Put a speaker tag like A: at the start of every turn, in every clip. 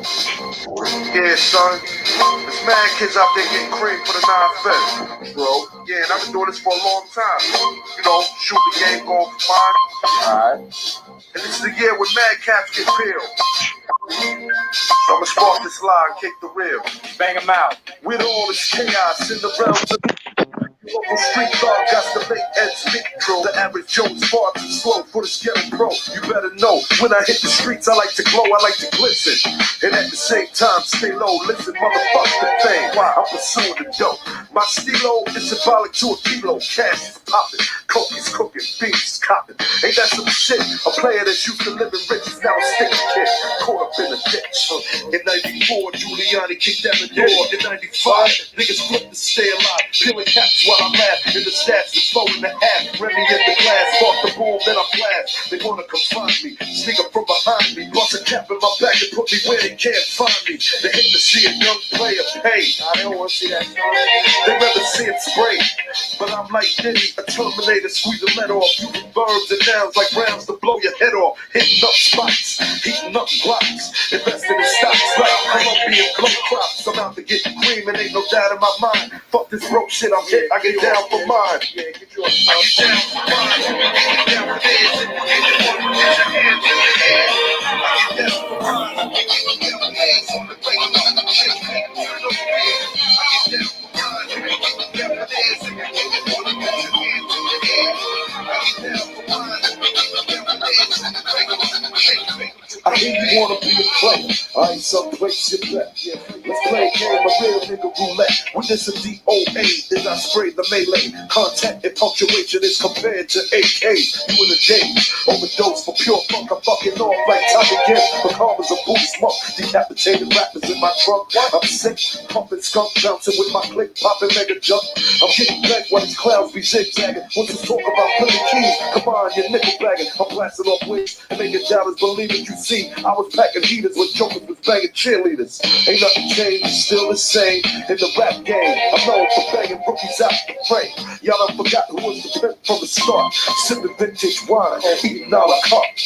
A: Yeah, son. There's mad kids out there getting cream for the 9-5, bro. Yeah, and I've been doing this for a long time. You know, shoot the game, going for mine. Alright. And this is the year when mad cats get peeled. So I'ma spark this line, kick the reel. Bang them out. With all this chaos in the realms of local street dog got to make ends meet, bro. The average Joe's far too slow for the scary pro. You better know, when I hit the streets, I like to glow, I like to glisten. And at the same time, stay low, listen, motherfuck the thing. I'm pursuing the dope. My stilo is symbolic to a kilo. Cash is popping, coke is cooking, beans is copping. Ain't that some shit? A player that's used to living rich is now a sticky kid. Caught up in a ditch. In 94, Giuliani kicked down the door. In 95, niggas flipped to stay alive. Peeling caps while I laugh. In the stats, the flow in the half. Remy in the glass. Spark the boom, then I blast. They wanna confine me. Sneak up from behind me. Bust a cap in my back and put me where they can't find me. They hate to see a young player pay. I don't wanna see that. They rather see it spray. But I'm like Diddy, a Terminator, squeeze the lead off. Using verbs and nouns like rounds to blow your head off. Hitting up spots, heating up blocks. Investing in stocks like Colombian glow crops. I'm out to get cream and ain't no doubt in my mind. Fuck this broke shit, I'm hit, I get down for mine. Yeah, get you I get down for mine. Get down for this. Get your hands in the air. I get down for mine. I get down for this. On the way, I'm shake, make it turn over here. I get down for mine. I get down for this. I get your hands in the air. I get down for mine. I get down for this. On the way, I'm shake, make it. I hear you wanna be a player. I ain't someplace you bet. Yeah. Let's play a game of real nigga roulette. When this a DOA, then I spray the melee. Contact and punctuation is compared to AKs. You in the days. Overdose for pure funk. I'm fucking off like Tommy Gibb. But karma's a booty smoke. Decapitated rappers in my trunk. I'm sick, pumping skunk, bouncing with my click, popping mega jump. I'm getting back while these clouds be zigzagging. Once you talk about putting keys, come on, you're nickel bagging. I'm blasting off wigs and making dollars believe it. You see, I was packing heaters when jokers was banging cheerleaders. Ain't nothing changed, it's still the same in the rap game. I'm known for banging rookies out the frame. Y'all done forgot who was the pimp from the start. Sipping vintage wine, eating a la carte.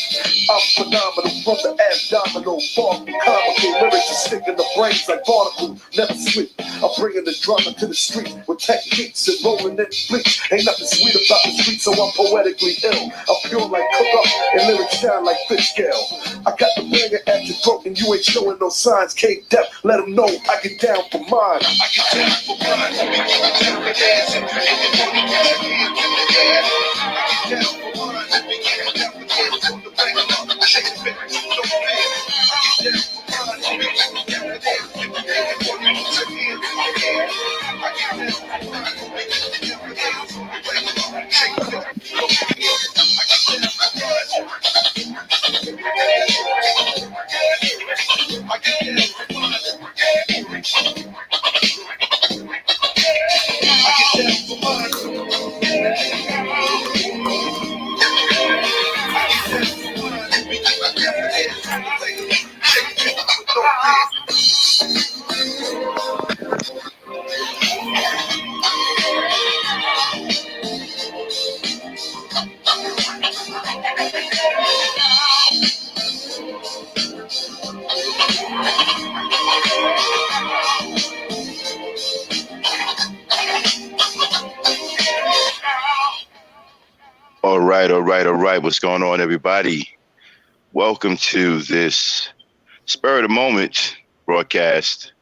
A: I'm phenomenal from the abdominal. Far from comical lyrics that stick in the brains like barnacles. Never sleep. I'm bringing the drama to the street with techniques and rolling in bleach. Ain't nothing sweet about the street, so I'm poetically ill. I'm pure like cook up and lyrics shine like fish scale. I got the banger at your throat and you ain't showing no signs. Can't depth, let them know I get down for mine. I get down for mine. I get down for this. I get down for this. I get down for mine. I get down for this. On the banger, I'm shaking it. I get down for mine. I get down for this. I get down for this. I get down for mine. I get down for this. On the banger, I'm shaking it. I get down for
B: All right. What's going on, everybody? Welcome to this spur of the moment broadcast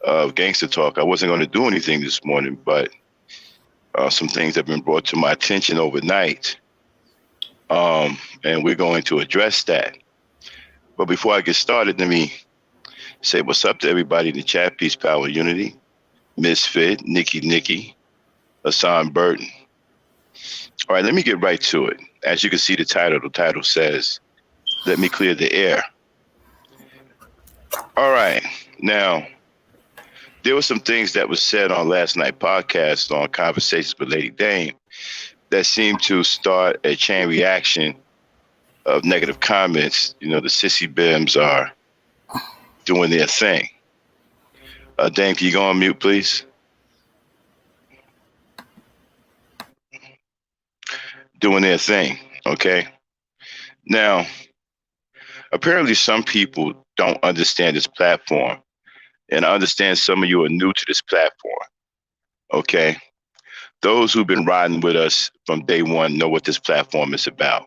B: of Gangsta Talk. I wasn't going to do anything this morning, but some things have been brought to my attention overnight, and we're going to address that. But before I get started, let me say what's up to everybody in the chat. Peace, power, unity. Misfit, Nikki, Hassan Burton. All right, let me get right to it. As you can see the title says, "Let me clear the air." All right, now, there were some things that was said on last night's podcast on Conversations with Lady Dame that seemed to start a chain reaction of negative comments. You know, the sissy bims are doing their thing. Dame, can you go on mute, please? Doing their thing, okay? Now, apparently some people don't understand this platform. And I understand some of you are new to this platform. Okay. Those who've been riding with us from day one know what this platform is about.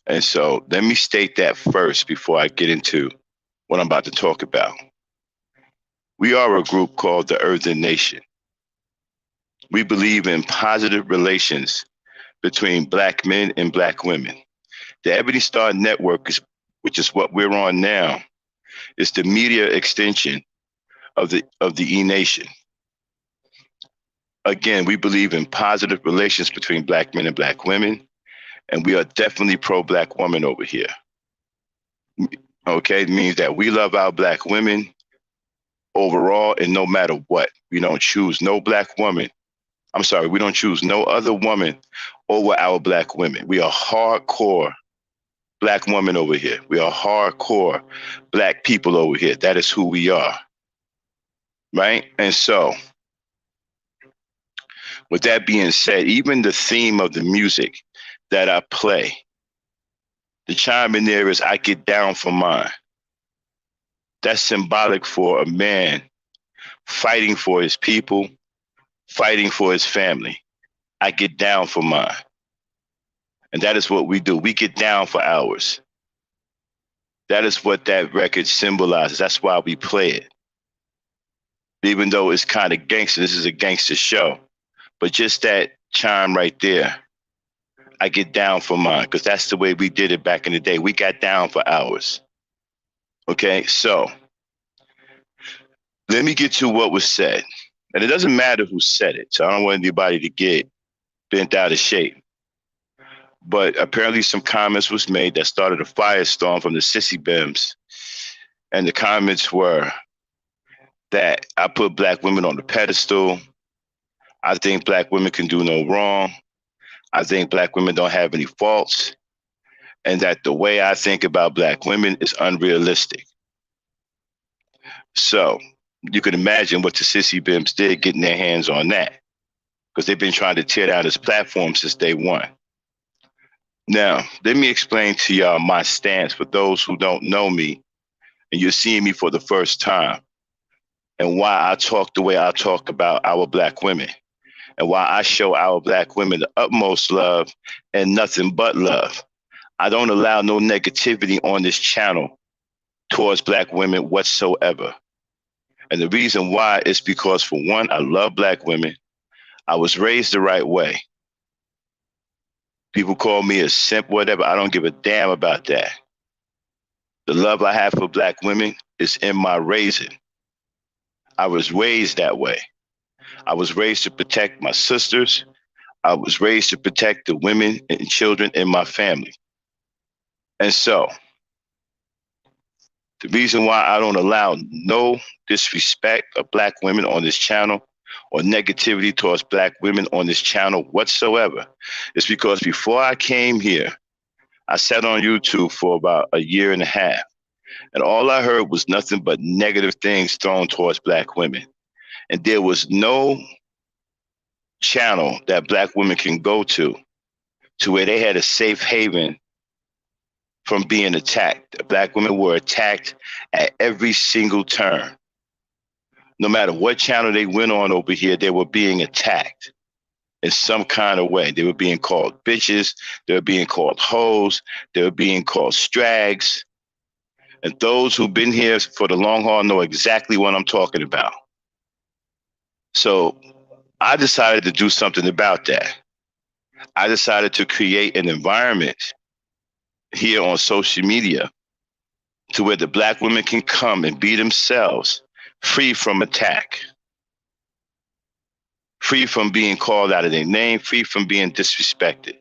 B: And so let me state that first before I get into what I'm about to talk about. We are a group called the Earthen Nation. We believe in positive relations between Black men and Black women. The Ebony Star Network, which is what we're on now, is the media extension of the E Nation. Again, we believe in positive relations between Black men and Black women, and we are definitely pro-Black woman over here. Okay, it means that we love our Black women overall, and no matter what, we don't choose no Black woman. I'm sorry, we don't choose no other woman over our Black women. We are hardcore Black women over here. We are hardcore Black people over here. That is who we are. Right? And so, with that being said, even the theme of the music that I play, the chime in there is I get down for mine. That's symbolic for a man fighting for his people, fighting for his family. I get down for mine. And that is what we do. We get down for ours. That is what that record symbolizes. That's why we play it. Even though it's kind of gangster, this is a gangster show. But just that chime right there, I get down for mine, because that's the way we did it back in the day. We got down for ours. Okay, so let me get to what was said. And it doesn't matter who said it, so I don't want anybody to get bent out of shape. But apparently some comments was made that started a firestorm from the sissy bims. And the comments were that I put Black women on the pedestal. I think Black women can do no wrong. I think Black women don't have any faults. And that the way I think about Black women is unrealistic. So you can imagine what the sissy bims did getting their hands on that, because they've been trying to tear down this platform since day one. Now, let me explain to y'all my stance for those who don't know me and you're seeing me for the first time, and why I talk the way I talk about our Black women, and why I show our Black women the utmost love and nothing but love. I don't allow no negativity on this channel towards Black women whatsoever. And the reason why is because, for one, I love Black women. I was raised the right way. People call me a simp, whatever. I don't give a damn about that. The love I have for Black women is in my raising. I was raised that way. I was raised to protect my sisters. I was raised to protect the women and children in my family. And so, the reason why I don't allow no disrespect of Black women on this channel, or negativity towards Black women on this channel whatsoever, is because before I came here, I sat on YouTube for about a year and a half, and all I heard was nothing but negative things thrown towards Black women. And there was no channel that Black women can go to where they had a safe haven from being attacked. Black women were attacked at every single turn. No matter what channel they went on over here, they were being attacked in some kind of way. They were being called bitches. They were being called hoes. They were being called strags. And those who've been here for the long haul know exactly what I'm talking about. So I decided to do something about that. I decided to create an environment here on social media to where the Black women can come and be themselves, free from attack, free from being called out of their name, free from being disrespected.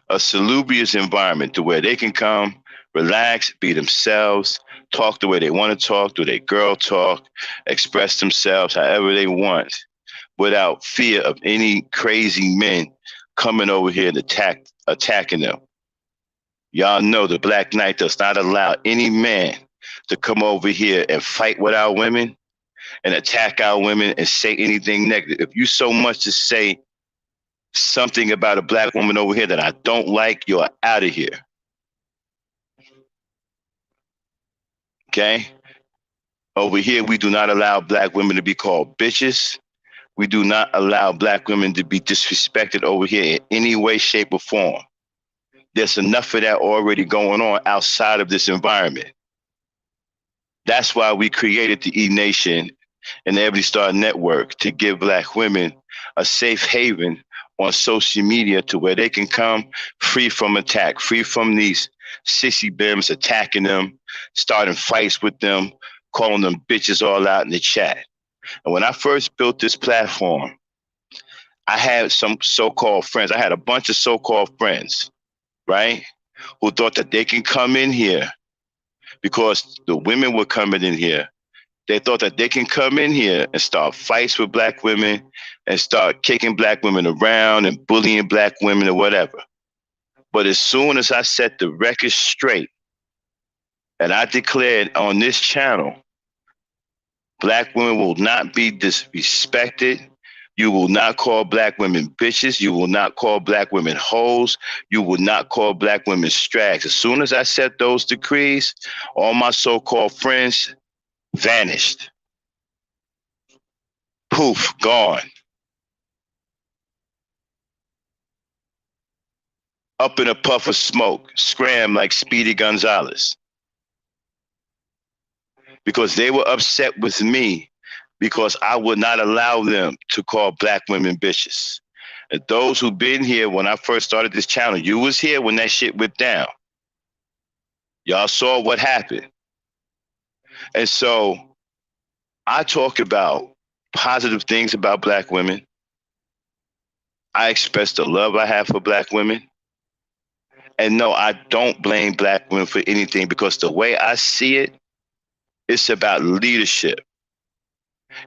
B: A salubrious environment to where they can come, relax, be themselves, talk the way they want to talk, do their girl talk, express themselves however they want, without fear of any crazy men coming over here and attacking them. Y'all know the Black Knight does not allow any man to come over here and fight with our women and attack our women and say anything negative. If you so much as say something about a Black woman over here that I don't like, you're out of here. Okay? Over here, we do not allow black women to be called bitches. We do not allow black women to be disrespected over here in any way, shape, or form. There's enough of that already going on outside of this environment. That's why we created the E Nation and the Ebony Star Network, to give black women a safe haven on social media to where they can come free from attack, free from these sissy bims attacking them, starting fights with them, calling them bitches all out in the chat. And when I first built this platform, I had some so-called friends. I had a bunch of so-called friends, right, who thought that they can come in here because the women were coming in here. They thought that they can come in here and start fights with black women and start kicking black women around and bullying black women or whatever. But as soon as I set the record straight and I declared on this channel, black women will not be disrespected. You will not call black women bitches. You will not call black women hoes. You will not call black women strags. As soon as I set those decrees, all my so-called friends vanished. Poof, gone. Up in a puff of smoke, scram like Speedy Gonzalez. Because they were upset with me because I would not allow them to call black women bitches. And those who've been here when I first started this channel, you was here when that shit went down. Y'all saw what happened. And so I talk about positive things about black women. I express the love I have for black women. And no, I don't blame black women for anything, because the way I see it, it's about leadership.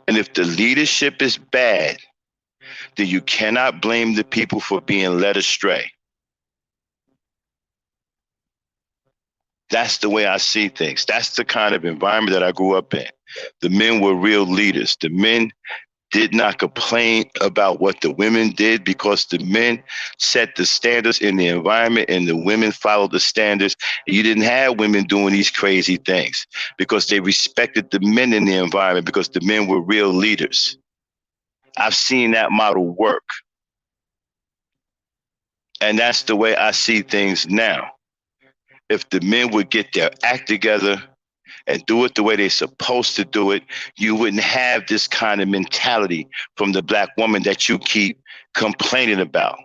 B: And if the leadership is bad, then you cannot blame the people for being led astray. That's the way I see things. That's the kind of environment that I grew up in. The men were real leaders. The men did not complain about what the women did, because the men set the standards in the environment and the women followed the standards. You didn't have women doing these crazy things because they respected the men in the environment, because the men were real leaders. I've seen that model work. And that's the way I see things now. If the men would get their act together and do it the way they're supposed to do it, you wouldn't have this kind of mentality from the black woman that you keep complaining about.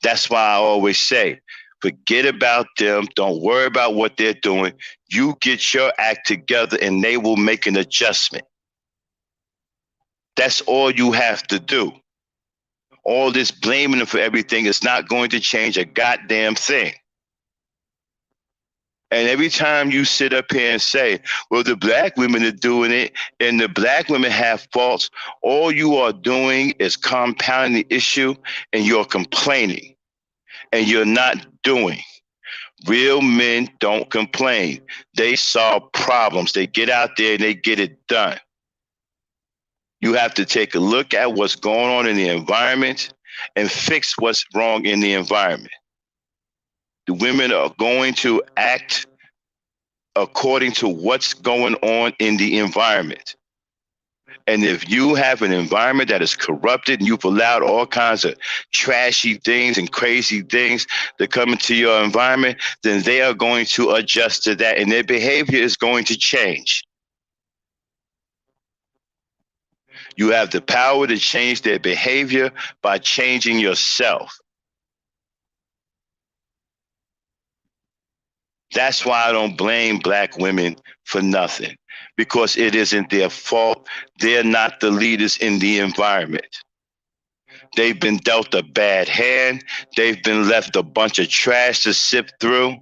B: That's why I always say, forget about them. Don't worry about what they're doing. You get your act together and they will make an adjustment. That's all you have to do. All this blaming them for everything is not going to change a goddamn thing. And every time you sit up here and say, well, the black women are doing it and the black women have faults, all you are doing is compounding the issue, and you're complaining and you're not doing. Real men don't complain. They solve problems. They get out there and they get it done. You have to take a look at what's going on in the environment and fix what's wrong in the environment. The women are going to act according to what's going on in the environment. And if you have an environment that is corrupted and you've allowed all kinds of trashy things and crazy things to come into your environment, then they are going to adjust to that and their behavior is going to change. You have the power to change their behavior by changing yourself. That's why I don't blame black women for nothing, because it isn't their fault. They're not the leaders in the environment. They've been dealt a bad hand. They've been left a bunch of trash to sift through,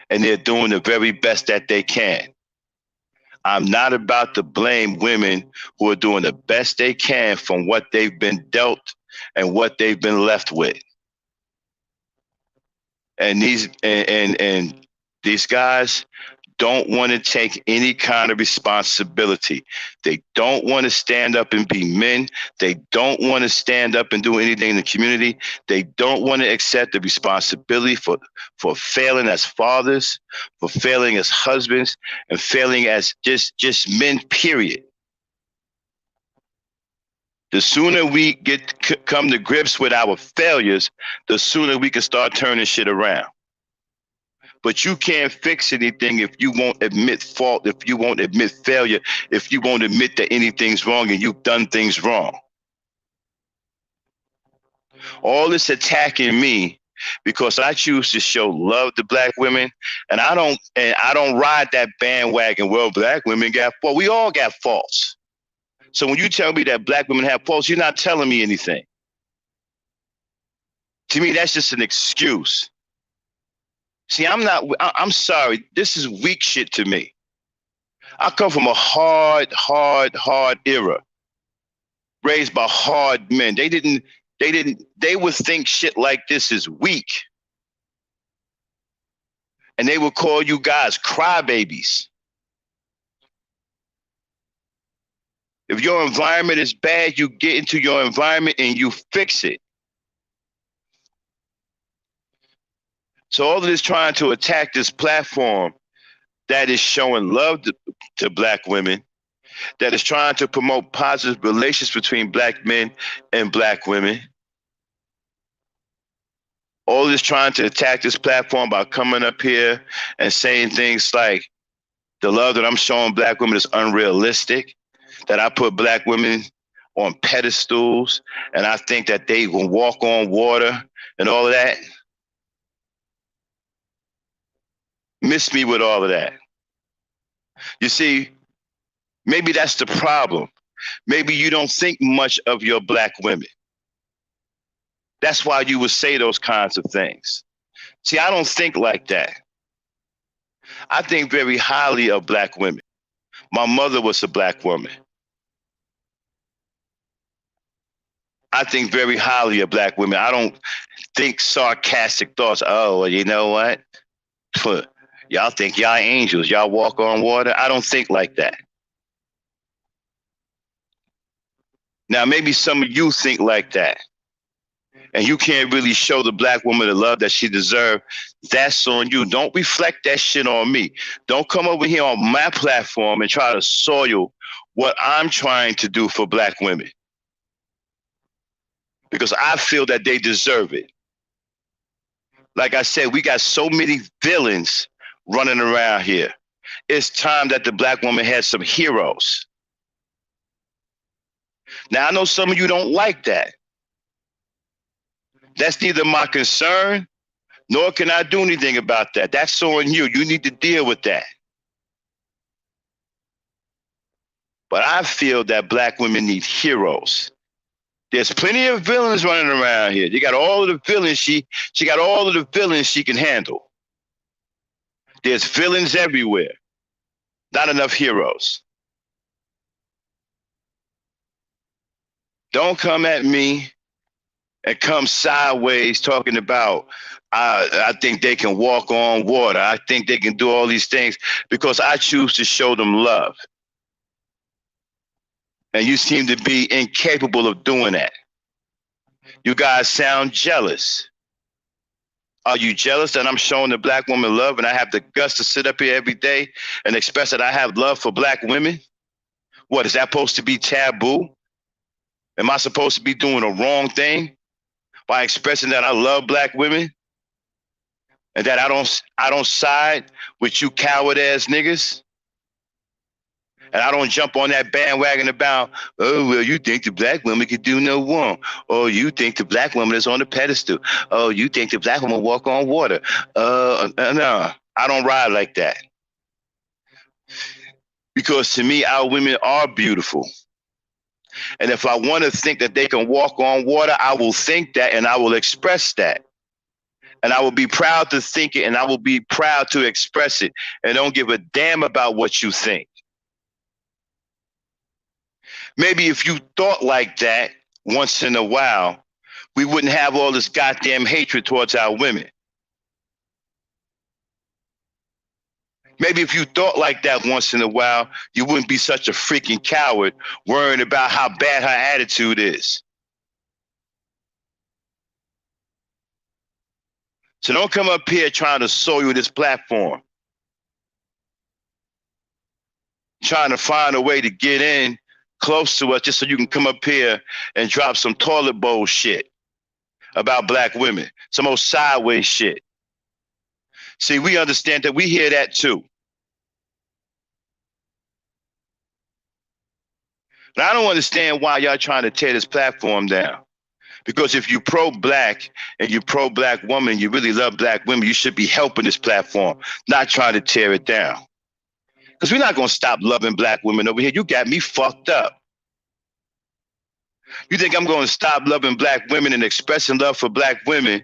B: and they're doing the very best that they can. I'm not about to blame women who are doing the best they can from what they've been dealt and what they've been left with. And these guys, don't want to take any kind of responsibility. They don't want to stand up and be men. They don't want to stand up and do anything in the community. They don't want to accept the responsibility for failing as fathers, for failing as husbands, and failing as just men, period. The sooner we come to grips with our failures, the sooner we can start turning shit around. But you can't fix anything if you won't admit fault, if you won't admit failure, if you won't admit that anything's wrong and you've done things wrong. All this attacking me because I choose to show love to black women, and I don't ride that bandwagon. Well, black women got faults. We all got faults. So when you tell me that black women have faults, you're not telling me anything. To me, that's just an excuse. See, I'm sorry. This is weak shit to me. I come from a hard era. Raised by hard men. They would think shit like this is weak. And they would call you guys crybabies. If your environment is bad, you get into your environment and you fix it. So all of this trying to attack this platform that is showing love to black women, that is trying to promote positive relations between black men and black women. All this trying to attack this platform by coming up here and saying things like the love that I'm showing black women is unrealistic, that I put black women on pedestals, and I think that they will walk on water and all of that. Miss me with all of that. You see, maybe that's the problem. Maybe you don't think much of your black women. That's why you would say those kinds of things. See, I don't think like that. I think very highly of black women. My mother was a black woman. I think very highly of black women. I don't think sarcastic thoughts. Oh, well, you know what? Y'all think y'all angels. Y'all walk on water. I don't think like that. Now, maybe some of you think like that. And you can't really show the black woman the love that she deserves. That's on you. Don't reflect that shit on me. Don't come over here on my platform and try to soil what I'm trying to do for black women. Because I feel that they deserve it. Like I said, we got so many villains running around here. It's time that the black woman has some heroes. Now, I know some of you don't like that. That's neither my concern, nor can I do anything about that. That's on you. You need to deal with that. But I feel that black women need heroes. There's plenty of villains running around here. You got all of the villains. She got all of the villains she can handle. There's villains everywhere. Not enough heroes. Don't come at me and come sideways talking about, I think they can walk on water. I think they can do all these things because I choose to show them love. And you seem to be incapable of doing that. You guys sound jealous. Are you jealous that I'm showing the black woman love and I have the guts to sit up here every day and express that I have love for black women? What, is that supposed to be taboo? Am I supposed to be doing the wrong thing by expressing that I love black women and that I don't side with you coward ass niggas? And I don't jump on that bandwagon about, oh, well, you think the black woman could do no wrong. Oh, you think the black woman is on the pedestal. Oh, you think the black woman walk on water. No, I don't ride like that. Because to me, our women are beautiful. And if I want to think that they can walk on water, I will think that and I will express that. And I will be proud to think it and I will be proud to express it. And don't give a damn about what you think. Maybe if you thought like that once in a while, we wouldn't have all this goddamn hatred towards our women. Maybe if you thought like that once in a while, you wouldn't be such a freaking coward worrying about how bad her attitude is. So don't come up here trying to soil this platform, trying to find a way to get in close to us just so you can come up here and drop some toilet bowl shit about black women, some old sideways shit. See, we understand that. We hear that too. But I don't understand why y'all trying to tear this platform down. Because if you pro-black and you pro-black woman, you really love black women, you should be helping this platform, not trying to tear it down. Because we're not going to stop loving black women over here. You got me fucked up. You think I'm going to stop loving black women and expressing love for black women,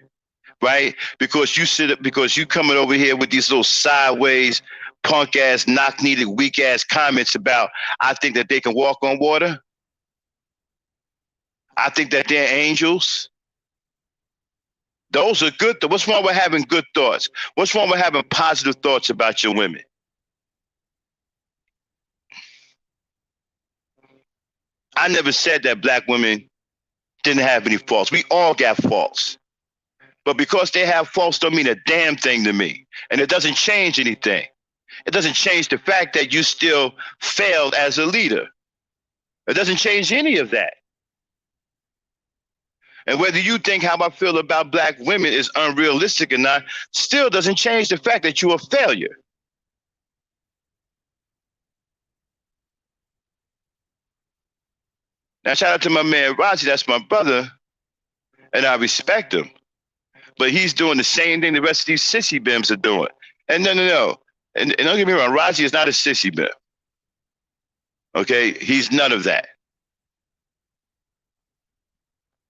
B: right? Because you coming over here with these little sideways, punk ass, knock needed, weak ass comments about, I think that they can walk on water. I think that they're angels. Those are good. What's wrong with having good thoughts? What's wrong with having positive thoughts about your women? I never said that black women didn't have any faults. We all got faults. But because they have faults don't mean a damn thing to me. And it doesn't change anything. It doesn't change the fact that you still failed as a leader. It doesn't change any of that. And whether you think how I feel about black women is unrealistic or not, still doesn't change the fact that you're a failure. Now, shout out to my man Raji, that's my brother, and I respect him. But he's doing the same thing the rest of these sissy bims are doing. And no. And don't get me wrong, Raji is not a sissy bim. Okay? He's none of that.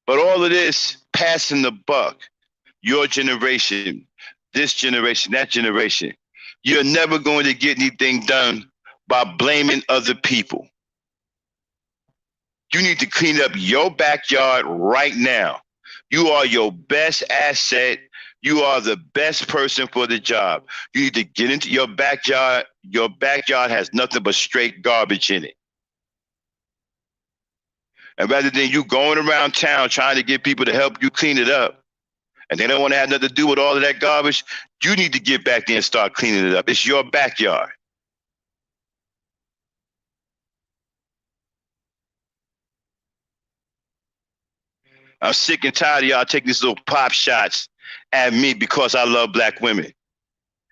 B: But all of this, passing the buck, your generation, this generation, that generation, you're never going to get anything done by blaming other people. You need to clean up your backyard right now. You are your best asset. You are the best person for the job. You need to get into your backyard. Your backyard has nothing but straight garbage in it. And rather than you going around town trying to get people to help you clean it up, and they don't want to have nothing to do with all of that garbage, you need to get back there and start cleaning it up. It's your backyard. I'm sick and tired of y'all taking these little pop shots at me because I love black women.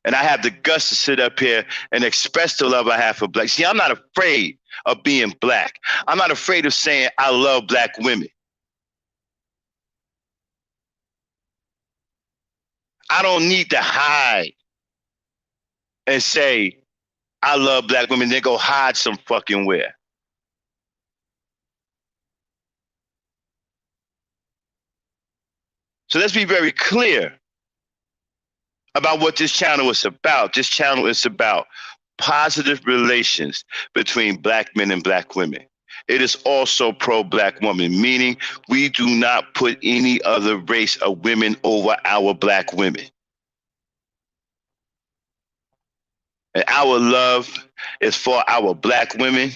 B: And I have the guts to sit up here and express the love I have for black. See, I'm not afraid of being black. I'm not afraid of saying I love black women. I don't need to hide and say I love black women, then go hide some fucking where. So let's be very clear about what this channel is about. This channel is about positive relations between black men and black women. It is also pro-black woman, meaning we do not put any other race of women over our black women. And our love is for our black women.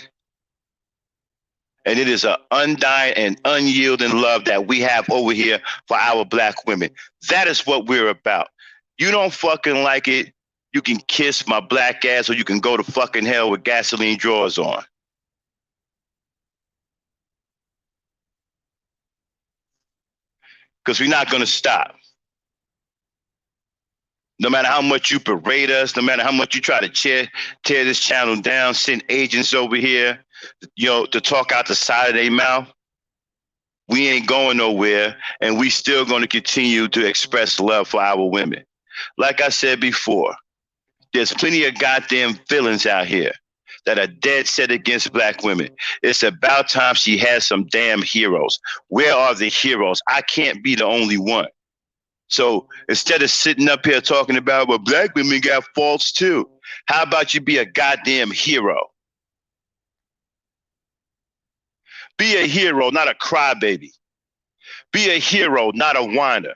B: And it is an undying and unyielding love that we have over here for our black women. That is what we're about. You don't fucking like it, you can kiss my black ass or you can go to fucking hell with gasoline drawers on. Because we're not going to stop. No matter how much you berate us, no matter how much you try to tear this channel down, send agents over here, to talk out the side of their mouth, we ain't going nowhere, and we still going to continue to express love for our women. Like I said before, there's plenty of goddamn villains out here that are dead set against black women. It's about time she has some damn heroes. Where are the heroes? I can't be the only one. So instead of sitting up here talking about, well, black women got faults too, how about you be a goddamn hero? Be a hero, not a crybaby. Be a hero, not a whiner.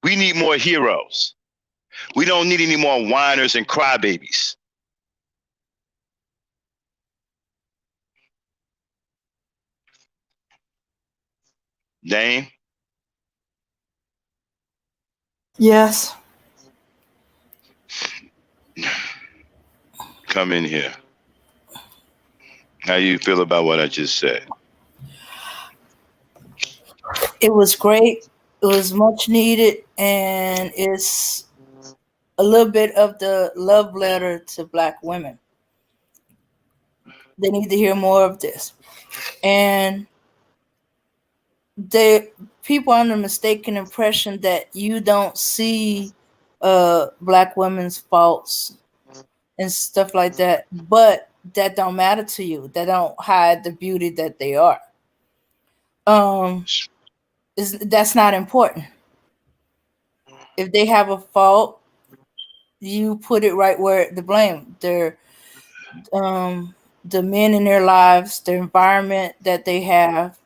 B: We need more heroes. We don't need any more whiners and crybabies. Dame,
C: Yes.
B: come in here. How you feel about what I just said?
C: It was great. It was much needed, and it's a little bit of the love letter to Black women. They need to hear more of this. And they people are under mistaken impression that you don't see Black women's faults and stuff like that, but that don't matter to you. That don't hide the beauty that they are. Um, that's not important. If they have a fault, you put it right where the blame. Um, the men in their lives, the environment that they have,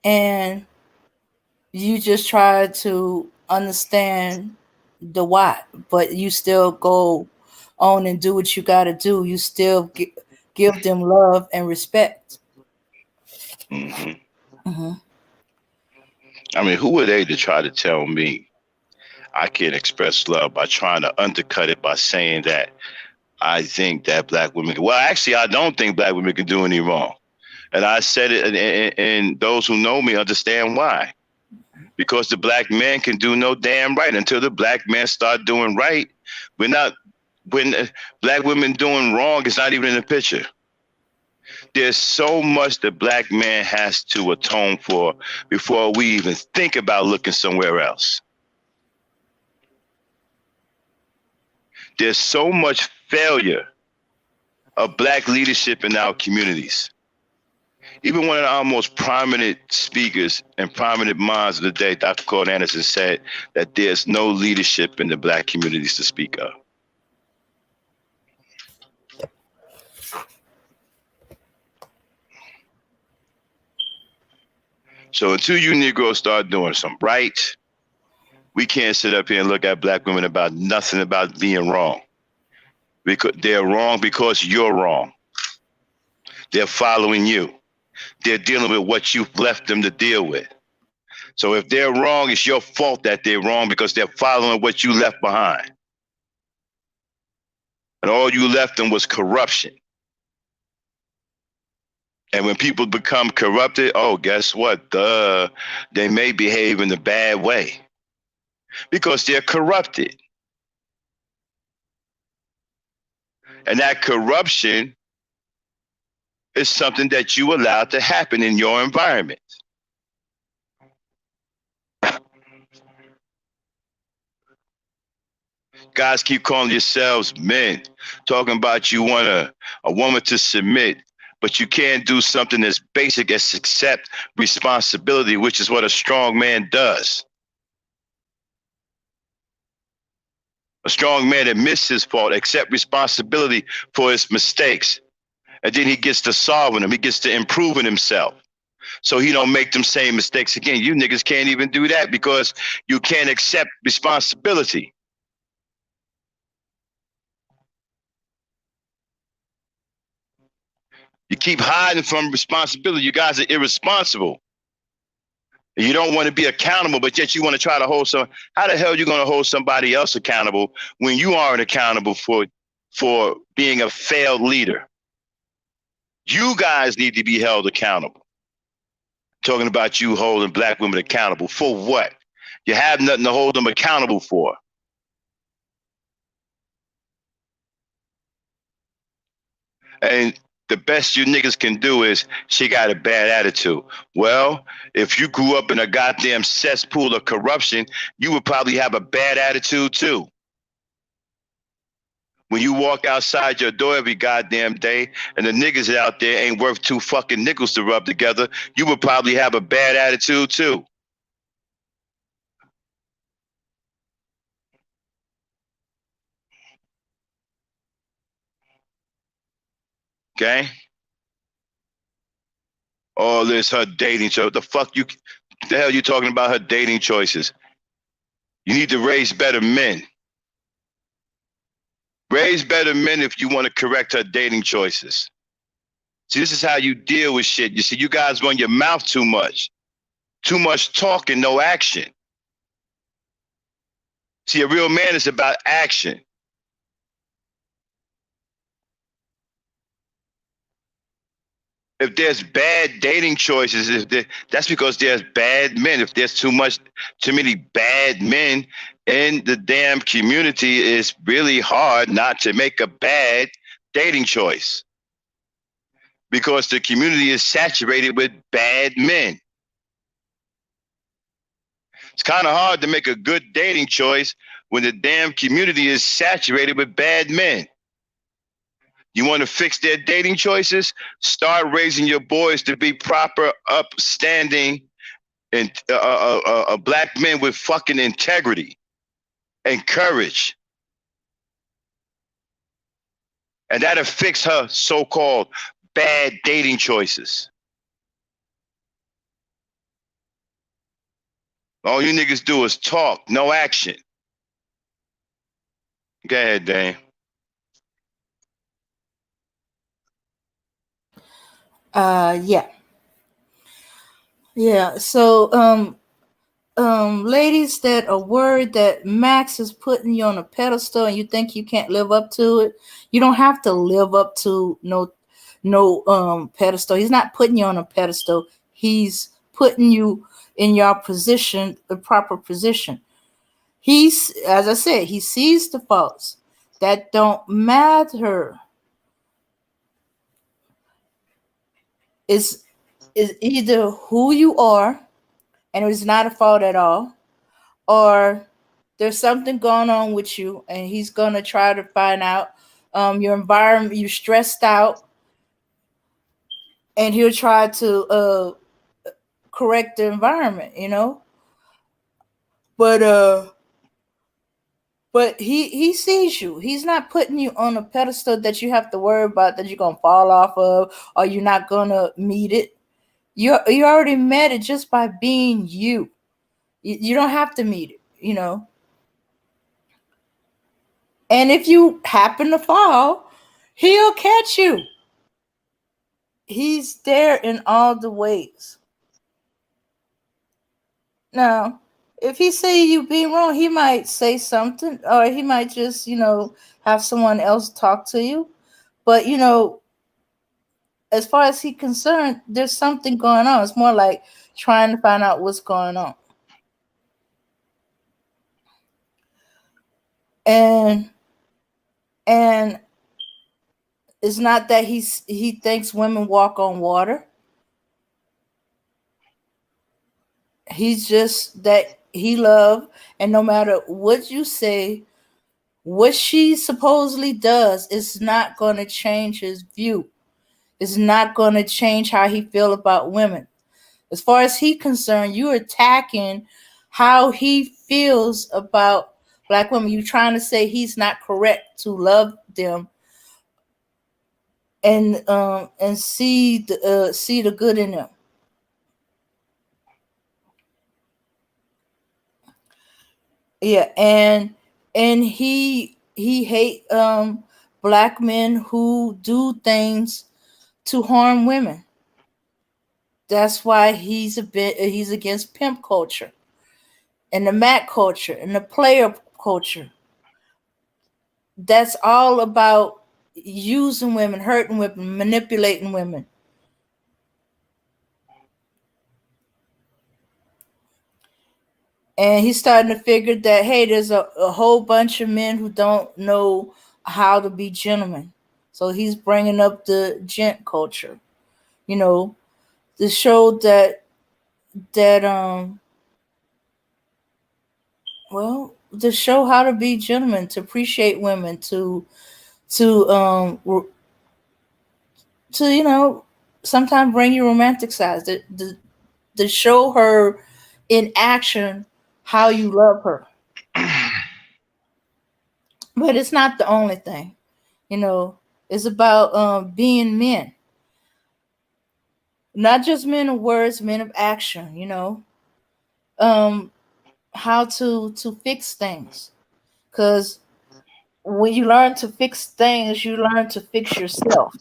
C: and you just try to understand the why, but you still go on and do what you got to do. You still give them love and respect.
B: Hmm.
C: Hmm.
B: I mean, who are they to try to tell me I can express love by trying to undercut it by saying that I think that Black women? Well, actually, I don't think Black women can do any wrong, and I said it, and those who know me understand why. Because the Black man can do no damn right until the Black men start doing right. We're not when Black women doing wrong is not even in the picture. There's so much the Black man has to atone for before we even think about looking somewhere else. There's so much failure of Black leadership in our communities. Even one of our most prominent speakers and prominent minds of the day, Dr. Claude Anderson, said that there's no leadership in the Black communities to speak of. So until you Negroes start doing some right, we can't sit up here and look at Black women about nothing about being wrong. Because they're wrong because you're wrong. They're following you. They're dealing with what you've left them to deal with. So if they're wrong, it's your fault that they're wrong because they're following what you left behind. And all you left them was corruption. And when people become corrupted, oh, guess what? They may behave in a bad way because they're corrupted. And that corruption is something that you allowed to happen in your environment. Guys keep calling yourselves men, talking about you want a woman to submit, but you can't do something as basic as accept responsibility, which is what a strong man does. A strong man admits his fault, accept responsibility for his mistakes, and then he gets to solving them. He gets to improving himself, so he don't make them same mistakes again. You niggas can't even do that because you can't accept responsibility. You keep hiding from responsibility. You guys are irresponsible. You don't want to be accountable, but yet you want to try to hold some. How the hell are you going to hold somebody else accountable when you aren't accountable for being a failed leader? You guys need to be held accountable. Talking about you holding Black women accountable for what? You have nothing to hold them accountable for. And the best you niggas can do is she got a bad attitude. Well, if you grew up in a goddamn cesspool of corruption, you would probably have a bad attitude too. When you walk outside your door every goddamn day and the niggas out there ain't worth two fucking nickels to rub together, you would probably have a bad attitude too. Okay? All this her dating choice. The hell you talking about her dating choices? You need to raise better men. Raise better men if you want to correct her dating choices. See, this is how you deal with shit. You see, you guys run your mouth too much. Too much talk and no action. See, a real man is about action. If there's bad dating choices, that's because there's bad men. If there's too many bad men in the damn community, it's really hard not to make a bad dating choice because the community is saturated with bad men. It's kind of hard to make a good dating choice when the damn community is saturated with bad men. You want to fix their dating choices? Start raising your boys to be proper, upstanding, and black men with fucking integrity and courage. And that'll fix her so-called bad dating choices. All you niggas do is talk, no action. Go ahead, Dane.
C: Yeah. Yeah. So ladies that are worried that Max is putting you on a pedestal and you think you can't live up to it, you don't have to live up to no pedestal. He's not putting you on a pedestal. He's putting you in your position, the proper position. He's, as I said, he sees the faults that don't matter. Is either who you are, and it's not a fault at all, or there's something going on with you, and he's gonna try to find out your environment. You're stressed out, and he'll try to correct the environment. But he sees you. He's not putting you on a pedestal that you have to worry about that you're gonna fall off of, or you're not gonna meet it. You already met it just by being you. You don't have to meet it. And if you happen to fall, he'll catch you. He's there in all the ways. Now, if he say you being wrong, he might say something, or he might just, have someone else talk to you. But as far as he's concerned, there's something going on. It's more like trying to find out what's going on. And it's not that he thinks women walk on water. He's just that he love, and no matter what you say, what she supposedly does is not going to change his view. It's not going to change how he feel about women. As far as he concerned, you're attacking how he feels about black women. You're trying to say he's not correct to love them and see the good in them. Yeah, and he hate black men who do things to harm women. That's why he's against pimp culture and the Mac culture and the player culture. That's all about using women, hurting women, manipulating women. And he's starting to figure that, hey, there's a whole bunch of men who don't know how to be gentlemen. So he's bringing up the gent culture, to show that to show how to be gentlemen, to appreciate women, to sometimes bring your romantic sides, to show her in action how you love her. But it's not the only thing. It's about being men, not just men of words, men of action. how to fix things. Because when you learn to fix things, you learn to fix yourself.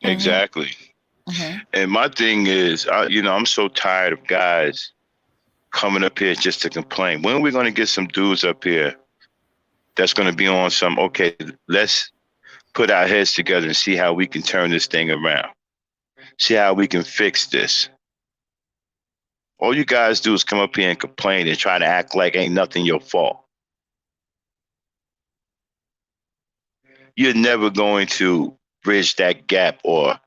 C: Hmm.
B: Exactly.
C: Hmm.
B: And my thing is, I'm so tired of guys coming up here just to complain. When are we going to get some dudes up here that's going to be on some, okay, let's put our heads together and see how we can turn this thing around, see how we can fix this. All you guys do is come up here and complain and try to act like ain't nothing your fault. You're never going to bridge that gap or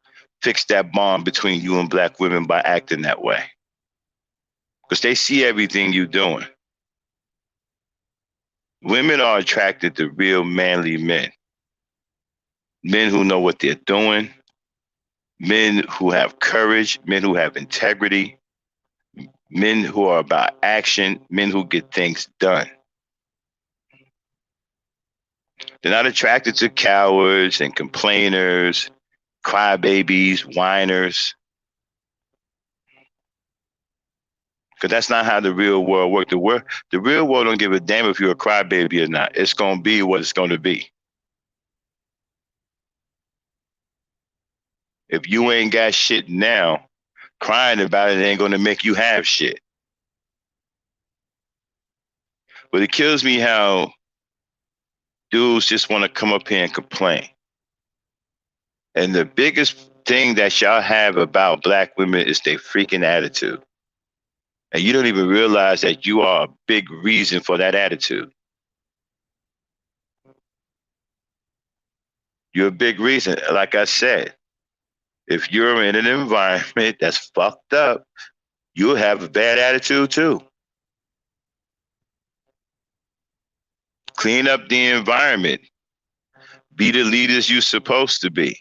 B: fix that bond between you and black women by acting that way. Because they see everything you're doing. Women are attracted to real manly men. Men who know what they're doing, men who have courage, men who have integrity, men who are about action, men who get things done. They're not attracted to cowards and complainers, crybabies, whiners, because that's not how the real world works. The real world don't give a damn if you're a crybaby or not. It's going to be what it's going to be. If you ain't got shit now, crying about it ain't going to make you have shit. But it kills me how dudes just want to come up here and complain. And the biggest thing that y'all have about black women is their freaking attitude. And you don't even realize that you are a big reason for that attitude. You're a big reason. Like I said, if you're in an environment that's fucked up, you'll have a bad attitude too. Clean up the environment. Be the leaders you're supposed to be.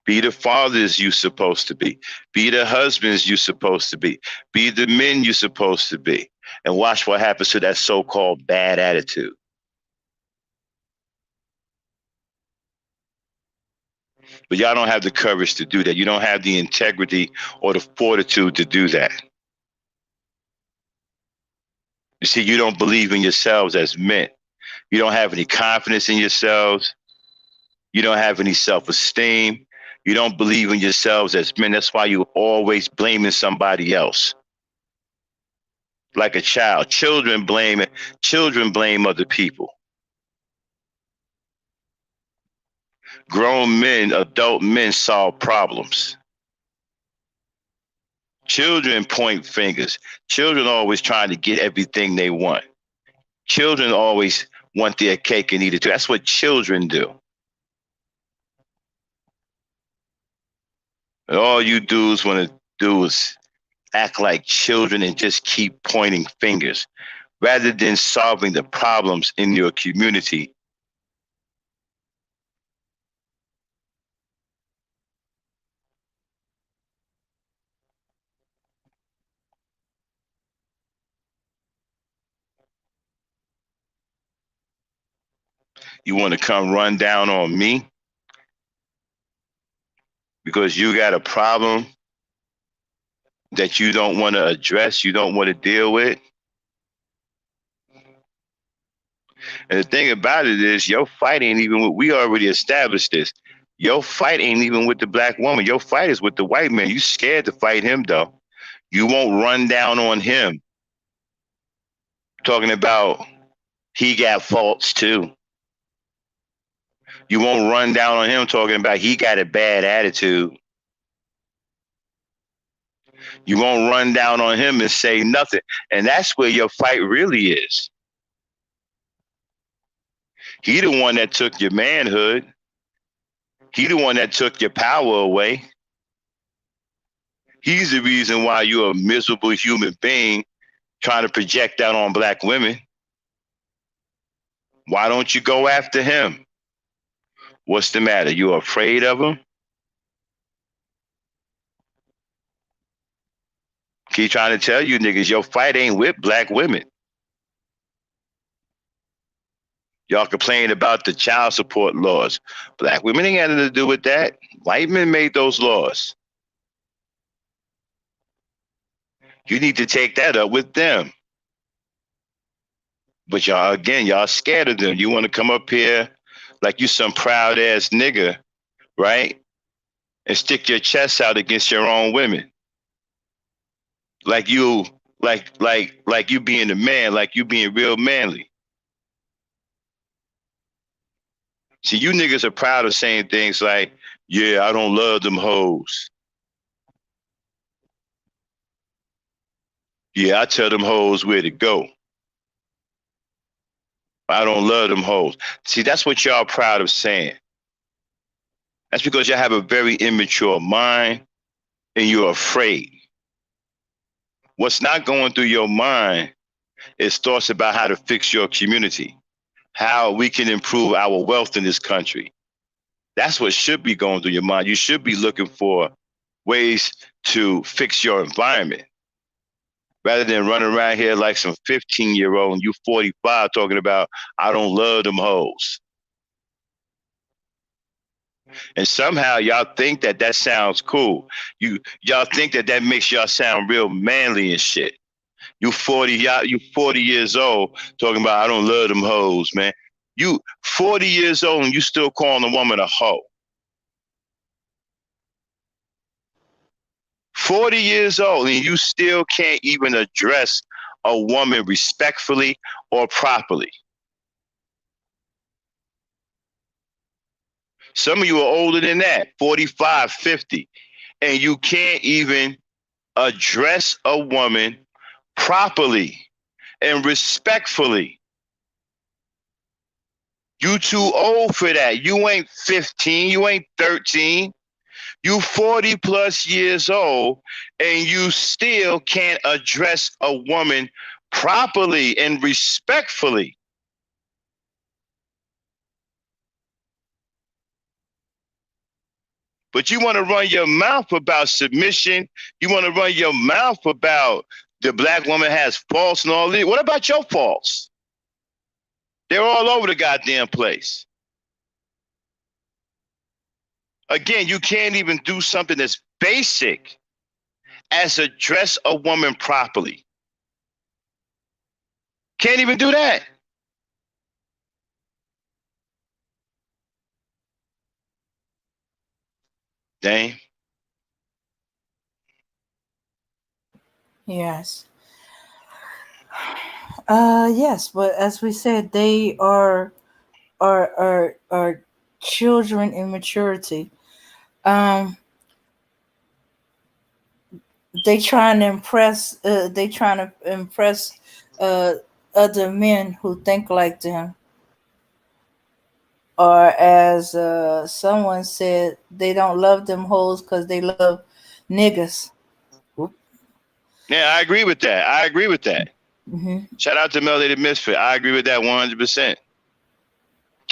B: Be the fathers you're supposed to be. Be the husbands you're supposed to be. Be the men you're supposed to be. And watch what happens to that so-called bad attitude. But y'all don't have the courage to do that. You don't have the integrity or the fortitude to do that. You see, you don't believe in yourselves as men. You don't have any confidence in yourselves. You don't have any self-esteem. You don't believe in yourselves as men. That's why you're always blaming somebody else. Like a child. Children blame other people. Grown men, adult men solve problems. Children point fingers. Children are always trying to get everything they want. Children always want their cake and eat it too. That's what children do. And all you dudes want to do is act like children and just keep pointing fingers rather than solving the problems in your community. You want to come run down on me because you got a problem that you don't want to address, you don't want to deal with. And the thing about it is, your fight ain't even with, we already established this. Your fight ain't even with the black woman. Your fight is with the white man. You scared to fight him, though. You won't run down on him. Talking about he got faults, too. You won't run down on him talking about he got a bad attitude. You won't run down on him and say nothing. And that's where your fight really is. He the one that took your manhood. He the one that took your power away. He's the reason why you're a miserable human being trying to project that on black women. Why don't you go after him? What's the matter? You afraid of him? Keep trying to tell you niggas your fight ain't with black women. Y'all complain about the child support laws. Black women ain't got nothing to do with that. White men made those laws. You need to take that up with them. But y'all scared of them. You want to come up here like you some proud ass nigga, right? And stick your chest out against your own women. Like you being the man, like you being real manly. See, you niggas are proud of saying things like, yeah, I don't love them hoes. Yeah, I tell them hoes where to go. I don't love them hoes. See, that's what y'all proud of saying. That's because y'all have a very immature mind and you're afraid. What's not going through your mind is thoughts about how to fix your community, how we can improve our wealth in this country. That's what should be going through your mind. You should be looking for ways to fix your environment rather than running around here like some 15-year-old and you 45 talking about, I don't love them hoes. And somehow y'all think that sounds cool. Y'all think that makes y'all sound real manly and shit. You 40 years old talking about, I don't love them hoes, man. You 40 years old and you still calling a woman a hoe. 40 years old and you still can't even address a woman respectfully or properly. Some of you are older than that, 45, 50, and you can't even address a woman properly and respectfully. You too old for that. You ain't 15, you ain't 13. You 40 plus years old and you still can't address a woman properly and respectfully. But you want to run your mouth about submission. You want to run your mouth about the black woman has faults and all that. What about your faults? They're all over the goddamn place. Again, you can't even do something that's basic as address a woman properly. Can't even do that. Dang.
C: Yes. Yes, but as we said, they are children in maturity. Um, they trying to impress. They trying to impress uh other men who think like them, or as someone said, they don't love them hoes because they love niggas.
B: Yeah, I agree with that.
C: Mm-hmm.
B: Shout out to Melody the Misfit. I agree with that 100%.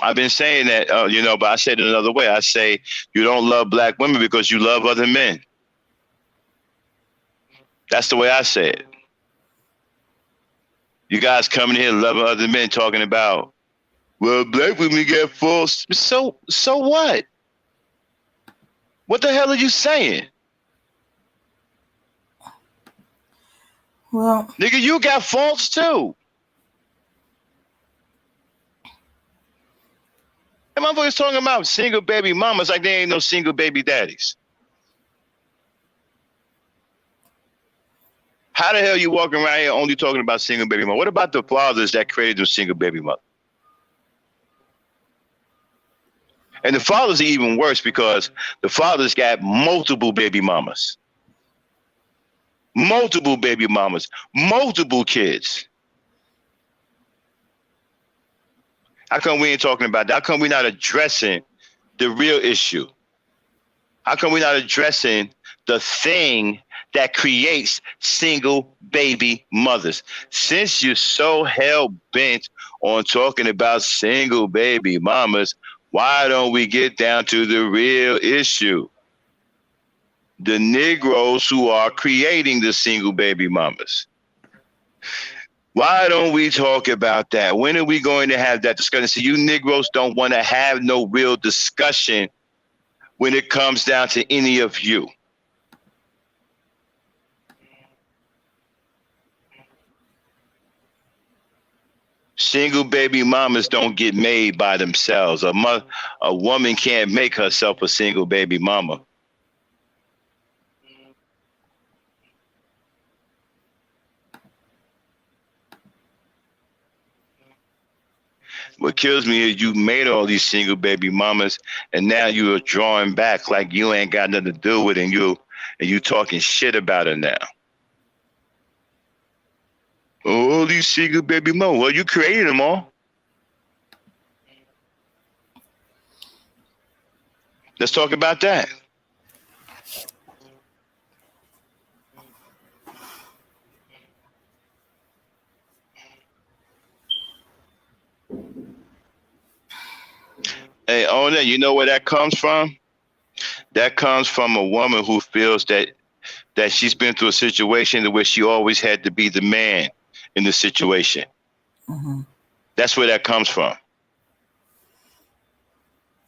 B: I've been saying that, but I say it another way. I say you don't love black women because you love other men. That's the way I say it. You guys coming here loving other men talking about, well, black women get faults. So what? What the hell are you saying?
C: Well,
B: nigga, you got faults too. And motherfuckers talking about single baby mamas like they ain't no single baby daddies. How the hell you walking around here only talking about single baby mama? What about the fathers that created those single baby mothers? And the fathers are even worse because the fathers got multiple baby mamas. Multiple baby mamas. Multiple kids. How come we ain't talking about that? How come we not addressing the real issue? How come we not addressing the thing that creates single baby mothers? Since you're so hell-bent on talking about single baby mamas, why don't we get down to the real issue? The Negroes who are creating the single baby mamas. Why don't we talk about that? When are we going to have that discussion? See, you Negroes don't want to have no real discussion when it comes down to any of you. Single baby mamas don't get made by themselves. A woman can't make herself a single baby mama. What kills me is you made all these single baby mamas, and now you are drawing back like you ain't got nothing to do with it, and you talking shit about it now. All these single baby mamas. Well, you created them all. Let's talk about that. Hey, Ona, you know where that comes from? That comes from a woman who feels that she's been through a situation where she always had to be the man in the situation.
C: Mm-hmm.
B: That's where that comes from.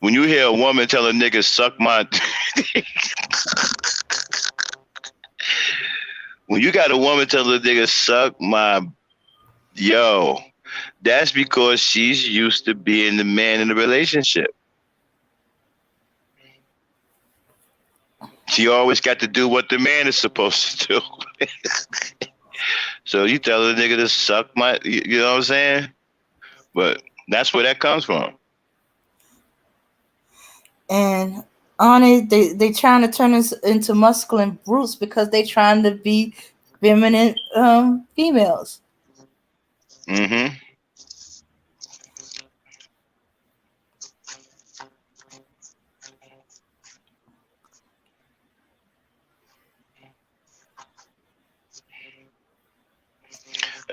B: When you hear a woman tell a nigga, suck my... When you got a woman tell a nigga, suck my... Yo, that's because she's used to being the man in the relationship. She always got to do what the man is supposed to do. So you tell a nigga to suck my... You know what I'm saying? But that's where that comes from.
C: And on it, they trying to turn us into masculine brutes because they trying to be feminine females.
B: Mm-hmm.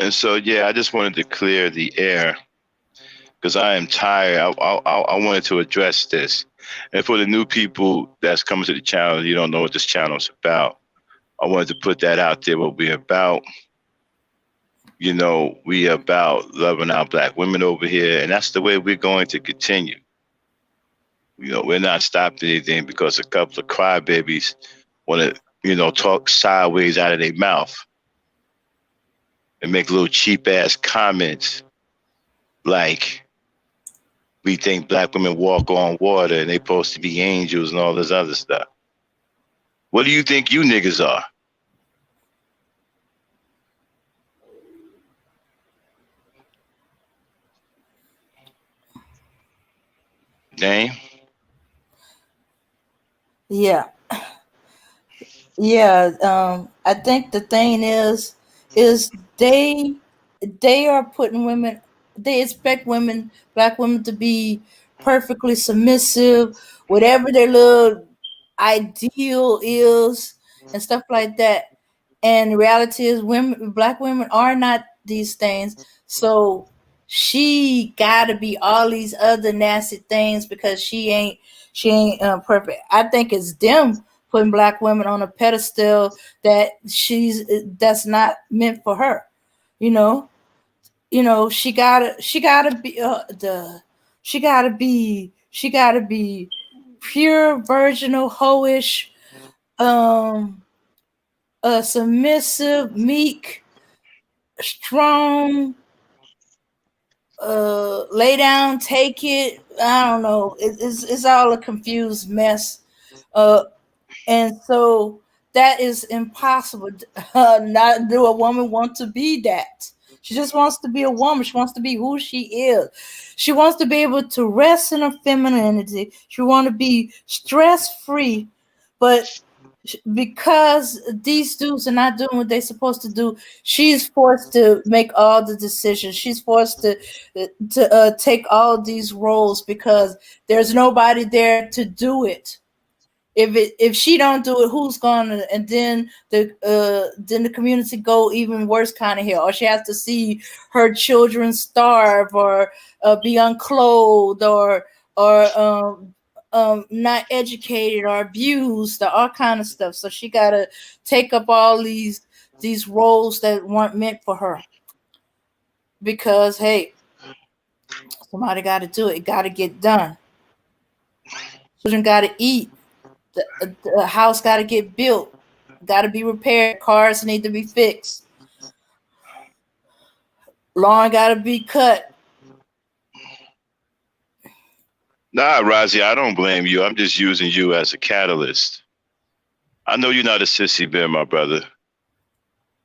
B: And so, yeah, I just wanted to clear the air because I am tired. I wanted to address this. And for the new people that's coming to the channel, you don't know what this channel is about. I wanted to put that out there. What we're about, we about loving our black women over here. And that's the way we're going to continue. We're not stopping anything because a couple of crybabies want to, talk sideways out of their mouth and make little cheap ass comments like we think black women walk on water and they supposed to be angels and all this other stuff. What do you think you niggas are? Dame?
C: Yeah. I think the thing is they are putting women, they expect black women to be perfectly submissive, whatever their little ideal is and stuff like that. And the reality is black women are not these things. So she gotta be all these other nasty things because she ain't perfect. I think it's them putting black women on a pedestal that's not meant for her. She gotta be pure virginal hoish, submissive, meek, strong, lay down, take it. I don't know. It's all a confused mess. And so that is impossible. Not do a woman want to be that. She just wants to be a woman. She wants to be who she is. She wants to be able to rest in her femininity. She wants to be stress-free. But because these dudes are not doing what they're supposed to do, she's forced to make all the decisions. She's forced to take all these roles because there's nobody there to do it. If she don't do it, who's gonna? And then the community go even worse kind of here, or she has to see her children starve or be unclothed or not educated or abused or all kind of stuff. So she gotta take up all these roles that weren't meant for her because hey, somebody got to do it. It got to get done. Children got to eat. The house got to get built, got to be repaired. Cars need to be fixed. Lawn got to be cut.
B: Nah, Razi, I don't blame you. I'm just using you as a catalyst. I know you're not a sissy bear, my brother.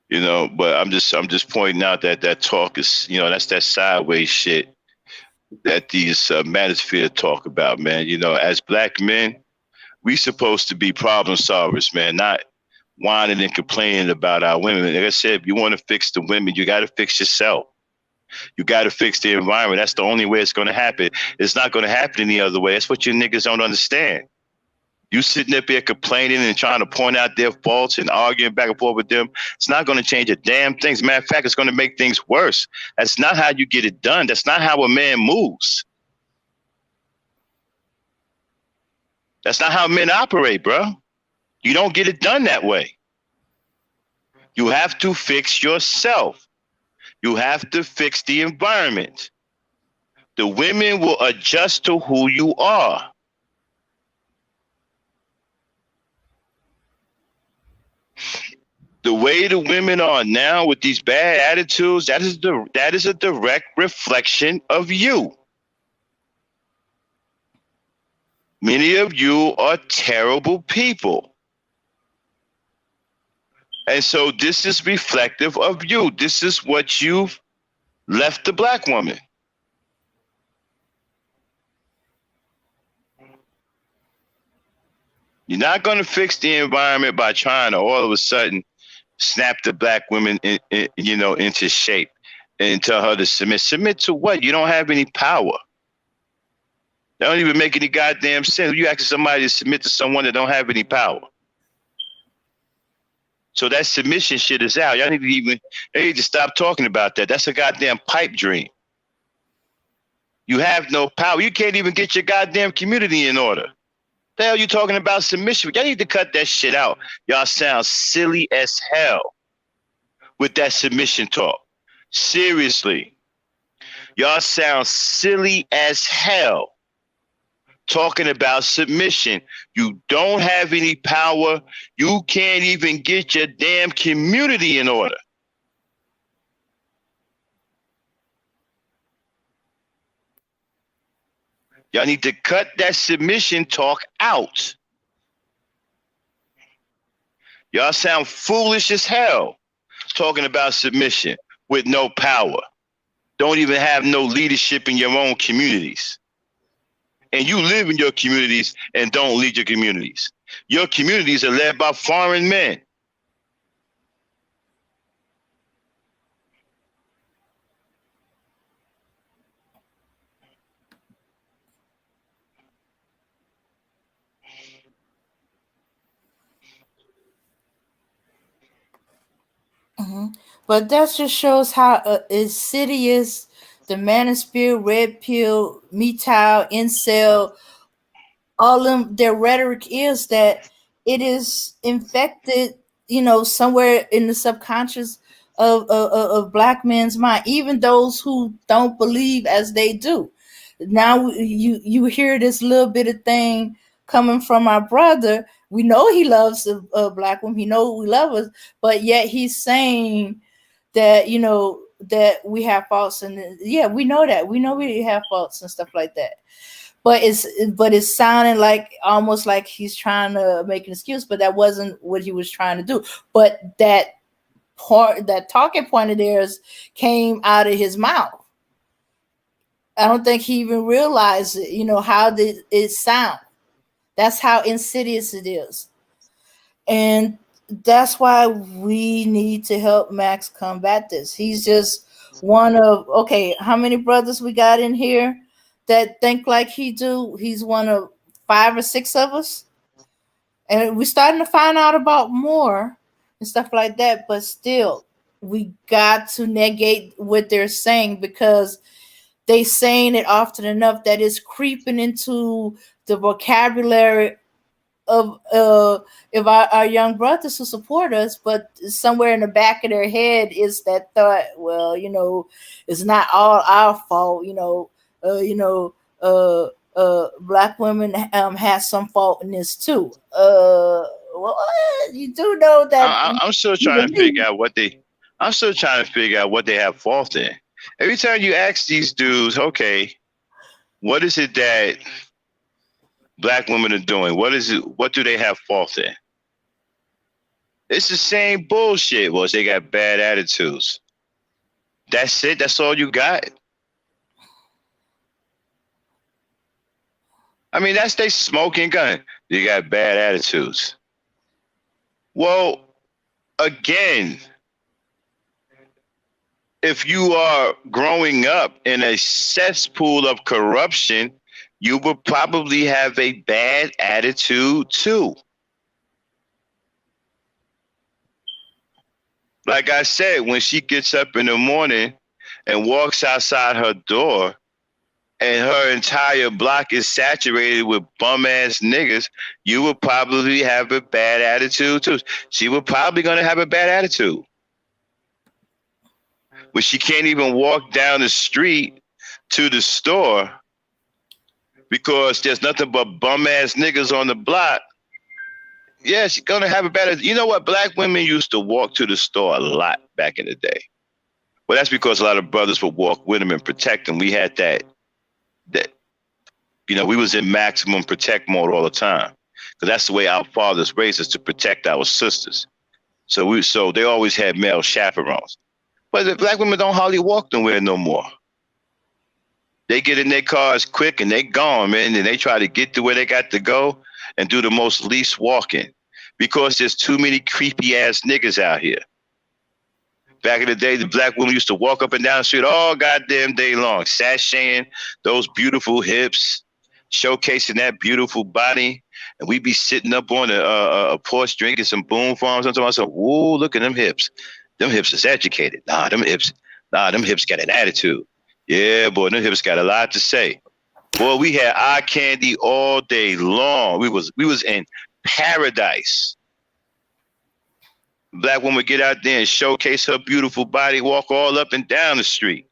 B: You know, but I'm just pointing out that that talk is, you know, that's that sideways shit that these manosphere talk about, man. You know, as black men, we supposed to be problem solvers, man, not whining and complaining about our women. Like I said, if you want to fix the women, you got to fix yourself. You got to fix the environment. That's the only way it's going to happen. It's not going to happen any other way. That's what you niggas don't understand. You sitting up here complaining and trying to point out their faults and arguing back and forth with them. It's not going to change a damn thing. As a matter of fact, it's going to make things worse. That's not how you get it done. That's not how a man moves. That's not how men operate, bro. You don't get it done that way. You have to fix yourself. You have to fix the environment. The women will adjust to who you are. The way the women are now with these bad attitudes, that is a direct reflection of you. Many of you are terrible people. And so this is reflective of you. This is what you've left the black woman. You're not going to fix the environment by trying to all of a sudden snap the black women into shape and tell her to submit. Submit to what? You don't have any power. That don't even make any goddamn sense. You asking somebody to submit to someone that don't have any power. So that submission shit is out. Y'all need to stop talking about that. That's a goddamn pipe dream. You have no power. You can't even get your goddamn community in order. The hell you talking about submission? Y'all need to cut that shit out. Y'all sound silly as hell with that submission talk. Seriously. Y'all sound silly as hell talking about submission. You don't have any power. You can't even get your damn community in order. Y'all need to cut that submission talk out. Y'all sound foolish as hell talking about submission with no power. Don't even have no leadership in your own communities. And you live in your communities and don't lead your communities. Your communities are led by foreign men.
C: But that just shows how insidious the manosphere, red pill, MGTOW, incel, all them their rhetoric is, that it is infected, somewhere in the subconscious of black men's mind, even those who don't believe as they do. Now you hear this little bit of thing coming from our brother. We know he loves a black woman. He know we love us, but yet he's saying that that we have faults, and yeah, we know that. We know we have faults and stuff like that. But it's sounding like almost like he's trying to make an excuse, but that wasn't what he was trying to do. But that talking point of theirs came out of his mouth. I don't think he even realized it. How did it sound? That's how insidious it is. And that's why we need to help Max combat this. He's just one of, okay, how many brothers we got in here that think like he do? He's one of 5 or 6 of us. And we're starting to find out about more and stuff like that. But still, we got to negate what they're saying, because they saying it often enough that it's creeping into the vocabulary of our young brothers who support us. But somewhere in the back of their head is that thought, well, it's not all our fault. Black women has some fault in this too. Well, you do know that.
B: I'm still trying to figure out what they. I'm still trying to figure out what they have fault in. Every time you ask these dudes, okay, what is it that black women are doing? What is it? What do they have fault in? It's the same bullshit. Well, they got bad attitudes. That's it. That's all you got. I mean, that's they smoking gun. You got bad attitudes. Well, again, if you are growing up in a cesspool of corruption, you will probably have a bad attitude too. Like I said, when she gets up in the morning and walks outside her door and her entire block is saturated with bum ass niggas, you will probably have a bad attitude too. She will probably gonna have a bad attitude. When she can't even walk down the street to the store because there's nothing but bum ass niggas on the block. Yeah, she's gonna have a bad. You know what? Black women used to walk to the store a lot back in the day. Well, that's because a lot of brothers would walk with them and protect them. We had that we was in maximum protect mode all the time. Because that's the way our fathers raised us, to protect our sisters. So they always had male chaperones. But the black women don't hardly walk nowhere no more. They get in their cars quick and they gone, man, and they try to get to where they got to go and do the most least walking because there's too many creepy ass niggas out here. Back in the day, the black woman used to walk up and down the street all goddamn day long, sashaying those beautiful hips, showcasing that beautiful body, and we'd be sitting up on a porch drinking some Boom Farms. I'm talking about, whoa, look at them hips. Them hips is educated. Them hips got an attitude. Yeah, boy, them hips got a lot to say. Boy, we had eye candy all day long. We was in paradise. Black woman would get out there and showcase her beautiful body, walk all up and down the street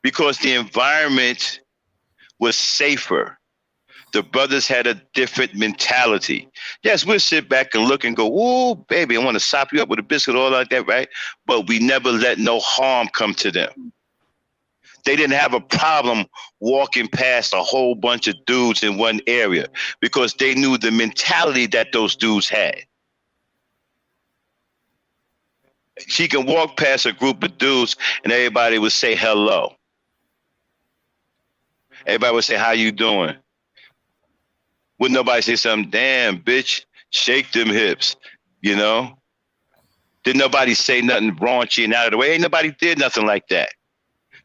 B: because the environment was safer. The brothers had a different mentality. Yes, we'll sit back and look and go, "Ooh, baby, I want to sop you up with a biscuit," all like that, right? But we never let no harm come to them. They didn't have a problem walking past a whole bunch of dudes in one area because they knew the mentality that those dudes had. She can walk past a group of dudes and everybody would say hello. Everybody would say, "How you doing?" Wouldn't nobody say something, "Damn, bitch, shake them hips," you know? Didn't nobody say nothing raunchy and out of the way. Ain't nobody did nothing like that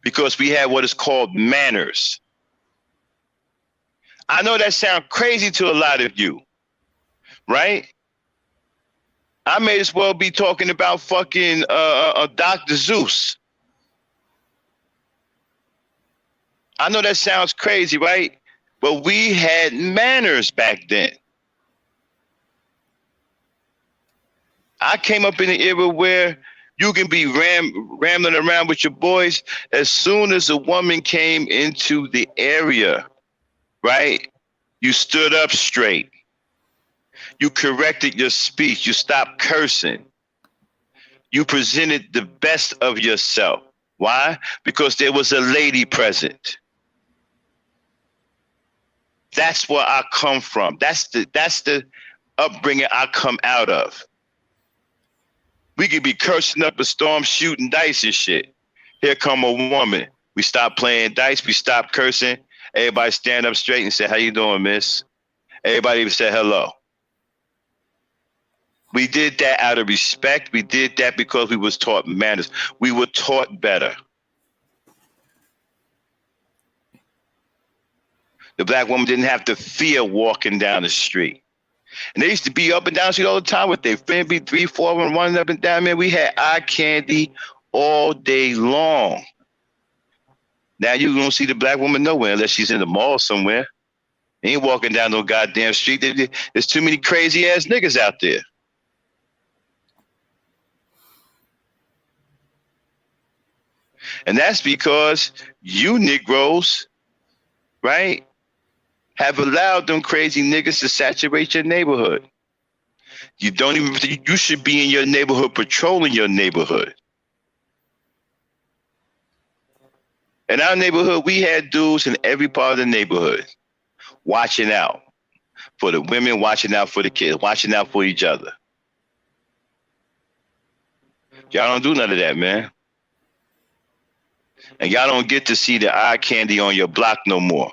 B: because we had what is called manners. I know that sounds crazy to a lot of you, right? I may as well be talking about fucking Dr. Zeus. I know that sounds crazy, right? But we had manners back then. I came up in an era where you can be rambling around with your boys. As soon as a woman came into the area, right? You stood up straight. You corrected your speech. You stopped cursing. You presented the best of yourself. Why? Because there was a lady present. That's where I come from. That's the upbringing I come out of. We could be cursing up a storm, shooting dice and shit. Here come a woman. We stop playing dice. We stop cursing. Everybody stand up straight and say, "How you doing, miss?" Everybody even say hello. We did that out of respect. We did that because we was taught manners. We were taught better. The black woman didn't have to fear walking down the street. And they used to be up and down the street all the time with their friend, be 3, 4 and running up and down. Man, we had eye candy all day long. Now you don't see the black woman nowhere unless she's in the mall somewhere. Ain't walking down no goddamn street. There's too many crazy ass niggas out there. And that's because you Negroes, right, have allowed them crazy niggas to saturate your neighborhood. You should be in your neighborhood patrolling your neighborhood. In our neighborhood, we had dudes in every part of the neighborhood watching out. for the women, watching out for the kids, watching out for each other. Y'all don't do none of that, man. And y'all don't get to see the eye candy on your block no more.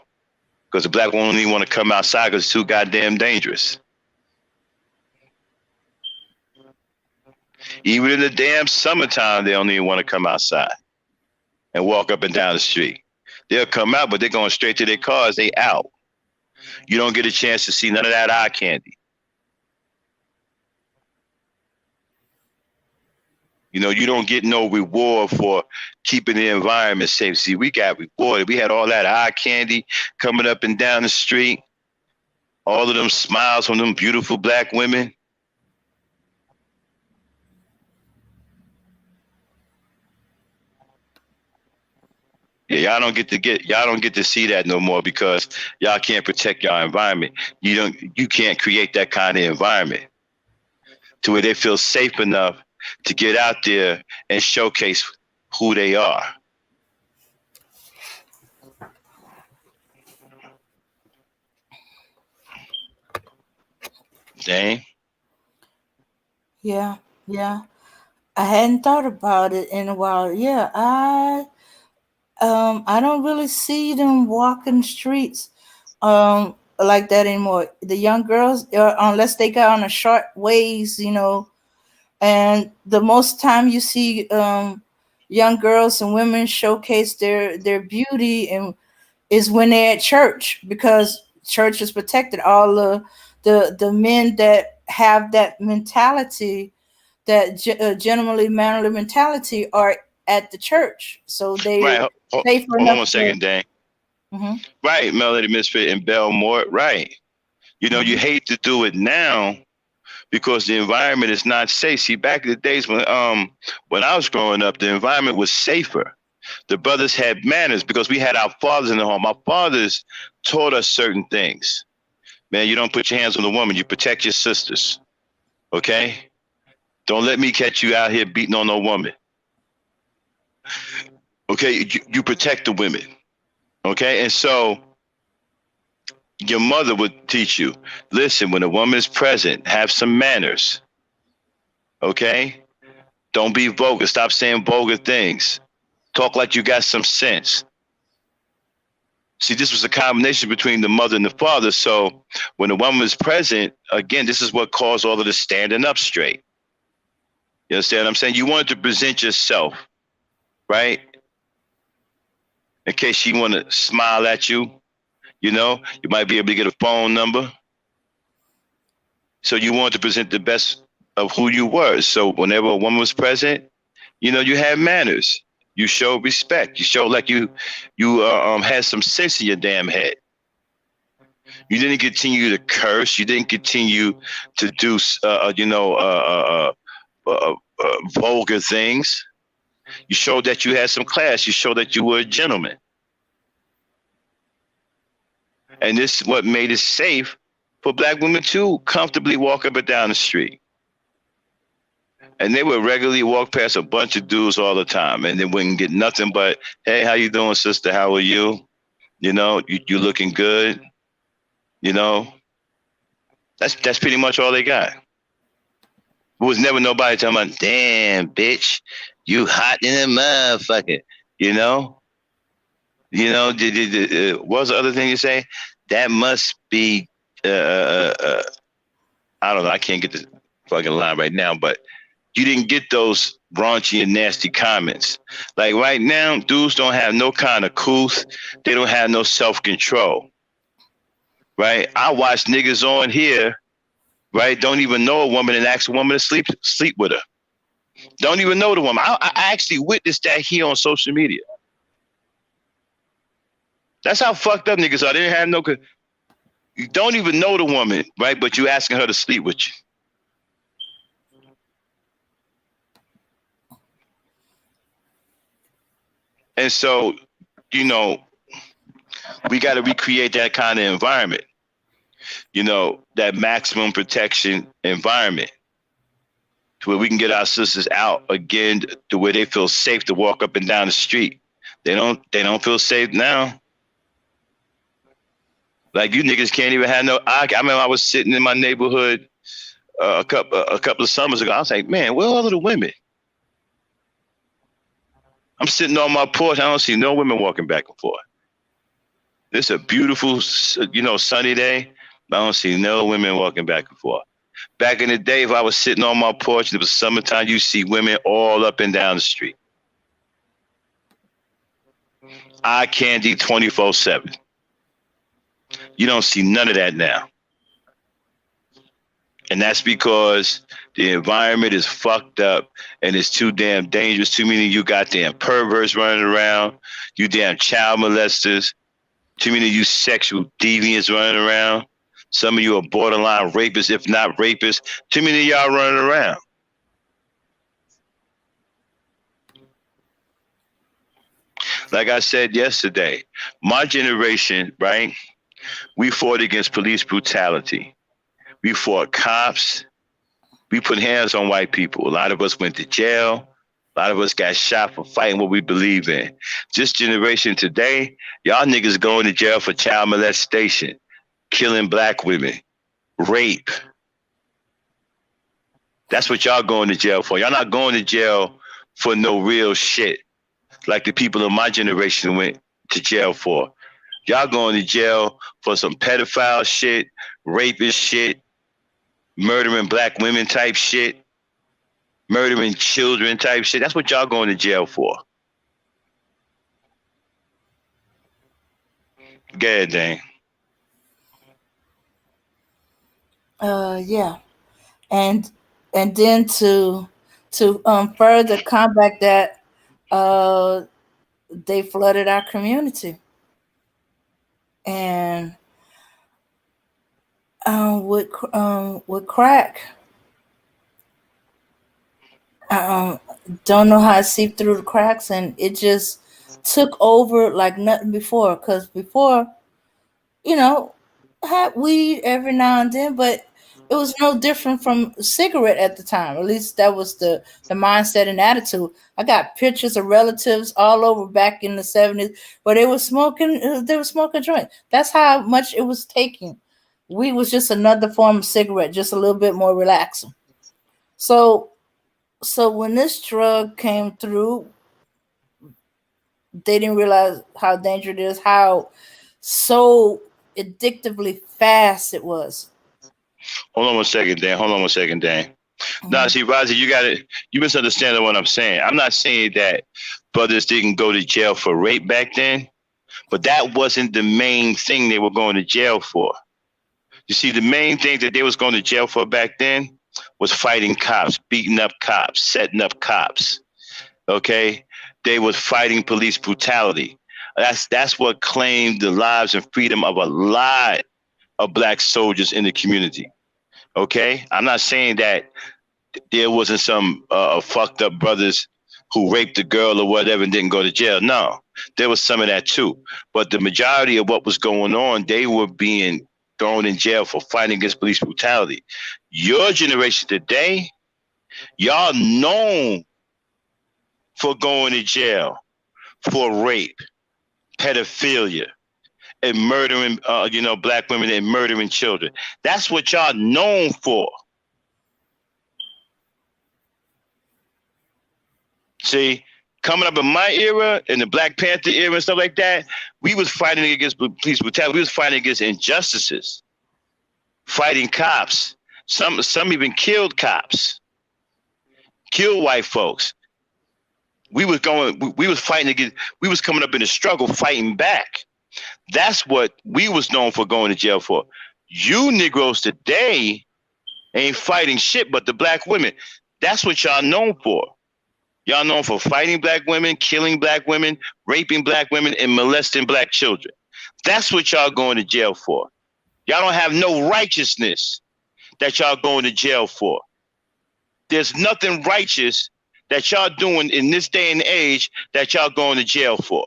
B: Because the black woman don't even want to come outside because it's too goddamn dangerous. Even in the damn summertime, they don't even want to come outside and walk up and down the street. They'll come out, but they're going straight to their cars. They out. You don't get a chance to see none of that eye candy. You know, you don't get no reward for keeping the environment safe. See, we got rewarded. We had all that eye candy coming up and down the street. All of them smiles from them beautiful black women. Yeah, y'all don't get to see that no more because y'all can't protect your environment. You can't create that kind of environment to where they feel safe enough to get out there and showcase who they are. Dang.
C: Yeah, yeah. I hadn't thought about it in a while. Yeah, I don't really see them walking streets like that anymore. The young girls, unless they got on a short ways, and the most time you see young girls and women showcase their beauty and is when they're at church, because church is protected. All the men that have that mentality, that gentlemanly mannerly mentality, are at the church, so they
B: Right.
C: safe
B: Hold on
C: enough
B: one second, Dang.
C: Mm-hmm.
B: Right, Melody Misfit and Belmore. Right. You know, you hate to do it now because the environment is not safe. See, back in the days when I was growing up, the environment was safer. The brothers had manners because we had our fathers in the home. Our fathers taught us certain things. Man, you don't put your hands on a woman. You protect your sisters. Okay? Don't let me catch you out here beating on no woman. Okay? You protect the women. Okay? And so your mother would teach you, listen, when a woman is present, have some manners. Okay? Don't be vulgar. Stop saying vulgar things. Talk like you got some sense. See, this was a combination between the mother and the father. So when the woman was present, again, this is what caused all of the standing up straight. You understand what I'm saying? You wanted to present yourself, right? In case she want to smile at you, you might be able to get a phone number. So you wanted to present the best of who you were. So whenever a woman was present, you had manners. You showed respect. You showed like you had some sense in your damn head. You didn't continue to curse. You didn't continue to do, vulgar things. You showed that you had some class. You showed that you were a gentleman. And this is what made it safe for black women to comfortably walk up and down the street. And they would regularly walk past a bunch of dudes all the time, and they wouldn't get nothing but, "Hey, how you doing, sister? How are you? You looking good." That's pretty much all they got. There was never nobody talking about, "Damn, bitch, you hot in a motherfucker." What was the other thing you say? That must be, I don't know. I can't get the fucking line right now, but you didn't get those raunchy and nasty comments. Like right now, dudes don't have no kind of couth. They don't have no self-control. Right? I watch niggas on here, right? Don't even know a woman and ask a woman to sleep with her. Don't even know the woman. I actually witnessed that here on social media. That's how fucked up niggas are. They didn't have you don't even know the woman, right? But you asking her to sleep with you. And so, we got to recreate that kind of environment, that maximum protection environment, to where we can get our sisters out again, to where they feel safe to walk up and down the street. They don't feel safe now. Like you niggas can't even have no. I remember I was sitting in my neighborhood a couple of summers ago. I was like, man, where are all of the women? I'm sitting on my porch. I don't see no women walking back and forth. It's a beautiful, sunny day. I don't see no women walking back and forth. Back in the day, if I was sitting on my porch and it was summertime, you see women all up and down the street. Eye candy 24/7. You don't see none of that now. And that's because the environment is fucked up and it's too damn dangerous. Too many of you goddamn perverts running around. You damn child molesters. Too many of you sexual deviants running around. Some of you are borderline rapists, if not rapists. Too many of y'all running around. Like I said yesterday, my generation, right? We fought against police brutality. We fought cops. We put hands on white people. A lot of us went to jail. A lot of us got shot for fighting what we believe in. This generation today, y'all niggas going to jail for child molestation, killing black women, rape. That's what y'all going to jail for. Y'all not going to jail for no real shit like the people of my generation went to jail for. Y'all going to jail for some pedophile shit, rapist shit, murdering black women type shit, murdering children type shit. That's what y'all going to jail for. Go ahead, Dane.
C: Yeah, and then to further combat that, they flooded our community, and with crack. Don't know how it seeped through the cracks, and it just took over like nothing before. Because before, had weed every now and then, but it was no different from a cigarette at the time. At least that was the mindset and attitude. I got pictures of relatives all over back in the 70s where they were smoking joint. That's how much it was taking. Weed was just another form of cigarette, just a little bit more relaxing. So when this drug came through, they didn't realize how dangerous it is, how so addictively fast it was.
B: Hold on one second, Dan. Mm-hmm. Now, see, Rozzy, you misunderstanding what I'm saying. I'm not saying that brothers didn't go to jail for rape back then, but that wasn't the main thing they were going to jail for. You see, the main thing that they was going to jail for back then was fighting cops, beating up cops, setting up cops. Okay? They was fighting police brutality. That's what claimed the lives and freedom of a lot of black soldiers in the community. Okay? I'm not saying that there wasn't some fucked up brothers who raped a girl or whatever and didn't go to jail. No, there was some of that too. But the majority of what was going on, they were being thrown in jail for fighting against police brutality. Your generation today, y'all known for going to jail for rape, pedophilia, and murdering, black women and murdering children. That's what y'all known for. See, coming up in my era, in the Black Panther era and stuff like that, we was fighting against police brutality. We was fighting against injustices, fighting cops. Some even killed cops, killed white folks. We was fighting against. We was coming up in the struggle, fighting back. That's what we was known for going to jail for. You Negroes today ain't fighting shit but the black women. That's what y'all known for. Y'all known for fighting black women, killing black women, raping black women, and molesting black children. That's what y'all going to jail for. Y'all don't have no righteousness that y'all going to jail for. There's nothing righteous that y'all doing in this day and age that y'all going to jail for.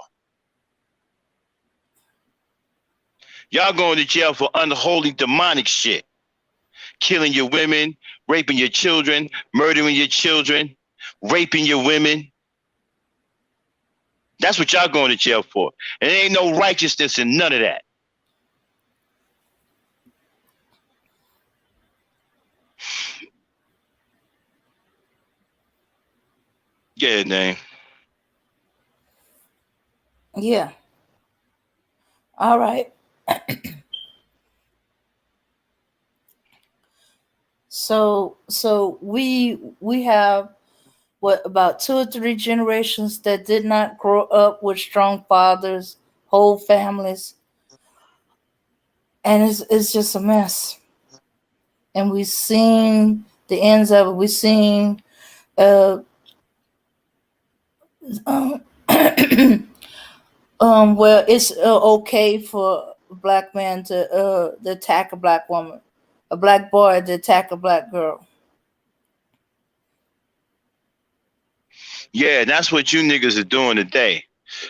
B: Y'all going to jail for unholy demonic shit. Killing your women, raping your children, murdering your children, raping your women. That's what y'all going to jail for. And there ain't no righteousness in none of that. Yeah, name.
C: Yeah. All right. So we have what about 2 or 3 generations that did not grow up with strong fathers, whole families, and it's just a mess. And we've seen the ends of it. We've seen uh um, where it's okay for a black man to attack a black woman, a black boy to attack a black girl.
B: Yeah, that's what you niggas are doing today.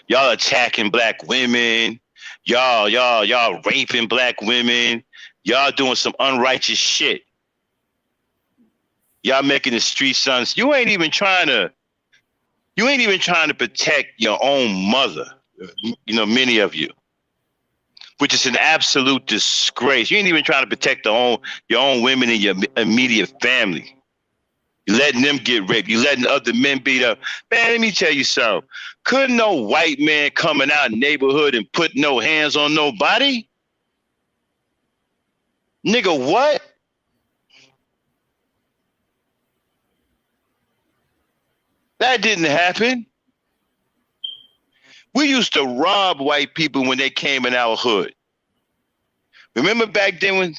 B: Y'all attacking black women. Y'all raping black women. Y'all doing some unrighteous shit. Y'all making the street sons. You ain't even trying to protect your own mother. You know, many of you, which is an absolute disgrace. You ain't even trying to protect your own women in your immediate family. You letting them get raped. You letting other men beat up. Man, let me tell you something. Couldn't no white man coming out in the neighborhood and put no hands on nobody? Nigga, what? That didn't happen. We used to rob white people when they came in our hood. Remember back then when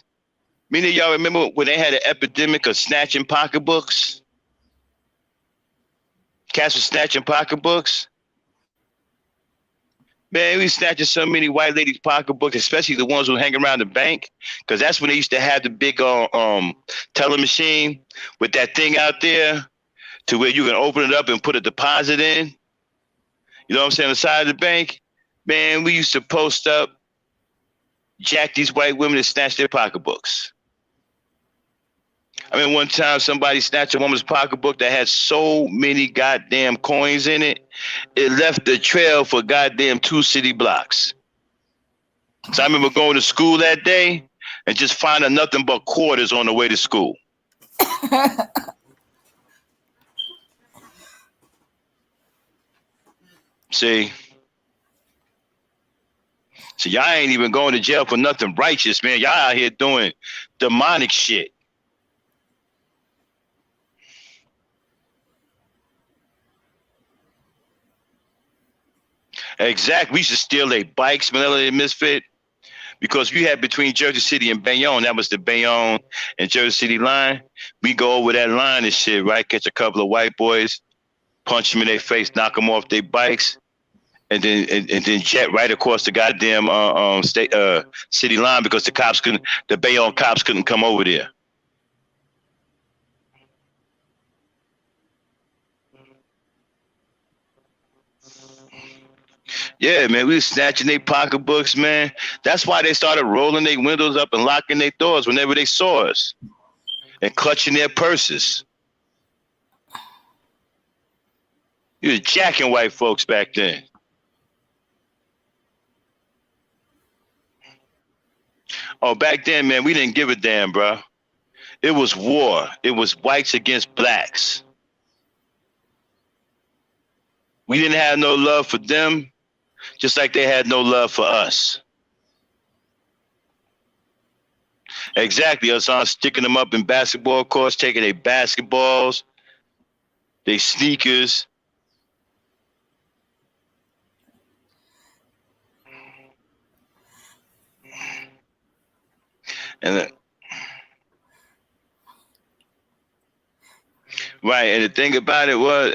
B: many of y'all remember when they had an epidemic of snatching pocketbooks? Cats were snatching pocketbooks. Man, we snatching so many white ladies' pocketbooks, especially the ones who hang around the bank, because that's when they used to have the big teller machine with that thing out there to where you can open it up and put a deposit in. You know what I'm saying? On the side of the bank. Man, we used to post up, jack these white women and snatch their pocketbooks. I mean, one time somebody snatched a woman's pocketbook that had so many goddamn coins in it, it left the trail for goddamn 2 city blocks. So I remember going to school that day and just finding nothing but quarters on the way to school. See? So y'all ain't even going to jail for nothing righteous, man. Y'all out here doing demonic shit. Exactly. We should steal their bikes, Manila and Misfit. Because we had between Jersey City and Bayonne, that was the Bayonne and Jersey City line. We go over that line and shit, right? Catch a couple of white boys, punch them in their face, knock them off their bikes, and then jet right across the goddamn state city line because the Bayonne cops couldn't come over there. Yeah, man, we was snatching their pocketbooks, man. That's why they started rolling their windows up and locking their doors whenever they saw us and clutching their purses. You was jacking white folks back then. Oh, back then, man, we didn't give a damn, bro. It was war. It was whites against blacks. We didn't have no love for them, just like they had no love for us. Exactly. Us on sticking them up in basketball courts, taking their basketballs, their sneakers. And right, and the thing about it was,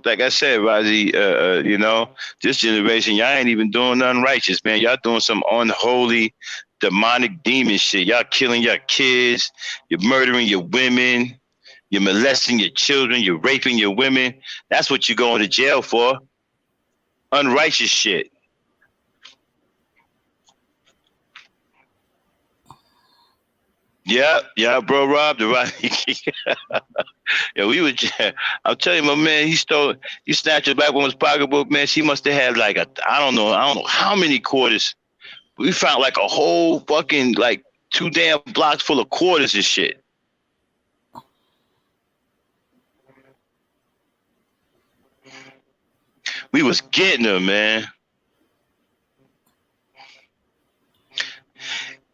B: like I said, Razi, you know, this generation, y'all ain't even doing nothing righteous, man. Y'all doing some unholy, demonic demon shit. Y'all killing your kids, you're murdering your women, you're molesting your children, you're raping your women. That's what you're going to jail for. Unrighteous shit. Yeah, bro, Rob, the right. Yeah, we would. I'll tell you, my man, he snatched a black woman's pocketbook, man. She must have had like I don't know how many quarters. We found like a whole fucking like 2 damn blocks full of quarters and shit. We was getting them, man.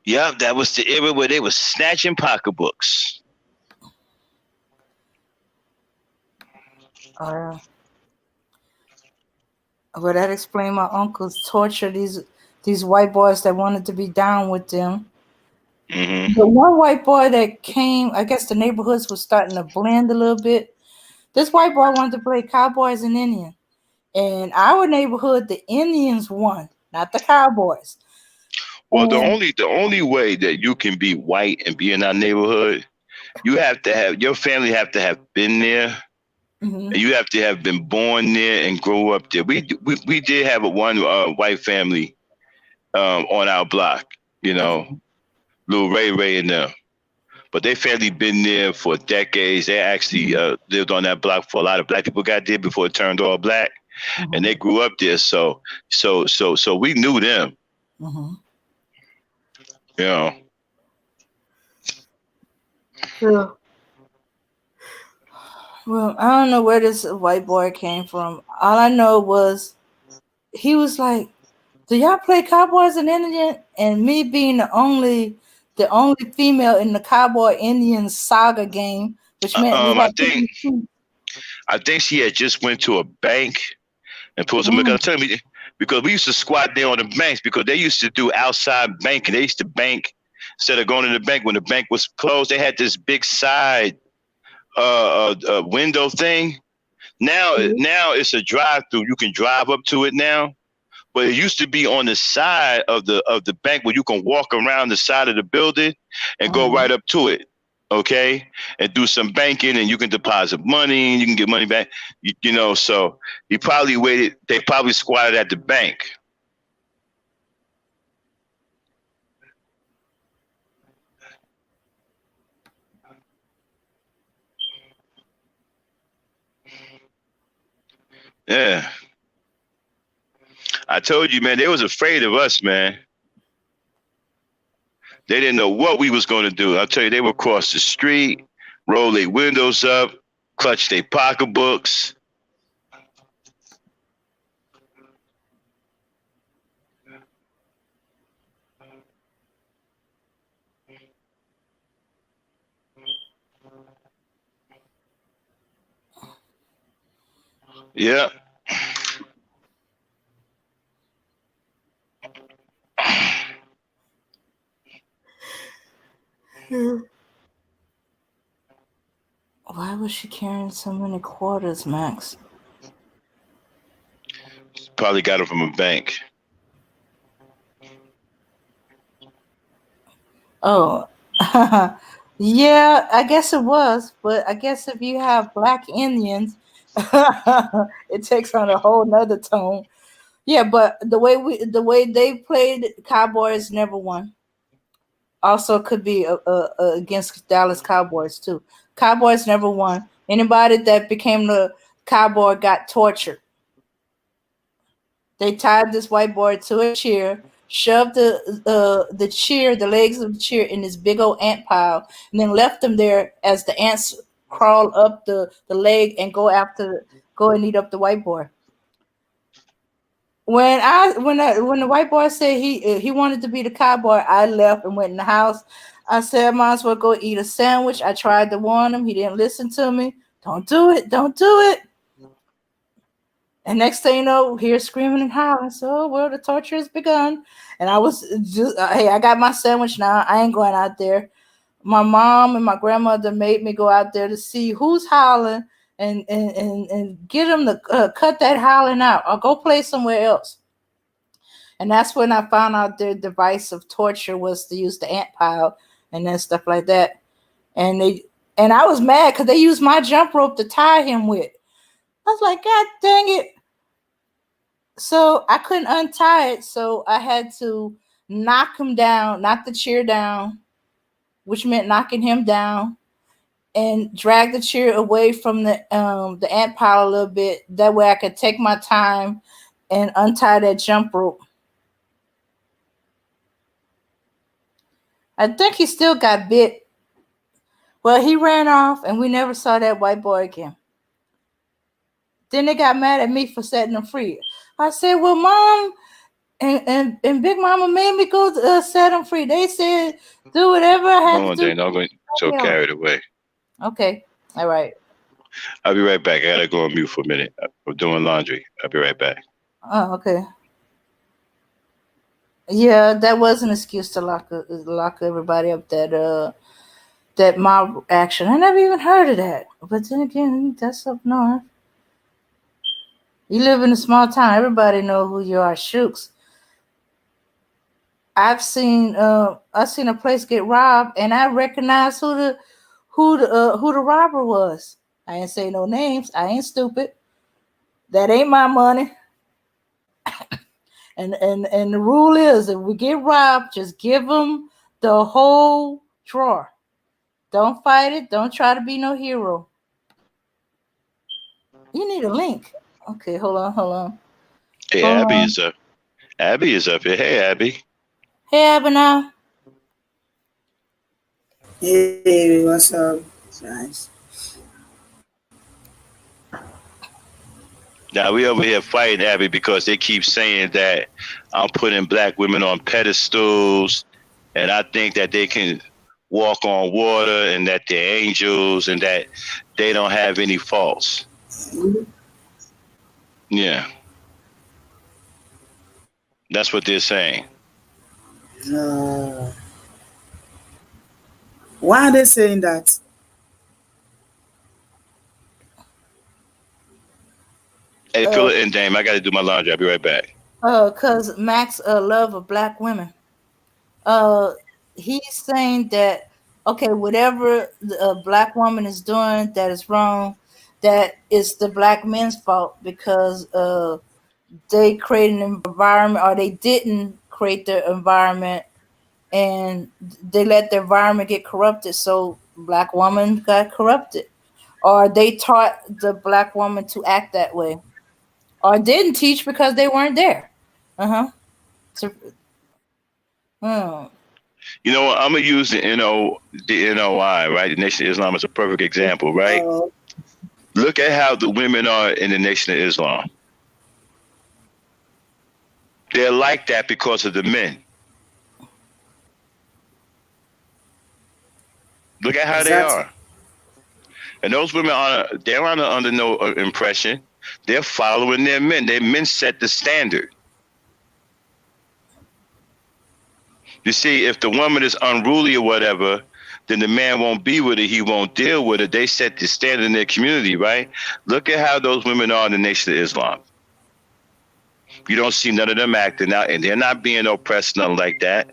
B: Yep, that was the era where they was snatching pocketbooks.
C: Uh, well, that explained my uncle's torture these white boys that wanted to be down with them.
B: Mm-hmm.
C: The one white boy that came, I guess the neighborhoods was starting to blend a little bit. This white boy wanted to play Cowboys and Indians. In our neighborhood, the Indians won, not the Cowboys.
B: Well, the
C: And
B: only way that you can be white and be in our neighborhood, you have to have your family have to have been there,
C: mhm,
B: and you have to have been born there and grow up there. We did have a one white family on our block, you know, little Ray and them. But they family been there for decades. They actually lived on that block for a lot of black people got there before it turned all black, and they
C: mhm,
B: grew up there. So we knew them,
C: mhm.
B: you know.
C: So, well, I don't know where this white boy came from. All I know was he was like, "Do y'all play Cowboys and Indians?" And me being the only female in the Cowboy Indian saga game, which meant we
B: I
C: had
B: think
C: to.
B: she had just went to a bank and pulled some liquor.
C: Mm,
B: I'm telling you, because we used to squat there on the banks because they used to do outside banking. They used to bank instead of going to the bank when the bank was closed. They had this big side window thing. Now it's a drive through. You can drive up to it now. But it used to be on the side of the bank where you can walk around the side of the building and go
C: mhm.
B: right up to it, okay, and do some banking, and you can deposit money and you can get money back. You know, so he probably waited. They probably squatted at the bank. Yeah, I told you, man. They was afraid of us, man. They didn't know what we was going to do. I'll tell you, they would cross the street, roll their windows up, clutch their pocketbooks. Yeah.
C: Why was she carrying so many quarters, Max?
B: Probably got them from a bank.
C: Oh, yeah, I guess it was. But I guess if you have black Indians, it takes on a whole nother tone. Yeah, but the way they played, Cowboys never won. Also, could be against Dallas Cowboys too. Cowboys never won. Anybody that became the Cowboy got tortured. They tied this white boy to a chair, shoved the chair, the legs of the chair, in this big old ant pile, and then left them there as the ants crawl up the leg and go and eat up the white boy. When the white boy said he wanted to be the cowboy, I left and went in the house. I said I might as well go eat a sandwich. I tried to warn him. He didn't listen to me. Don't do it. Don't do it. And next thing you know, here screaming and howling. So, well, the torture has begun. And I was just, hey, I got my sandwich now. I ain't going out there. My mom and my grandmother made me go out there to see who's howling and get them to cut that howling out or go play somewhere else. And that's when I found out their device of torture was to use the ant pile and then stuff like that. And I was mad because they used my jump rope to tie him with. I was like, God dang it. So I couldn't untie it, so I had to knock him down, knock the chair down, which meant knocking him down, and drag the chair away from the ant pile a little bit. That way I could take my time and untie that jump rope. I think he still got bit. Well, he ran off, and we never saw that white boy again. Then they got mad at me for setting them free. I said, well, mom and Big Mama made me go set them free. They said do whatever I had
B: Hold
C: to
B: on,
C: do.
B: Dane. I'm going so carried away.
C: Okay. All right.
B: I'll be right back. I gotta go on mute for a minute. I'm doing laundry. I'll be right back.
C: Oh, okay. Yeah, that was an excuse to lock everybody up. That mob action. I never even heard of that. But then again, that's up north. You live in a small town. Everybody know who you are. Shooks. I've seen a place get robbed, and I recognize who the robber was. I ain't say no names. I ain't stupid. That ain't my money. And the rule is, if we get robbed, just give them the whole drawer. Don't fight it. Don't try to be no hero. You need a link. Okay, hold on, hold on,
B: Hey,
C: hold
B: Abby
C: on.
B: is up. Abby is up here. Hey, Abby.
C: Hey, Ebony.
D: Hey, what's up, guys?
B: Now we over here fighting Abby because they keep saying that I'm putting black women on pedestals, and I think that they can walk on water, and that they're angels, and that they don't have any faults. Yeah, that's what they're saying.
D: Uh, why are they saying that?
B: Hey, fill it in, Dame. I got to do my laundry. I'll be right back.
C: Cause Max love of black women. Uh, he's saying that okay, whatever a black woman is doing that is wrong, that is the black men's fault because they created an environment or they didn't create the environment and they let the environment get corrupted, so black woman got corrupted, or they taught the black woman to act that way, or didn't teach because they weren't there. Uh-huh. So, hmm.
B: You know what? I'm gonna use the NOI, right? The Nation of Islam is a perfect example, right?
D: Uh,
B: Look at how the women are in the Nation of Islam. They're like that because of the men. Look at how they
D: exactly.
B: are. And those women they're under no impression. They're following their men. Their men set the standard. You see, if the woman is unruly or whatever, then the man won't be with her. He won't deal with it. They set the standard in their community, right? Look at how those women are in the Nation of Islam. You don't see none of them acting out, and they're not being oppressed, nothing like that.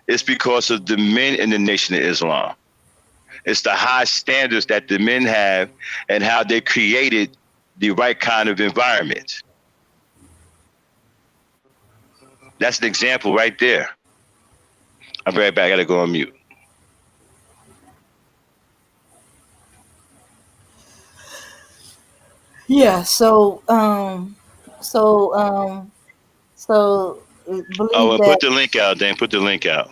B: It's because of the men in the Nation of Islam. It's the high standards that the men have and how they created the right kind of environment. That's an example right there. I'll be right back. I gotta go on mute.
C: Yeah. So so believe
B: Oh,
C: that.
B: put the link out, Dan. Put the link out.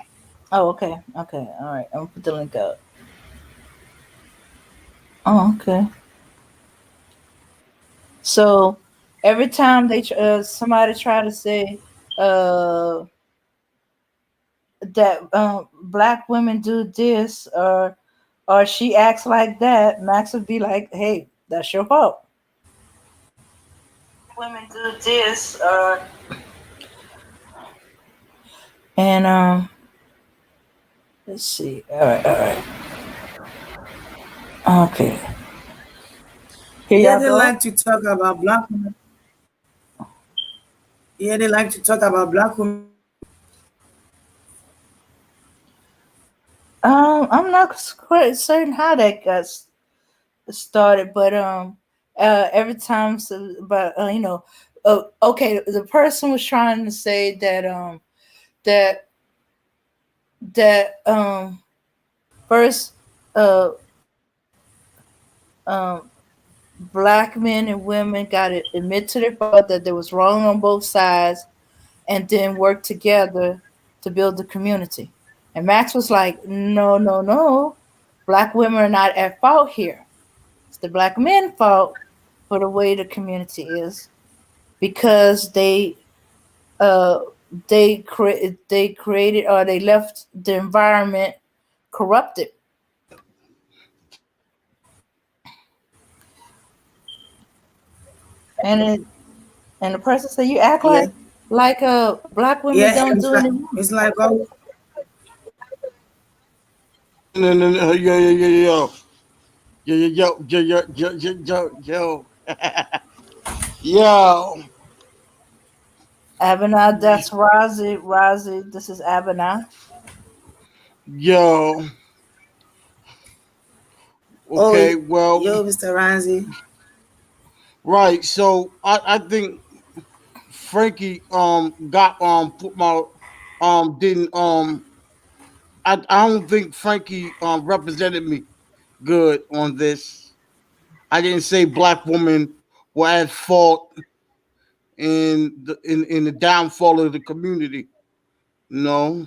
C: Oh, okay, okay, all right. I'm gonna put the link up. Oh, okay. So every time somebody try to say uh that black women do this or she acts like that, Max would be like, "Hey, that's your fault." Women do this, and let's see. All right, all right. Okay, here
D: Yeah,
C: y'all
D: they
C: go.
D: like to talk about black women. Yeah, they like to talk about black women.
C: I'm not quite certain how that got started, but every time, so, but okay, the person was trying to say that that that first uh um black men and women got to admit to their fault that there was wrong on both sides, and then work together to build the community. And Max was like, no, no, no, black women are not at fault here. It's the black men's fault for the way the community is because uh they created or they left the environment corrupted. And it, and the person said, "You act
D: Yeah,
C: like black women
D: yeah.
C: don't do it."
D: It's like oh,
E: No, no, no, yo, yo, yo, yo, yo, yo, yo, yo, yo, yo, yo, yo, yo,
C: Abena, that's Razi. Razi, this is Abena.
E: yo.
D: oh,
E: Okay, well,
D: yo, Mr. Ramsey.
E: right. So I think Frankie got put my didn't I don't think Frankie represented me good on this. I didn't say black women were at fault in the downfall of the community. No,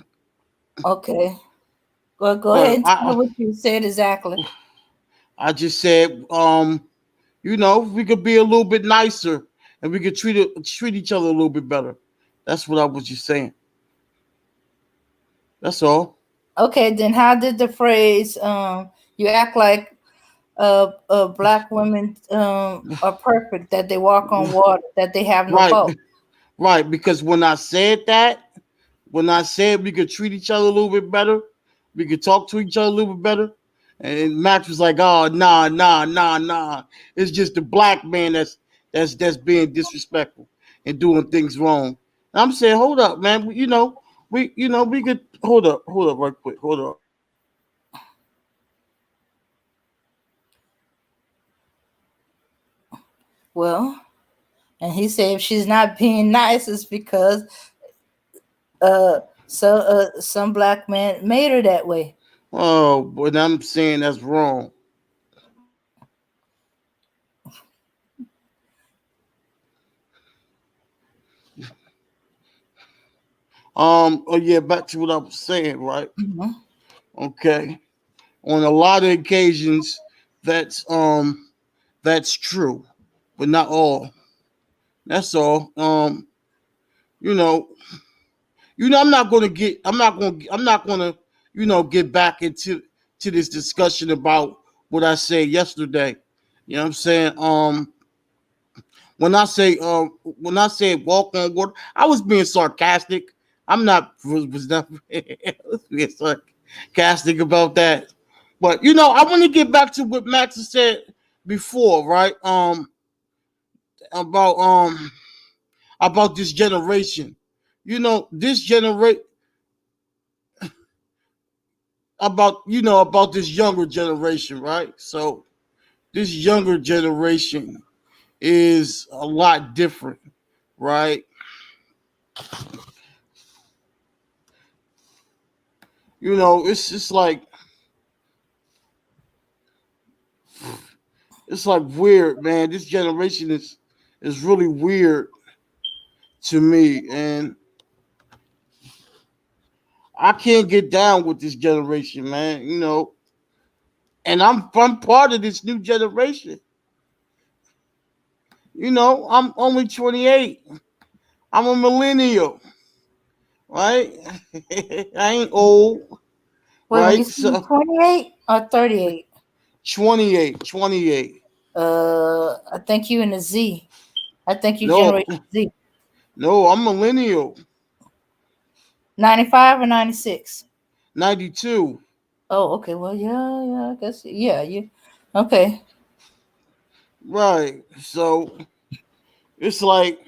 C: Okay, go ahead
E: but
C: and tell me what you said exactly.
E: I just said we could be a little bit nicer and we could treat each other a little bit better. That's what I was just saying. That's all.
C: Okay, then how did the phrase "you act like black women are perfect, that they walk on water, that they have no
E: Right,
C: fault"?
E: right. Because when I said that, when I said we could treat each other a little bit better, we could talk to each other a little bit better, and Max was like, "Oh, nah, nah, nah, nah. It's just the black man that's being disrespectful and doing things wrong." And I'm saying, hold up, man. We could hold up, right quick, hold up.
C: Well, and he said if she's not being nice, it's because some black man made her that way.
E: Oh, but I'm saying that's wrong. Oh yeah, back to what I was saying, right?
C: Mhm.
E: Okay. On a lot of occasions, that's um that's true, but not all. That's all. You know, I'm not gonna, get back into this discussion about what I said yesterday. You know what I'm saying? When I say walk on water, I was being sarcastic. I'm not was not being sarcastic about that. But I want to get back to what Max has said before, right? About about this generation. This generate about this younger generation, right? So this younger generation is a lot different, right? It's just like weird, man. This generation is really weird to me, and I can't get down with this generation, man. And I'm part of this new generation. I'm only 28. I'm a millennial, right? I ain't old,
C: Wait, when you
E: right?
C: say
E: So
C: 28 or 38,
E: 28, 28.
C: I think you in the Z. I think you
E: No,
C: Generation Z.
E: no, I'm millennial.
C: 95 or 96.
E: 92.
C: Oh, okay. Well, yeah, I guess, yeah, you, okay.
E: Right. So it's like,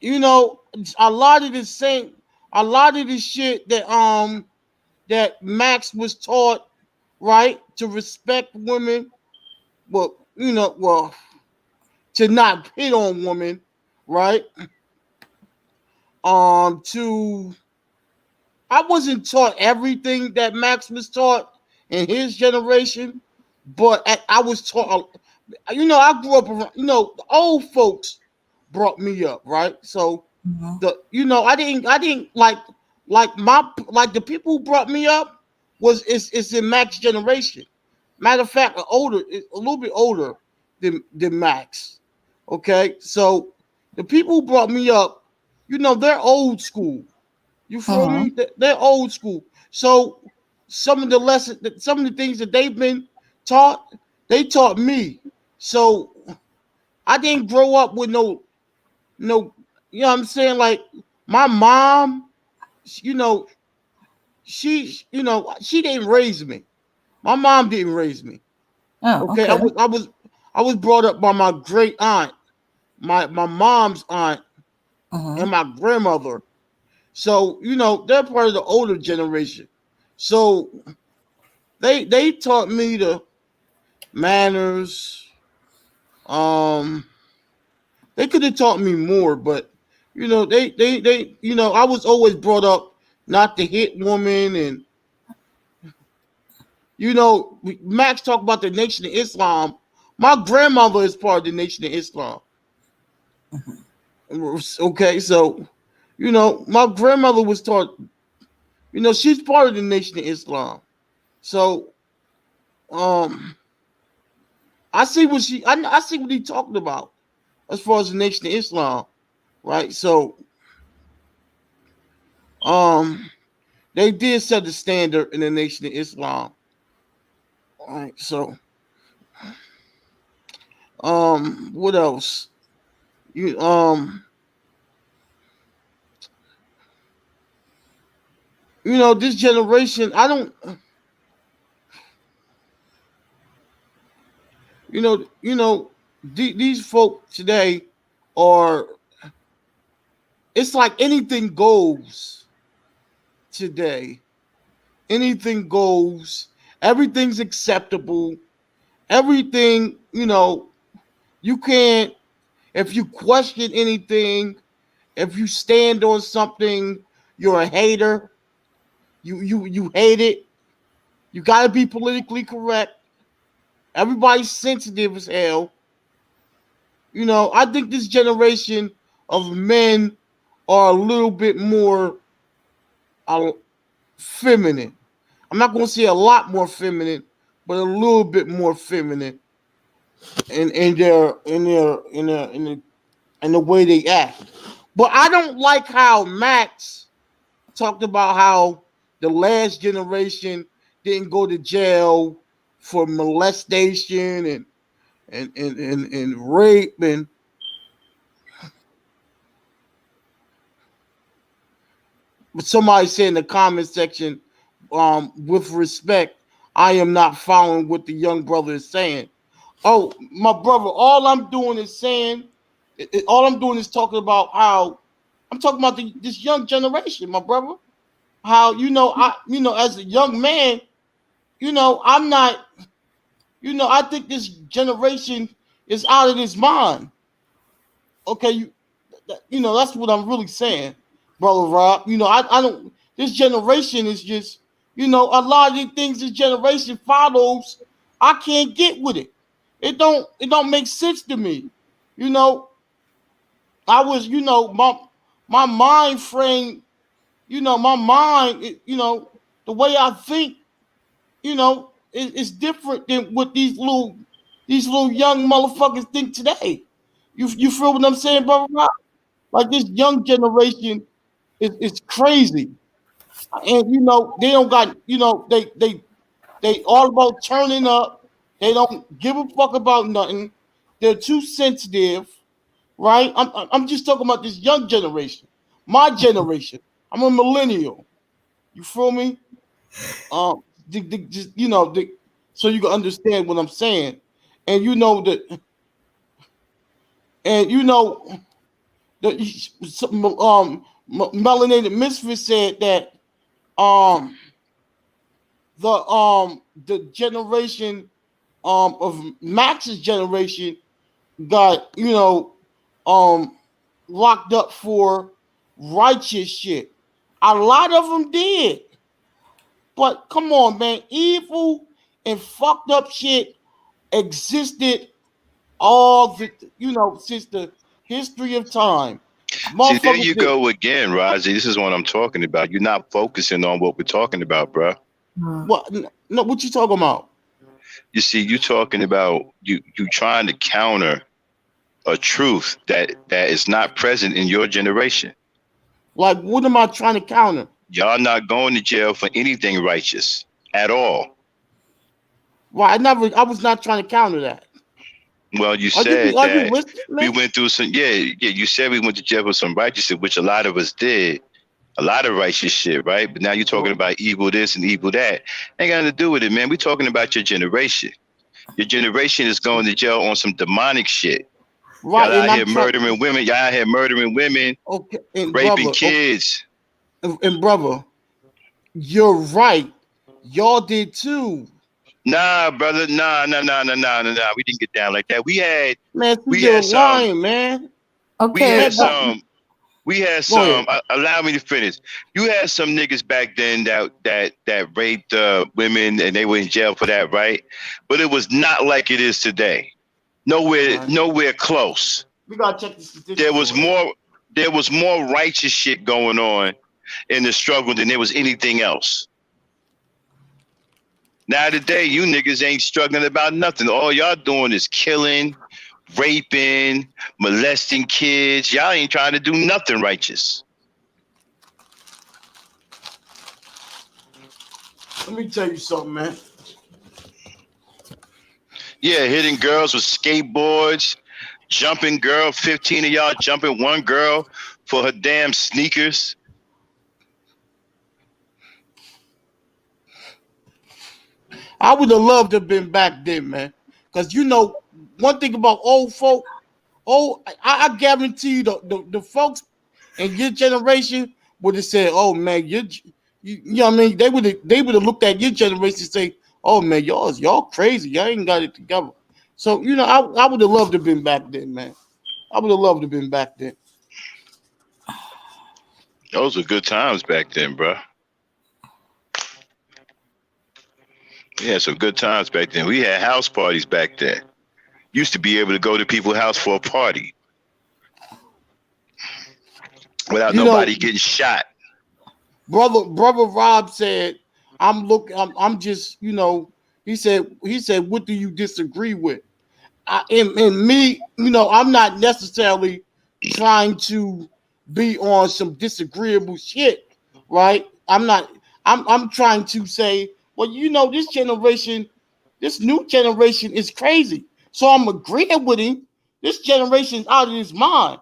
E: you know, a lot of this same a lot of this shit that Max was taught, right, to respect women, well, to not hit on women, right? To I wasn't taught everything that Max was taught in his generation, but I was taught. I grew up around. The old folks brought me up, right? So
C: Mhm.
E: I didn't like the people who brought me up it's in Max generation. Matter of fact, a little bit older than Max. Okay, so the people who brought me up, they're old school. You feel
C: Uh-huh.
E: me? They're old school. So some of the lessons, some of the things that they've been taught, they taught me. So I didn't grow up with no, you know what I'm saying? Like my mom, you know, she didn't raise me. My mom didn't raise me.
C: Oh,
E: Okay,
C: okay.
E: I was brought up by my great aunt, my mom's aunt,
C: Uh-huh.
E: and my grandmother. So they're part of the older generation. So they taught me the manners. They could have taught me more, but they I was always brought up not to hit women, and Max talked about the Nation of Islam. My grandmother is part of the Nation of Islam. Okay, so my grandmother was taught. She's part of the Nation of Islam. So um, I see what he talked about as far as the Nation of Islam, right? So um, they did set the standard in the Nation of Islam. All right, so what else? You this generation, I don't these folk today are, it's like anything goes today. Anything goes. Everything's acceptable. Everything, you can't, if you question anything, if you stand on something, you're a hater. You hate it. You got to be politically correct. Everybody's sensitive as hell. I think this generation of men are a little bit more uh, feminine. I'm not going to say a lot more feminine, but a little bit more feminine in the way they act. But I don't like how Max talked about how the last generation didn't go to jail for molestation and rape, and somebody said in the comment section, with respect, I am not following what the young brother is saying. Oh, my brother, all I'm doing is saying, all I'm doing is talking about how I'm talking about this young generation, my brother. How as a young man, I'm not, I think this generation is out of this mind. Okay, that's what I'm really saying, brother Rob. I don't. This generation is just, a lot of the things this generation follows, I can't get with it. It don't make sense to me. You know, I was, my mind frame, my mind, the way I think, is different than what these little young motherfuckers think today. You feel what I'm saying, brother Rob? Like this young generation is crazy, and they don't got, they all about turning up. They don't give a fuck about nothing. They're too sensitive, right? I'm just talking about this young generation, my generation. I'm a millennial. You feel me? Um, just, so you can understand what I'm saying, and and melanated misfit said that um the generation of Max's generation got um locked up for righteous shit. A lot of them did, but come on, man, evil and fucked up shit existed all the since the history of time.
B: See, there
E: Motherfuckers
B: you
E: did.
B: go again, Razi. This is what I'm talking about. You're not focusing on what we're talking about, bro.
C: Uh-huh.
E: What? No, what you talking about?
B: You see, you talking about you trying to counter a truth that is not present in your generation.
E: Like, what am I trying to counter?
B: Y'all not going to jail for anything righteous at all.
E: Well, I was not trying to counter that.
B: Well, you
E: Are
B: said
E: you
B: that
E: listening,
B: we
E: man?
B: went through some, yeah. You said we went to jail for some righteous shit, which a lot of us did, a lot of righteous shit, right? But now you're talking about evil this and evil that. Ain't got nothing to do with it, man. We're talking about your generation. Your generation is going to jail on some demonic shit.
E: Right,
B: Y'all out
E: and
B: here murdering women. Y'all out here murdering women,
E: okay, and
B: raping
E: brother,
B: kids.
E: and brother, you're right. Y'all did too.
B: Nah, brother. Nah. We didn't get down like that.
E: Man,
B: We
E: you're
B: had some.
E: lying, man.
B: We
C: Okay.
B: had
E: Man, but
B: some. We had
E: go ahead.
B: some. Allow me to finish. You had some niggas back then that raped women and they were in jail for that, right? But it was not like it is today.
E: Right.
B: Nowhere close.
E: We gotta check the statistics.
B: There was more righteous shit going on in the struggle than there was anything else. Now today, you niggas ain't struggling about nothing. All y'all doing is killing, raping, molesting kids. Y'all ain't trying to do nothing righteous.
E: Let me tell you something, man.
B: Yeah, hitting girls with skateboards, jumping girl, 15 of y'all jumping one girl for her damn sneakers.
E: I would have loved to have been back then, man. Because you know, one thing about old folk, I guarantee you the folks in your generation would have said, "Oh man, you know what I mean?" They would have looked at your generation and say, "Oh man, y'all crazy. Y'all ain't got it together." So you know, I would have loved to have been back then, man. I would have loved to have been back then.
B: Those were good times back then, bro. We had some good times back then. We had house parties back then. Used to be able to go to people's house for a party without nobody getting shot.
E: Brother Rob said, I'm just, you know, he said, what do you disagree with? And me, you know, I'm not necessarily trying to be on some disagreeable shit, right? I'm trying to say, well, you know, this new generation is crazy. So I'm agreeing with him. This generation is out of his mind.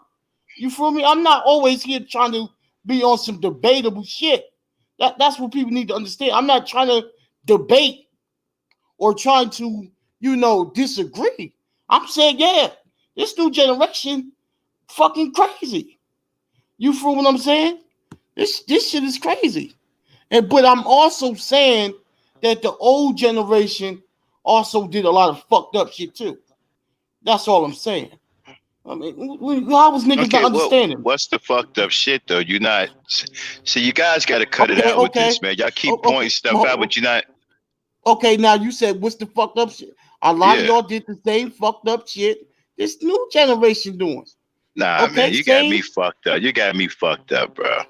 E: You feel me? I'm not always here trying to be on some debatable shit. That's what people need to understand. I'm not trying to debate or trying to, you know, disagree. I'm saying, yeah, this new generation fucking crazy. You feel what I'm saying? This shit is crazy. But I'm also saying that the old generation also did a lot of fucked up shit too. That's all I'm saying. I mean, how was niggas
B: Okay,
E: not
B: well,
E: understanding?
B: what's the fucked up shit though? You're not. See, you guys got to cut it out with this, man. Y'all keep pointing stuff out, but you're not.
E: Okay, now you said what's the fucked up shit? A lot of
B: Yeah.
E: y'all did the same fucked up shit this new generation doing.
B: Nah,
E: Okay,
B: man, you got me fucked up. You got me fucked up, bro.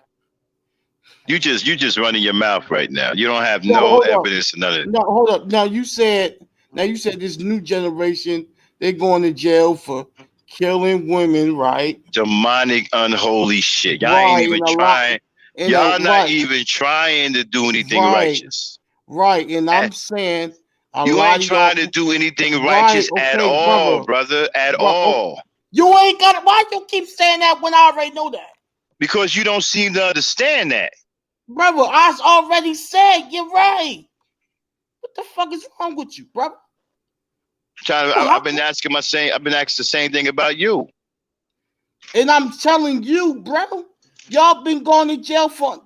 B: You just running your mouth right now. You don't have no evidence of none of it.
E: No, hold up. Now you said this new generation, they're going to jail for killing women, right?
B: Demonic, unholy shit. Y'all
E: Right,
B: ain't even trying. Y'all not even trying to do anything righteous.
E: Right, and I'm saying
B: you ain't trying to do anything righteous at all, brother. At all.
E: You ain't got it. Why you keep saying that when I already know that?
B: Because you don't seem to understand that.
E: Brother, I already said you're right. What the fuck is wrong with you, brother?
B: I've been asking the same thing about you.
E: And I'm telling you, bro, y'all been going to jail for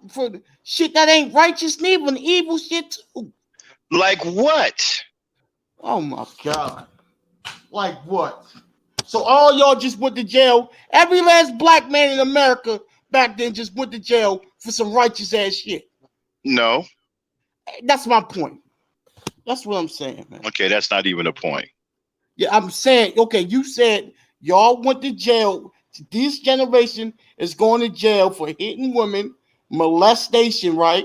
E: shit that ain't righteous, neither evil shit too.
B: Like what?
E: Oh my God. Like what? So all y'all just went to jail. Every last black man in America back then just went to jail for some righteous ass shit.
B: No.
E: That's my point. That's what I'm saying, man.
B: Okay, that's not even a point.
E: Yeah, I'm saying, okay, you said y'all went to jail. This generation is going to jail for hitting women, molestation, right?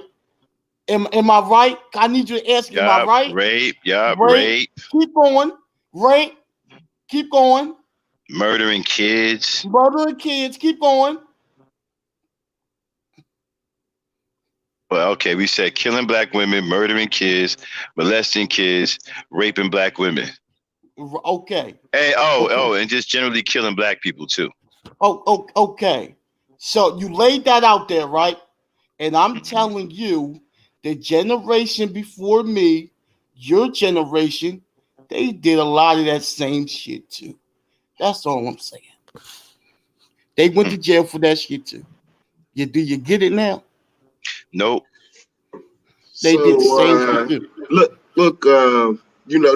E: Am I right? I need you to ask. Am I
B: Yup,
E: right?
B: rape. Yup,
E: Rape.
B: rape.
E: Keep going. Rape. Keep going.
B: Murdering kids.
E: Murdering kids. Keep going.
B: Well, okay, we said killing black women, murdering kids, molesting kids, raping black women.
E: Okay.
B: Hey,
E: Okay.
B: and just generally killing black people too.
E: Okay. So you laid that out there, right? And I'm telling you, the generation before me, your generation, they did a lot of that same shit too. That's all I'm saying. They went to jail for that shit too. Do you get it now?
B: Nope.
E: They did the
A: So
E: same shit too.
A: look,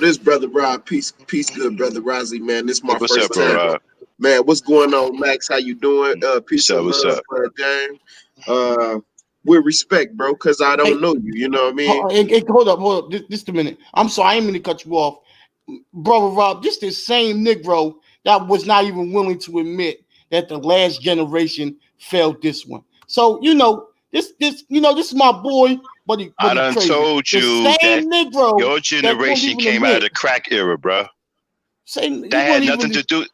A: this brother Rob, peace, good brother Rozzy, man. This is my
B: What's up,
A: first
B: bro,
A: time.
B: Rob?
A: Man, what's going on, Max? How you doing?
B: What's
A: Peace
B: up?
A: and
B: What's
A: love
B: up?
A: for a game. With respect, bro, because I don't
E: Hey,
A: know you. You know what I mean?
E: hold up. Just a minute. I'm sorry, I ain't mean to cut you off. Brother Rob, this the same Negro that was not even willing to admit that the last generation failed this one. So, this is my boy, but
B: I
E: he
B: done
E: crazy.
B: told
E: The
B: you that
E: same Negro
B: your
E: that won't
B: generation
E: even
B: came out of
E: admit.
B: the crack era, bro.
E: Same,
B: That had nothing to do.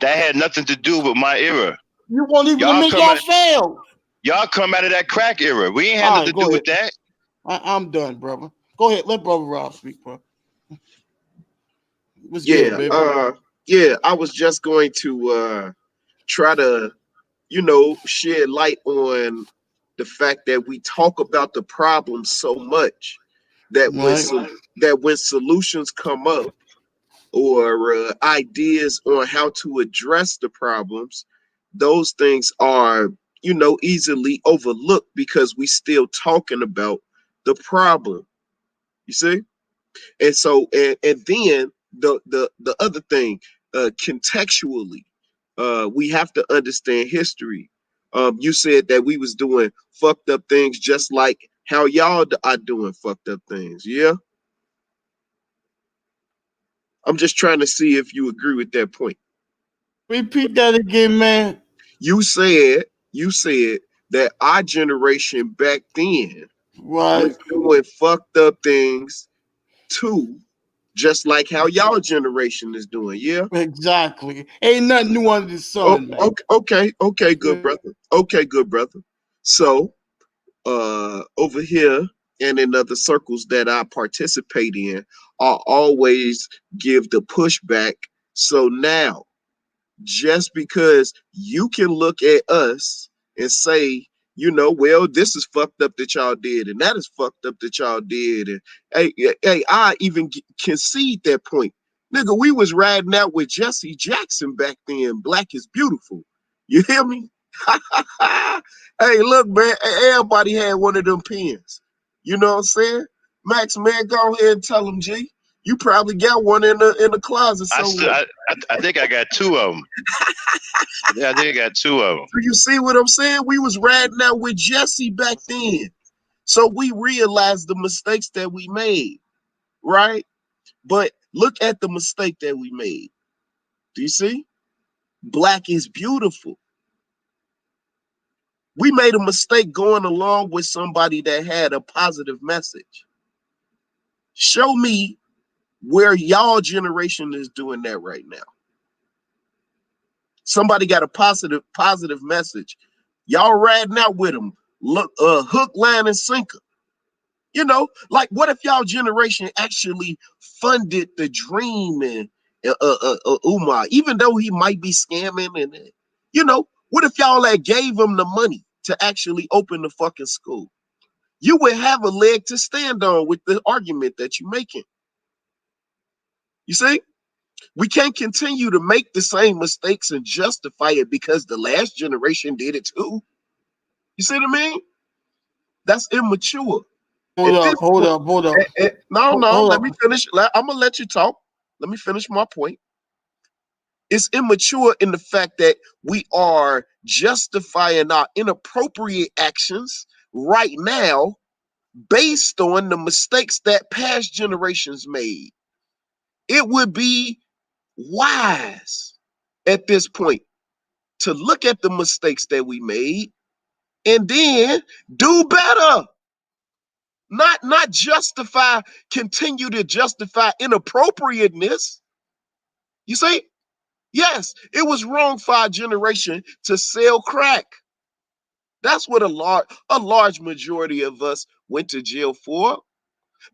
B: That had nothing to do with my era.
E: you won't even
B: Y'all
E: admit
B: come
E: y'all
B: out.
E: failed.
B: Y'all come out of that crack era. We ain't had
E: All
B: nothing
E: right,
B: to do
E: go
B: with
E: ahead.
B: that.
E: I'm done, brother. Go ahead. Let Brother Rob speak, bro. What's good,
A: Yeah,
E: baby?
A: yeah. I was just going to try to, shed light on the fact that we talk about the problem so much that
E: Right.
A: when solutions come up or ideas on how to address the problems, those things are, easily overlooked because we still talking about the problem. You see? And so, and then the other thing, contextually, we have to understand history. You said that we was doing fucked up things just like how y'all are doing fucked up things. Yeah, I'm just trying to see if you agree with that point.
E: Repeat that again, man.
A: You said that our generation back then
E: Right.
A: was doing fucked up things too, just like how y'all generation is doing. Yeah.
E: Exactly. Ain't nothing new under the
A: Oh,
E: sun, man.
A: okay, good brother. Okay, good brother. So, over here and in other circles that I participate in, I always give the pushback. So now, just because you can look at us and say, well, this is fucked up that y'all did, and that is fucked up that y'all did, and hey, I even concede that point, nigga. We was riding out with Jesse Jackson back then. Black is beautiful. You hear me? Hey, look, man. Everybody had one of them pens. You know what I'm saying? Max, man, go ahead and tell them, G. You probably got one in the closet somewhere.
B: I think I got two of them. Yeah, I think I got two of them.
A: So you see what I'm saying? We was riding out with Jesse back then. So we realized the mistakes that we made, right? But look at the mistake that we made. Do you see? Black is beautiful. We made a mistake going along with somebody that had a positive message. Show me where y'all generation is doing that right now. Somebody got a positive message. Y'all riding out with them. Look, hook, line, and sinker. Like what if y'all generation actually funded the dream and Umar, even though he might be scamming and what if y'all that gave him the money to actually open the fucking school? You would have a leg to stand on with the argument that you're making. You see? We can't continue to make the same mistakes and justify it because the last generation did it too. You see what I mean? That's immature. At this
E: Hold
A: point,
E: up, hold up.
A: no,
E: Hold
A: let
E: up.
A: me finish. I'm gonna let you talk. Let me finish my point. It's immature in the fact that we are justifying our inappropriate actions right now based on the mistakes that past generations made. It would be wise at this point to look at the mistakes that we made and then do better.
F: Not justify, continue to justify inappropriateness. You see? Yes, it was wrong for our generation to sell crack. That's what a large majority of us went to jail for.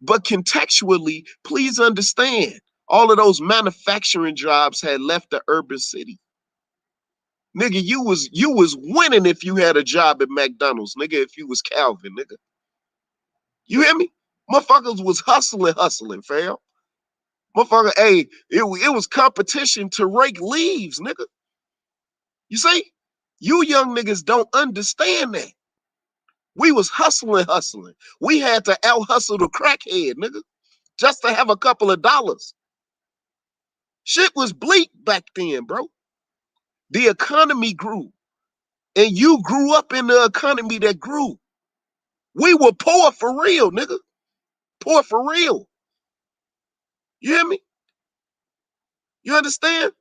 F: But contextually, please understand, all of those manufacturing jobs had left the urban city. Nigga, you was winning if you had a job at McDonald's, nigga, if you was Calvin, nigga. You hear me? Motherfuckers was hustling, fam. Motherfucker, hey, it was competition to rake leaves, nigga. You see? You young niggas don't understand that. We was hustling. We had to out-hustle the crackhead, nigga, just to have a couple of dollars. Shit was bleak back then, bro. The economy grew. And you grew up in the economy that grew. We were poor for real, nigga. Poor for real. You hear me? You understand?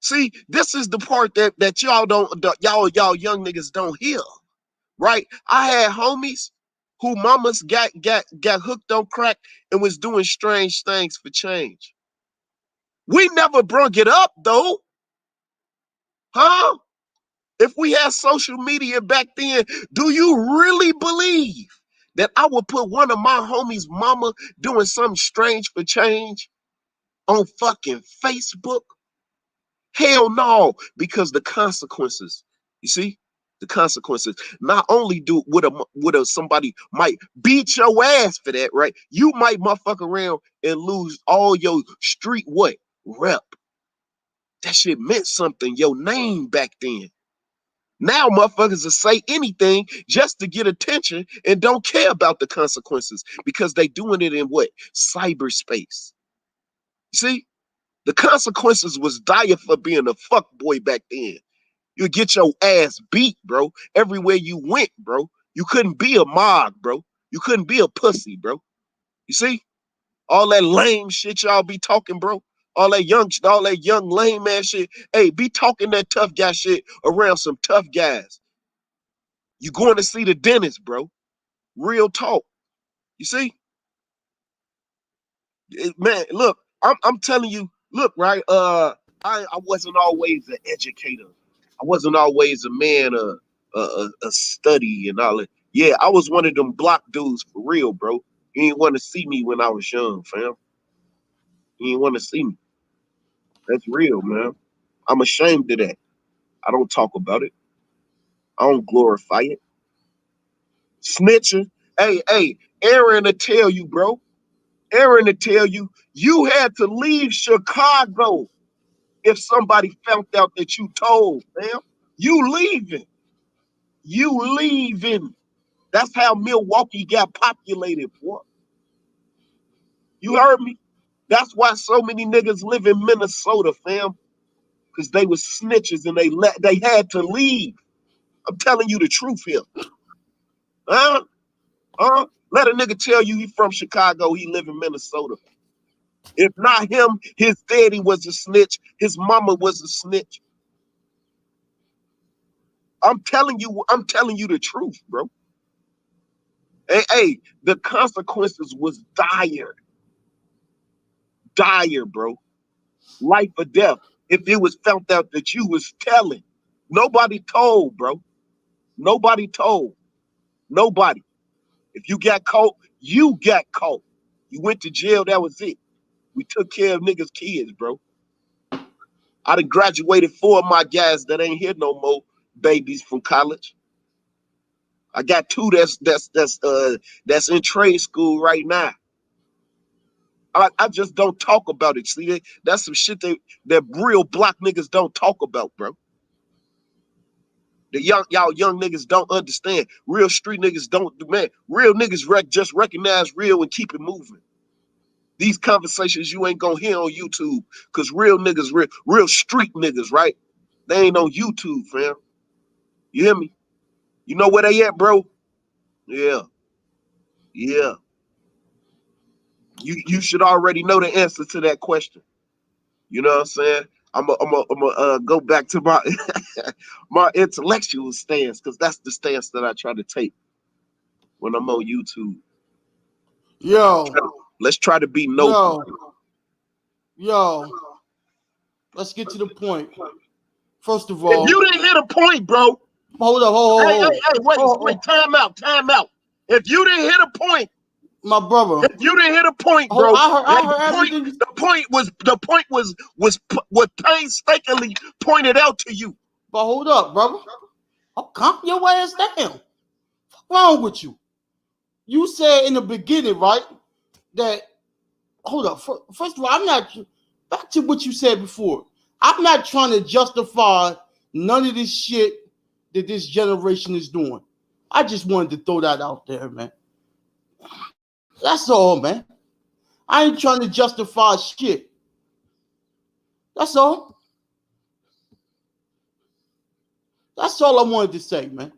F: See, this is the part that y'all young niggas don't hear, right? I had homies who mamas got hooked on crack and was doing strange things for change. We never brung it up though. Huh? If we had social media back then, do you really believe that I would put one of my homies' mama doing something strange for change on fucking Facebook? Hell no, because the consequences, you see, the consequences. Not only would somebody might beat your ass for that, right? You might motherfuck around and lose all your street what? Rep. That shit meant something, your name back then. Now motherfuckers will say anything just to get attention and don't care about the consequences because they doing it in what? Cyberspace. You see? The consequences was dire for being a fuck boy back then. You get your ass beat, bro. Everywhere you went, bro. You couldn't be a mod, bro. You couldn't be a pussy, bro. You see? All that lame shit y'all be talking, bro. All that young lame ass shit. Hey, be talking that tough guy shit around some tough guys. You going to see the dentist, bro. Real talk. You see? Man, look, I'm telling you, look, right? I wasn't always an educator. I wasn't always a man a study and all that. Yeah, I was one of them block dudes for real, bro. You didn't want to see me when I was young, fam. You didn't want to see me. That's real, man. I'm ashamed of that. I don't talk about it. I don't glorify it. Snitching. Hey, Aaron will tell you, bro. Aaron to tell you, you had to leave Chicago if somebody found out that you told, man. You leaving. You leaving. That's how Milwaukee got populated, boy. You heard me? That's why so many niggas live in Minnesota, fam. Because they was snitches and they had to leave. I'm telling you the truth here. Huh? Huh? Let a nigga tell you he from Chicago, he live in Minnesota. If not him, his daddy was a snitch. His mama was a snitch. I'm telling you the truth, bro. Hey, the consequences was dire. Dire, bro. Life or death. If it was found out that you was telling. Nobody told, bro. Nobody told. Nobody. If you got caught, you got caught. You went to jail, that was it. We took care of niggas' kids, bro. I done graduated 4 of my guys that ain't here no more, babies from college. I got 2 that's in trade school right now. I just don't talk about it. See, that's some shit that real block niggas don't talk about, bro. Y'all young niggas don't understand. Real street niggas don't, man. Real niggas just recognize real and keep it moving. These conversations you ain't gonna hear on YouTube, cause real niggas, real street niggas, right? They ain't on YouTube, fam. You hear me? You know where they at, bro? Yeah. You should already know the answer to that question. You know what I'm saying? I'm gonna go back to my my intellectual stance, because that's the stance that I try to take when I'm on YouTube. Let's try to be noble.
E: Yo. Let's get to the point. First of all,
F: if you didn't hit a point, bro.
E: Hold up.
F: Hey, wait, time out. If you didn't hit a point,
E: my brother.
F: If you didn't hit a point, bro. The point was painstakingly pointed out to you.
E: But hold up, brother. Calm your ass down. What's wrong with you? You said in the beginning, right? That hold up. First of all, I'm not back to what you said before. I'm not trying to justify none of this shit that this generation is doing. I just wanted to throw that out there, man. That's all, man. I ain't trying to justify shit. That's all. That's all I wanted to say, man.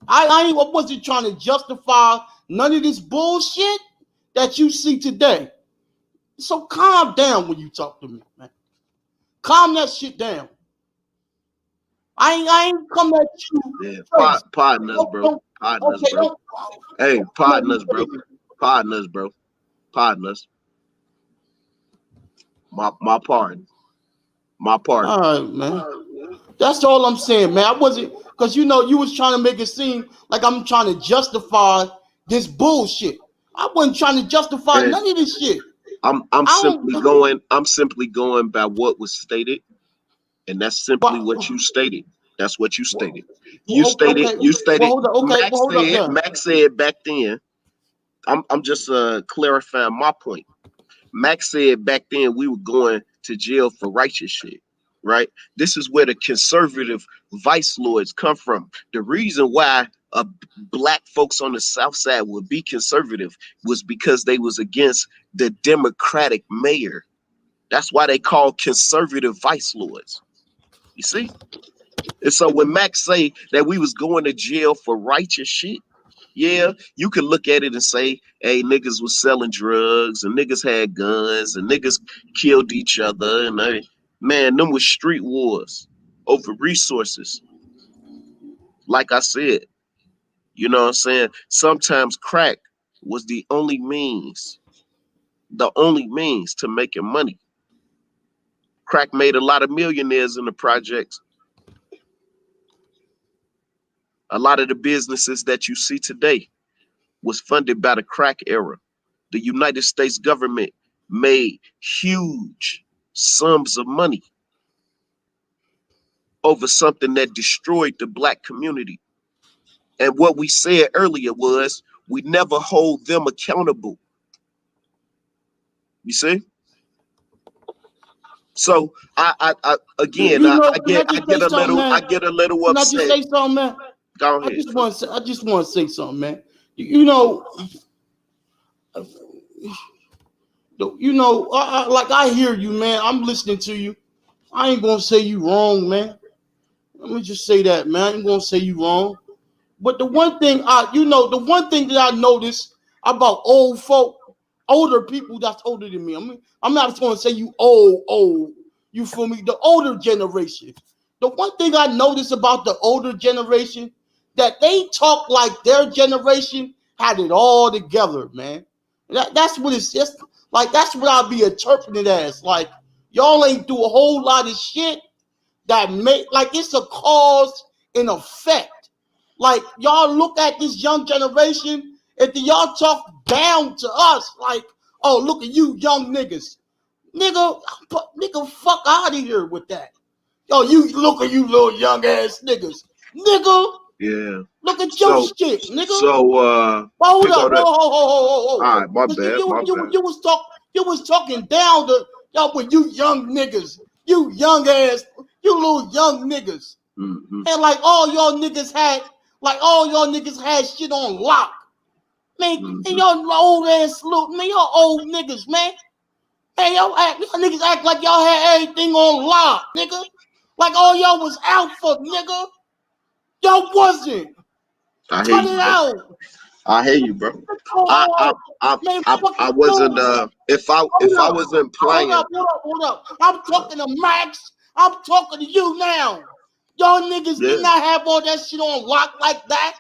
E: I wasn't trying to justify none of this bullshit that you see today. So calm down when you talk to me, man. Calm that shit down. I ain't come at you.
F: Yeah, partners, bro. Partners,
E: okay,
F: bro. Hey, partners, bro. Partners, bro. Partners. My part. My part.
E: All right, man. That's all I'm saying, man. I wasn't, because you was trying to make it seem like I'm trying to justify this bullshit. I wasn't trying to justify none of this shit.
F: I'm simply going by what was stated, and that's simply what you stated. That's what you stated. You stated. Max said back then. I'm just clarifying my point. Max said back then we were going to jail for righteous shit, right? This is where the conservative vice lords come from. The reason why black folks on the South Side would be conservative was because they was against the Democratic mayor. That's why they call conservative vice lords. You see? And so when Max say that we was going to jail for righteous shit, yeah, you can look at it and say, hey, niggas was selling drugs and niggas had guns and niggas killed each other. And man, them was street wars over resources. Like I said, you know what I'm saying? Sometimes crack was the only means to making money. Crack made a lot of millionaires in the projects. A lot of the businesses that you see today was funded by the crack era. The United States government made huge sums of money over something that destroyed the black community. And what we said earlier was we never hold them accountable. You see? So I get a little upset.
E: Can I just say something, man?
F: Go ahead.
E: I just want to say something, man. Like I hear you, man. I'm listening to you. I ain't gonna say you wrong, man. Let me just say that, man. I ain't gonna say you wrong. But the one thing that I noticed about older people that's older than me. I mean, I'm not gonna say you old. You feel me? The older generation. The one thing I noticed about the older generation, that they talk like their generation had it all together, man. That's what it's just like. That's what I'll be interpreting as. Like, y'all ain't do a whole lot of shit that make, like, it's a cause and effect. Like, y'all look at this young generation and then y'all talk down to us like, oh, look at you young niggas. Nigga, fuck out of here with that. Yo, you look at you little young ass niggas. Nigga.
F: Yeah.
E: Look at your shit, nigga.
F: So
E: hold up.
F: All right, my bad.
E: You was talking down to y'all when you young niggas. You young ass, you little young niggas.
F: Mm-hmm.
E: And like all y'all niggas had shit on lock. Man, and y'all old ass little, man, y'all old niggas, man. Hey, y'all niggas act like y'all had everything on lock, nigga. Like all y'all was alpha, nigga. Y'all wasn't.
F: I hear you, bro. I hear you, bro. I wasn't. If I wasn't playing.
E: Hold up. I'm talking to Max. I'm talking to you now. Y'all niggas did not have all that shit on lock like that.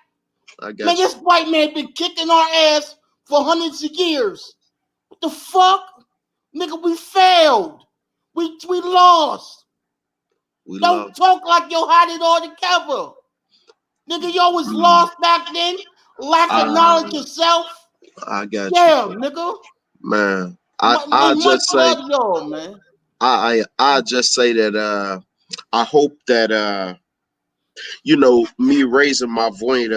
F: I got
E: Man, this white man been kicking our ass for hundreds of years. What the fuck? Nigga, we failed. We lost.
F: We
E: Don't
F: love.
E: talk like you had it all together. Nigga, you was lost back then. Lack of knowledge of self.
F: I got
E: Yeah,
F: you,
E: nigga.
F: man. I
E: Much
F: just say
E: love to y'all, man.
F: I just say that I hope that me raising my voice,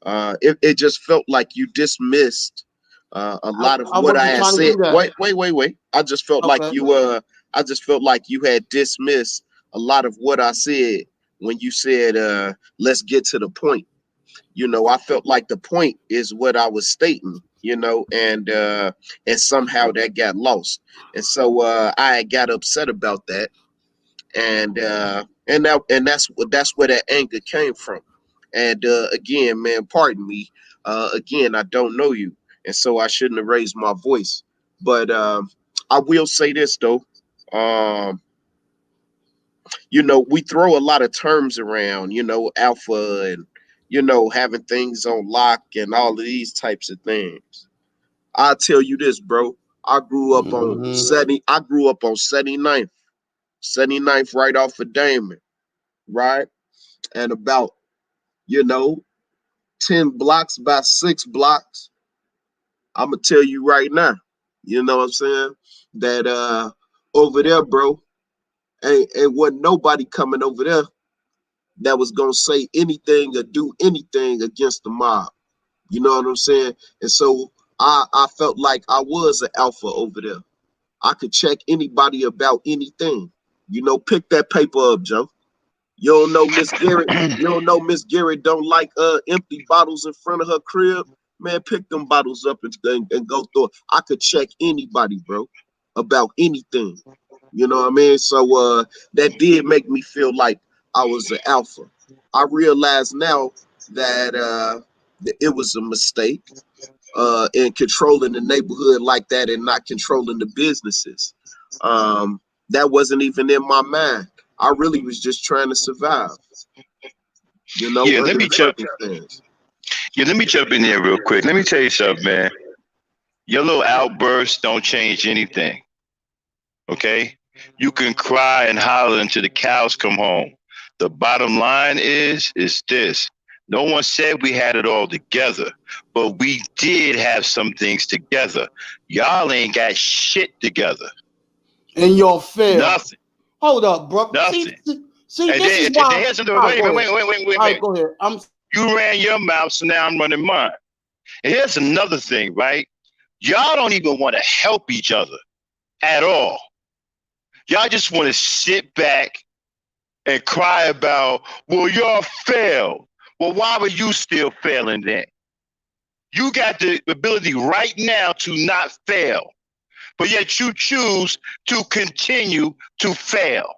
F: it just felt like you dismissed a lot of
E: I
F: what I
E: wasn't
F: had
E: trying to
F: said.
E: do that.
F: Wait.
E: Okay.
F: I just felt like you had dismissed a lot of what I said when you said let's get to the point. I felt like the point is what I was stating, and somehow that got lost. And so I got upset about that, and that's where that anger came from. And again, man, pardon me. Again, I don't know you, and so I shouldn't have raised my voice. But I will say this though. Um, we throw a lot of terms around, alpha and having things on lock and all of these types of things. I'll tell you this, bro. I grew up on 79th. 79th right off of Damon, right? And about, you know, 10 blocks, about 6 blocks. I'ma tell you right now, you know what I'm saying? That over there, bro, ain't wasn't nobody coming over there that was gonna say anything or do anything against the mob. You know what I'm saying? And so I felt like I was an alpha over there. I could check anybody about anything. Pick that paper up, Joe. You don't know Miss Garrett. You don't know Miss Garrett don't like empty bottles in front of her crib. Man, pick them bottles up and go through it. I could check anybody, bro, about anything. You know what I mean? So that did make me feel like I was an alpha. I realize now that it was a mistake in controlling the neighborhood like that and not controlling the businesses. That wasn't even in my mind. I really was just trying to survive,
B: Yeah,
F: under the circumstance.
B: let me jump in there real quick. Let me tell you something, man. Your little outbursts don't change anything. Okay? You can cry and holler until the cows come home. The bottom line is this. No one said we had it all together, but we did have some things together. Y'all ain't got shit together.
E: And y'all failed.
B: Nothing.
E: Hold up, bro.
B: Nothing.
E: See,
B: And
E: this
B: then,
E: is why.
B: here's something.
E: All right,
B: Wait.
E: All right, go ahead.
B: You ran your mouth, so now I'm running mine. And here's another thing, right? Y'all don't even want to help each other at all. Y'all just want to sit back and cry about, well, y'all failed. Well, why were you still failing then? You got the ability right now to not fail, but yet you choose to continue to fail.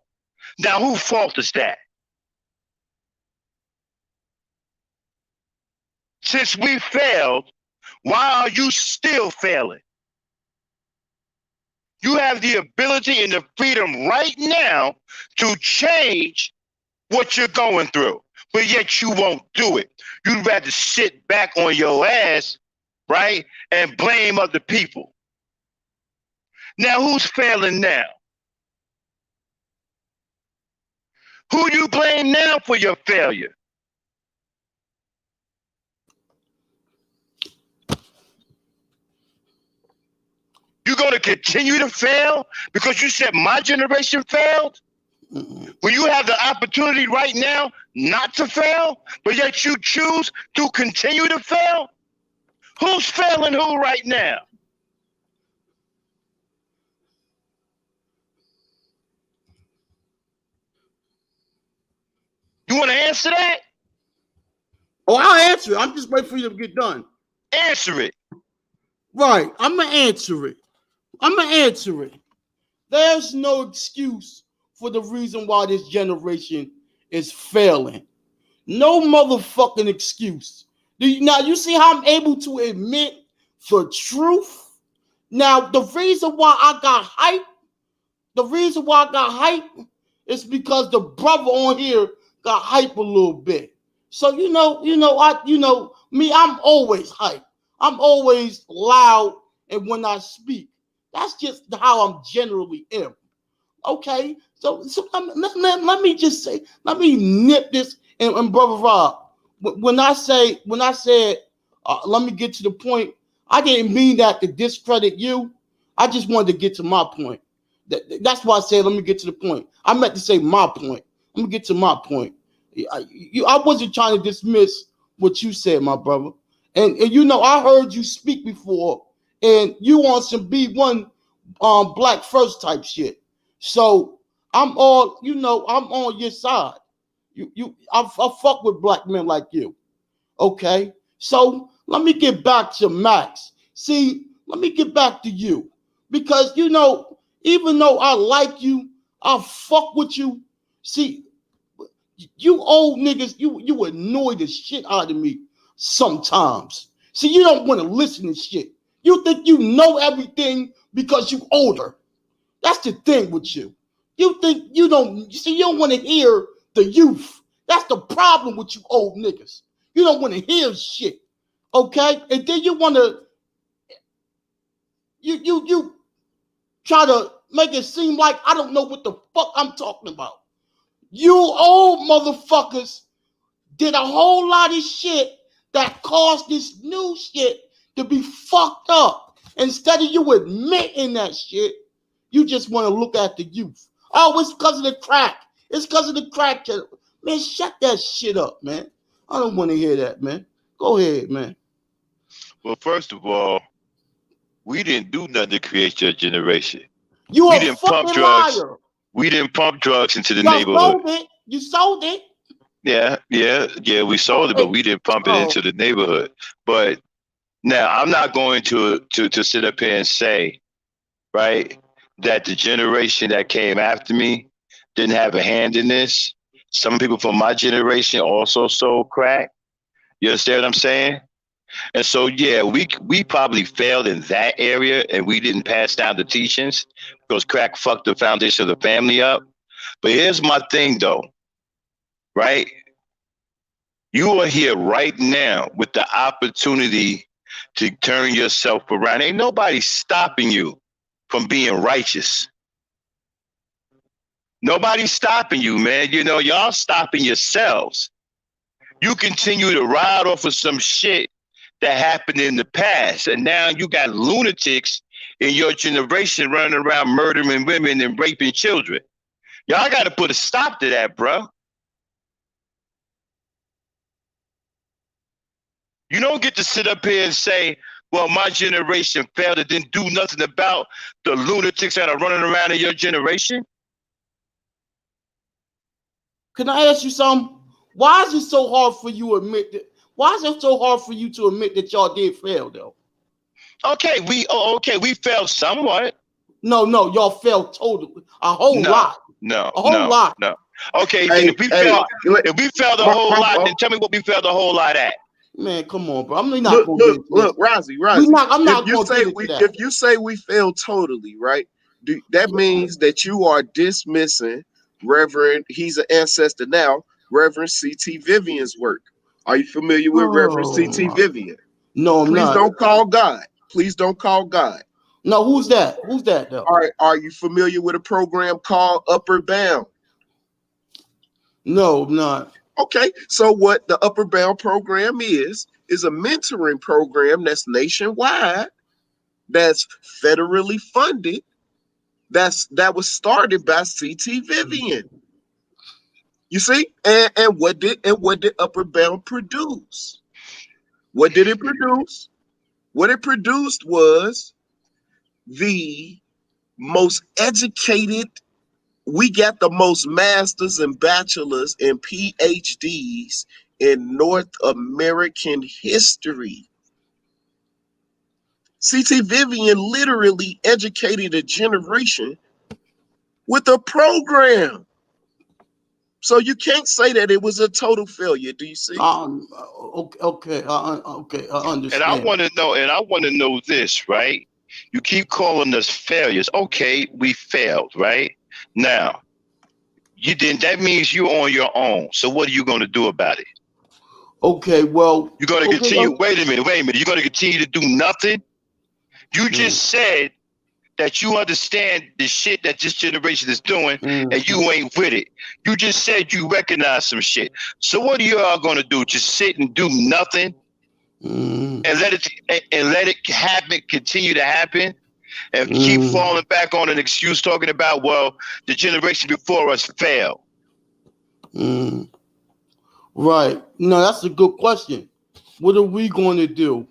B: Now, whose fault is that? Since we failed, why are you still failing? You have the ability and the freedom right now to change what you're going through, but yet you won't do it. You'd rather sit back on your ass, right, and blame other people. Now, who's failing now? Who you blame now for your failure? You're going to continue to fail because you said my generation failed? When you have the opportunity right now not to fail, but yet you choose to continue to fail? Who's failing who right now? You want to answer that?
E: Oh, I'll answer it. I'm just waiting for you to get done.
B: Answer it.
E: Right. I'm going to answer it. There's no excuse for the reason why this generation is failing. No motherfucking excuse. Now, you see how I'm able to admit the truth? Now, the reason why I got hype is because the brother on here got hype a little bit. So, Me, I'm always hype. I'm always loud, and when I speak, that's just how I'm generally am. Okay, so let me just say, let me nip this, and brother Rob, when I said, let me get to the point. I didn't mean that to discredit you. I just wanted to get to my point. That's why I said, let me get to the point. I meant to say my point. Let me get to my point. I wasn't trying to dismiss what you said, my brother. And you know, I heard you speak before, and you on some B1 black first type shit. So I'm all, you know, I'm on your side. I fuck with black men like you. Okay. So let me get back to Max. See, let me get back to you. Because, you know, even though I like you, I fuck with you. See, you old niggas, you annoy the shit out of me sometimes. See, you don't want to listen to shit. You think you know everything because you older. That's the thing with you. You think you don't, see, you don't want to hear the youth. That's the problem with you old niggas. You don't want to hear shit. Okay? And then you want to, you try to make it seem like I don't know what the fuck I'm talking about. You old motherfuckers did a whole lot of shit that caused this new shit to be fucked up. Instead of you admitting that shit, you just want to look at the youth. Oh, it's because of the crack. It's because of the crack. Man, shut that shit up, man. I don't want to hear that, man. Go ahead, man.
B: Well, first of all, we didn't do nothing to create your generation.
E: You
B: We
E: a
B: didn't pump
E: fucking
B: drugs.
E: liar.
B: We didn't pump drugs into the
E: You
B: neighborhood.
E: sold it. You sold it.
B: Yeah. We sold it, but we didn't pump it into the neighborhood. But now I'm not going to sit up here and say, right, that the generation that came after me didn't have a hand in this. Some people from my generation also sold crack. You understand what I'm saying? And so, yeah, we probably failed in that area, and we didn't pass down the teachings because crack fucked the foundation of the family up. But here's my thing, though, right? You are here right now with the opportunity to turn yourself around. Ain't nobody stopping you from being righteous. Nobody's stopping you, man. You know, y'all stopping yourselves. You continue to ride off of some shit that happened in the past. And now you got lunatics in your generation running around murdering women and raping children. Y'all got to put a stop to that, bro. You don't get to sit up here and say, well, my generation failed and didn't do nothing about the lunatics that are running around in your generation.
E: Can I ask you something? Why is it so hard for you to admit that? Why is it so hard for you to admit that y'all did fail, though?
B: Okay, we failed somewhat.
E: No, y'all failed totally. A whole lot.
B: No. Okay,
F: Hey,
B: then if we failed a whole lot, then tell me what we failed a whole lot at.
E: Man, come on, bro. I'm not going to get into
F: look,
E: this.
F: Rozzy.
E: I'm not going to get into that.
F: If you say we failed totally, right? That means that you are dismissing Reverend, he's an ancestor now, Reverend C.T. Vivian's work. Are you familiar with Reverend C.T. Vivian?
E: No, I'm not.
F: Please don't call God. Please don't call God.
E: No, who's that? Who's that, though?
F: Are you familiar with a program called Upper Bound?
E: No, I'm not.
F: Okay, so what the Upper Bound program is a mentoring program that's nationwide, that's federally funded, that was started by C.T. Vivian. You see, and what did Upper Bound produce? What did it produce? What it produced was the most educated. We got the most masters and bachelors and PhDs in North American history. C.T. Vivian literally educated a generation with a program. So you can't say that it was a total failure. Do you see?
E: Okay, I understand.
B: And I want to know this, right? You keep calling us failures. Okay, we failed, right? Now, that means you're on your own. So what are you going to do about it?
E: Okay, well,
B: You're going to
E: okay,
B: continue. Wait a minute. You're going to continue to do nothing. You just said that you understand the shit that this generation is doing, and you ain't with it. You just said you recognize some shit. So what are you all going to do? Just sit and do nothing and let it happen, continue to happen, and keep falling back on an excuse talking about, well, the generation before us failed.
E: Right. No, that's a good question. What are we going to do?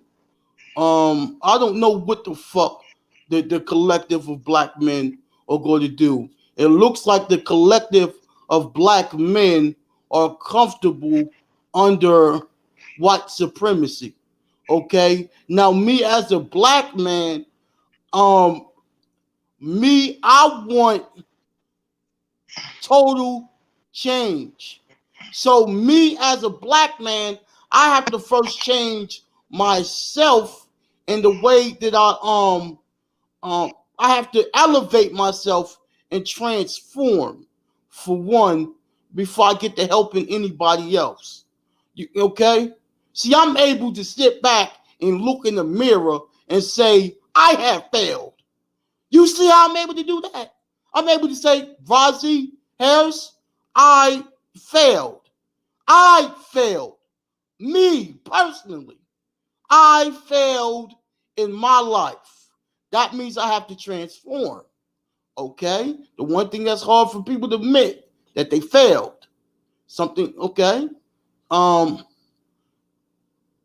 E: I don't know what the fuck the collective of black men are going to do. It looks like the collective of black men are comfortable under white supremacy. Okay. Now, me as a black man, I want total change. So, me as a black man, I have to first change myself in the way that I have to elevate myself and transform, for one, before I get to helping anybody else. Okay? See, I'm able to sit back and look in the mirror and say, I have failed. You see how I'm able to do that? I'm able to say, Vazi Harris, I failed. I failed. Me, personally, I failed in my life. That means I have to transform. Okay? The one thing that's hard for people to admit that they failed. Something, okay?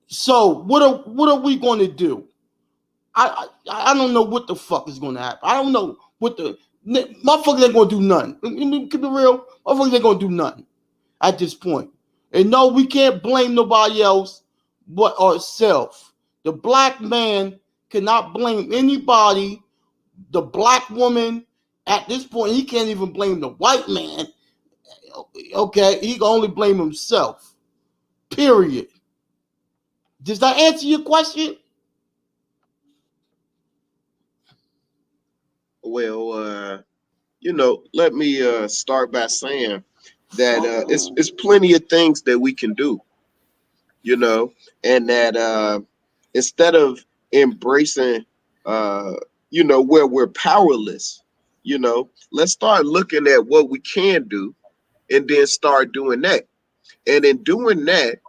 E: So what are we going to do? I don't know what the fuck is going to happen. I don't know what the motherfuckers ain't going to do nothing. Keep it real. Motherfuckers ain't going to do nothing at this point. And no, we can't blame nobody else but ourselves. The black man cannot blame anybody. The black woman, at this point, he can't even blame the white man. Okay, he can only blame himself. Period. Does that answer your question?
F: Well, let me start by saying that it's plenty of things that we can do, and that instead of embracing, where we're powerless, let's start looking at what we can do and then start doing that. And in doing that,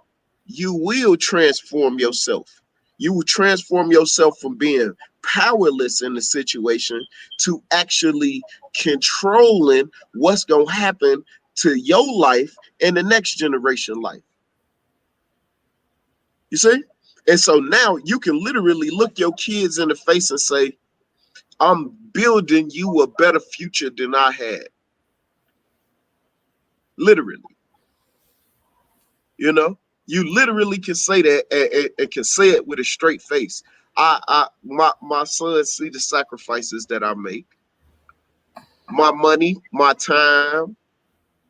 F: you will transform yourself. You will transform yourself from being powerless in the situation to actually controlling what's going to happen to your life and the next generation life. You see? And so now you can literally look your kids in the face and say, I'm building you a better future than I had. Literally. You literally can say that and can say it with a straight face. My sons see the sacrifices that I make, my money, my time,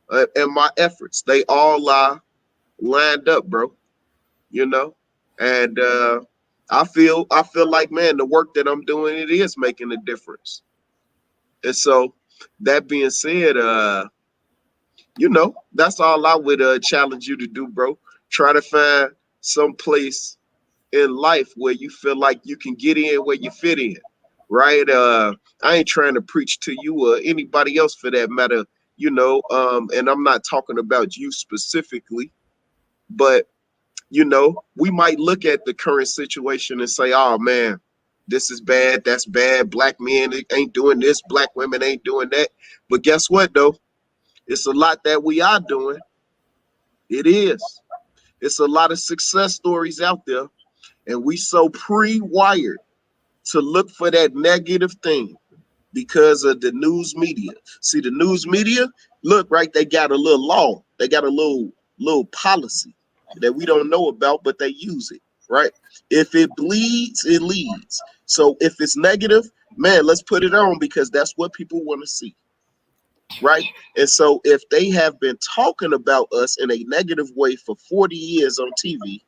F: and my efforts. They all are lined up, bro. And I feel like, man, the work that I'm doing, it is making a difference. And so, that being said, that's all I would challenge you to do, bro. Try to find some place in life where you feel like you can get in where you fit in, right? I ain't trying to preach to you or anybody else for that matter, and I'm not talking about you specifically, but we might look at the current situation and say, oh man, this is bad, that's bad, black men ain't doing this, black women ain't doing that. But guess what though? It's a lot that we are doing. It is. It's a lot of success stories out there. And we so pre-wired to look for that negative thing because of the news media. See, the news media, look, right, they got a little law. They got a little policy that we don't know about, but they use it, right? If it bleeds, it leads. So if it's negative, man, let's put it on because that's what people want to see, right? And so if they have been talking about us in a negative way for 40 years on TV,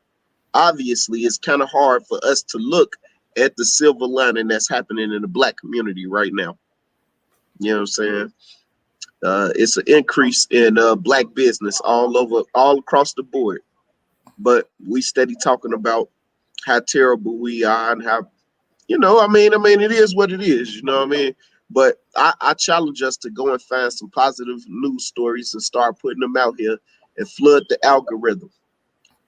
F: obviously it's kind of hard for us to look at the silver lining that's happening in the black community right now. You know what I'm saying? It's an increase in black business all across the board. but we steady talking about how terrible we are and how it is what it is, you know what I mean? But I challenge us to go and find some positive news stories and start putting them out here and flood the algorithm.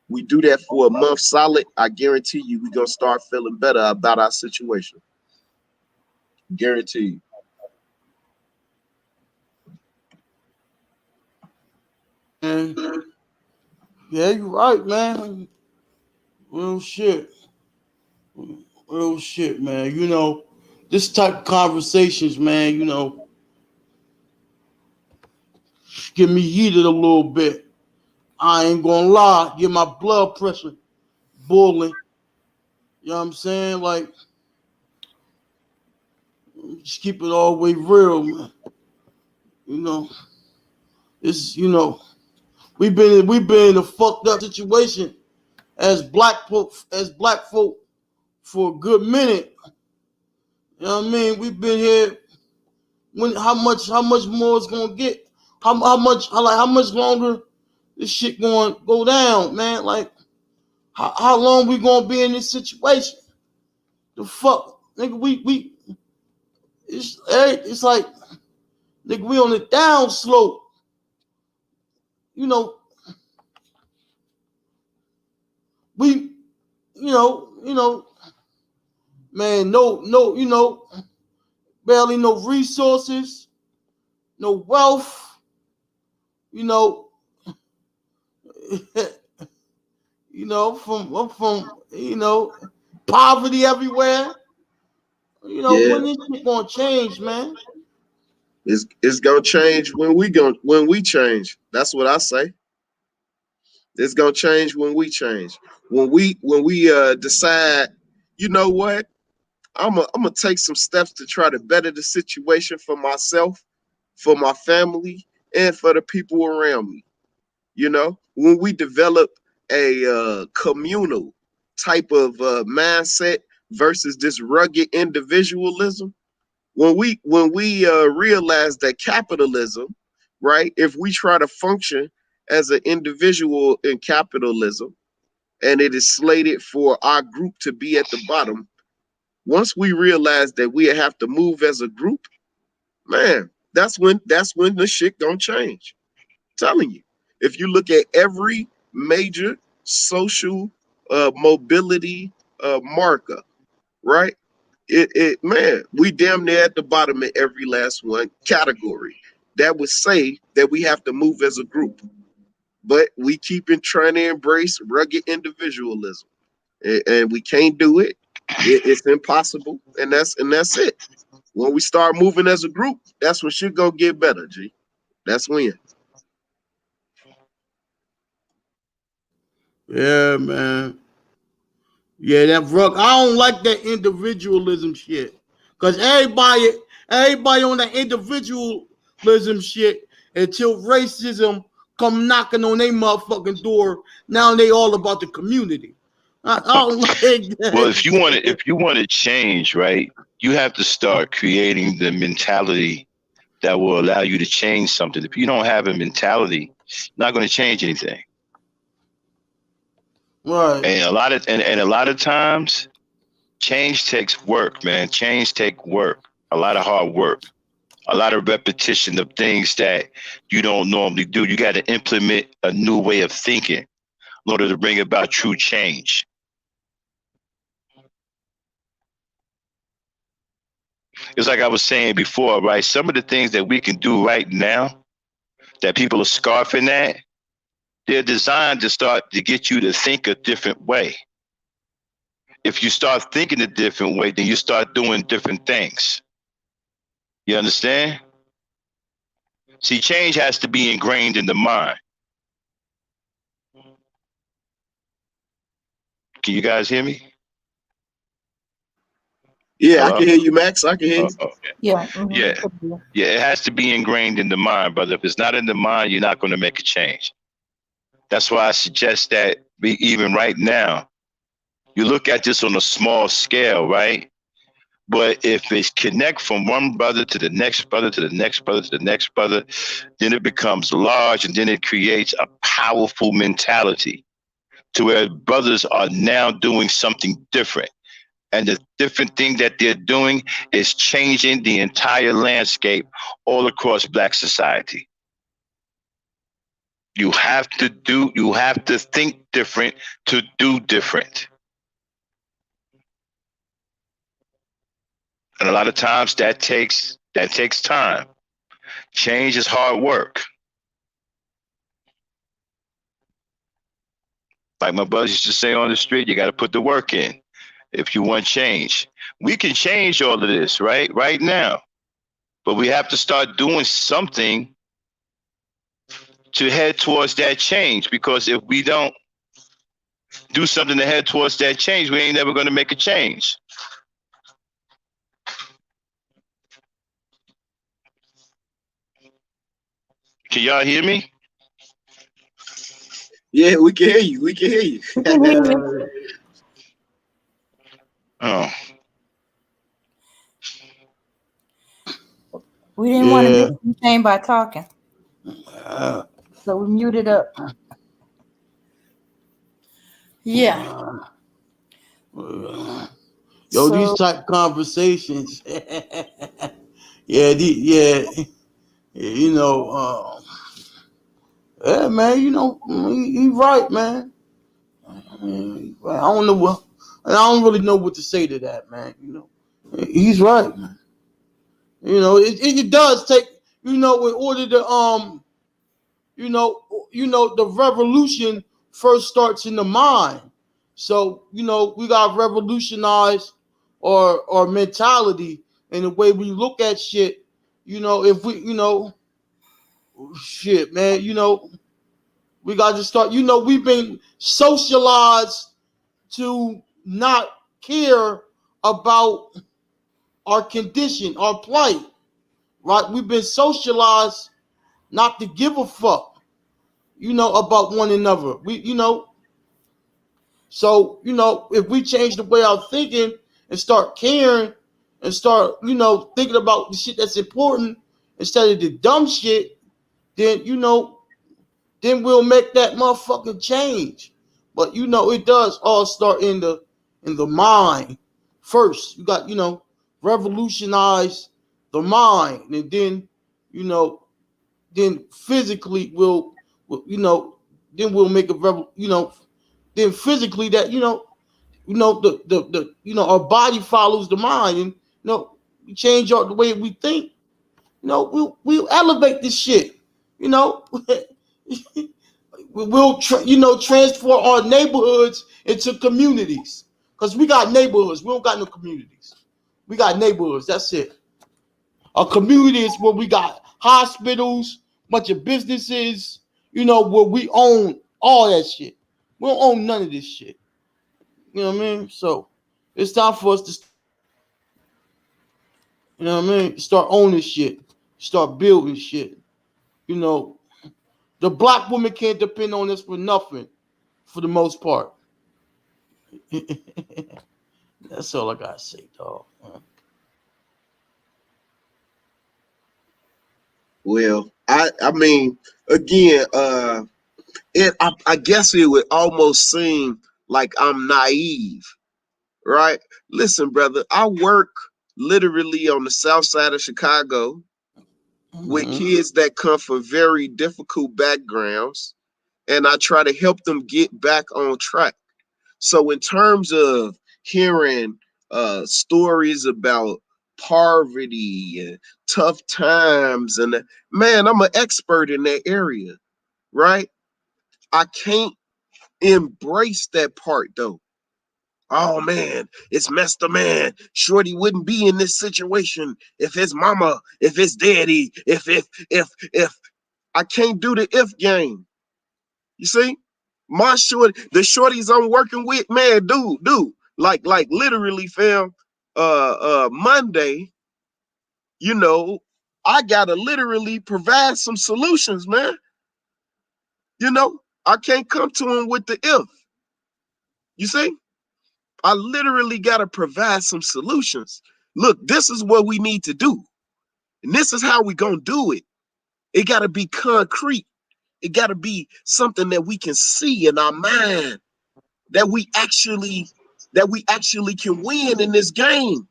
F: We do that for a month solid, I guarantee you we're gonna start feeling better about our situation. Guarantee
E: And yeah, you're right, man. Real shit. Real shit, man. This type of conversations, man, get me heated a little bit. I ain't gonna lie, get my blood pressure boiling. You know what I'm saying? Like, just keep it all the way real, man. You know, it's we've been in a fucked up situation as black folk for a good minute. You know what I mean? We've been here. How much more it's gonna get? How much longer this shit gonna go down, man? Like, how long we gonna be in this situation? The fuck, nigga, it's like, nigga, we on the down slope. You know, we, man, no, barely no resources, no wealth, you know, from poverty everywhere.
F: yeah,
E: When this shit gonna change, man?
F: it's gonna change when we change. That's what I say. It's gonna change when we change. When we decide, you know what? I'm gonna take some steps to try to better the situation for myself, for my family, and for the people around me. When we develop a communal type of mindset versus this rugged individualism, when we realize that capitalism, right? If we try to function as an individual in capitalism, and it is slated for our group to be at the bottom, once we realize that we have to move as a group, man, that's when the shit gonna change. I'm telling you, if you look at every major social mobility marker, right? It man, we damn near at the bottom in every last one category. That would say that we have to move as a group, but we keep in trying to embrace rugged individualism, and we can't do it. It's impossible, and that's it. When we start moving as a group, that's when shit gonna get better. G, that's when.
E: Yeah, man. Yeah, that rock. I don't like that individualism shit. Cause everybody on that individualism shit until racism come knocking on their motherfucking door. Now they all about the community. I don't like
B: Well,
E: that shit.
B: if you want to change, right, you have to start creating the mentality that will allow you to change something. If you don't have a mentality, you're not going to change anything.
E: Right.
B: And a lot of times, change takes work, man. Change takes work. A lot of hard work. A lot of repetition of things that you don't normally do. You got to implement a new way of thinking in order to bring about true change. It's like I was saying before, right? Some of the things that we can do right now that people are scoffing at, they're designed to start to get you to think a different way. If you start thinking a different way, then you start doing different things. You understand? See, change has to be ingrained in the mind. Can you guys hear me?
F: Yeah, I
B: Hello?
F: can hear you, Max. I can hear you.
B: Okay.
C: Yeah.
B: Yeah. Yeah, it has to be ingrained in the mind, brother. If it's not in the mind, you're not going to make a change. That's why I suggest that even right now, you look at this on a small scale, right? But if it's connect from one brother to the next brother to the next brother to the next brother, then it becomes large and then it creates a powerful mentality to where brothers are now doing something different. And the different thing that they're doing is changing the entire landscape all across black society. You have to think different to do different. And a lot of times that takes time. Change is hard work. Like my brothers used to say on the street, you got to put the work in if you want change. We can change all of this, right now. But we have to start doing something to head towards that change. Because if we don't do something to head towards that change, we ain't never going to make a change. Can y'all hear me?
F: Yeah, we can hear you. We can hear you.
B: Oh,
C: We didn't want to
E: Yeah.
C: miss anything by talking, so we muted up. Yeah.
E: Yo, these
C: So
E: type conversations. Yeah, you know, yeah, man, you know, he right, man. I don't know what, I don't really know what to say to that, man. You know, he's right, man. You know, it does take, you know, in order to the revolution first starts in the mind. So, you know, we got revolutionize our mentality and the way we look at shit. You know, if we, you know, shit, man, you know, we got to start, you know, we've been socialized to not care about our condition, our plight, right? We've been socialized not to give a fuck, you know, about one another. We, you know, so, you know, if we change the way I'm thinking and start caring and start, you know, thinking about the shit that's important instead of the dumb shit, then, you know, then we'll make that motherfucking change. But, you know, it does all start in the mind first. You got, you know, revolutionize the mind, and then, you know, then physically you know, then we'll make you know, then physically that, you know, the you know, our body follows the mind, and, you know, we change the way we think. You know, we'll elevate this shit. You know, we'll you know, transform our neighborhoods into communities, because we got neighborhoods. We don't got no communities. We got neighborhoods. That's it. A community is where we got hospitals, bunch of businesses, you know, where we own all that shit. We don't own none of this shit. You know what I mean? So it's time for us to, you know what I mean, start owning shit, start building shit. You know, the black woman can't depend on us for nothing, for the most part. That's all I gotta say, dog.
F: Well, I mean, again, I guess it would almost seem like I'm naive, right? Listen, brother, I work literally on the south side of Chicago with kids that come from very difficult backgrounds, and I try to help them get back on track. So in terms of hearing stories about poverty and tough times, and man, I'm an expert in that area, right? I can't embrace that part though. Oh man, it's messed up, man. Shorty wouldn't be in this situation if his mama, if his daddy, if I can't do the if game. You see? The shorties I'm working with, man, dude. Like literally, fam, Monday, you know, I gotta literally provide some solutions, man. You know, I can't come to him with the if. You see? I literally gotta provide some solutions. Look, this is what we need to do. And this is how we gonna do it. It gotta be concrete. It gotta be something that we can see in our mind. that we actually can win in this game.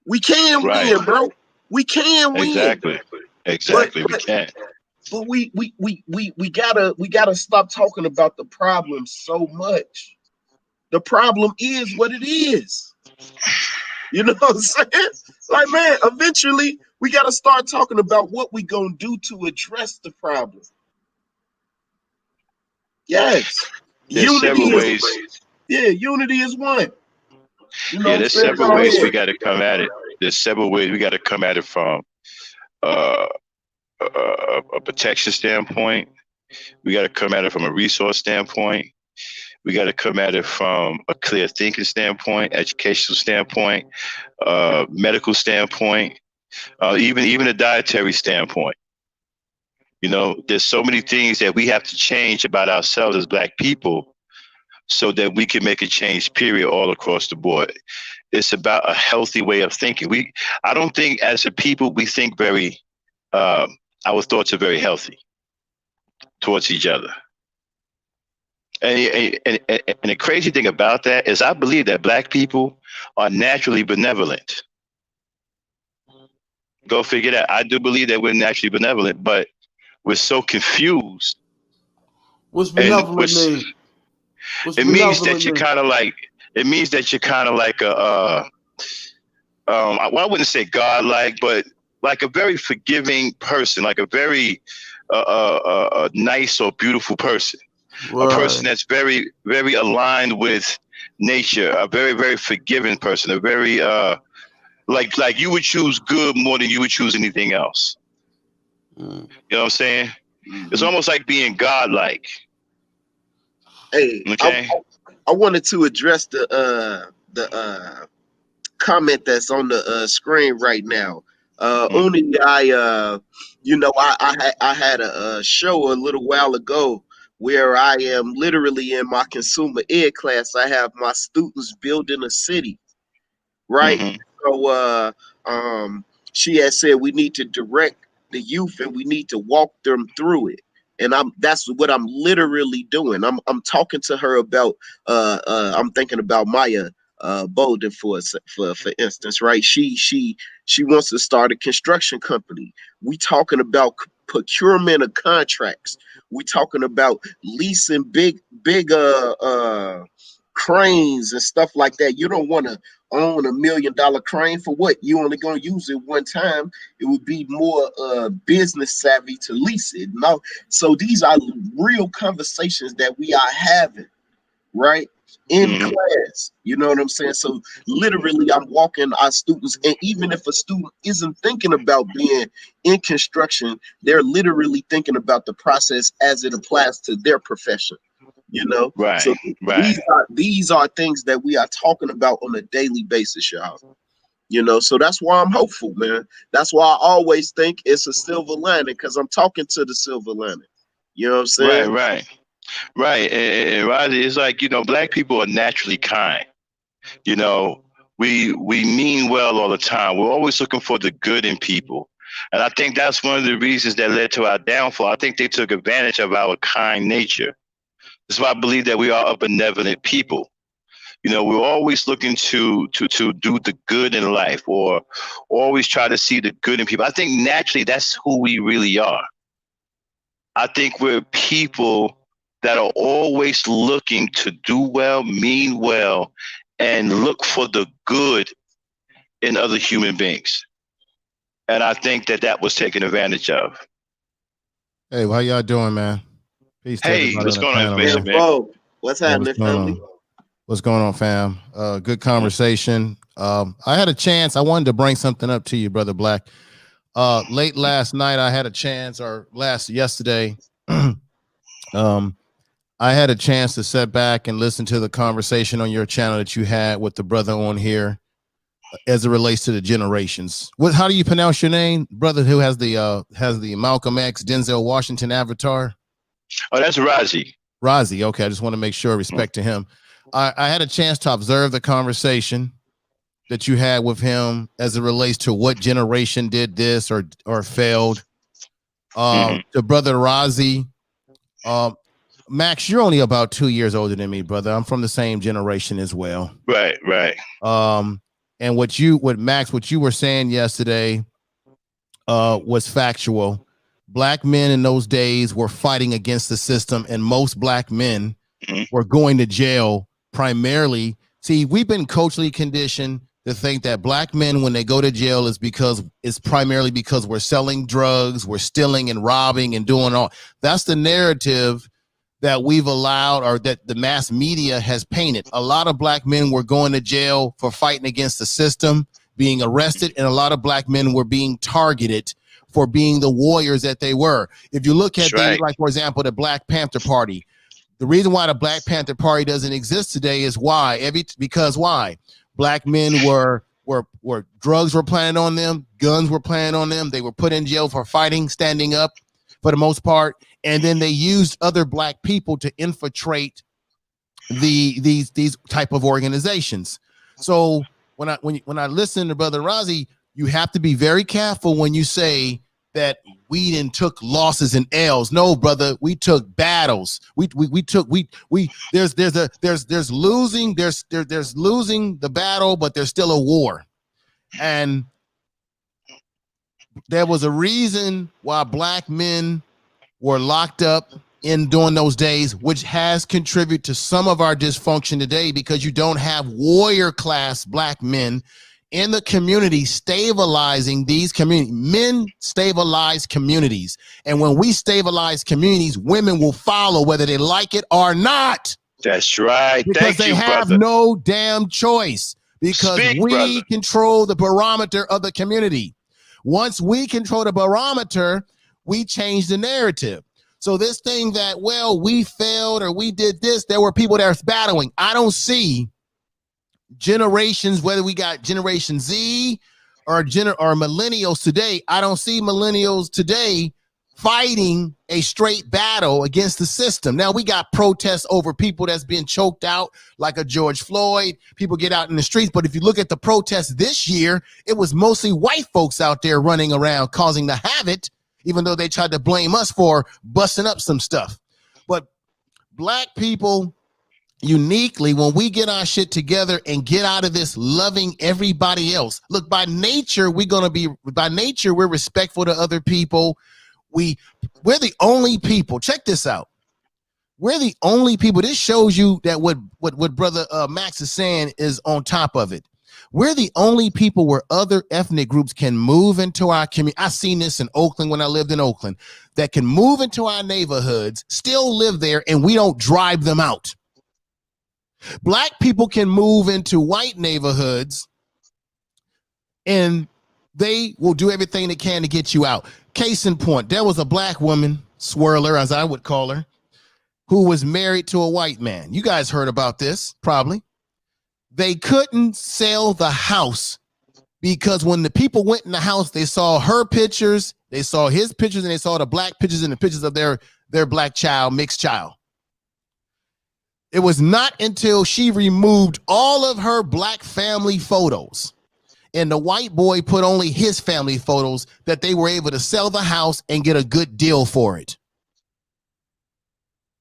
F: We can
B: Right.
F: win, bro. We can win.
B: Exactly. We can't.
F: But we gotta stop talking about the problem so much. The problem is what it is. You know what I'm saying? Like, man, eventually we gotta start talking about what we gonna do to address the problem. Yes.
B: There's
F: Unity
B: several
F: is
B: ways.
F: unity is one. You know
B: Yeah,
F: what I'm
B: there's
F: saying?
B: several
F: Go
B: ways we
F: ahead.
B: got to come at it. There's several ways we got to come at it from uh, a protection standpoint. We got to come at it from a resource standpoint. We got to come at it from a clear thinking standpoint, educational standpoint, medical standpoint, even a dietary standpoint. You know, there's so many things that we have to change about ourselves as Black people so that we can make a change, period, all across the board. It's about a healthy way of thinking. I don't think as a people we think very, our thoughts are very healthy towards each other. And the crazy thing about that is I believe that Black people are naturally benevolent. Go figure that. I do believe that we're naturally benevolent, but we're so confused.
E: What's
B: And
E: benevolent mean? What's
B: it means that
E: benevolent
B: you're
E: mean?
B: kind of like, it means that you're kind of like well, I wouldn't say godlike, but like a very forgiving person, like a very nice or beautiful person. A person
E: Right.
B: that's very, very aligned with nature, a very, very forgiving person, a very like you would choose good more than you would choose anything else. You know what I'm saying? It's almost like being godlike.
F: Hey,
B: Okay.
F: I wanted to address the comment that's on the screen right now. Only I had a show a little while ago where I am literally in my consumer ed class. I have my students building a city, right?
B: Mm-hmm.
F: So she had said we need to direct the youth and we need to walk them through it. And that's what I'm literally doing. I'm talking to her about I'm thinking about Maya Bolden for instance, right? She wants to start a construction company. We talking about procurement of contracts. We talking about leasing big cranes and stuff like that. You don't want to own $1 million crane for what? You only gonna use it one time. It would be more business savvy to lease it. No, so these are real conversations that we are having, right? In
B: Mm-hmm.
F: class. You know what I'm saying? So literally I'm walking our students, and even if a student isn't thinking about being in construction, they're literally thinking about the process as it applies to their profession. You know, so
B: Right.
F: these are things that we are talking about on a daily basis, y'all. You know, so that's why I'm hopeful, man. That's why I always think it's a silver lining, because I'm talking to the silver lining. You know what I'm
B: Right.
F: saying?
B: Right. And Rodney, it's like, you know, Black people are naturally kind. You know, we mean well all the time. We're always looking for the good in people. And I think that's one of the reasons that led to our downfall. I think they took advantage of our kind nature. That's why I believe that we are a benevolent people. You know, we're always looking to do the good in life, or always try to see the good in people. I think naturally that's who we really are. I think we're people that are always looking to do well, mean well, and look for the good in other human beings. And I think that was taken advantage of.
G: Hey, how y'all doing, man? Peace to
B: Hey,
G: everybody
B: what's
G: on the
B: going on,
G: panel,
B: information,
G: man.
B: man?
F: Whoa, what's
G: Hey, what's
F: happening,
G: going
F: family?
G: on? What's going on, fam? Good conversation. I had a chance. I wanted to bring something up to you, Brother Black. Late last night, I had a chance, or yesterday, I had a chance to sit back and listen to the conversation on your channel that you had with the brother on here, as it relates to the generations. How do you pronounce your name, brother? Who has the Malcolm X Denzel Washington avatar?
B: Oh, that's Razi.
G: Razi. Okay, I just want to make sure, respect to him. I had a chance to observe the conversation that you had with him as it relates to what generation did this or failed. The brother Razi Max, you're only about 2 years older than me, brother. I'm from the same generation as well.
B: Right.
G: And what you were saying yesterday was factual. Black men in those days were fighting against the system, and most black men were going to jail primarily. See, we've been culturally conditioned to think that black men, when they go to jail, is primarily because we're selling drugs, we're stealing and robbing and doing all. That's the narrative that we've allowed, or that the mass media has painted. A lot of black men were going to jail for fighting against the system, being arrested, and a lot of black men were being targeted for being the warriors that they were. If you look at like, for example, the Black Panther Party, the reason why the Black Panther Party doesn't exist today is because black men were drugs were planted on them, guns were planted on them, they were put in jail for fighting, standing up for the most part, and then they used other black people to infiltrate these type of organizations. So when I listen to Brother Razi, you have to be very careful when you say that we then took losses and L's. No, brother, we took battles. There's losing the battle, but there's still a war. And there was a reason why black men were locked up during those days, which has contributed to some of our dysfunction today, because you don't have warrior class black men in the community stabilizing these communities. Men stabilize communities. And when we stabilize communities, women will follow whether they like it or not.
B: That's right.
G: Because they have no damn choice, because we control the barometer of the community. Once we control the barometer, we change the narrative. So this thing that, well, we failed or we did this, there were people that are battling. I don't see generations, whether we got Generation Z or millennials today. I don't see millennials today fighting a straight battle against the system. Now we got protests over people that's being choked out, like a George Floyd. People get out in the streets, but if you look at the protests this year, it was mostly white folks out there running around causing the havoc, even though they tried to blame us for busting up some stuff. But black people, uniquely, when we get our shit together and get out of this loving everybody else. Look, by nature, we're respectful to other people. We're the only people. Check this out. We're the only people. This shows you that what Brother Max is saying is on top of it. We're the only people where other ethnic groups can move into our community. I seen this in Oakland when I lived in Oakland, that can move into our neighborhoods, still live there, and we don't drive them out. Black people can move into white neighborhoods and they will do everything they can to get you out. Case in point, there was a black woman, swirler, as I would call her, who was married to a white man. You guys heard about this, probably. They couldn't sell the house because when the people went in the house, they saw her pictures, they saw his pictures, and they saw the black pictures and the pictures of their black child, mixed child. It was not until she removed all of her black family photos and the white boy put only his family photos that they were able to sell the house and get a good deal for it.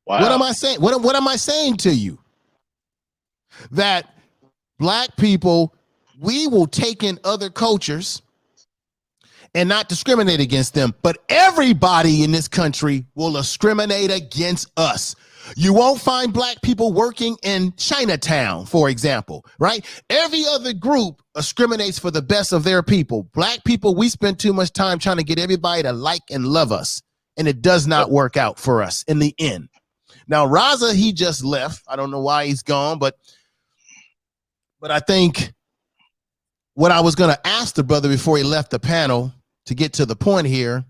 G: Wow. What am I saying? What am I saying to you? That black people, we will take in other cultures and not discriminate against them, but everybody in this country will discriminate against us. You won't find black people working in Chinatown, for example, right? Every other group discriminates for the best of their people. Black people, we spend too much time trying to get everybody to like and love us, and it does not work out for us in the end. Now, Raza, he just left. I don't know why he's gone, but I think what I was going to ask the brother before he left the panel, to get to the point here,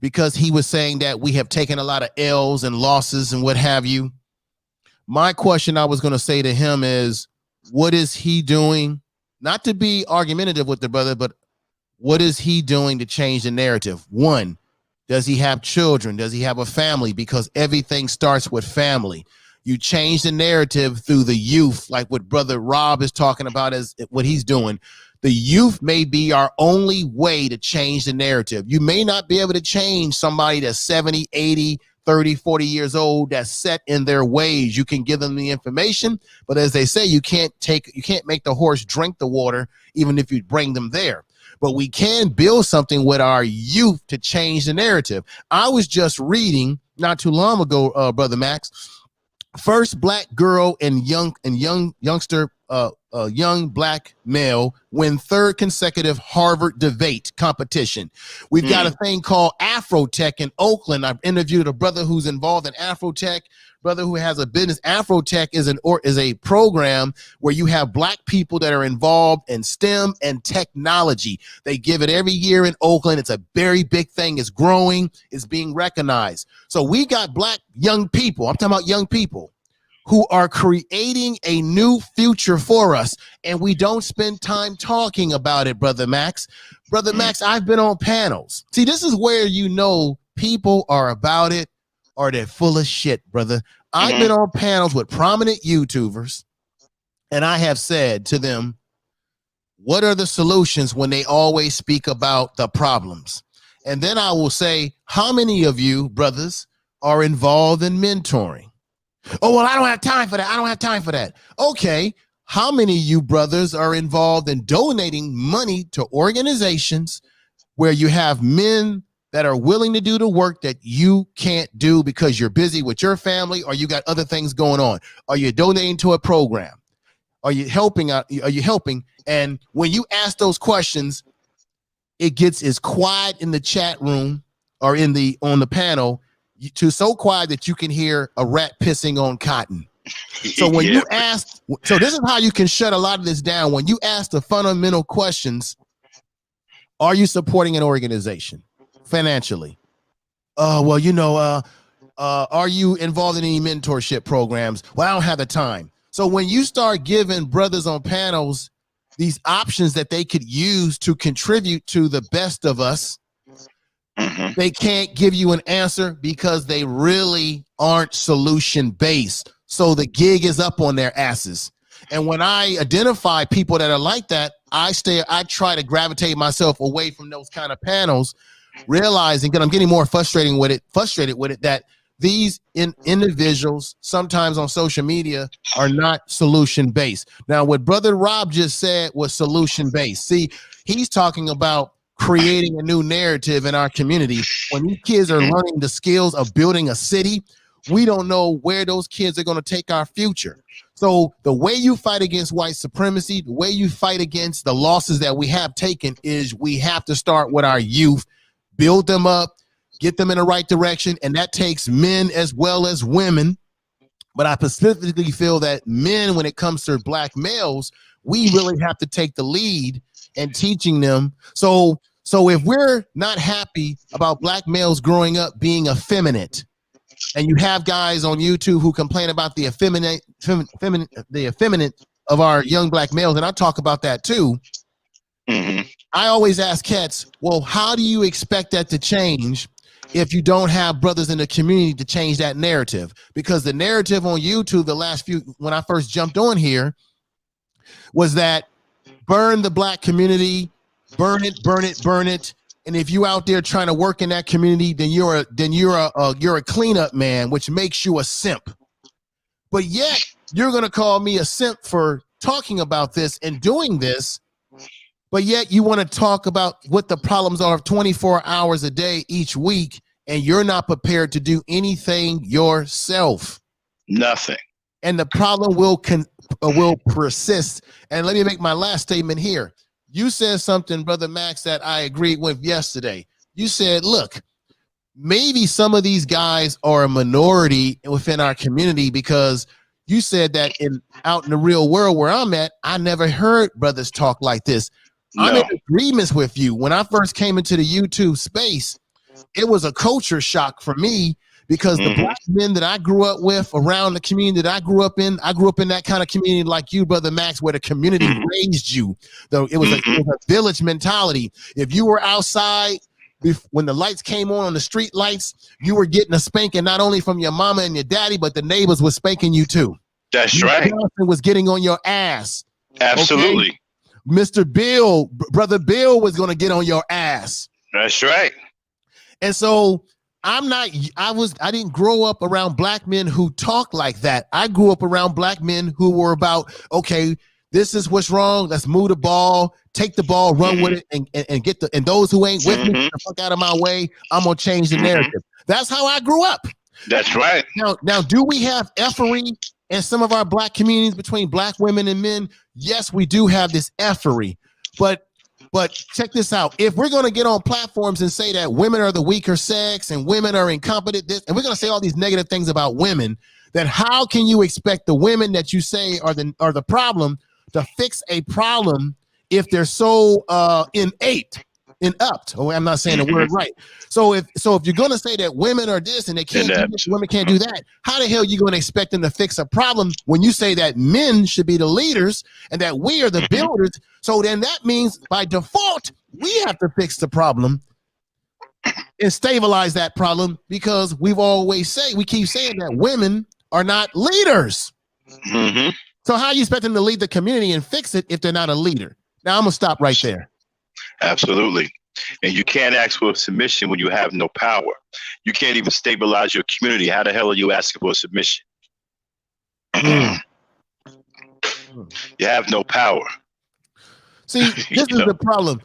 G: because he was saying that we have taken a lot of L's and losses and what have you. My question I was going to say to him is, what is he doing? Not to be argumentative with the brother, but what is he doing to change the narrative? One, does he have children? Does he have a family? Because everything starts with family. You change the narrative through the youth, like what Brother Rob is talking about as what he's doing. The youth may be our only way to change the narrative. You may not be able to change somebody that's 70, 80, 30, 40 years old that's set in their ways. You can give them the information, but as they say, you can't make the horse drink the water, even if you bring them there. But we can build something with our youth to change the narrative. I was just reading not too long ago, Brother Max, first black girl and youngster, young black male win third consecutive Harvard debate competition. We've got a thing called Afrotech in Oakland. I've interviewed a brother who's involved in Afrotech, brother who has a business. Afrotech is a program where you have black people that are involved in STEM and technology. They give it every year in Oakland. It's a very big thing. It's growing. It's being recognized. So we got black young people. I'm talking about young people who are creating a new future for us, and we don't spend time talking about it, Brother Max. Brother Max, I've been on panels. See, this is where you know people are about it or they're full of shit, brother. I've been on panels with prominent YouTubers, and I have said to them, what are the solutions when they always speak about the problems? And then I will say, how many of you, brothers, are involved in mentoring? Oh, well, I don't have time for that. I don't have time for that. Okay. How many of you brothers are involved in donating money to organizations where you have men that are willing to do the work that you can't do because you're busy with your family or you got other things going on? Are you donating to a program? Are you helping out? Are you helping? And when you ask those questions, it gets as quiet in the chat room or on the panel, to so quiet that you can hear a rat pissing on cotton. So when you ask, so this is how you can shut a lot of this down. When you ask the fundamental questions, are you supporting an organization financially? Well, you know, are you involved in any mentorship programs? Well, I don't have the time. So when you start giving brothers on panels these options that they could use to contribute to the best of us, they can't give you an answer because they really aren't solution based. So the gig is up on their asses. And when I identify people that are like that, I try to gravitate myself away from those kind of panels, realizing that I'm getting more frustrated with it, that these individuals sometimes on social media are not solution based. Now, what Brother Rob just said was solution based. See, he's talking about creating a new narrative in our community. When these kids are learning the skills of building a city, we don't know where those kids are going to take our future. So the way you fight against white supremacy, the way you fight against the losses that we have taken, is we have to start with our youth, build them up, get them in the right direction. And that takes men as well as women. But I specifically feel that men, when it comes to black males, we really have to take the lead and teaching them. So if we're not happy about black males growing up being effeminate, and you have guys on YouTube who complain about the effeminate of our young black males, and I talk about that too. I always ask cats, well, how do you expect that to change if you don't have brothers in the community to change that narrative? Because the narrative on YouTube when I first jumped on here was that burn the black community, burn it. And if you out there trying to work in that community, then you're a cleanup man, which makes you a simp. But yet you're going to call me a simp for talking about this and doing this. But yet you want to talk about what the problems are of 24 hours a day each week, and you're not prepared to do anything yourself.
B: Nothing.
G: And the problem will persist. And let me make my last statement here. You said something, Brother Max, that I agreed with yesterday. You said, look, maybe some of these guys are a minority within our community, because you said that out in the real world where I'm at, I never heard brothers talk like this. No. I'm in agreements with you. When I first came into the YouTube space, it was a culture shock for me, because the black men that I grew up with around the community that I grew up in that kind of community like you, Brother Max, where the community raised you. Though it was a village mentality. If you were outside when the lights came on the street lights, you were getting a spanking not only from your mama and your daddy, but the neighbors were spanking you too.
B: That's right.
G: Johnson was getting on your ass.
B: Absolutely.
G: Okay? Mr. Bill, Brother Bill was going to get on your ass.
B: That's right.
G: And so I didn't grow up around black men who talk like that. I grew up around black men who were about, okay, this is what's wrong. Let's move the ball, take the ball, run with it, and get and those who ain't with me, get the fuck out of my way. I'm gonna change the narrative. That's how I grew up.
B: That's right.
G: Now, do we have effery in some of our black communities between black women and men? Yes, we do have this effery, but check this out. If we're going to get on platforms and say that women are the weaker sex and women are incompetent, and we're going to say all these negative things about women, then how can you expect the women that you say are the problem to fix a problem if they're so inept? Oh, I'm not saying the word right. So if you're going to say that women are this and they can't do this, women can't do that, how the hell are you going to expect them to fix a problem when you say that men should be the leaders and that we are the builders? So then that means by default, we have to fix the problem and stabilize that problem, because we keep saying that women are not leaders. So how you expect them to lead the community and fix it if they're not a leader? Now I'm going to stop right there.
B: Absolutely. And you can't ask for submission when you have no power. You can't even stabilize your community. How the hell are you asking for submission? You have no power.
G: See, this is the problem.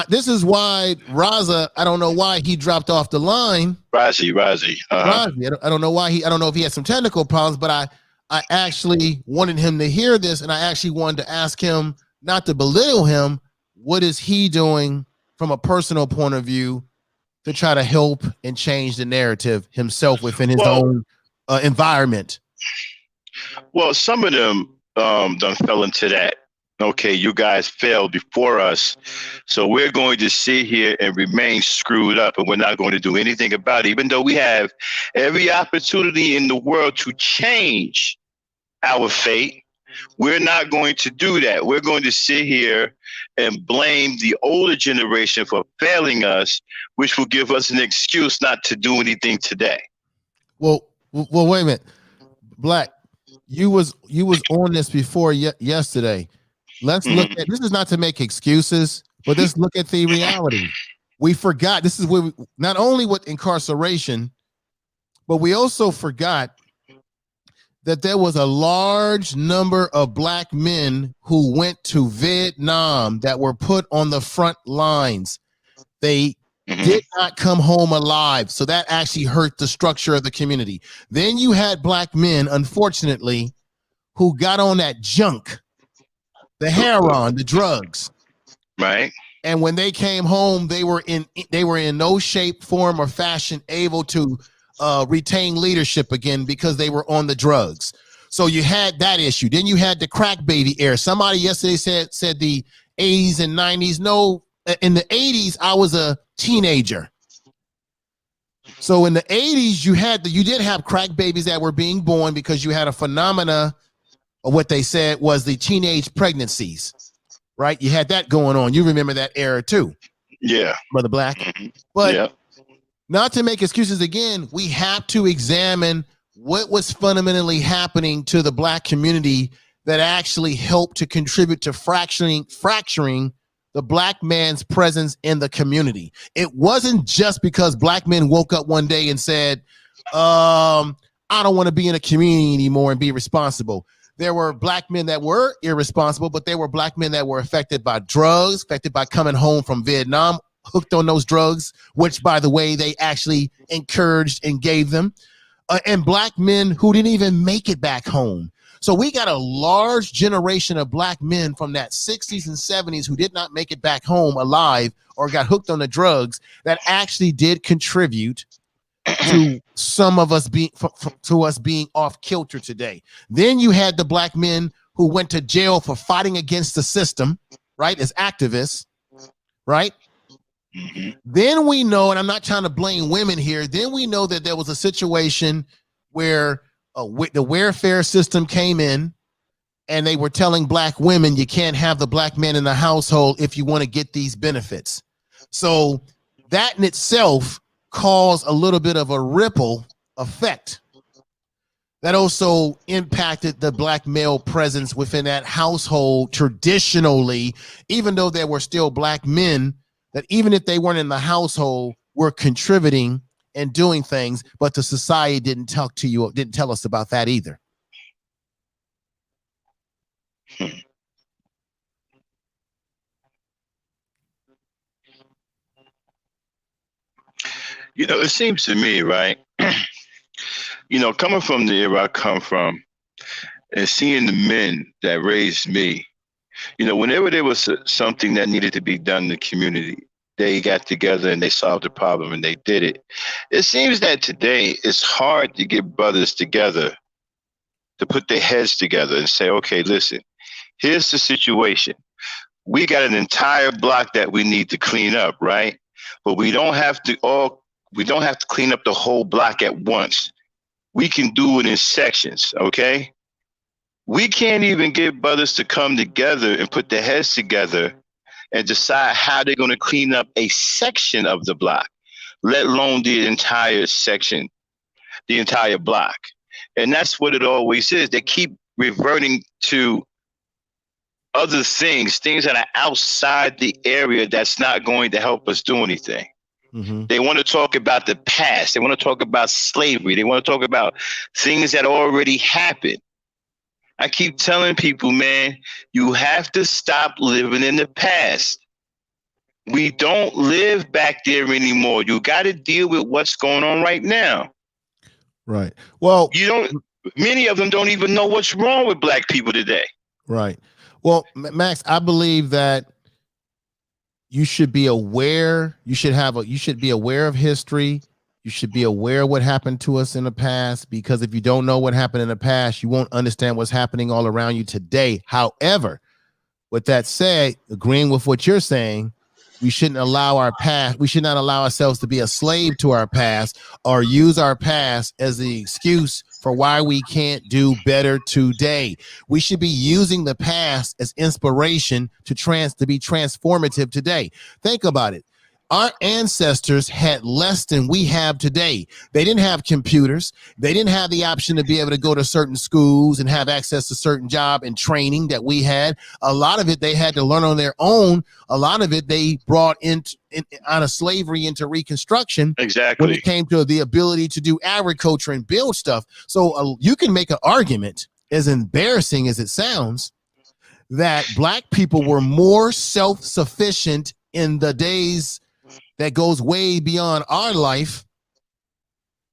G: This is why Raza, I don't know why he dropped off the line.
B: Razi.
G: Razi, I don't know why I don't know if he had some technical problems, but I actually wanted him to hear this, and I actually wanted to ask him, not to belittle him, what is he doing from a personal point of view to try to help and change the narrative himself within his own environment?
B: Well, some of them done fell into that. Okay, you guys failed before us, so we're going to sit here and remain screwed up, and we're not going to do anything about it, even though we have every opportunity in the world to change our fate. We're not going to do that. We're going to sit here and blame the older generation for failing us, which will give us an excuse not to do anything today.
G: Well, wait a minute, Black. You was on this before yesterday. Let's look at this. Is not to make excuses, but let's look at the reality. We forgot. This is where not only with incarceration, but we also forgot that there was a large number of black men who went to Vietnam that were put on the front lines. They did not come home alive. So that actually hurt the structure of the community. Then you had black men, unfortunately, who got on that junk, the heroin, the drugs.
B: Right.
G: And when they came home, they were in no shape, form, or fashion able to retain leadership again because they were on the drugs. So you had that issue. Then you had the crack baby era. Somebody yesterday said the 80s and 90s. No, in the 80s, I was a teenager. So in the 80s, you did have crack babies that were being born because you had a phenomena of what they said was the teenage pregnancies, right? You had that going on. You remember that era too.
B: Yeah.
G: Brother Black. But not to make excuses again, we have to examine what was fundamentally happening to the black community that actually helped to contribute to fracturing the black man's presence in the community. It wasn't just because black men woke up one day and said, I don't want to be in a community anymore and be responsible. There were black men that were irresponsible, but there were black men that were affected by drugs, affected by coming home from Vietnam, hooked on those drugs, which, by the way, they actually encouraged and gave them, and black men who didn't even make it back home. So we got a large generation of black men from that 60s and 70s who did not make it back home alive or got hooked on the drugs that actually did contribute to some of us being off kilter today. Then you had the black men who went to jail for fighting against the system, right, as activists, right? Then we know, and I'm not trying to blame women here, then we know that there was a situation where the welfare system came in and they were telling black women, you can't have the black man in the household if you want to get these benefits. So that in itself caused a little bit of a ripple effect that also impacted the black male presence within that household traditionally, even though there were still black men that even if they weren't in the household were contributing and doing things, but the society didn't tell us about that either.
B: You know, it seems to me, right? You know, coming from the era I come from and seeing the men that raised me, you know, whenever there was something that needed to be done in the community, they got together and they solved the problem and they did it. It seems that today it's hard to get brothers together to put their heads together and say, okay, listen, here's the situation. We got an entire block that we need to clean up, right? But we don't have to clean up the whole block at once. We can do it in sections, okay? We can't even get brothers to come together and put their heads together and decide how they're going to clean up a section of the block, let alone the entire section, the entire block. And that's what it always is. They keep reverting to other things that are outside the area that's not going to help us do anything.
G: Mm-hmm.
B: They want to talk about the past. They want to talk about slavery. They want to talk about things that already happened. I keep telling people, man, you have to stop living in the past. We don't live back there anymore. You got to deal with what's going on right now.
G: Right. Well,
B: many of them don't even know what's wrong with black people today.
G: Right. Well, Max, I believe that you should be aware. You should be aware of history. You should be aware of what happened to us in the past, because if you don't know what happened in the past, you won't understand what's happening all around you today. However, with that said, agreeing with what you're saying, we shouldn't allow our past. We should not allow ourselves to be a slave to our past or use our past as the excuse for why we can't do better today. We should be using the past as inspiration to be transformative today. Think about it. Our ancestors had less than we have today. They didn't have computers. They didn't have the option to be able to go to certain schools and have access to certain job and training that we had. A lot of it they had to learn on their own. A lot of it they brought out of slavery into Reconstruction.
B: Exactly.
G: When it came to the ability to do agriculture and build stuff. So you can make an argument, as embarrassing as it sounds, that black people were more self-sufficient in the days that goes way beyond our life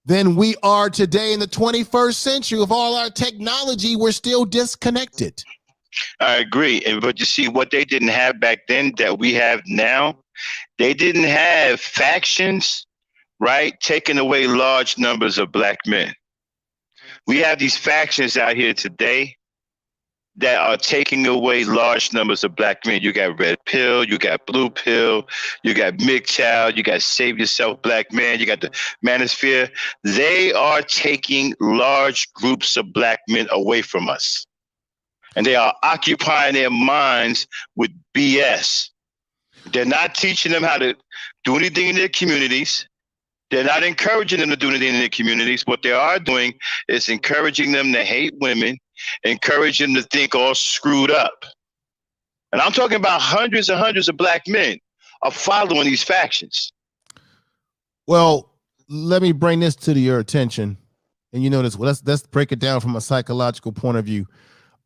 G: than we are today in the 21st century. Of all our technology, we're still disconnected.
B: I agree. But you see, what they didn't have back then that we have now, they didn't have factions, right? Taking away large numbers of black men. We have these factions out here today that are taking away large numbers of black men. You got Red Pill, you got Blue Pill, you got MGTOW, you got Save Yourself Black Man, you got the Manosphere. They are taking large groups of black men away from us. And they are occupying their minds with BS. They're not teaching them how to do anything in their communities. They're not encouraging them to do anything in their communities. What they are doing is encouraging them to hate women, encourage them to think all screwed up. And I'm talking about hundreds and hundreds of black men are following these factions.
G: Well, let me bring this to your attention. And you know this, let's break it down from a psychological point of view.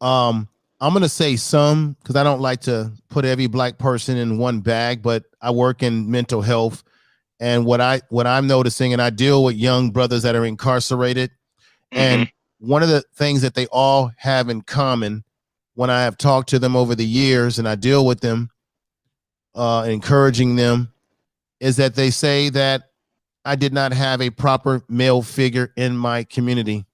G: I'm going to say some, because I don't like to put every black person in one bag, but I work in mental health. And what I'm noticing, and I deal with young brothers that are incarcerated, and one of the things that they all have in common when I have talked to them over the years and I deal with them, encouraging them, is that they say that I did not have a proper male figure in my community.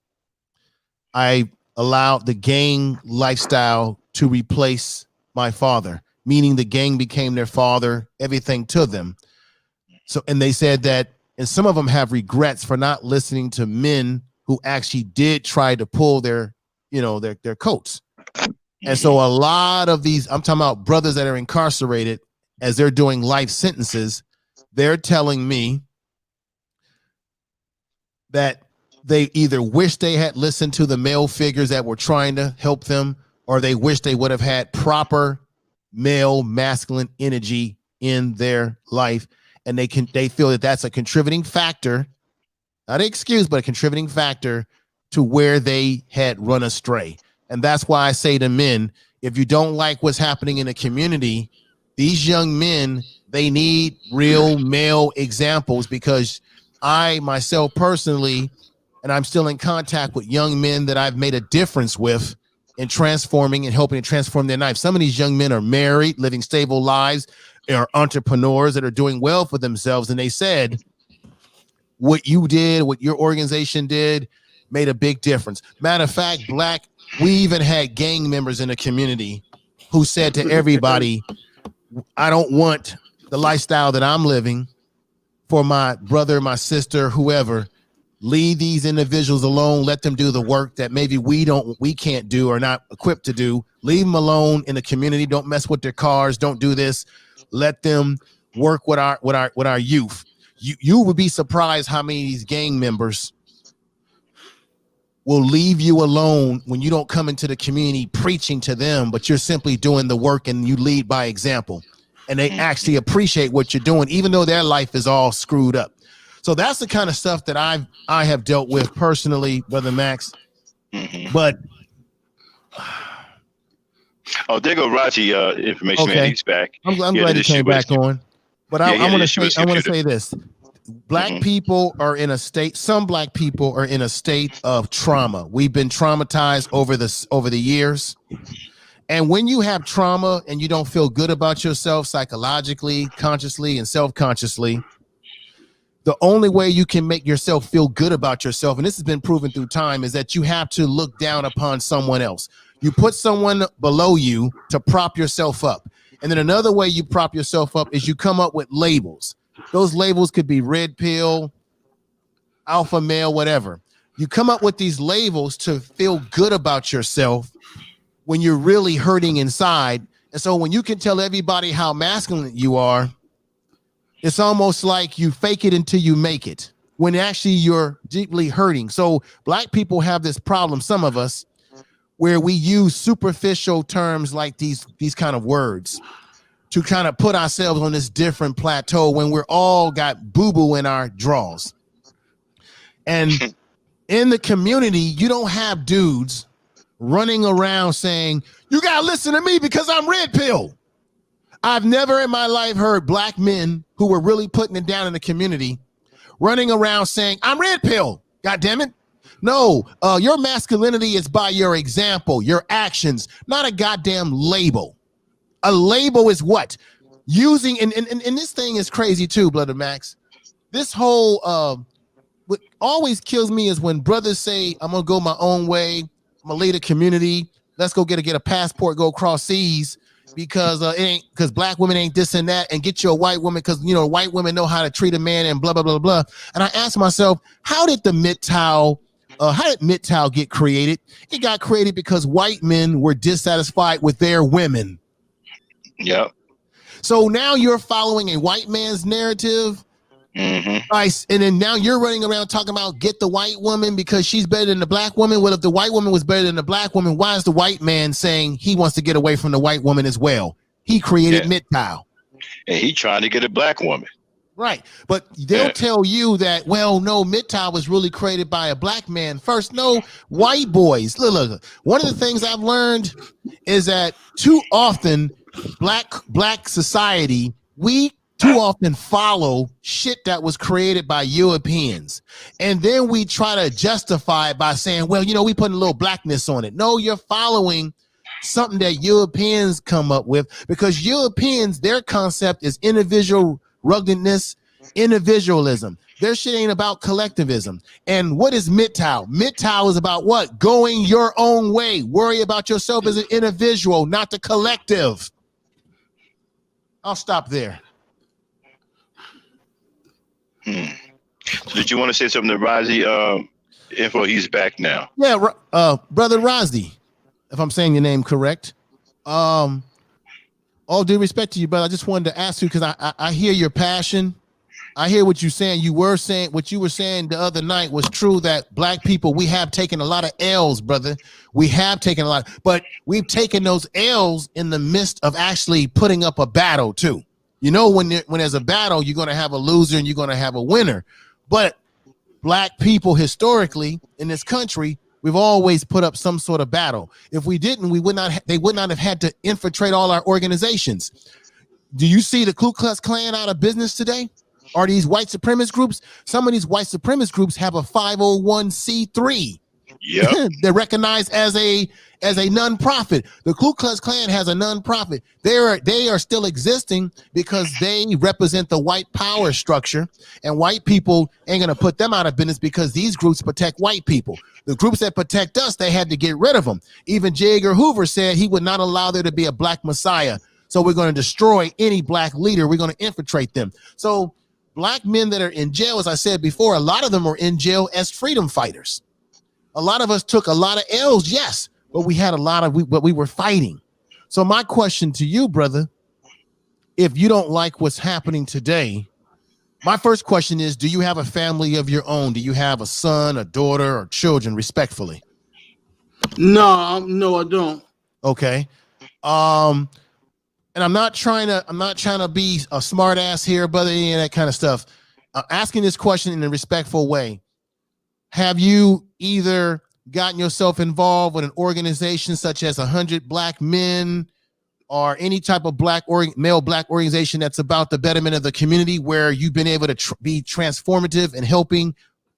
G: I allowed the gang lifestyle to replace my father, meaning the gang became their father, everything to them. So, and they said that, and some of them have regrets for not listening to men who actually did try to pull their coats. And so a lot of these, I'm talking about brothers that are incarcerated, as they're doing life sentences, they're telling me that they either wish they had listened to the male figures that were trying to help them, or they wish they would have had proper male masculine energy in their life. And they feel that that's a contributing factor not an excuse, but a contributing factor to where they had run astray. And that's why I say to men, if you don't like what's happening in the community, these young men, they need real male examples, because I myself personally, and I'm still in contact with young men that I've made a difference with in transforming and helping to transform their life. Some of these young men are married, living stable lives, are entrepreneurs that are doing well for themselves. And they said, what you did, what your organization did, made a big difference. Matter of fact, we even had gang members in the community who said to everybody, I don't want the lifestyle that I'm living for my brother, my sister, whoever. Leave these individuals alone. Let them do the work that maybe we can't do or not equipped to do. Leave them alone in the community. Don't mess with their cars. Don't do this. Let them work with our youth. You would be surprised how many of these gang members will leave you alone when you don't come into the community preaching to them, but you're simply doing the work and you lead by example. And they actually appreciate what you're doing, even though their life is all screwed up. So that's the kind of stuff that I have dealt with personally, Brother Max. But
B: there go Raji information man. He's back.
G: I'm glad he came back on. But I want to say this. Black people are in a state, some black people are in a state of trauma. We've been traumatized over the years. And when you have trauma and you don't feel good about yourself psychologically, consciously, and self-consciously, the only way you can make yourself feel good about yourself, and this has been proven through time, is that you have to look down upon someone else. You put someone below you to prop yourself up. And then another way you prop yourself up is you come up with labels. Those labels could be red pill, alpha male, whatever. You come up with these labels to feel good about yourself when you're really hurting inside. And so when you can tell everybody how masculine you are, it's almost like you fake it until you make it, when actually you're deeply hurting. So black people have this problem, some of us, where we use superficial terms like these kind of words to kind of put ourselves on this different plateau when we're all got boo-boo in our drawers. And in the community, you don't have dudes running around saying, you got to listen to me because I'm red pill. I've never in my life heard black men who were really putting it down in the community running around saying, I'm red pill, God damn it. No, your masculinity is by your example, your actions, not a goddamn label. A label is what? Using, and this thing is crazy too, Brother Max. This whole, what always kills me is when brothers say, I'm going to go my own way. I'm going to lead a community. Let's go get a passport, go across seas. Because because black women ain't this and that, and get you a white woman because white women know how to treat a man and blah blah blah blah. And I asked myself, how did MGTOW get created? It got created because white men were dissatisfied with their women.
B: Yep.
G: So now you're following a white man's narrative. Nice. And then now you're running around talking about get the white woman because she's better than the black woman. Well, if the white woman was better than the black woman, why is the white man saying he wants to get away from the white woman as well? He created MGTOW.
B: And he trying to get a black woman.
G: Right. But they'll tell you that, well, no, MGTOW was really created by a black man first. No, white boys. Look. One of the things I've learned is that too often black society, we too often follow shit that was created by Europeans. And then we try to justify it by saying, well, we put a little blackness on it. No, you're following something that Europeans come up with, because Europeans, their concept is individual ruggedness, individualism. Their shit ain't about collectivism. And what is MGTOW? MGTOW is about what? Going your own way. Worry about yourself as an individual, not the collective. I'll stop there.
B: So did you want to say something to Razi? Info, he's back now.
G: Yeah, Brother Razi, if I'm saying your name correct. All due respect to you, but I just wanted to ask you, because I hear your passion. I hear what you're saying. What you were saying the other night was true, that black people, we have taken a lot of L's, brother. We have taken a lot, but we've taken those L's in the midst of actually putting up a battle too. When there's a battle, you're going to have a loser and you're going to have a winner. But black people historically in this country, we've always put up some sort of battle. If we didn't, they would not have had to infiltrate all our organizations. Do you see the Ku Klux Klan out of business today? Are these white supremacist groups? Some of these white supremacist groups have a 501c3.
B: Yep.
G: They're recognized as a nonprofit. The Ku Klux Klan has a nonprofit. They are still existing because they represent the white power structure, and white people ain't gonna put them out of business because these groups protect white people. The groups that protect us, they had to get rid of them. Even J. Edgar Hoover said he would not allow there to be a black messiah. So we're going to destroy any black leader. We're going to infiltrate them. So black men that are in jail, as I said before, a lot of them are in jail as freedom fighters. A lot of us took a lot of L's, yes, but we had but we were fighting. So my question to you, brother, if you don't like what's happening today, my first question is, do you have a family of your own? Do you have a son, a daughter, or children, respectfully?
E: No, I don't.
G: Okay. And I'm not trying to be a smart ass here, brother, any of that kind of stuff. Asking this question in a respectful way. Have you either gotten yourself involved with an organization such as 100 Black Men or any type of male black organization that's about the betterment of the community, where you've been able to be transformative in helping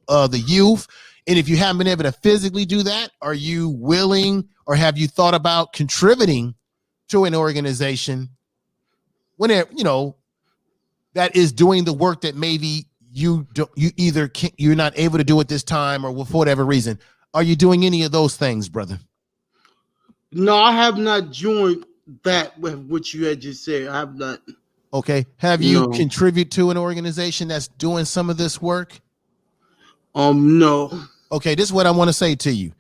G: the youth? And if you haven't been able to physically do that, are you willing, or have you thought about contributing to an organization when that is doing the work that maybe you're not able to do at this time, or for whatever reason? Are you doing any of those things, brother?
E: No, I have not joined that with what you had just said. I have not.
G: Okay. Have you contribute to an organization that's doing some of this work?
E: No.
G: Okay, this is what I want to say to you.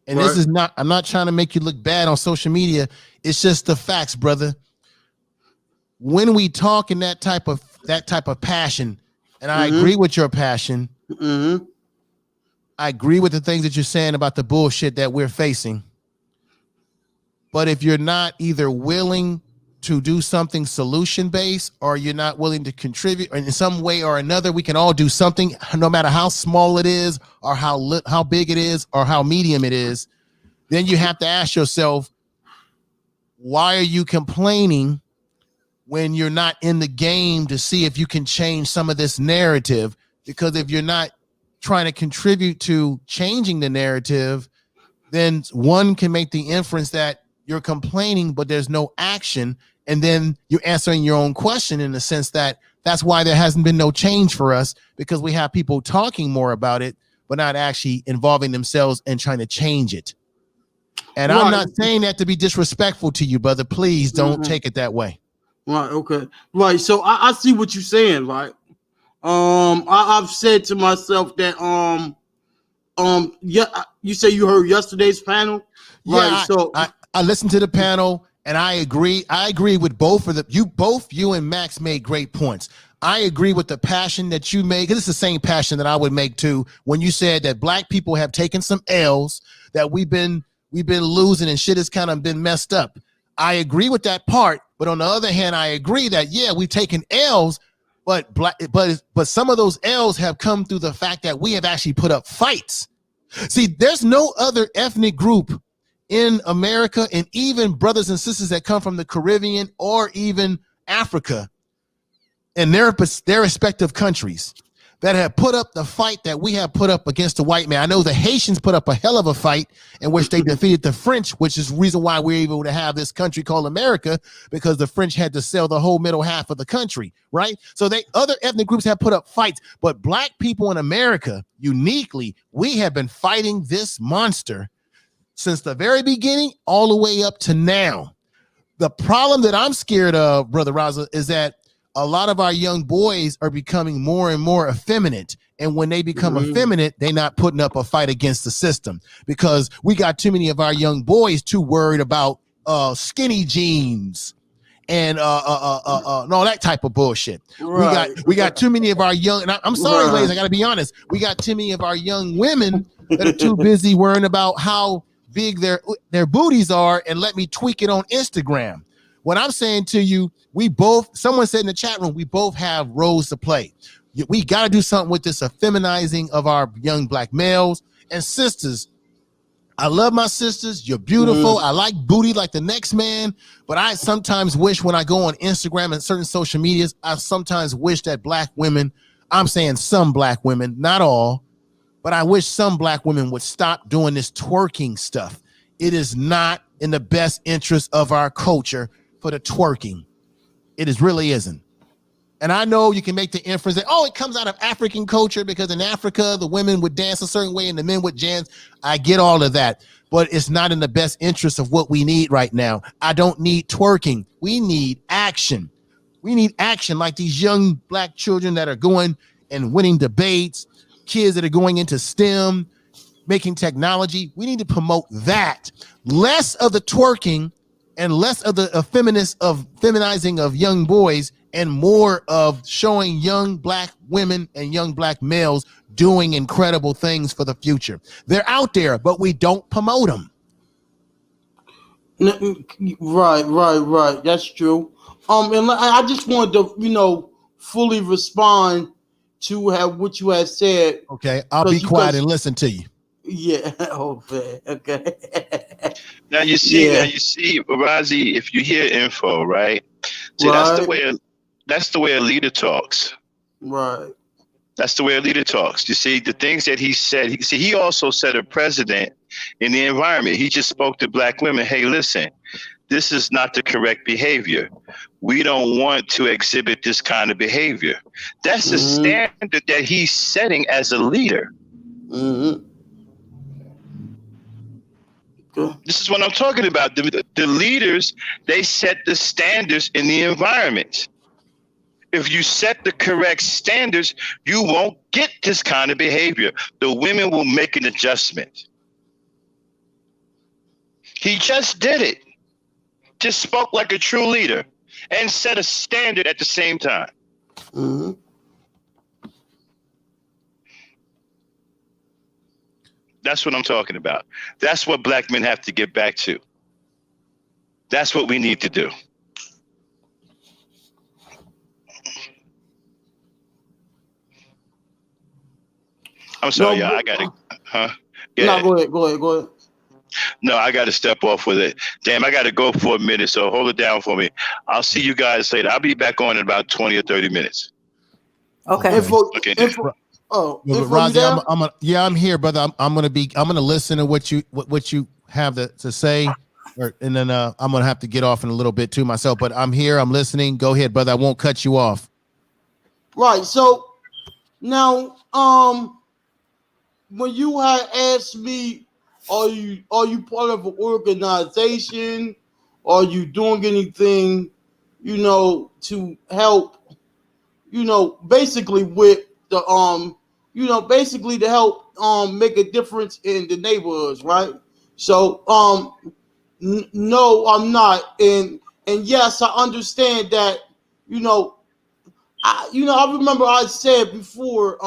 G: And
E: Right.
G: This is not, I'm not trying to make you look bad on social media. It's just the facts, brother. When we talk in that type of passion, and I agree with your passion.
E: Mm-hmm.
G: I agree with the things that you're saying about the bullshit that we're facing. But if you're not either willing to do something solution-based, or you're not willing to contribute in some way or another, we can all do something, no matter how small it is, or how big it is, or how medium it is. Then you have to ask yourself, why are you complaining when you're not in the game to see if you can change some of this narrative? Because if you're not trying to contribute to changing the narrative, then one can make the inference that you're complaining, but there's no action. And then you're answering your own question in the sense that that's why there hasn't been no change for us, because we have people talking more about it, but not actually involving themselves and trying to change it. And
E: Right.
G: I'm not saying that to be disrespectful to you, brother. Please don't take it that way.
E: Right. Okay. Right. So I see what you're saying. Right. I've said to myself that yeah. You say you heard yesterday's panel.
G: Yeah.
E: Right. So
G: I listened to the panel, and I agree. I agree with both of them. You and Max made great points. I agree with the passion that you made, because it's the same passion that I would make too, when you said that black people have taken some L's, that we've been losing, and shit has kind of been messed up. I agree with that part, but on the other hand, I agree that we've taken L's, but some of those L's have come through the fact that we have actually put up fights. See, there's no other ethnic group in America, and even brothers and sisters that come from the Caribbean or even Africa and their respective countries, that have put up the fight that we have put up against the white man. I know the Haitians put up a hell of a fight in which they defeated the French, which is the reason why we're able to have this country called America, because the French had to sell the whole middle half of the country, right? So other ethnic groups have put up fights, but black people in America, uniquely, we have been fighting this monster since the very beginning all the way up to now. The problem that I'm scared of, Brother Raza, is that a lot of our young boys are becoming more and more effeminate. And when they become effeminate, they're not putting up a fight against the system, because we got too many of our young boys too worried about skinny jeans and all that type of bullshit. Right. We got too many of our young, and I'm sorry, ladies, I got to be honest. We got too many of our young women that are too busy worrying about how big their booties are, and let me tweak it on Instagram. What I'm saying to you, someone said in the chat room, we both have roles to play. We got to do something with this effeminizing of our young black males and sisters. I love my sisters. You're beautiful. I like booty like the next man. But I sometimes wish when I go on Instagram and certain social medias, I sometimes wish that black women, I'm saying some black women, not all, but I wish some black women would stop doing this twerking stuff. It is not in the best interest of our culture for the twerking. It really isn't. And I know you can make the inference that, it comes out of African culture because in Africa, the women would dance a certain way and the men would dance. I get all of that, but it's not in the best interest of what we need right now. I don't need twerking. We need action. We need action like these young black children that are going and winning debates, kids that are going into STEM, making technology. We need to promote that. Less of the twerking and less of the feminizing of young boys and more of showing young black women and young black males doing incredible things for the future. They're out there, but we don't promote them.
E: Right. That's true. And I just wanted to, fully respond to what you had said.
G: Okay, I'll be quiet and listen to you.
E: Yeah. Oh man. Okay.
B: Now you see, Razi, if you hear info, right? See, that's the way a leader talks.
E: Right.
B: That's the way a leader talks. You see, the things that he said, he also set a precedent in the environment. He just spoke to black women. Hey, listen, this is not the correct behavior. We don't want to exhibit this kind of behavior. That's the standard that he's setting as a leader. This is what I'm talking about. The leaders, they set the standards in the environment. If you set the correct standards, you won't get this kind of behavior. The women will make an adjustment. He just did it. Just spoke like a true leader and set a standard at the same time. That's what I'm talking about. That's what black men have to get back to. That's what we need to do. I'm sorry, y'all. I got to,
E: No, go ahead.
B: No, I got to step off with it. Damn, I got to go for a minute, so hold it down for me. I'll see you guys later. I'll be back on in about 20 or 30 minutes.
C: Okay.
G: Razi, I'm here, brother. I'm gonna listen to what you have to say, and then I'm gonna have to get off in a little bit too myself. But I'm here. I'm listening. Go ahead, brother. I won't cut you off.
E: Right. So now, when you had asked me, are you part of an organization? Are you doing anything, to help, basically with the basically to help make a difference in the neighborhoods, right? So no, I'm not, and yes, I understand that. I remember I said before,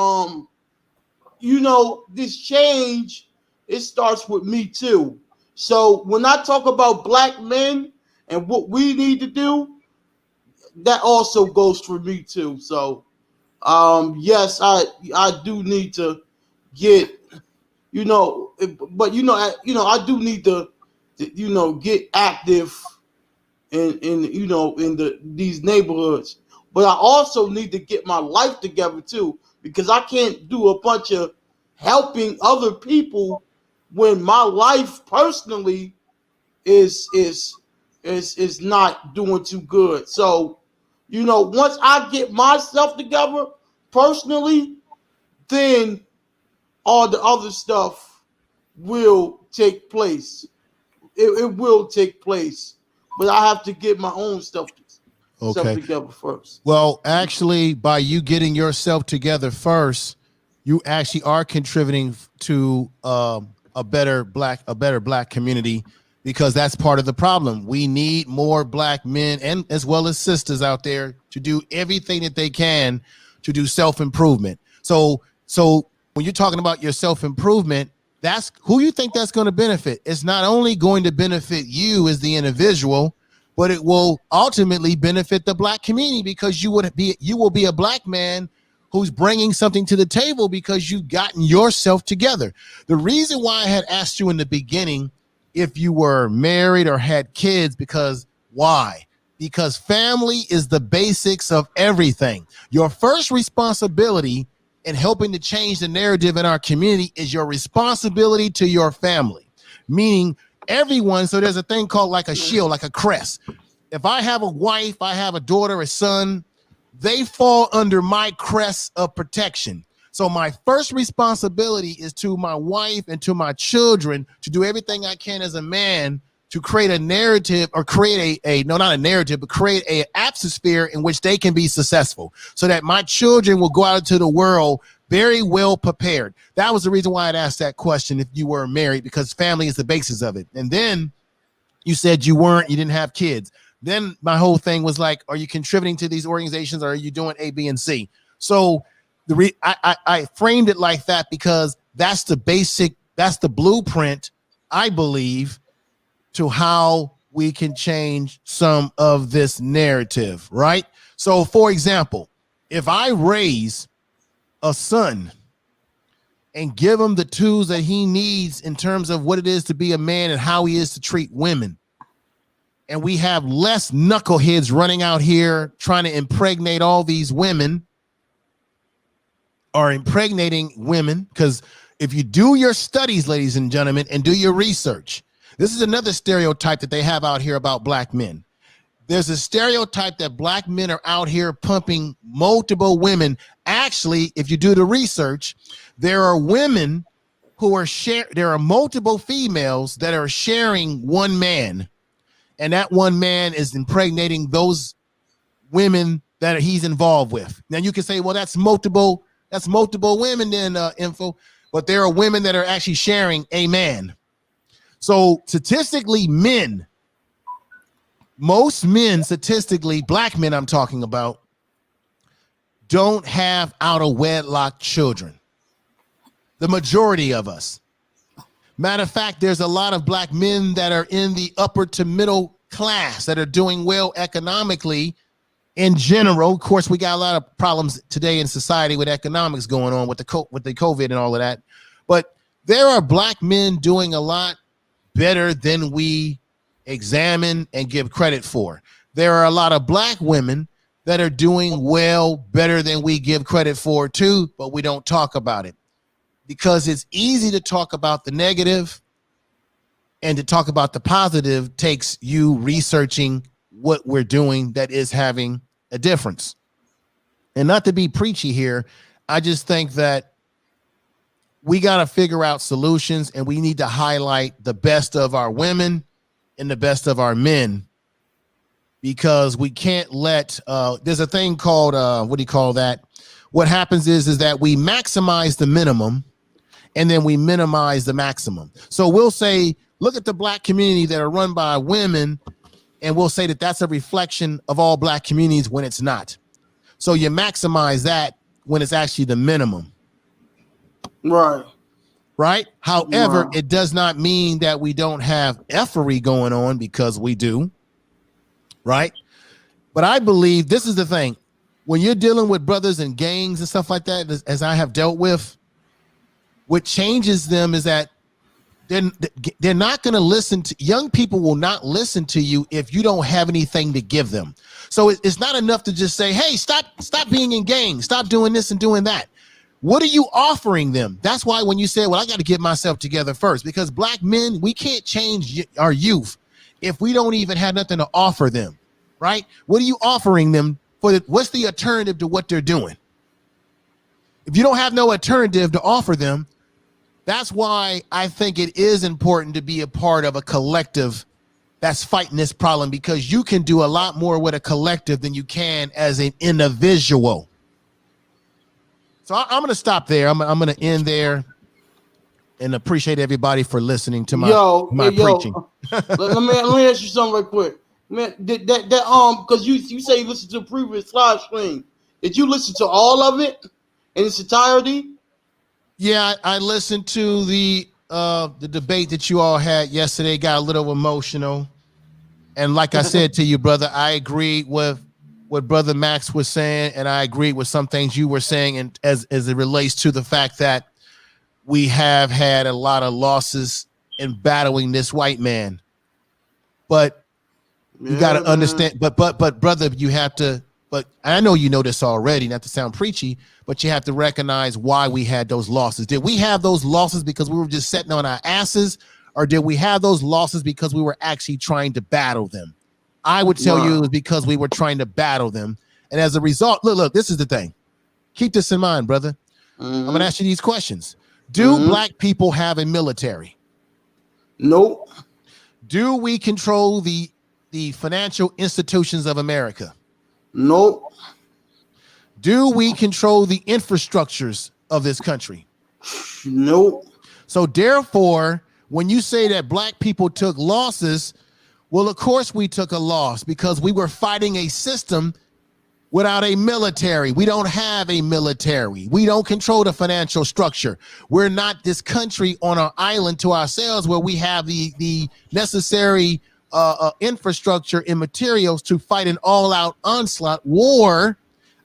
E: this change, it starts with me too. So when I talk about black men and what we need to do, that also goes for me too. So yes, I do need to get, but I do need to get active in these neighborhoods. But I also need to get my life together too, because I can't do a bunch of helping other people when my life personally is not doing too good. So, once I get myself together personally, then all the other stuff will take place. It will take place, but I have to get my own stuff together first.
G: Well, actually, by you getting yourself together first, you actually are contributing to a better black community, because that's part of the problem. We need more black men and as well as sisters out there to do everything that they can to do self-improvement. So when you're talking about your self-improvement, that's who you think that's going to benefit. It's not only going to benefit you as the individual, but it will ultimately benefit the black community, because you will be a black man who's bringing something to the table because you've gotten yourself together. The reason why I had asked you in the beginning if you were married or had kids, because why? Because family is the basics of everything. Your first responsibility in helping to change the narrative in our community is your responsibility to your family, meaning everyone. So there's a thing called like a shield, like a crest. If I have a wife, I have a daughter, a son, they fall under my crest of protection. So my first responsibility is to my wife and to my children to do everything I can as a man to create a narrative, or create not a narrative, but create an atmosphere in which they can be successful so that my children will go out into the world very well prepared. That was the reason why I'd asked that question if you were married, because family is the basis of it. And then you said you didn't have kids. Then my whole thing was like, are you contributing to these organizations, or are you doing A, B, and C? So I framed it like that because that's the blueprint, I believe, to how we can change some of this narrative, right? So, for example, if I raise a son and give him the tools that he needs in terms of what it is to be a man and how he is to treat women, and we have less knuckleheads running out here trying to impregnate all these women or impregnating women, because if you do your studies, ladies and gentlemen, and do your research, this is another stereotype that they have out here about black men. There's a stereotype that black men are out here pumping multiple women. Actually, if you do the research, there are women who are there are multiple females that are sharing one man, and that one man is impregnating those women that he's involved with. Now you can say, well, that's multiple women then, info, but there are women that are actually sharing a man. So statistically, most men, statistically, black men I'm talking about, don't have out of wedlock children. The majority of us. Matter of fact, there's a lot of black men that are in the upper to middle class that are doing well economically in general. Of course, we got a lot of problems today in society with economics going on with the COVID and all of that. But there are black men doing a lot better than we examine and give credit for. There are a lot of black women that are doing well, better than we give credit for too, but we don't talk about it because it's easy to talk about the negative, and to talk about the positive takes you researching what we're doing that is having a difference. And not to be preachy here, I just think that we got to figure out solutions, and we need to highlight the best of our women and the best of our men, because we can't let, there's a thing called, what do you call that? What happens is that we maximize the minimum and then we minimize the maximum. So we'll say, look at the black community that are run by women, and we'll say that that's a reflection of all black communities when it's not. So you maximize that when it's actually the minimum. Right. However, it does not mean that we don't have effery going on, because we do. Right. But I believe this is the thing. When you're dealing with brothers and gangs and stuff like that, as I have dealt with, what changes them is that they're not going to listen to, young people will not listen to you if you don't have anything to give them. So it's not enough to just say, hey, stop being in gangs, stop doing this and doing that. What are you offering them? That's why when you say, well, I got to get myself together first, because black men, we can't change our youth if we don't even have nothing to offer them, right? What are you offering them for? What's the alternative to what they're doing? If you don't have no alternative to offer them, that's why I think it is important to be a part of a collective that's fighting this problem, because you can do a lot more with a collective than you can as an individual. So I'm going to stop there. I'm going to end there, and appreciate everybody for listening to my preaching.
E: let me ask you something real quick. Man, because you say you listened to the previous live stream. Did you listen to all of it in its entirety?
G: Yeah, I listened to the debate that you all had yesterday. Got a little emotional, and like I said to you, brother, I agreed with what Brother Max was saying, and I agree with some things you were saying, and as it relates to the fact that we have had a lot of losses in battling this white man. But you got to understand, but brother, you have to, but I know you know this already, not to sound preachy, but you have to recognize why we had those losses. Did we have those losses because we were just sitting on our asses, or did we have those losses because we were actually trying to battle them? I would tell you it was because we were trying to battle them. And as a result, look, this is the thing. Keep this in mind, brother. I'm going to ask you these questions. Do black people have a military?
E: Nope.
G: Do we control the financial institutions of America?
E: Nope.
G: Do we control the infrastructures of this country?
E: Nope.
G: So therefore, when you say that black people took losses, well, of course we took a loss because we were fighting a system without a military. We don't have a military. We don't control the financial structure. We're not this country on our island to ourselves where we have the necessary infrastructure and materials to fight an all-out onslaught war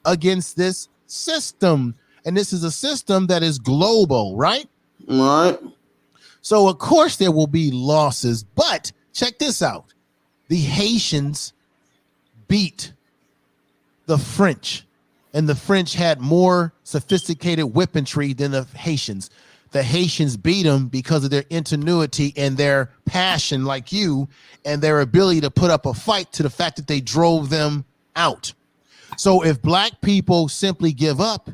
G: against this system. And this is a system that is global, right?
E: Right.
G: So of course there will be losses, but check this out. The Haitians beat the French, and the French had more sophisticated weaponry than the Haitians. The Haitians beat them because of their ingenuity and their passion, like you, and their ability to put up a fight, to the fact that they drove them out. So if black people simply give up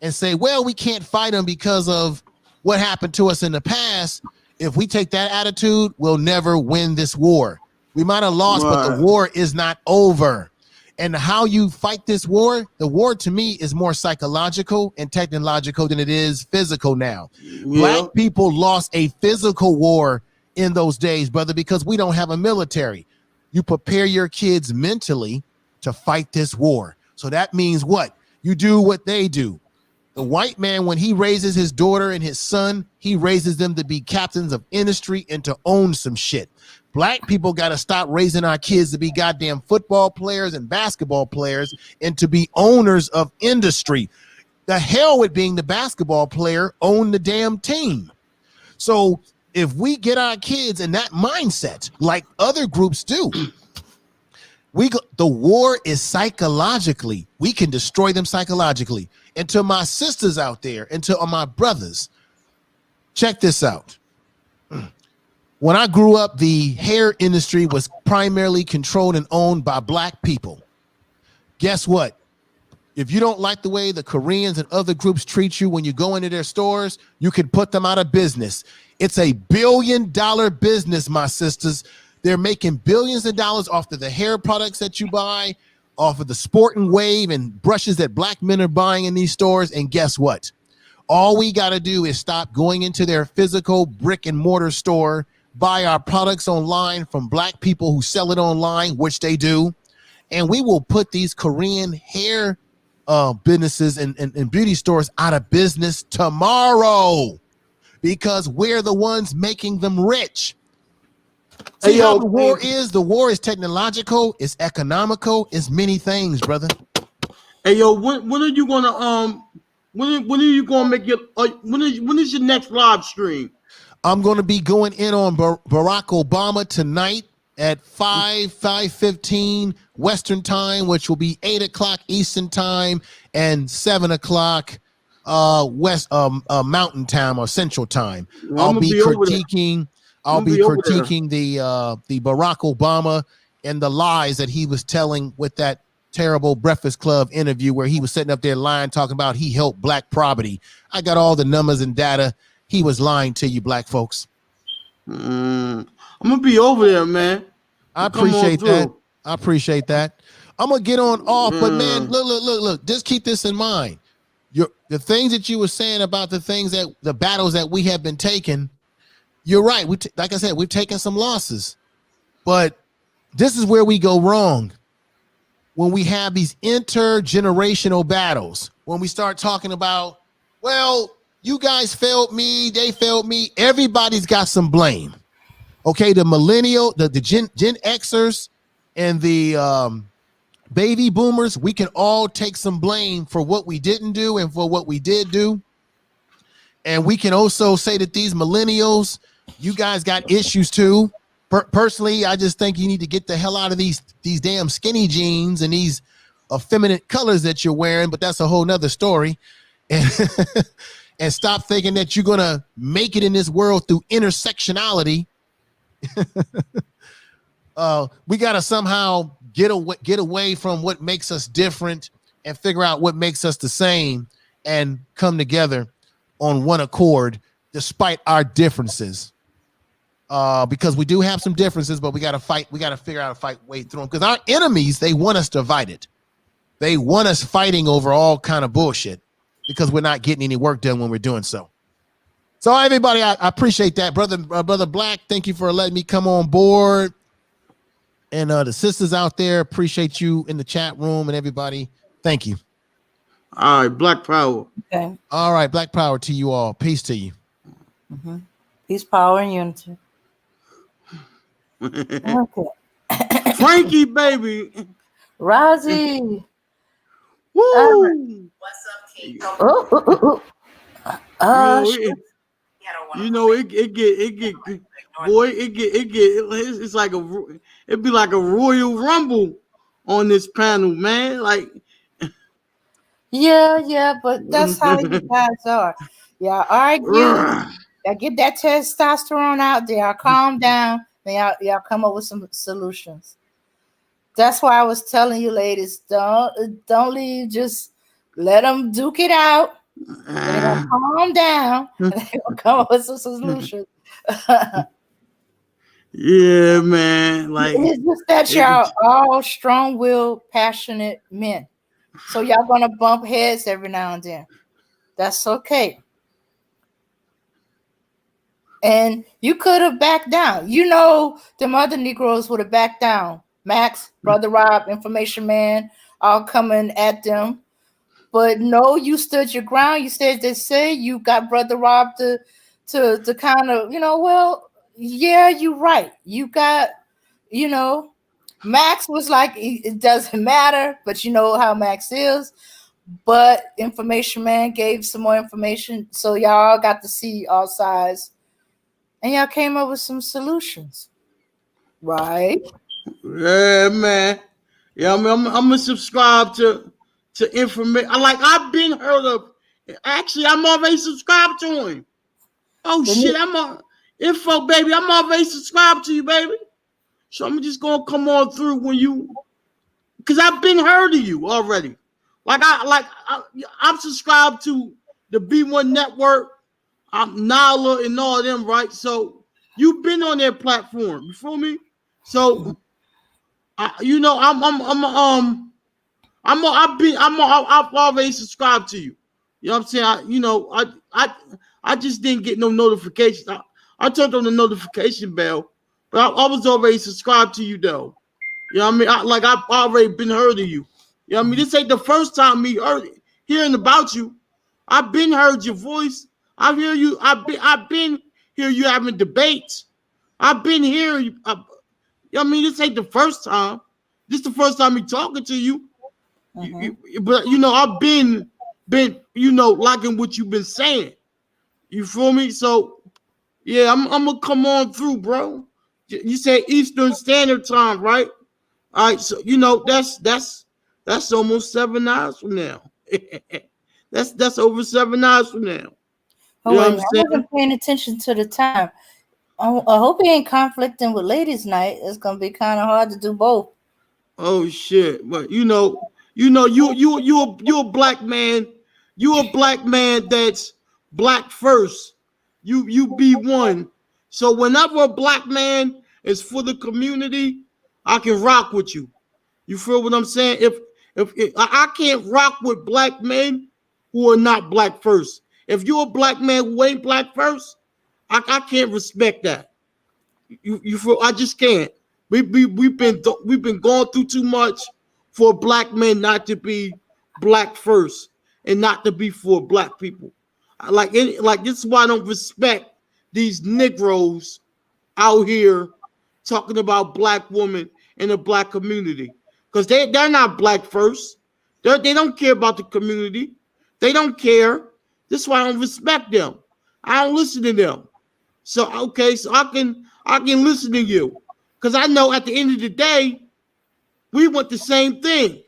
G: and say, well, we can't fight them because of what happened to us in the past, if we take that attitude, we'll never win this war. We might have lost, but the war is not over. And how you fight this war, the war to me is more psychological and technological than it is physical now. Yeah. Black people lost a physical war in those days, brother, because we don't have a military. You prepare your kids mentally to fight this war. So that means what? You do what they do. The white man, when he raises his daughter and his son, he raises them to be captains of industry and to own some shit. Black people got to stop raising our kids to be goddamn football players and basketball players and to be owners of industry. The hell with being the basketball player, own the damn team. So if we get our kids in that mindset, like other groups do, the war is psychologically. We can destroy them psychologically. And to my sisters out there and to my brothers, check this out. When I grew up, the hair industry was primarily controlled and owned by black people. Guess what? If you don't like the way the Koreans and other groups treat you when you go into their stores, you can put them out of business. It's a billion-dollar business, my sisters. They're making billions of dollars off of the hair products that you buy, off of the sport and wave and brushes that black men are buying in these stores. And guess what? All we got to do is stop going into their physical brick and mortar store, buy our products online from black people who sell it online, which they do, and we will put these Korean hair businesses and beauty stores out of business tomorrow because we're the ones making them rich. See how the war is? The war is technological, it's economical, it's many things, brother.
E: Hey, yo, when are you gonna when are you gonna make your when is your next live stream?
G: I'm going to be going in on Barack Obama tonight at 5:15 Western time, which will be 8 o'clock Eastern time and 7 o'clock Mountain time or Central time. I'll be critiquing the Barack Obama and the lies that he was telling with that terrible Breakfast Club interview where he was sitting up there lying, talking about he helped black poverty. I got all the numbers and data. He was lying to you, black folks.
E: I'm gonna be over there, man.
G: I appreciate that. I appreciate that. I'm gonna get on off, but man, look. Just keep this in mind. The things that you were saying about the battles that we have been taking. You're right. Like I said, we've taken some losses, but this is where we go wrong. When we have these intergenerational battles, when we start talking about, well, you guys failed me, they failed me. Everybody's got some blame. Okay, the millennial, the Gen Xers and the baby boomers, we can all take some blame for what we didn't do and for what we did do. And we can also say that these millennials, you guys got issues too. Personally, I just think you need to get the hell out of these damn skinny jeans and these effeminate colors that you're wearing, but that's a whole nother story. And, and stop thinking that you're going to make it in this world through intersectionality. We got to somehow get away from what makes us different and figure out what makes us the same and come together on one accord despite our differences. Because we do have some differences, but we got to fight. We got to figure out a fight way through them, because our enemies, they want us divided. They want us fighting over all kind of bullshit because we're not getting any work done when we're doing so. So everybody, I appreciate that. Brother Black, thank you for letting me come on board. And the sisters out there, appreciate you in the chat room, and everybody, thank you.
E: All right, Black Power.
C: Okay.
G: All right, Black Power to you all. Peace to you.
C: Mm-hmm. Peace, power, and unity. Okay.
E: Frankie, baby.
C: Rozzy.
E: Woo!
H: What's up, King?
E: It's like it'd be like a Royal Rumble on this panel, man. Like,
C: yeah, but that's how you guys are. Y'all argue. Y'all get that testosterone out there. Y'all calm down. Then y'all come up with some solutions. That's why I was telling you, ladies, don't leave. Just let them duke it out. They're gonna calm down and they're gonna come up with some solutions.
E: Yeah, man. Like,
C: it's just that y'all all strong-willed, passionate men. So y'all gonna bump heads every now and then. That's okay. And you could have backed down. You know, them other Negroes would have backed down. Max, Brother Rob, Information Man, all coming at them. But no, you stood your ground. You said they say you got Brother Rob to kind of, well, yeah, you're right. You got, Max was like, it doesn't matter, but you know how Max is. But Information Man gave some more information. So y'all got to see all sides. And y'all came up with some solutions. Right?
E: Yeah, man. Yeah, I'm gonna subscribe to information. I've been heard of. Actually, I'm already subscribed to him. Oh shit, I'm on info, baby. I'm already subscribed to you, baby. So I'm just gonna come on through when you, because I've been heard of you already. I'm subscribed to the B1 Network. I'm Nala and all them, right? So you've been on their platform. You feel me? So I've already subscribed to you. You know what I'm saying? I just didn't get no notifications. I turned on the notification bell, but I was already subscribed to you though. You know what I mean? I've already been heard of you. You know what I mean? This ain't the first time me hearing about you. I've been heard your voice. I hear you. I've been here. You having debates. I've been here. You know what I mean? This ain't the first time. This is the first time me talking to you. But I've been liking what you've been saying. You feel me? So yeah, I'm gonna come on through, bro. You say Eastern Standard Time, right? All right, so that's almost 7 hours from now. that's over 7 hours from now.
C: Oh, wait, I wasn't paying attention to the time. I hope he ain't conflicting with ladies' night. It's gonna be kind of hard to do both.
E: Oh shit! But you a black man. You a black man that's black first. You be one. So whenever a black man is for the community, I can rock with you. You feel what I'm saying? If I can't rock with black men who are not black first. If you're a black man who ain't black first, I can't respect that. You feel? I just can't. We've been going through too much for black men not to be black first and not to be for black people. This is why I don't respect these Negroes out here talking about black women in the black community. because they're not black first. They don't care about the community. They don't care. This is why I don't respect them. I don't listen to them. So okay, so I can listen to you because I know at the end of the day we want the same thing.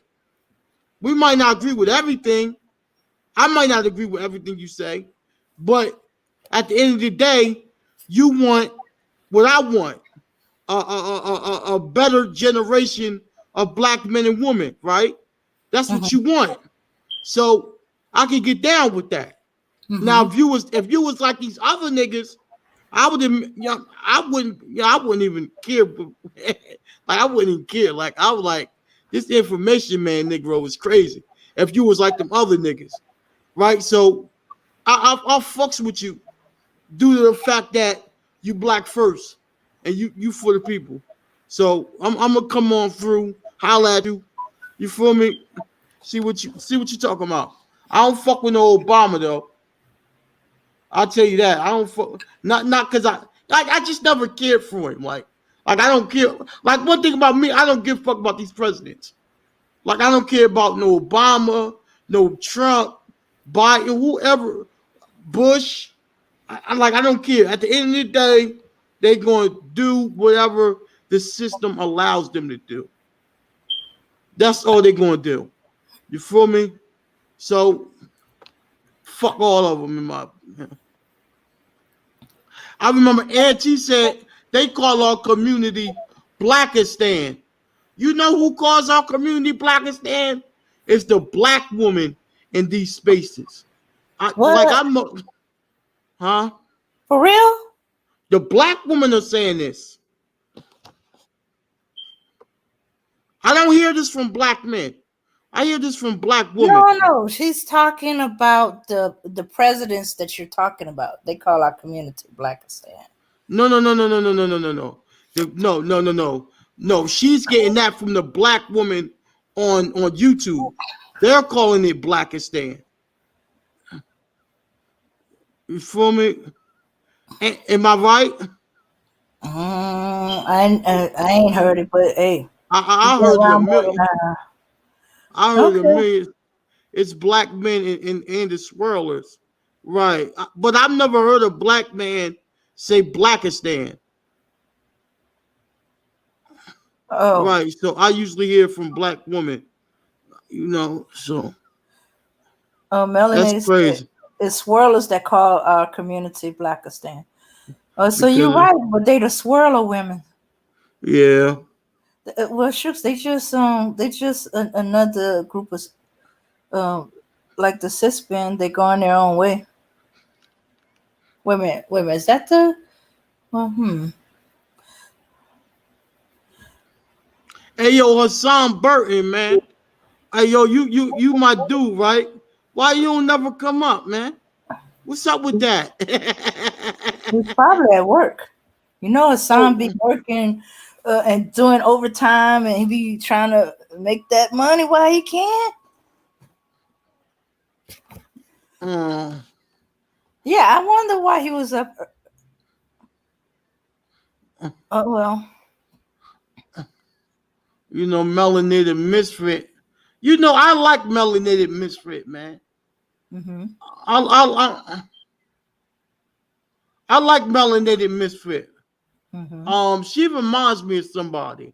E: We might not agree with everything. I might not agree with everything you say, but at the end of the day, you want what I want. A better generation of black men and women, right? That's what you want. So I can get down with that. Now, if you was like these other niggas, I wouldn't even care. Like I wouldn't even care. Like I was like, this information man, Negro, is crazy. If you was like them other niggas, right? So I'll fucks with you due to the fact that you black first and you for the people. So I'm gonna come on through, holla at you. You feel me? See what you talking about. I don't fuck with no Obama though. I'll tell you that. I don't fuck not because I just never cared for him. Like I don't care. Like one thing about me, I don't give a fuck about these presidents. Like I don't care about no Obama, no Trump, Biden, whoever, Bush. I don't care. At the end of the day, they're going to do whatever the system allows them to do. That's all they're going to do. You feel me? So, fuck all of them in my. I remember Auntie said they call our community Blackistan. You know who calls our community Blackistan? It's the black woman in these spaces. Huh?
C: For real?
E: The black women are saying this. I don't hear this from black men. I hear this from black women.
C: No. She's talking about the presidents that you're talking about. They call our community Blackistan.
E: No. No. She's getting that from the black woman on YouTube. They're calling it Blackistan. You feel me? Am I right?
C: I ain't heard it, but hey,
E: I heard it a million. I heard it a million. It's black men and the swirlers, right? But I've never heard a black man say Blackistan.
C: Oh,
E: right. So I usually hear from black women, So
C: Melanie,
E: that's crazy.
C: It's swirlers that call our community Blackistan. So you're right, but they the swirler women.
E: Yeah.
C: Well, shucks, they just another group of like the cis band. They go on their own way. Wait a minute, is that the? Well,
E: Hey yo, Hassan Burton, man. Hey yo, you my dude, right? Why you don't never come up, man? What's up with that?
C: He's probably at work. Hassan be working and doing overtime, and he be trying to make that money while he can. Yeah, I wonder why he was up. Oh well.
E: Melanated misfit. I like melanated misfit, man.
C: Mm-hmm.
E: I like melanated misfit.
C: Mm-hmm.
E: She reminds me of somebody,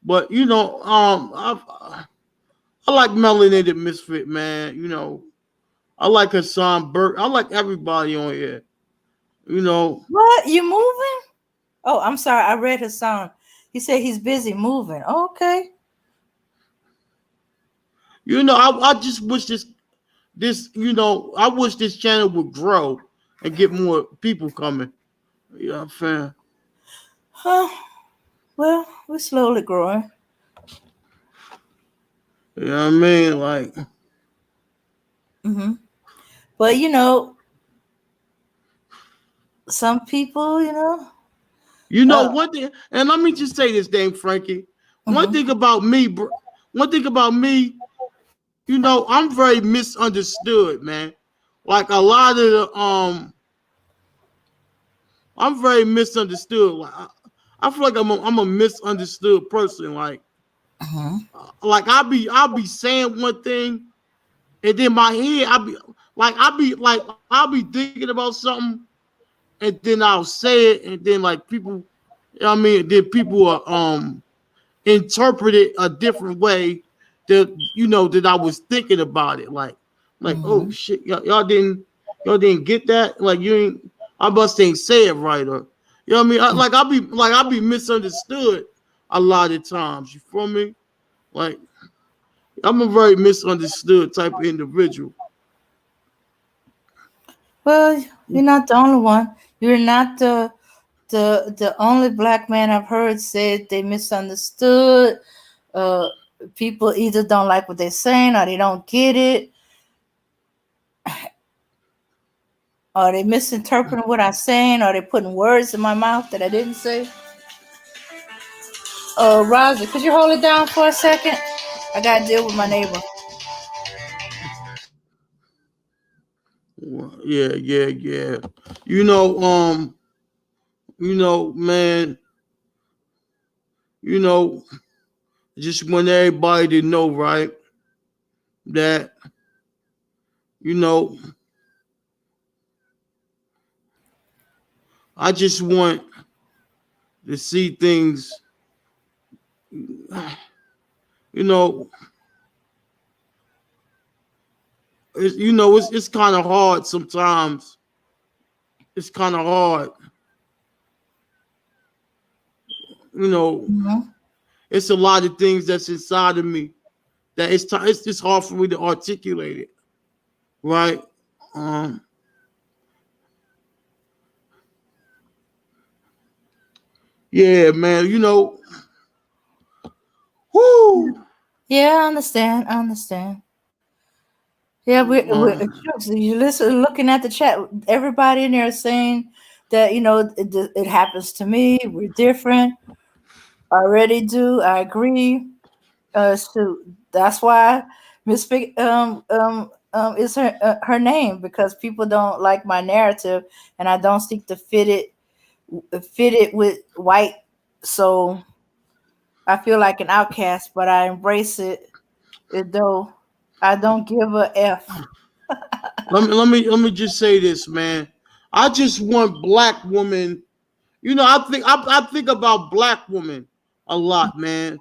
E: but I like melanated misfit, man. I like Hassan Burke. I like everybody on here.
C: What? You moving? Oh, I'm sorry. I read his song. He said he's busy moving. Okay.
E: I just wish this, I wish this channel would grow and get more people coming. You know what I'm saying?
C: Huh. Well, we're slowly growing.
E: You know what I mean? Like.
C: Mm-hmm. But some people,
E: one thing, and let me just say this, Dame Frankie. One thing about me, I'm very misunderstood, man. Like a lot of the I'm very misunderstood. Like I feel like I'm a misunderstood person. Like Like I'll be saying one thing, and then my head I'll be thinking about something, and then I'll say it, and then like people, you know what I mean, then people are interpret it a different way that that I was thinking about it. Like oh shit, y'all didn't get that. Like you ain't, I must ain't say it right, or you know what I mean. I'll be misunderstood a lot of times. You feel me? Like I'm a very misunderstood type of individual.
C: Well, you're not the only one. You're not the only black man I've heard say they misunderstood. Uh, People either don't like what they're saying, or they don't get it, or they misinterpreting what I'm saying, or they putting words in my mouth that I didn't say. Roger, could you hold it down for a second? I gotta deal with my neighbor.
E: Yeah, yeah, yeah. Man, you know, just want everybody to know, right, that you know, I just want to see things, you know, it's kind of hard sometimes. It's kind of hard, you know.
C: Mhm.
E: It's a lot of things that's inside of me that it's just hard for me to articulate it, right? Um, yeah, man, whoo,
C: Yeah, I understand. I understand. Yeah,
E: uh,
C: you listen, looking at the chat. Everybody in there is saying that it happens to me. We're different. I already do. I agree. So that's why Miss is her name, because people don't like my narrative, and I don't seek to fit it with white. So I feel like an outcast, but I embrace it. Though I don't give a f.
E: let me just say this, man. I just want black women. I think about black women a lot, man.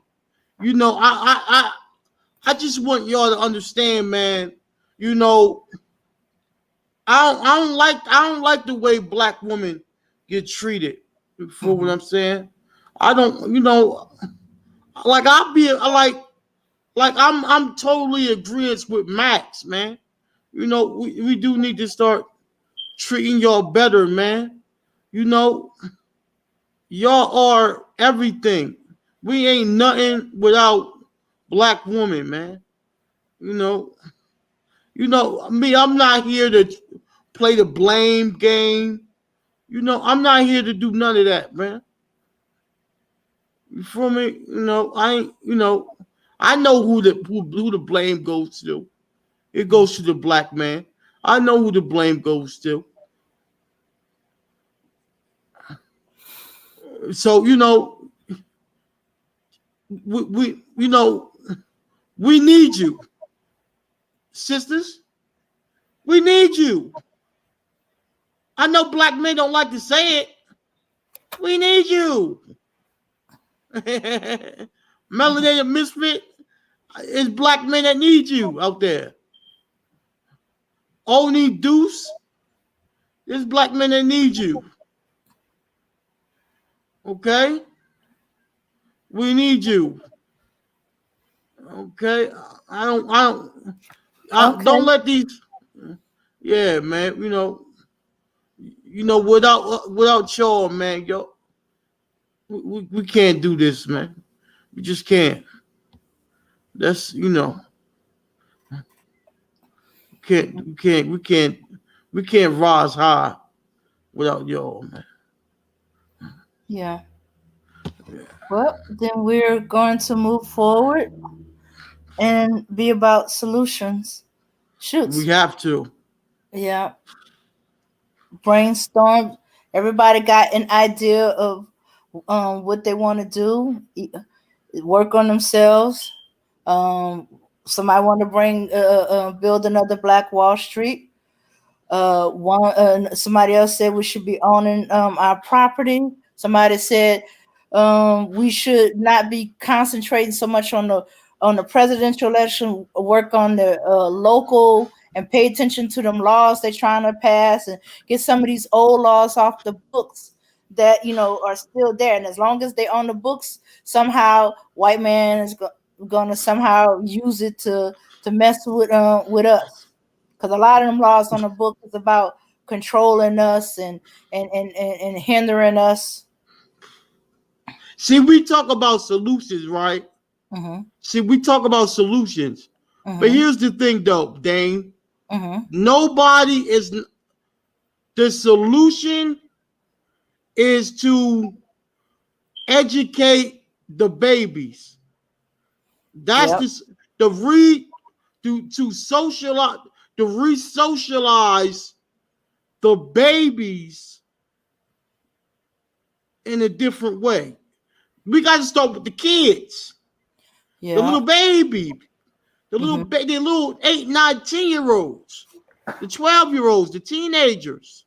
E: I just want y'all to understand, man. You know, I don't like the way black women get treated. For what
C: Mhm.
E: I'm saying, I don't. Like I'll be like I'm totally agreeing with Max, man. We do need to start treating y'all better, man. You know, y'all are everything. We ain't nothing without black women, man. You know, me. I'm not here to play the blame game. I'm not here to do none of that, man. You feel me? I ain't. I know who the blame goes to. It goes to the black man. I know who the blame goes to. So we need you, sisters. We need you. I know black men don't like to say it. We need you. Melanated misfit is black men that need you out there. Only Deuce is black men that need you. Okay? We need you. Okay? I
C: Okay.
E: don't let these. Yeah, man. Without y'all, man, we can't do this, man. We just can't. That's we can't rise high without y'all, man.
C: Yeah. Well, then we're going to move forward and be about solutions.
E: We
C: Shoots.
E: have to.
C: Yeah. Brainstorm. Everybody got an idea of what they want to do. work on themselves. Somebody want to build another Black Wall Street. Somebody else said we should be owning our property. Somebody said we should not be concentrating so much on the presidential election. Work on the local and pay attention to them laws they're trying to pass and get some of these old laws off the books that are still there. And as long as they're on the books, somehow white man is gonna somehow use it to mess with us. Because a lot of them laws on the book is about controlling us and hindering us.
E: See, we talk about solutions, right?
C: Mm-hmm.
E: See, we talk about solutions.
C: Mm-hmm.
E: But here's the thing, though, Dane.
C: Mm-hmm.
E: Nobody is. The solution is to educate the babies. That's to socialize, to re-socialize the babies in a different way. We got to start with the kids, the little baby, the little 8, 9, 10-year-olds, the 12-year-olds, the teenagers,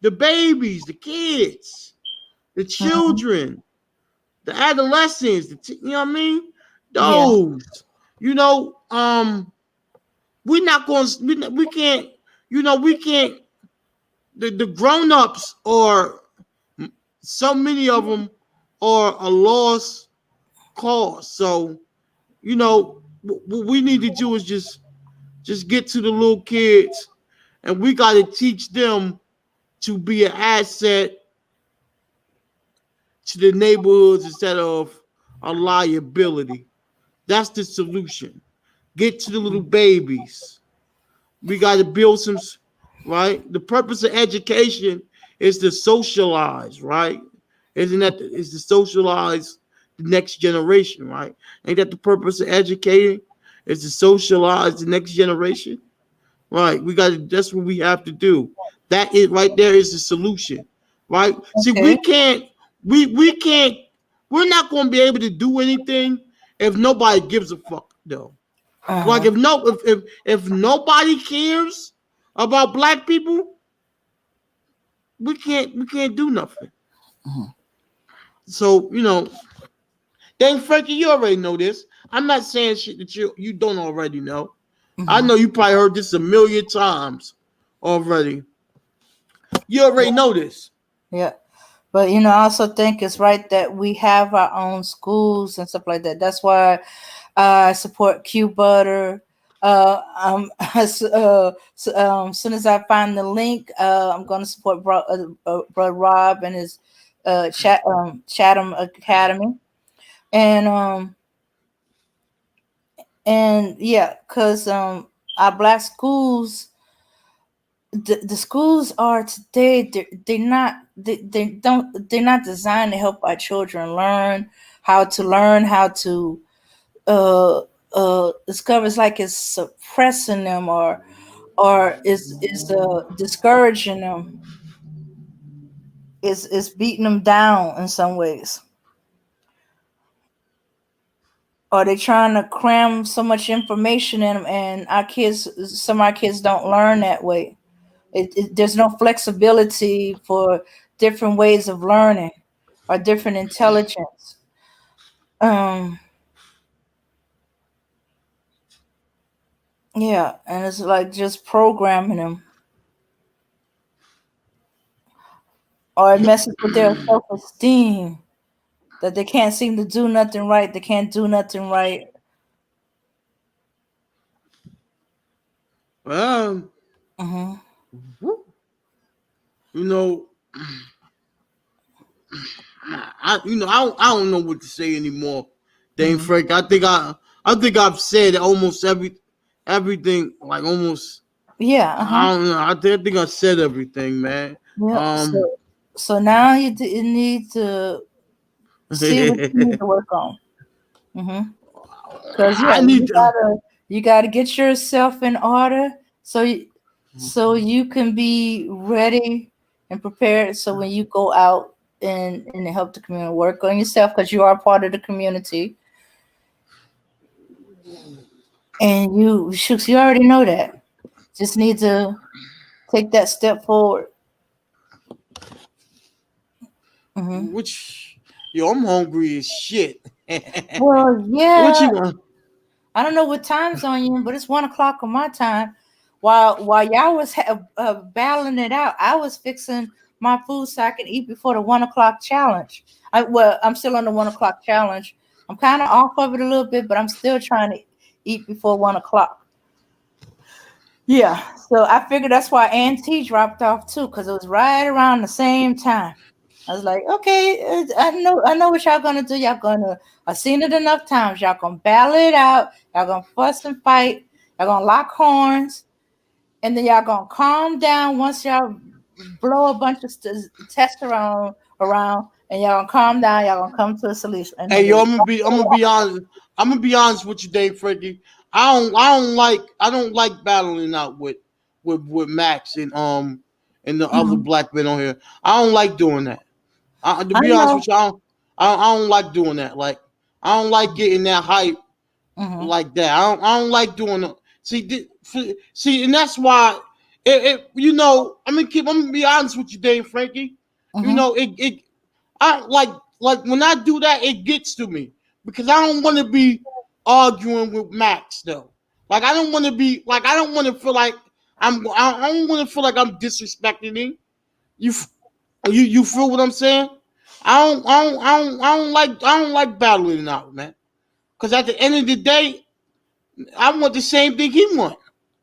E: the babies, the kids, the children, the adolescents, you know what I mean? Those, we're not going to, we can't, we can't, the grown-ups are, so many of them are a lost cause. So, what we need to do is just get to the little kids, and we got to teach them to be an asset to the neighborhoods instead of a liability. That's the solution. Get to the little babies. We got to build some, right? The purpose of education is to socialize, right? Isn't that is to socialize the next generation, right? Ain't that the purpose of educating? Is to socialize the next generation, right? That's what we have to do. That is right there is the solution, right? Okay. See, we can't, we're not going to be able to do anything if nobody gives a fuck, though. Like if nobody cares about black people, we can't do nothing. So Dang Frankie, you already know this. I'm not saying shit that you don't already know. I know you probably heard this a million times already. You already know this.
C: Yeah. But I also think it's right that we have our own schools and stuff like that. That's why I support Q Butter. As soon as I find the link, I'm going to support Bro Rob and his Chatham Academy, and yeah, because our black schools, the schools are today, they're not designed to help our children learn how to discover. It's like it's suppressing them or is discouraging them, is beating them down in some ways. Or they trying to cram so much information in them, and some of our kids don't learn that way. There's no flexibility for different ways of learning or different intelligence. Yeah, and it's like just programming them, or it messes with their self-esteem that they can't seem to do nothing right. They can't do nothing right.
E: I don't know what to say anymore. Dang Frank, I think I've said almost everything, like almost.
C: Yeah.
E: I don't know. I think I said everything, man.
C: Yeah. So now you need to see what you need to work on. Because you gotta get yourself in order so you can be ready and prepared. So when you go out and help the community, work on yourself because you are part of the community. And you, Shooks, you already know that. Just need to take that step forward. Hmm.
E: Which, yo, I'm hungry as shit.
C: Well,
E: What
C: yeah,
E: you want?
C: I don't know what time zone you in, but it's 1 o'clock on my time. While y'all was battling it out, I was fixing my food so I can eat before the 1 o'clock challenge. I'm still on the 1 o'clock challenge. I'm kind of off of it a little bit, but I'm still trying to eat before 1 o'clock. Yeah, so I figured that's why Auntie dropped off too, because it was right around the same time. I was like, okay, I know what y'all gonna do. Y'all gonna, I've seen it enough times. Y'all gonna battle it out. Y'all gonna fuss and fight. Y'all gonna lock horns, and then y'all gonna calm down once y'all blow a bunch of testosterone around, and y'all gonna calm down. Y'all gonna come to a solution, and
E: Hey,
C: then
E: yo, I'm gonna be honest. I'm gonna be honest with you, Dave Frankie. I don't like battling out with Max and the other
C: Mhm.
E: black men on here. I don't like doing that. To
C: I
E: be honest
C: know.
E: with you, I don't like doing that. Like, I don't like getting that hype
C: Hmm.
E: like that. I don't like doing it. See, and that's why you know, I'm gonna be honest with you, Dave Frankie. You
C: Hmm.
E: know, it I like when I do that, it gets to me because I don't want to be arguing with Max though. Like I don't want to feel like I don't want to feel like I'm disrespecting him. You you feel what I'm saying? I don't like battling out, man. Because at the end of the day, I want the same thing he want.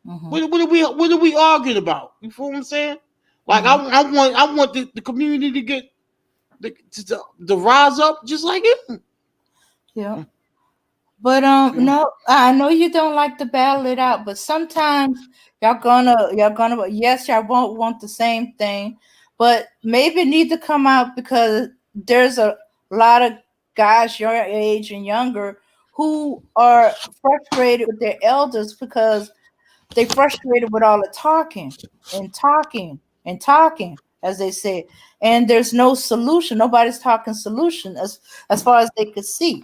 C: Hmm.
E: What are we arguing about? You feel what I'm saying? Like
C: Hmm.
E: I want the community to get to rise up just like him.
C: Yeah. But
E: Yeah.
C: no, I know you don't like to battle it out, but sometimes y'all gonna yes, y'all won't want the same thing, but maybe it need to come out because there's a lot of guys your age and younger who are frustrated with their elders because they frustrated with all the talking and talking and talking, as they say, and there's no solution. Nobody's talking solution as far as they could see,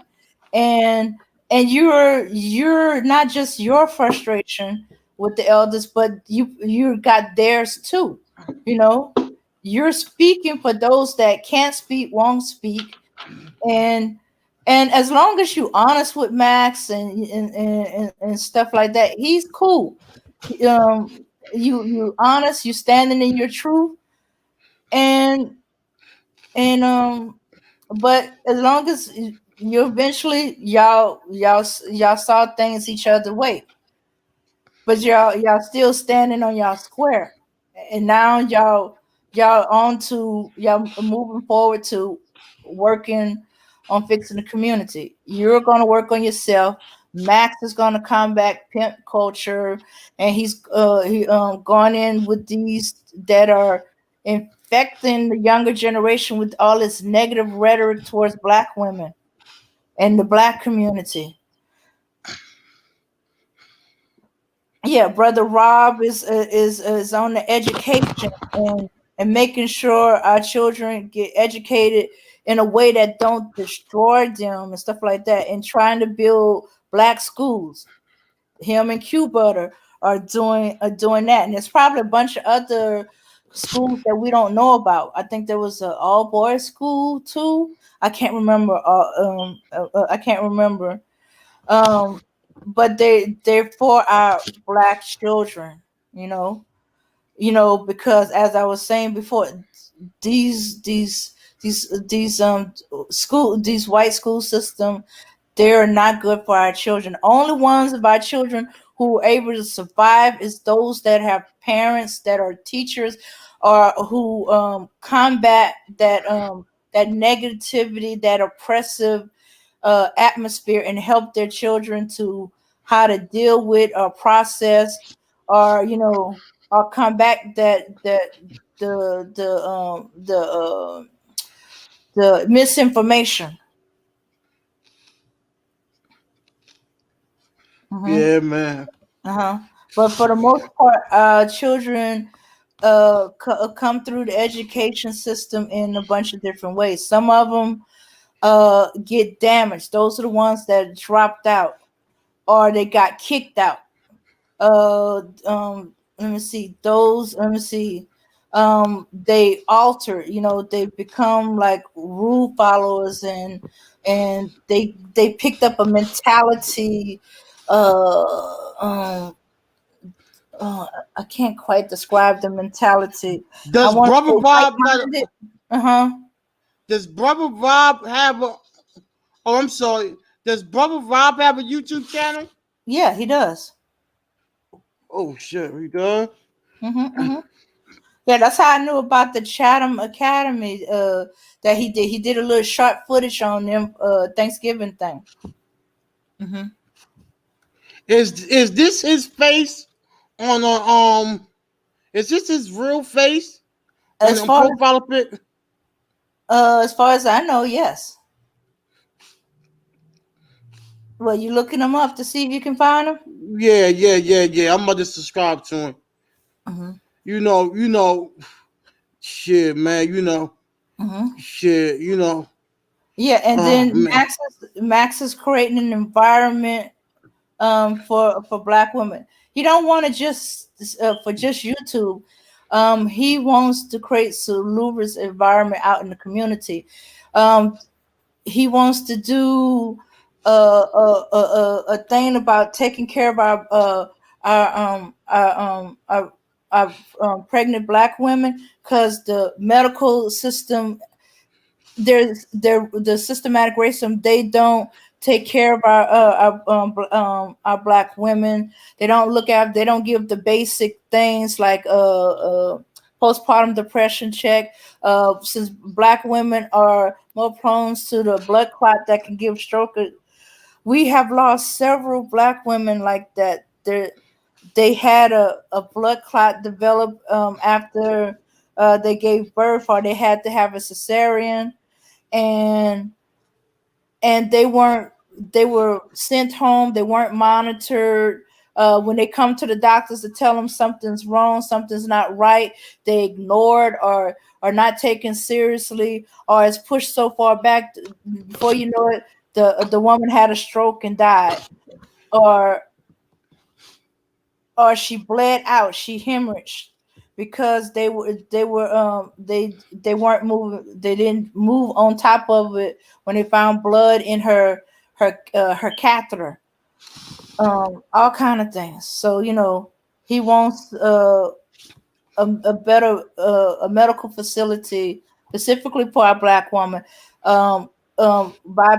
C: and you're not just your frustration with the elders, but you got theirs too. You know, you're speaking for those that can't speak, won't speak, and as long as you honest with Max and stuff like that, he's cool. You honest, you standing in your truth, and but as long as you eventually y'all saw things each other way, but y'all still standing on y'all square, and now y'all on to y'all moving forward to working on fixing the community. You're gonna work on yourself. Max is gonna combat pimp culture, and he gone in with these that are infecting the younger generation with all this negative rhetoric towards black women and the black community. Yeah, brother Rob is on the education and making sure our children get educated in a way that don't destroy them and stuff like that, and trying to build black schools. Him and Q Butter are doing that, and there's probably a bunch of other schools that we don't know about. I think there was an all boys school too. I can't remember. I can't remember, um but they're for our black children, you know. Because as I was saying before, these school these white school system, they're not good for our children. Only ones of our children who are able to survive is those that have parents that are teachers, or who combat that negativity, that oppressive atmosphere, and help their children to how to deal with or process, or or combat the misinformation.
E: Yeah, man.
C: Uh-huh. But for the most part, children come through the education system in a bunch of different ways. Some of them get damaged. Those are the ones that dropped out, or they got kicked out. Let me see. Let me see. They alter. They become like rule followers, and they picked up a mentality. Uh, um, I can't quite describe the mentality. I
E: Does
C: want to
E: brother
C: say
E: Rob
C: like-minded. Uh-huh.
E: does brother Rob have a? Oh, I'm sorry. Does brother Rob have a YouTube channel?
C: Yeah, he does.
E: Oh shit, he does.
C: Mm-hmm. Yeah, that's how I knew about the Chatham Academy. That he did. He did a little short footage on them Thanksgiving thing. Mm-hmm.
E: Is this his face on a Is this his real face on
C: As
E: the
C: far
E: profile pic?
C: as far as I know, yes. Well, you looking them up to see if you can find them?
E: Yeah. I'm about to subscribe to him.
C: Mm-hmm.
E: You know, shit, man.
C: Mm-hmm.
E: Shit,
C: Yeah, and then
E: man.
C: Max is creating an environment for Black women. He don't want to just for just YouTube. He wants to create salubrious environment out in the community. Um, he wants to do a thing about taking care of our pregnant Black women, because the medical system, the systematic racism, they don't take care of our Black women. They don't they don't give the basic things like postpartum depression check. Since Black women are more prone to the blood clot that can give stroke, we have lost several Black women like that. They had a blood clot develop after they gave birth, or they had to have a cesarean, and they were sent home. They weren't monitored. When they come to the doctors to tell them something's wrong, something's not right, they ignored or are not taken seriously, or it's pushed so far back, before you know it, the woman had a stroke and died, or she bled out, she hemorrhaged, because they weren't moving, they didn't move on top of it when they found blood in her catheter. All kind of things. So he wants a better a medical facility specifically for our Black woman, um by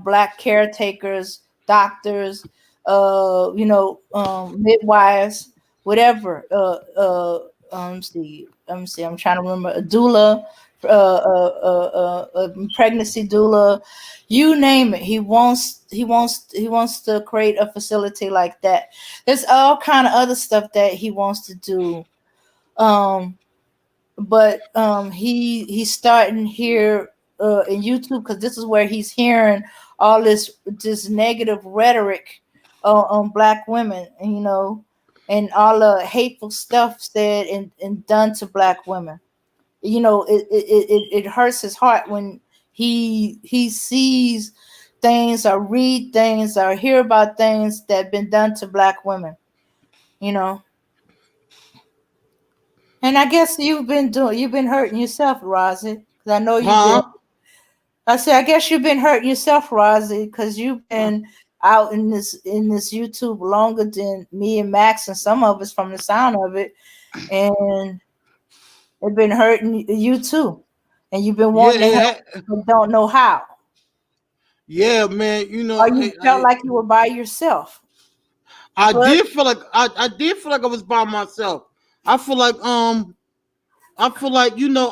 C: Black caretakers, doctors, midwives, whatever. Let me see. I'm trying to remember, a doula, a pregnancy doula, you name it. He wants to create a facility like that. There's all kind of other stuff that he wants to do. Um, but he's starting here in YouTube, because this is where he's hearing all this negative rhetoric on Black women, and all the hateful stuff said and done to Black women. It hurts his heart when he sees things, or read things, or hear about things that have been done to Black women. You know. And I guess you've been hurting yourself, Rozzy, because I know you've been.
E: Huh?
C: I said, I guess you've been hurting yourself, Rozzy, because you've been out in this YouTube longer than me and Max and some of us, from the sound of it, and it's been hurting you too, and you've been wanting to help, but don't know how,
E: Yeah, man.
C: or you felt like you were by yourself.
E: I
C: But
E: did feel like I did feel like I was by myself. I feel like I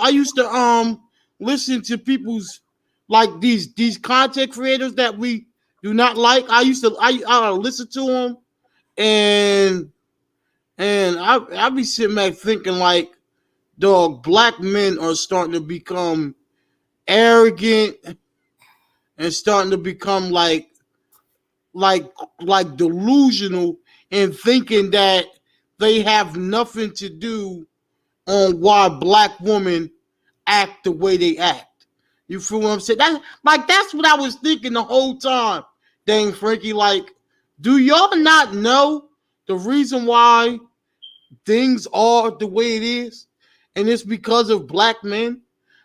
E: used to listen to people's, like, these content creators that we do not like. I listen to them, and I be sitting back thinking, like, dog, Black men are starting to become arrogant and starting to become like like delusional, and thinking that they have nothing to do on why Black women act the way they act. You feel what I'm saying? That's what I was thinking the whole time. thing, Frankie. Like, do y'all not know the reason why things are the way it is? And it's because of black men.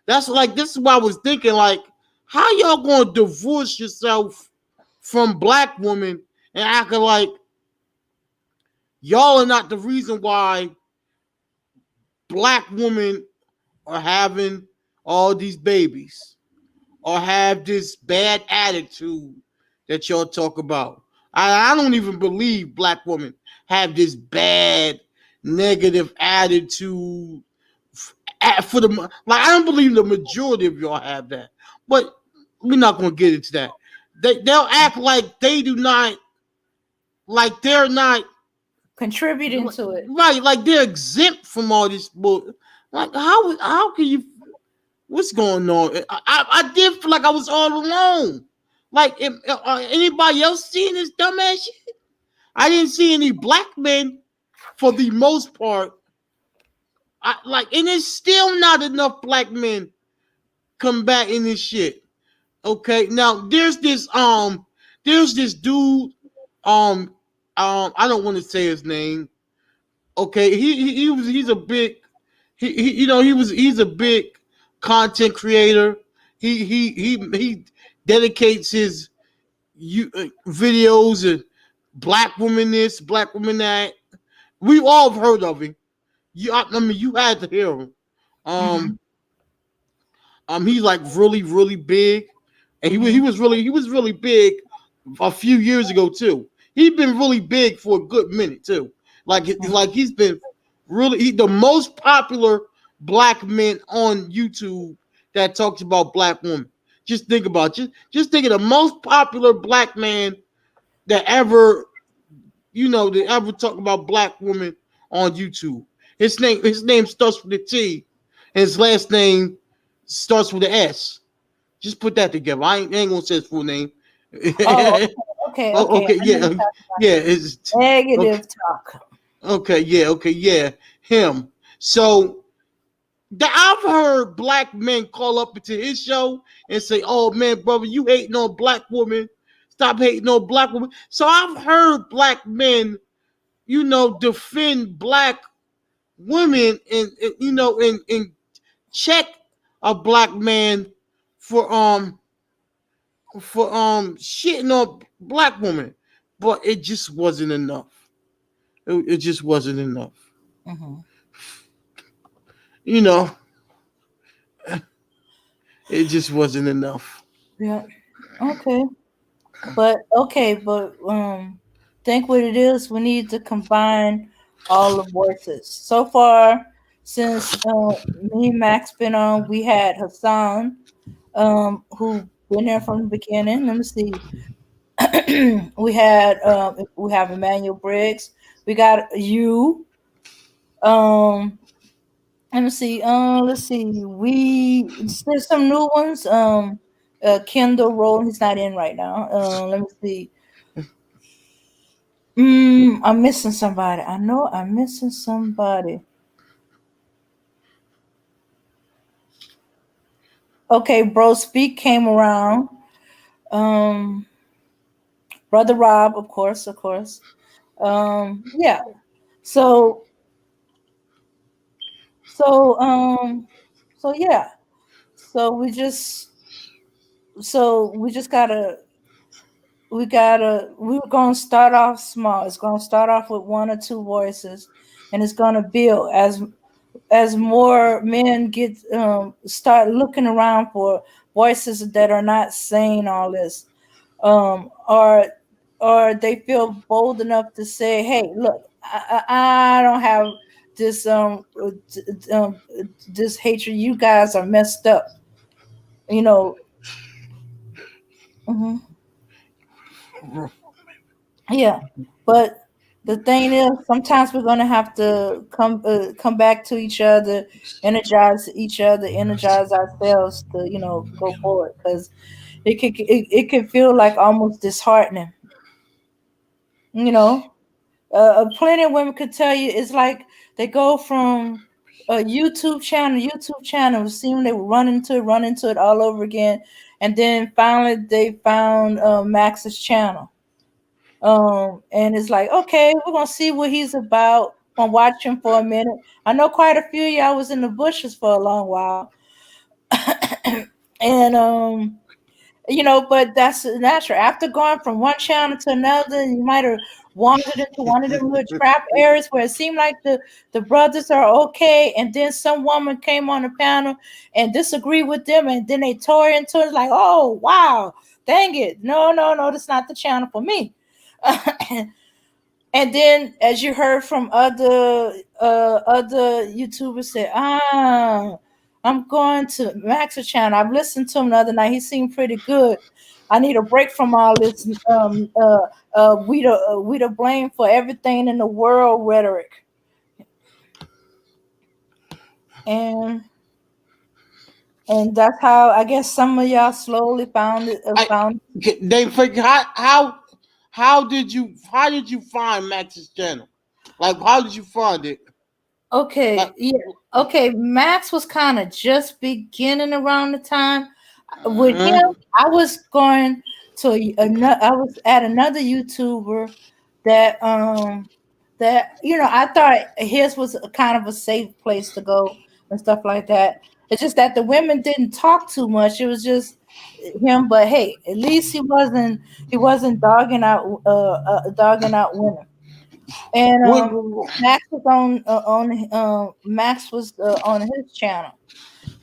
E: That's like, this is what I was thinking. Like, how y'all gonna divorce yourself from black women and acting like y'all are not the reason why black women are having all these babies or have this bad attitude that y'all talk about? I don't even believe black women have this bad negative attitude for the, like, I don't believe the majority of y'all have that, but we're not going to get into that. They'll act like they do not, like they're not
C: contributing to it.
E: right, like they're exempt from all this bull. Like, how can you, what's going on? I did feel like I was all alone. Like, anybody else seeing this dumbass shit? I didn't see any black men for the most part. And there's still not enough black men combating this shit. Okay, now there's this dude, I don't want to say his name. Okay, he's a big, he's a big content creator. He dedicates his videos and black women this, black women that. We all have heard of him. I mean, you had to hear him.
C: Mhm.
E: He's like really, really big, and he was really big a few years ago too. He's been really big for a good minute too. Like he's been really the most popular black man on YouTube that talks about black women. Just think about just think of the most popular black man that ever that ever talk about black women on YouTube. His name starts with a T, and his last name starts with an S. Just put that together. I ain't gonna say his full name.
C: Oh, okay,
E: Oh,
C: okay.
E: okay,
C: I know
E: yeah,
C: you're talking
E: yeah.
C: about
E: It's okay,
C: negative talk.
E: okay, yeah. Him. So I've heard black men call up into his show and say, "Oh man, brother, you hating on black women. Stop hating on black women." So I've heard black men, defend black women and check a black man for shitting on black women, but it just wasn't enough. It just wasn't enough.
C: Mhm.
E: You know, it just wasn't enough.
C: Yeah. Okay. But think what it is. We need to combine all the voices. So far, since me and Max been on, we had Hassan, who been there from the beginning. Let me see. We have Emmanuel Briggs. We got you. Um, let me see. Let's see. There's some new ones. Kendall Roll. He's not in right now. Let me see. I'm missing somebody. I know I'm missing somebody. Okay, Bro Speak came around. Um, Brother Rob, of course, of course. Yeah. So so so yeah. So we just we're gonna start off small. It's gonna start off with one or two voices, and it's gonna build as more men get start looking around for voices that are not saying all this, um, or or they feel bold enough to say, "Hey, look, I don't have this this hatred. You guys are messed up." You know. Mhm. Yeah, but the thing is, sometimes we're gonna have to come back to each other, energize each other, energize ourselves to go forward because it can feel like almost disheartening. You know, plenty of women could tell you it's like they go from a YouTube channel, seem they run into it all over again, and then finally they found Max's channel. And it's like, okay, we're gonna see what he's about. I'm watching for a minute. I know quite a few of y'all was in the bushes for a long while, and but that's natural. After going from one channel to another, you might have wandered into one of them little trap areas where it seemed like the brothers are okay, and then some woman came on the panel and disagreed with them, and then they tore into it like, oh wow, dang it, no, that's not the channel for me. And then, as you heard from other YouTubers, say, I'm going to Max's channel. I've listened to him the other night. He seemed pretty good. I need a break from all this. We the blame for everything in the world rhetoric, and that's how I guess some of y'all slowly found it.
E: They figure how did you find Max's channel? Like, how did you find it?
C: Okay, yeah. Okay, Max was kind of just beginning around the time. With him, I was going to I was at another YouTuber that I thought his was a kind of a safe place to go and stuff like that. It's just that the women didn't talk too much. It was just him, but hey, at least he wasn't dogging out women. And Max was on his channel,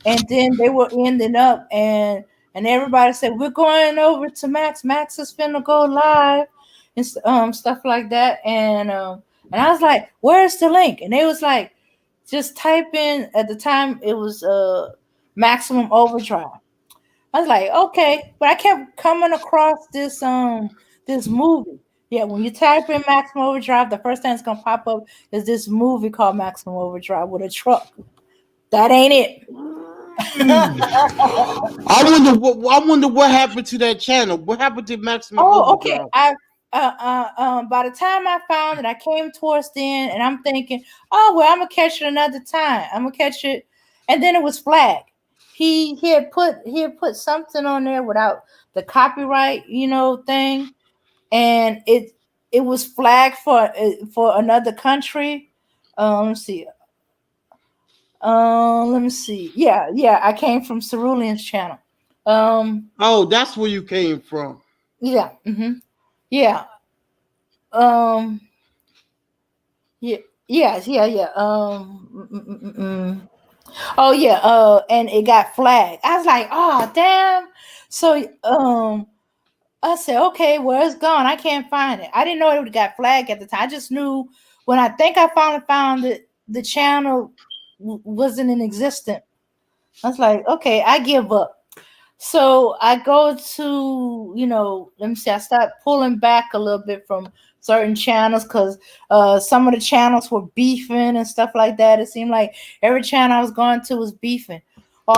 C: and then they were ending up, and everybody said we're going over to Max. Max is finna go live, and stuff like that. And I was like, where's the link? And they was like, just type in. At the time, it was Maximum Overdrive. I was like, okay, but I kept coming across this movie. Yeah, when you type in Maximum Overdrive, the first thing that's gonna pop up is this movie called Maximum Overdrive with a truck. That ain't it.
E: I wonder what happened to that channel. What happened to Maximum
C: Okay.
E: Overdrive?
C: By the time I found it, I came towards the end, and I'm thinking, oh well, I'm gonna catch it another time. I'm gonna catch it, and then it was flagged. He had put something on there without the copyright, thing, and it was flagged for another country. Let's see. Let me see. Yeah. I came from Cerulean's channel.
E: Oh, that's where you came from.
C: Yeah. Yeah. Um. Yeah. Yeah. Oh yeah. And it got flagged. I was like, oh damn. So I said, okay, well it's gone. I can't find it. I didn't know it got flagged at the time. I just knew when I think I finally found it, the channel wasn't in existence. I was like, okay, I give up. So I go to, let me see, I start pulling back a little bit from certain channels because some of the channels were beefing and stuff like that. It seemed like every channel I was going to was beefing. Or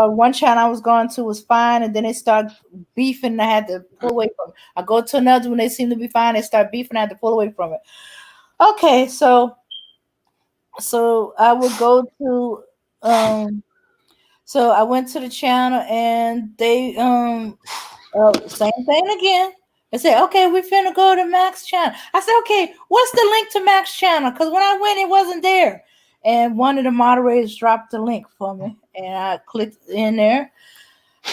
C: one channel I was going to was fine, and then they start beefing, and I had to pull away from it. I go to another one, they seem to be fine, they start beefing, I had to pull away from it. Okay, so I would go to so I went to the channel, and they same thing again. They said, okay, we finna go to Max channel. I said, okay, what's the link to Max channel? Because when I went, it wasn't there. And one of the moderators dropped the link for me, and I clicked in there.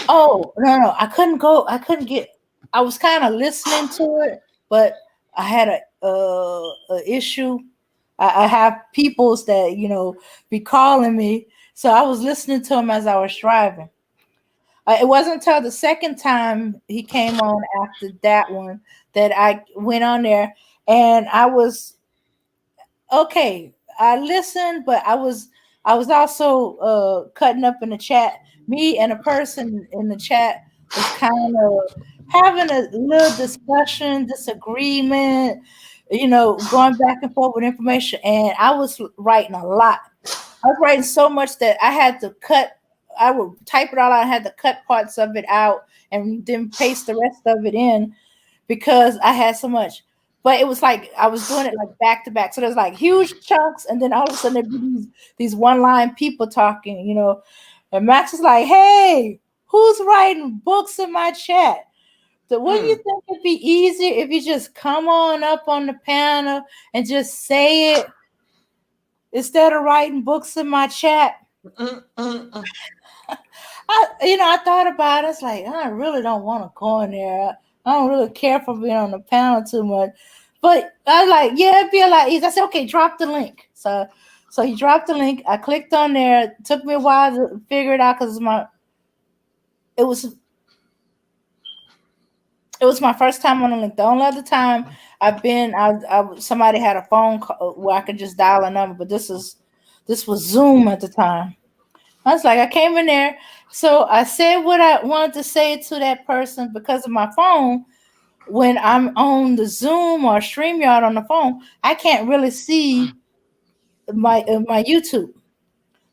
C: Oh, no, I couldn't go. I couldn't get. I was kind of listening to it, but I had a issue. I have peoples that be calling me, so I was listening to him as I was driving. It wasn't until the second time he came on after that one that I went on there, and I was okay. I listened, but I was also cutting up in the chat. Me and a person in the chat was kind of having a little discussion, disagreement, going back and forth with information, and I was writing a lot. I was writing so much that I had to cut. I would type it all out. I had to cut parts of it out and then paste the rest of it in because I had so much. But it was like I was doing it like back to back. So there's like huge chunks, and then all of a sudden there'd be these one line people talking, And Max is like, "Hey, Who's writing books in my chat? So wouldn't you
E: Mm.
C: think it'd be easier if you just come on up on the panel and just say it instead of writing books in my chat? I thought about it. It's like I really don't want to go in there. I don't really care for being on the panel too much. But I was like, yeah, it'd be a lot easier. I said, okay, drop the link. So he dropped the link. I clicked on there. It took me a while to figure it out because it was my first time on the link. The only other time I've been, somebody had a phone call where I could just dial a number, but this was Zoom at the time. I was like, I came in there, so I said what I wanted to say to that person because of my phone. When I'm on the Zoom or StreamYard on the phone, I can't really see my YouTube.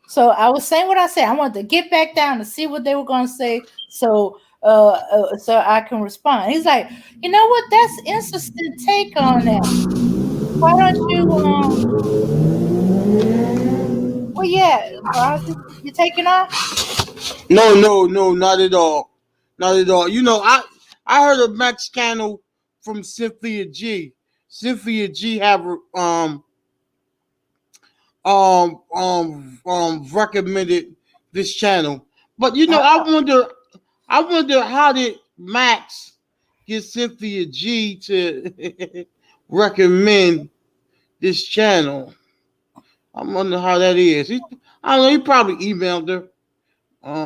C: So I was saying what I said. I wanted to get back down to see what they were going to say, so so I can respond. He's like, you know what? That's interesting take on that. Why don't you? Well, yeah, Roz, you taking off?
E: No, not at all. Not at all. I heard of Max channel from Cynthia G. Cynthia G have recommended this channel. But I wonder how did Max get Cynthia G to recommend this channel. I wonder how that is. I don't know. He probably emailed her.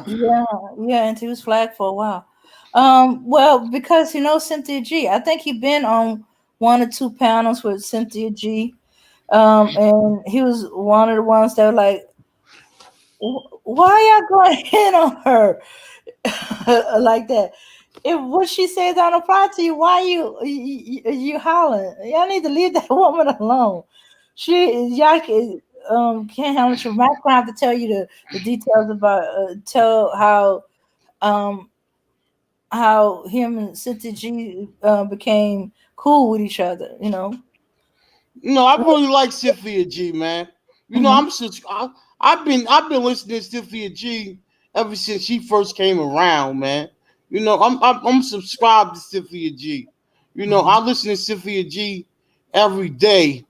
C: Yeah, and he was flagged for a while. Well, because Cynthia G. I think he been on 1 or 2 panels with Cynthia G. And he was one of the ones that were like, why y'all going in on her like that? If what she says don't apply to you, why you hollering? Y'all need to leave that woman alone. Y'all can't handle you. Mike's gonna have to tell you the details about tell how him and Cynthia G became cool with each other.
E: I really like Cynthia G, man.
C: Mhm.
E: I've been listening to Cynthia G ever since she first came around, man. I'm subscribed to Cynthia G. I listen to Cynthia G every day.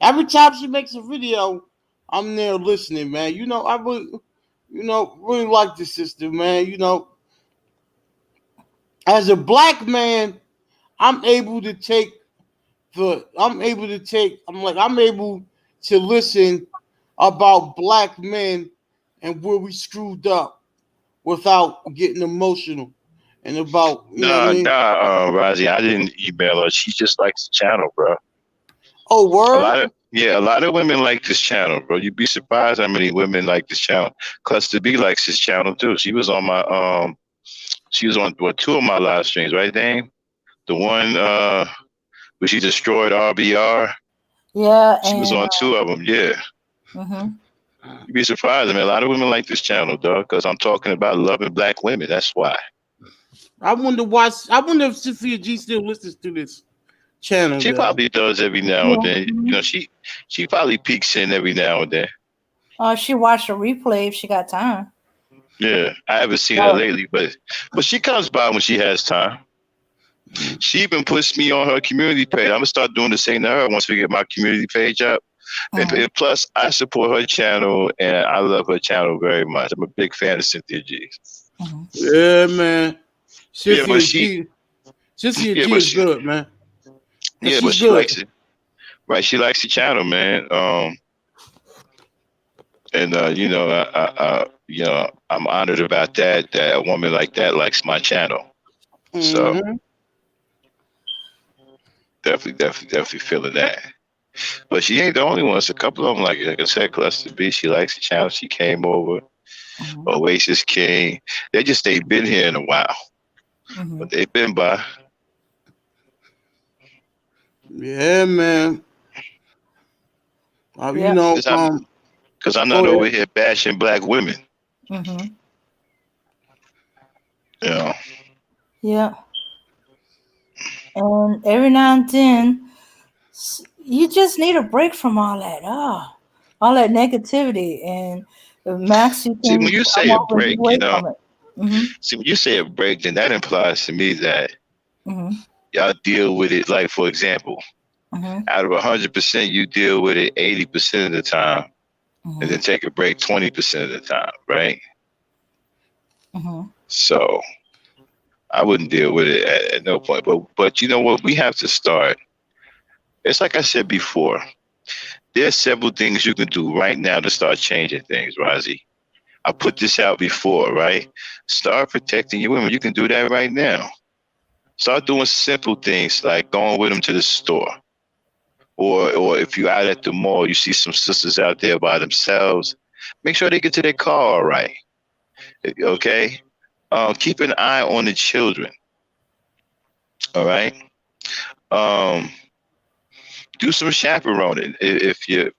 E: Every time she makes a video, I'm there listening, man. I really, really like the sister, man. As a black man, I'm able to take I'm able to listen about black men and where we screwed up without getting emotional and about, you know what I
B: Nah,
E: mean?
B: Rozzy, I didn't email her. She just likes the channel, bro.
E: Oh, word?
B: A lot of women like this channel, bro. You'd be surprised how many women like this channel. Cluster B likes this channel too. She was on 2 of my live streams, right, Dame? The one where she destroyed RBR.
C: Yeah,
B: She was
C: and
B: on 2 of them, yeah.
C: mhm.
B: You'd be surprised. I mean, a lot of women like this channel, dog, because I'm talking about loving black women. That's why.
E: I wonder why. I wonder if Sophia G still listens to this channel.
B: She
E: Though.
B: probably does every now and then. She probably peeks in every now and then.
C: She watched a replay if she got time.
B: Yeah, I haven't seen her lately, but she comes by when she has time. She even puts me on her community page. I'm gonna start doing the same to her once we get my community page up. And plus, I support her channel, and I love her channel very much. I'm a big fan of Cynthia G.
E: Yeah, man. Cynthia G is
B: she,
E: good, man. And
B: yeah, but
E: she's
B: she
E: good.
B: likes it. Right, she likes the channel, man. And I'm honored about that. That a woman like that likes my channel. So definitely feeling that. But she ain't the only one. It's a couple of them. Like I said, Cluster B. She likes the channel. She came over. Oasis King. They just ain't been here in a while, but they've been by.
E: Yeah, man.
B: Because I'm not over here bashing black women. Yeah.
C: Yeah. And every now and then, you just need a break from all that. All that negativity. And Max, you can
B: See, when you say a break,
C: away from it. Mm-hmm.
B: See, when you say a break, then that implies to me that
C: Mm-hmm.
B: y'all deal with it. Like, for example,
C: Mm-hmm.
B: out of 100%, you deal with it 80% of the time, and
C: Mm-hmm.
B: then take a break 20% of the time, right?
C: Mm-hmm.
B: So I wouldn't deal with it at no point. But you know what? We have to start. It's like I said before. There's several things you can do right now to start changing things, Rozzy. I put this out before, right? Start protecting your women. You can do that right now. Start doing simple things like going with them to the store. Or if you're out at the mall, you see some sisters out there by themselves, make sure they get to their car all right. Okay? Keep an eye on the children. All right? Um, do some chaperoning. If your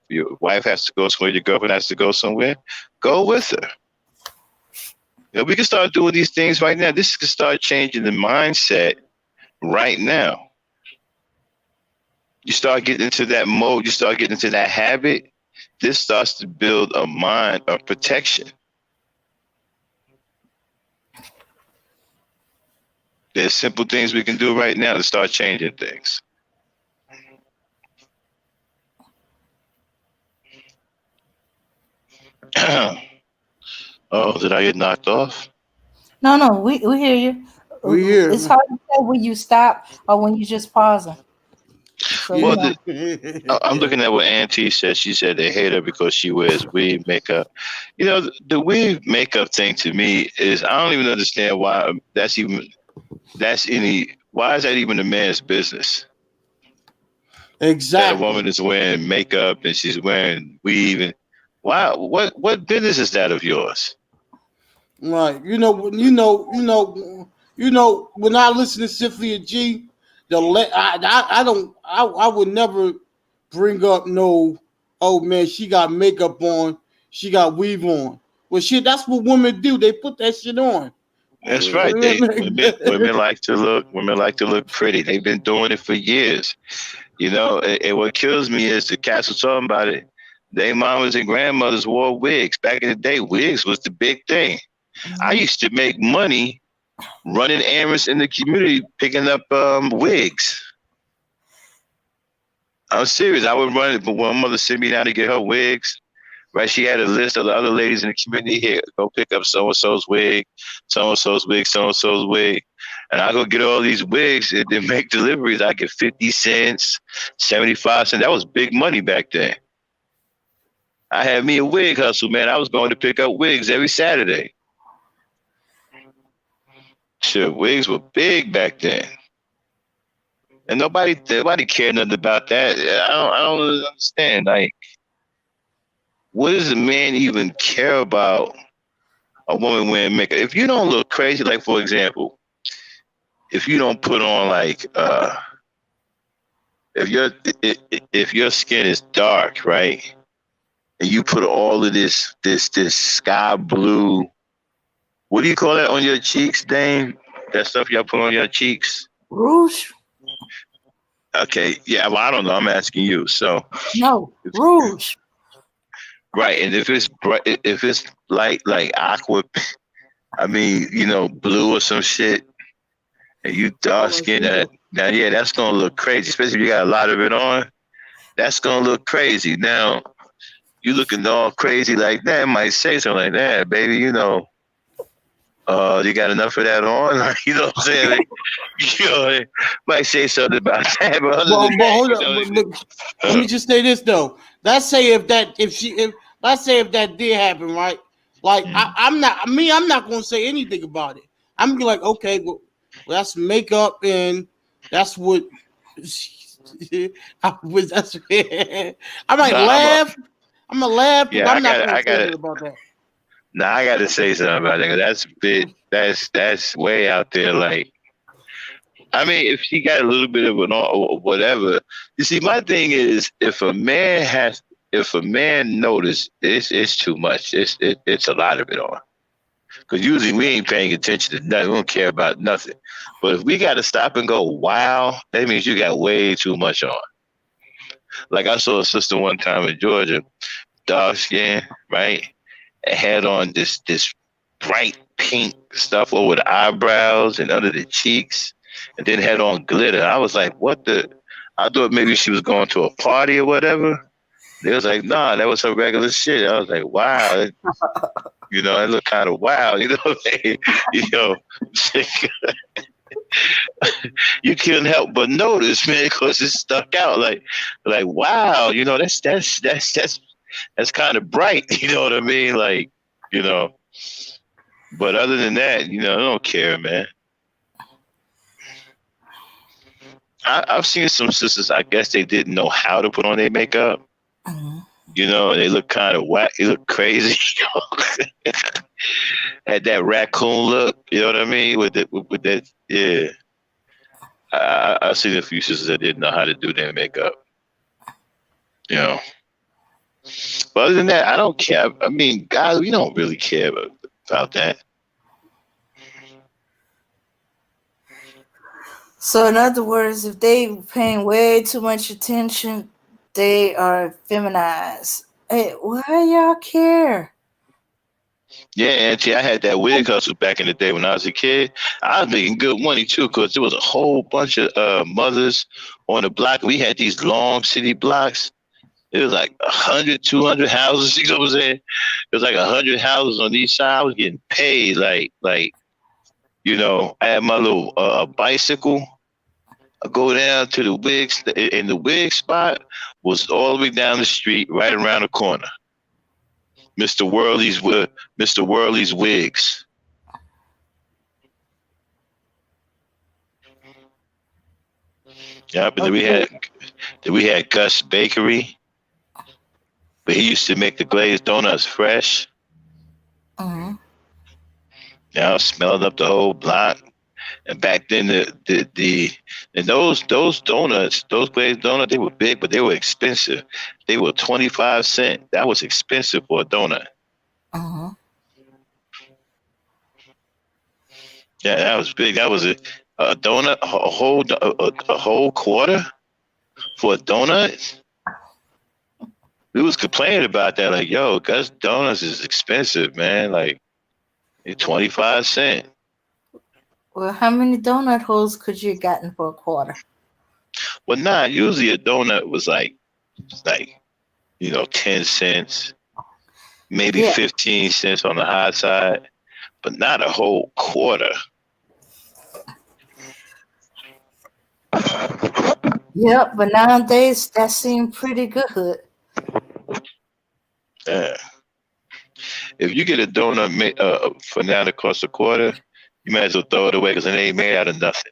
B: wife has to go somewhere, your girlfriend has to go somewhere, go with her. You know, we can start doing these things right now. This can start changing the mindset right now. You start getting into that mode, you start getting into that habit. This starts to build a mind of protection. There's simple things we can do right now to start changing things. Oh, did I get knocked off?
C: No, we hear you.
E: We here.
C: It's hard to tell when you stop or when you just pausing. So
E: Yeah.
B: Well, I'm looking at what Auntie said. She said they hate her because she wears weave makeup. You know, the weave makeup thing to me is I don't even understand why that's any. Why is that even a man's business? That a
E: Exactly.
B: woman is wearing makeup and she's wearing weave and why? What business is that of yours?
E: Right. When I listen to Cynthia G, I would never bring up no, oh man, she got makeup on, she got weave on. Well, shit, that's what women do. They put that shit on.
B: That's right. Women like to look pretty. They've been doing it for years. You know, and what kills me is the cats were talking about it. Their mamas and grandmothers wore wigs. Back in the day, wigs was the big thing. I used to make money running errands in the community, picking up wigs. I'm serious. I would run it, but when my mother sent me down to get her wigs, right? She had a list of the other ladies in the community. Here, go pick up so and so's wig, so and so's wig, so and so's wig, and I go get all these wigs and then make deliveries. I get 50 cents, 75 cents. That was big money back then. I had me a wig hustle, man. I was going to pick up wigs every Saturday. Shit, wigs were big back then. And nobody cared nothing about that. I don't really understand. Like, what does a man even care about a woman wearing makeup? If you don't look crazy, like for example, if you don't put on like if your skin is dark, right? And you put all of this sky blue, what do you call that on your cheeks, Dame? That stuff y'all put on your cheeks?
C: Rouge?
B: Okay, yeah, well, I don't know. I'm asking you. So,
C: No, rouge.
B: right, and if it's bright, if it's like aqua, I mean, you know, blue or some shit, and you dark skin, now yeah, that's gonna look crazy, especially if you got a lot of it on. That's gonna look crazy. Now, you looking all crazy like that, might say something like that, baby. You know, you got enough of that on? You know what I'm saying? Like, you know, might say something about that, but other than that,
E: Hold
B: you
E: up.
B: know,
E: Let me just say this though. Let's say if that did happen, right? Like I'm not gonna say anything about it. I'm gonna be like, okay, well, that's makeup and that's what I was that's I might laugh. I'm gonna laugh, but
B: yeah,
E: I'm not gonna say anything about that.
B: Nah, I gotta say something about that. 'Cause that's that's way out there. Like, I mean, if she got a little bit of an or whatever, you see, my thing is, if a man notice it's too much, it's a lot of it on. Because usually we ain't paying attention to nothing. We don't care about nothing. But if we got to stop and go, wow, that means you got way too much on. Like I saw a sister one time in Georgia, dark skin, right? And had on this bright pink stuff over the eyebrows and under the cheeks, and then had on glitter. I was like, what the? I thought maybe she was going to a party or whatever. They was like, nah, that was her regular shit. I was like, wow. You know, it looked kind of wild. You know, you know, you couldn't help but notice, man, because it stuck out. Like, wow, you know, that's kind of bright. You know what I mean? Like, you know. But other than that, you know, I don't care, man. I've seen some sisters. I guess they didn't know how to put on their makeup. You know, they look kind of whack. They look crazy. Had that raccoon look. You know what I mean? With that, yeah. I've seen a few sisters that didn't know how to do their makeup. You know. But other than that, I don't care. I mean, guys, we don't really care about that.
C: So in other words, if they paying way too much attention, they are feminized. Hey, why y'all care?
B: Yeah, Auntie, I had that wig hustle back in the day when I was a kid. I was making good money too, because there was a whole bunch of mothers on the block. We had these long city blocks. It was like 100, 200 houses. You know what I'm saying? It was like 100 houses on each side. I was getting paid like you know. I had my little bicycle. I go down to the wigs, and the wig spot was all the way down the street, right around the corner. Mr. Worley's wigs. Yep, and then we had Gus Bakery, but he used to make the glazed donuts fresh. Now smelling up the whole block. And back then, those donuts, those glazed donuts, they were big, but they were expensive. They were 25 cents. That was expensive for a donut. Yeah, that was big. That was a donut, a whole quarter for a donut. We was complaining about that, like, yo, Gus Donuts is expensive, man. Like, 25 cents.
C: Well, how many donut holes could you have gotten for a quarter?
B: Well, nah, usually a donut was like, you know, 10 cents, maybe 15 cents on the high side, but not a whole quarter.
C: Yep, but nowadays that seemed pretty good.
B: Yeah. If you get a donut for now that costs a quarter, you might as well throw it away because it ain't made out of nothing.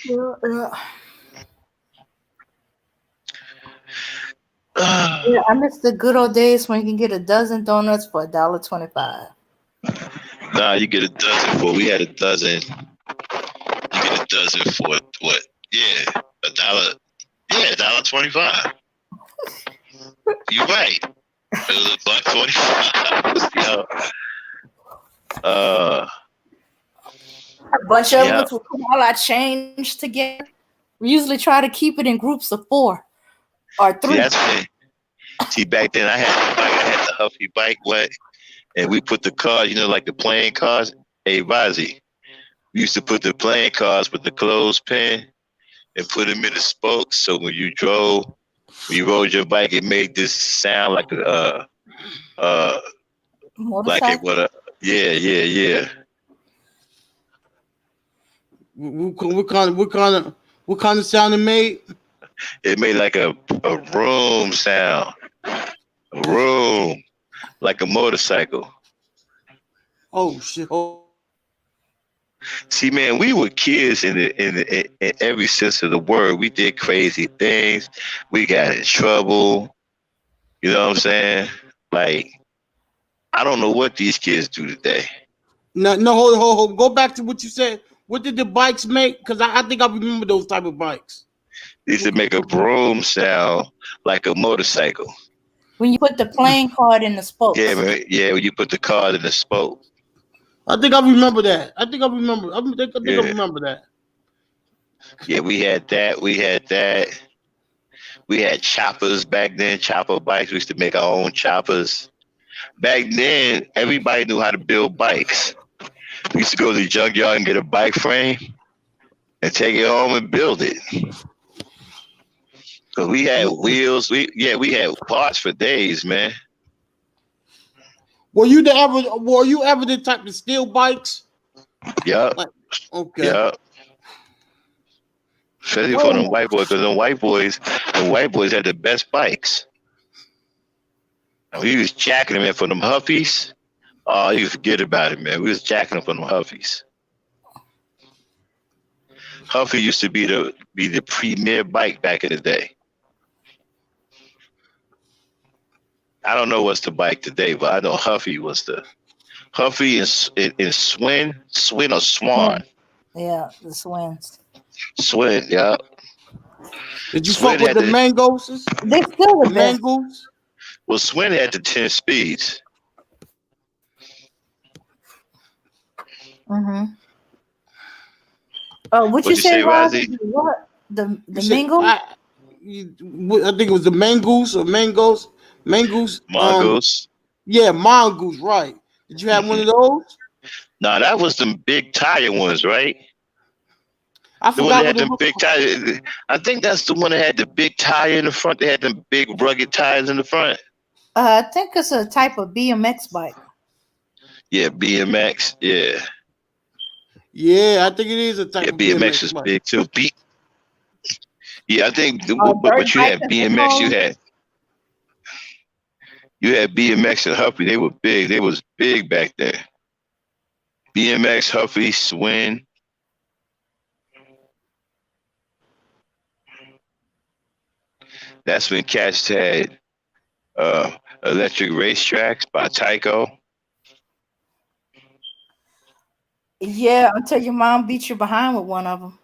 C: Yeah, I miss the good old days when you can get a dozen donuts for $1.25.
B: Nah, you get a dozen for. We had a dozen. You get a dozen for what? Yeah, $1. Yeah, $1.25. You're right. It was $1.45.
C: A bunch of us will put all our change together. We usually try to keep it in groups of 4 or 3.
B: See, that's funny. See, back then I had the Huffy bike wet, and we put the cars, you know, like the playing cars. Hey, Vazi, we used to put the playing cars with the clothespin and put them in the spokes. So when you rode your bike, it made this sound like
C: Motorcycle?
B: Yeah.
E: What kind of sound it made?
B: It made like a room sound. A room. Like a motorcycle.
E: Oh shit.
B: See, man, we were kids in every sense of the word. We did crazy things. We got in trouble. You know what I'm saying? Like, I don't know what these kids do today.
E: No, hold. Go back to what you said. What did the bikes make? Because I think I remember those type of bikes.
B: They used to make a broom sound like a motorcycle.
C: When you put the playing card in the spokes.
B: Yeah, man. Yeah, when you put the card in the spoke.
E: I think I remember that. I remember that.
B: Yeah, we had that. We had choppers back then, chopper bikes. We used to make our own choppers. Back then, everybody knew how to build bikes. We used to go to the junkyard and get a bike frame and take it home and build it. Cause we had wheels. We had parts for days, man.
E: Were you ever the type to steal bikes?
B: Yup,
E: Like, okay.
B: yup. Especially
C: Wait
B: for
C: a
B: them
C: minute.
B: white boys, because the white boys had the best bikes. And we was jacking them in for them Huffies. Oh, you forget about it, man. We was jacking them for them Huffies. Huffy used to be the premier bike back in the day. I don't know what's the bike today, but I know Huffy was the Huffy and Swin or Swan.
C: Yeah, the Swins.
B: Swin, yeah.
E: Did you
B: Swin
E: fuck with
B: had
E: the
B: the
E: mangoes?
C: They still
E: The
C: the best.
E: mangoes?
B: well, Swin had the 10 speeds.
C: Mm-hmm. Oh, what
B: What'd
C: you
B: you
C: say,
B: say,
C: Rob?
B: Rozzy?
C: What the
E: You said,
C: mingle?
E: I think it was the mangoes or mangoes. Mangoes.
B: Mongoose.
E: Yeah, mongoose, right. Did you have one of those?
B: Nah, that was them big tire ones, right?
E: I
B: The one that
E: forgot
B: had
E: what it
B: them
E: looked
B: big
E: like.
B: tires. I think that's the one that had the big tire in the front. They had them big rugged tires in the front.
C: I think it's a type of BMX bike.
B: Yeah, BMX. Yeah.
E: Yeah, I think it is a type
B: Yeah,
E: of
B: BMX
E: BMX
B: was
E: bike.
B: big too. Yeah, I think
C: Dirt
B: but you
C: bike
B: had
C: as they
B: BMX,
C: call
B: you had BMX and Huffy. They were big. They was big back then. BMX, Huffy, Swin. That's when cats had uh, electric racetracks by Tyco.
C: it. Yeah, until your mom beat you behind with one of them.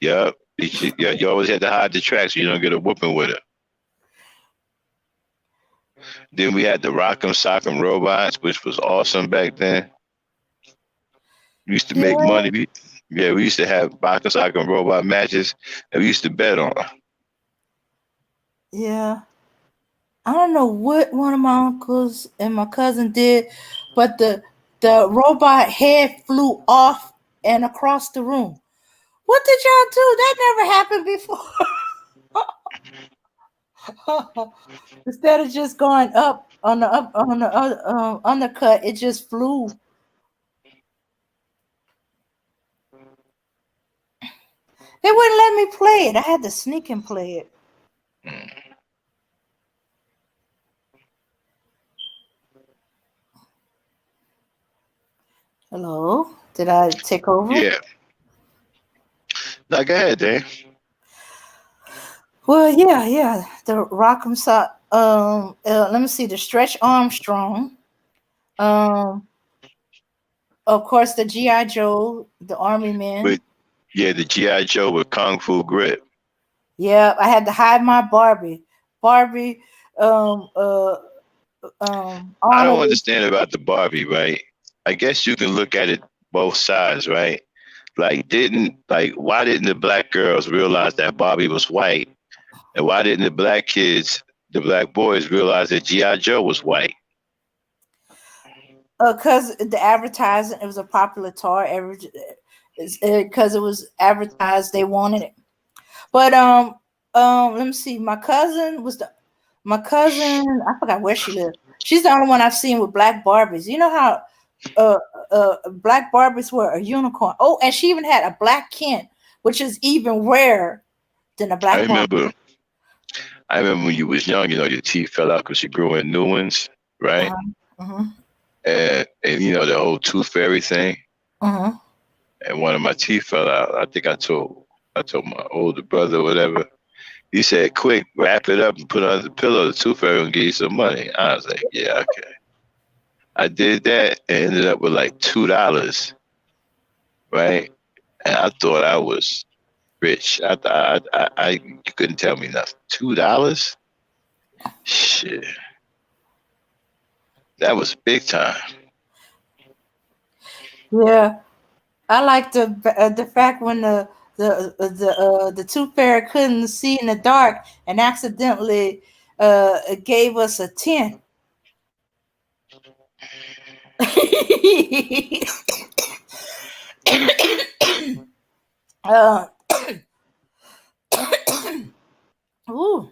B: Yup. You always had to hide the track so you don't get a whooping with it. Then we had the Rock'em Sock'em robots, which was awesome back then. We used to make
C: Yeah,
B: money. We used to have Rock'em Sock'em robot matches, and we used to bet on them.
C: yeah. I don't know what one of my uncles and my cousin did, but the robot head flew off and across the room. What did y'all do? That never happened before. Instead of just going up on the undercut, it just flew. They wouldn't let me play it. I had to sneak and play it. Hello, did I take over?
B: Yeah. Now go ahead, Dan.
C: Well, yeah. The Rock'em Sock. Let me see. The Stretch Armstrong. Um, of course, the GI Joe, the Army Men.
B: With the GI Joe with Kung Fu grip.
C: Yeah, I had to hide my Barbie. Barbie. Um.
B: I don't
C: Arnold.
B: understand about the Barbie, right? I guess you can look at it both sides, right? Why didn't the black girls realize that Barbie was white? And why didn't the black kids, the black boys, realize that G.I. Joe was white?
C: Because the advertising, it was a popular toy. Because it was advertised, they wanted it. But let me see. My cousin. I forgot where she lived. She's the only one I've seen with black Barbies. You know how black Barbies were a unicorn. Oh, and she even had a black Ken, which is even rarer than a
B: I
C: black Barbie.
B: remember, I remember when you was young, your teeth fell out because you grew in new ones, right?
C: Uh-huh.
B: And the whole tooth fairy thing.
C: Uh-huh.
B: And one of my teeth fell out. I think I told my older brother or whatever. He said, "Quick, wrap it up and put it under the pillow. The tooth fairy will give you some money." I was like, "Yeah, okay." I did that and ended up with like $2, right? And I thought I was rich. I thought you couldn't tell me nothing. $2? Shit, that was big time.
C: Yeah. I like the fact when the tooth fairy couldn't see in the dark and accidentally gave us a 10. uh, ooh.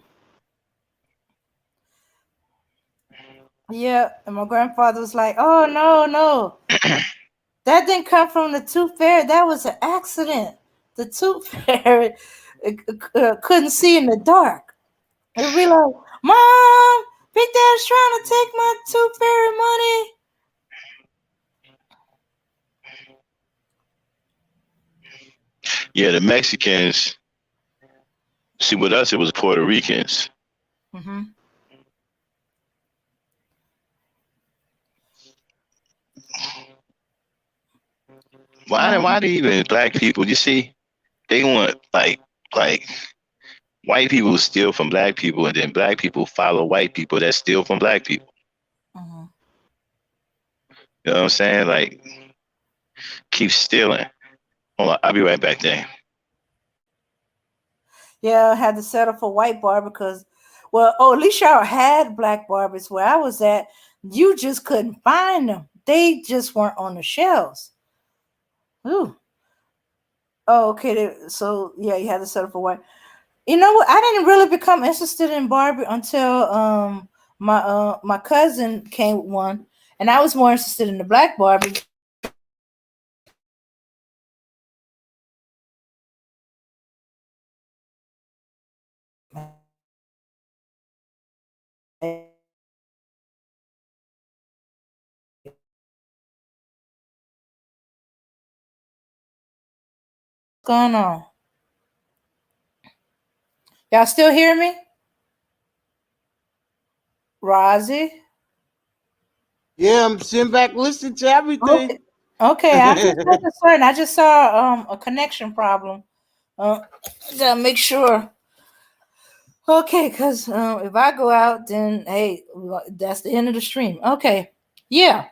C: Yeah, and my grandfather was like, "Oh no, that didn't come from the tooth fairy. That was an accident. The tooth fairy couldn't see in the dark." And we like, "Mom, Big Dad's trying to take my tooth fairy money."
B: Yeah, the Mexicans. See, with us, it was Puerto Ricans.
C: Mm-hmm.
B: Why do even black people? You see, they want like white people steal from black people, and then black people follow white people that steal from black people.
C: Mm-hmm.
B: You know what I'm saying? Like, keep stealing. Hold on, I'll be right back there.
C: Yeah, I had to settle for white barber because, well, at least y'all had black barbers where I was at. You just couldn't find them. They just weren't on the shelves. Ooh. Oh, okay. So yeah, you had to settle for white. You know what? I didn't really become interested in barber until my cousin came with one, and I was more interested in the black barber. What's going on? Y'all still hear me? Rozzy?
E: Yeah, I'm sitting back listening to everything.
C: Okay. Okay, I'm just making certain. I just saw a connection problem. Gotta make sure. Okay, because if I go out, then hey, that's the end of the stream. Okay, yeah,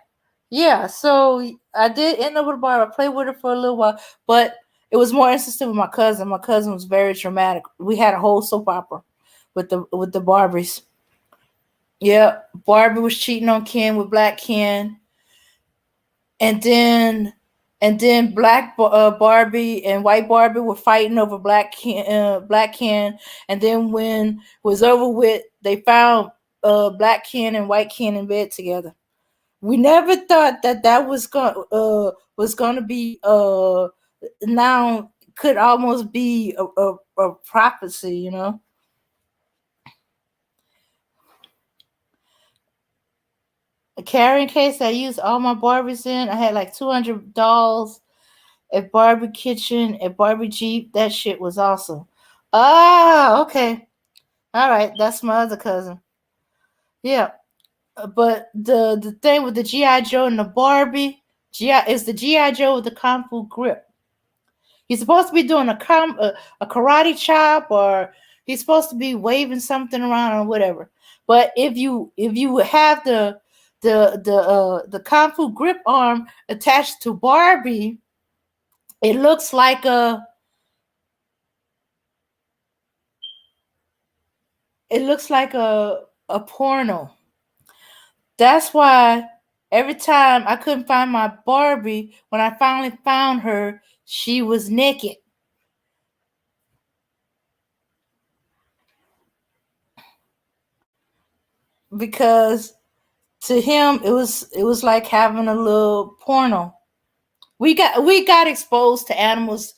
C: yeah. So I did end up with a bar. I played with her for a little while, but it was more interesting with my cousin. My cousin was very dramatic. We had a whole soap opera with the Barbies. Yeah, Barbie was cheating on Ken with Black Ken, and then Barbie and white Barbie were fighting over Black Ken, and then when it was over with, they found Black Ken and white Ken in bed together. We never thought that was gonna be now could almost be a prophecy, you know. A carrying case I used all my Barbies in. I had like 200 dolls at Barbie Kitchen, at Barbie Jeep. That shit was awesome. Ah, okay. All right. That's my other cousin. Yeah. But the thing with the G.I. Joe and the Barbie, G.I. is the G.I. Joe with the Kung Fu grip. He's supposed to be doing a karate chop, or he's supposed to be waving something around or whatever. But if you have the Kung Fu grip arm attached to Barbie, it looks like a porno. That's why every time I couldn't find my Barbie, when I finally found her, she was naked. Because to him it was like having a little porno. We got exposed to animals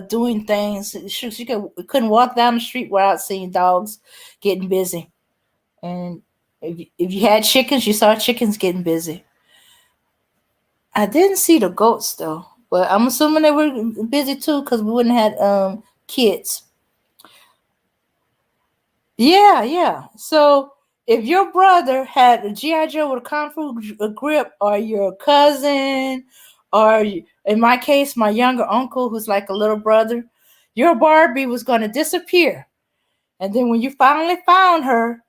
C: doing things. She couldn't walk down the street without seeing dogs getting busy. And if you had chickens, you saw chickens getting busy. I didn't see the goats though, but I'm assuming they were busy too because we wouldn't have had kids. Yeah, yeah. So if your brother had a GI Joe with a Kung Fu grip, or your cousin, or in my case, my younger uncle, who's like a little brother, your Barbie was going to disappear. And then when you finally found her,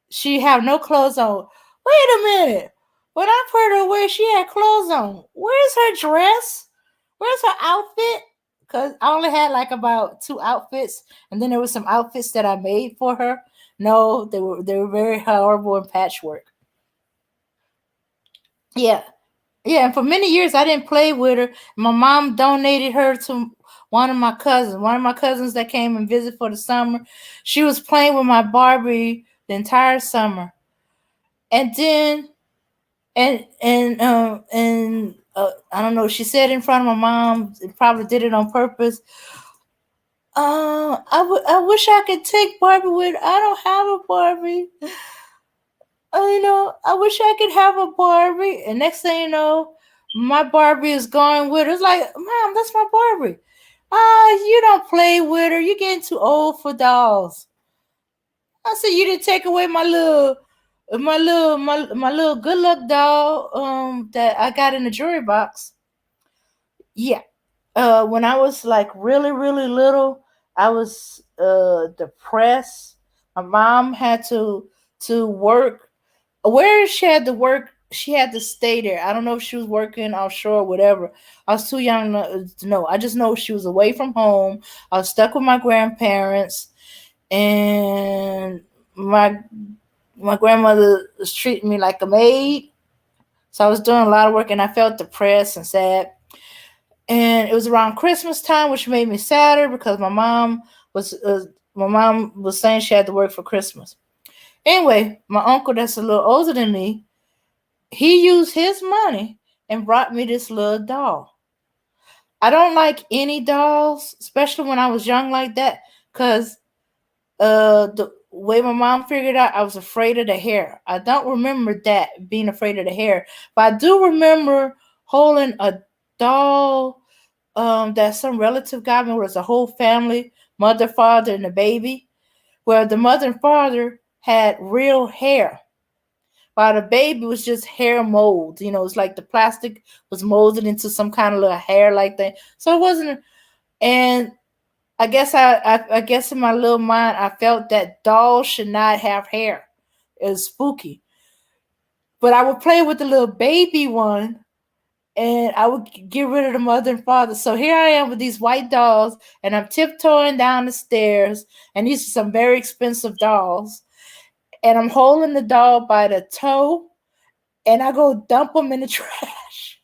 C: she had no clothes on. Wait a minute. When I put her away, she had clothes on. Where's her dress? Where's her outfit? because I only had like about 2 outfits, and then there was some outfits that I made for her. No, they were very horrible and patchwork. Yeah, yeah, and for many years I didn't play with her. My mom donated her to one of my cousins. One of my cousins that came and visit for the summer. She was playing with my Barbie the entire summer. And then and I don't know, she said in front of my mom, probably did it on purpose. I wish I could take Barbie with. I don't have a Barbie. I wish I could have a Barbie. And next thing you know, my Barbie is going with her. It's like, Mom, that's my Barbie. You don't play with her. You're getting too old for dolls. I said, you didn't take away my little good luck doll that I got in the jewelry box. Yeah. When I was like really, really little, I was depressed. My mom had to work. Where she had to work, she had to stay there. I don't know if she was working offshore or whatever. I was too young to know. I just know she was away from home. I was stuck with my grandparents, and my grandmother was treating me like a maid. So I was doing a lot of work, and I felt depressed and sad. And it was around Christmas time, which made me sadder because was my mom was saying she had to work for Christmas. Anyway, my uncle that's a little older than me, he used his money and brought me this little doll. I don't like any dolls, especially when I was young like that, because the way my mom figured out, I was afraid of the hair. I don't remember that being afraid of the hair, but I do remember holding a doll that some relative got me, where it's a whole family, mother, father, and a baby, where the mother and father had real hair, while the baby was just hair mold. It's like the plastic was molded into some kind of little hair like that. So it wasn't. And I guess in my little mind, I felt that dolls should not have hair. It was spooky. But I would play with the little baby one, and I would get rid of the mother and father. So here I am with these white dolls, and I'm tiptoeing down the stairs, and these are some very expensive dolls, and I'm holding the doll by the toe, and I go dump them in the trash.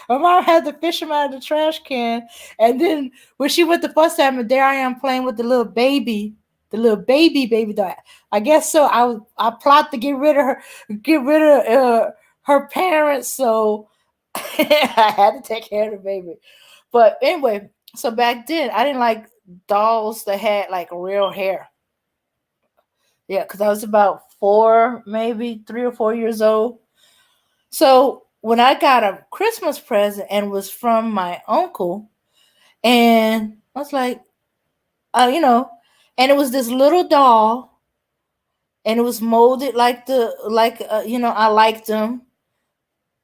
C: My mom had to fish them out of the trash can, and then when she went to fuss at me, there I am playing with the little baby doll. I guess so. I plot to get rid of her parents. So I had to take care of the baby. But anyway, so back then I didn't like dolls that had like real hair. Yeah, because I was about 4, maybe 3 or 4 years old. So when I got a Christmas present and was from my uncle, and I was like, uh, you know, and it was this little doll, and it was molded I liked them,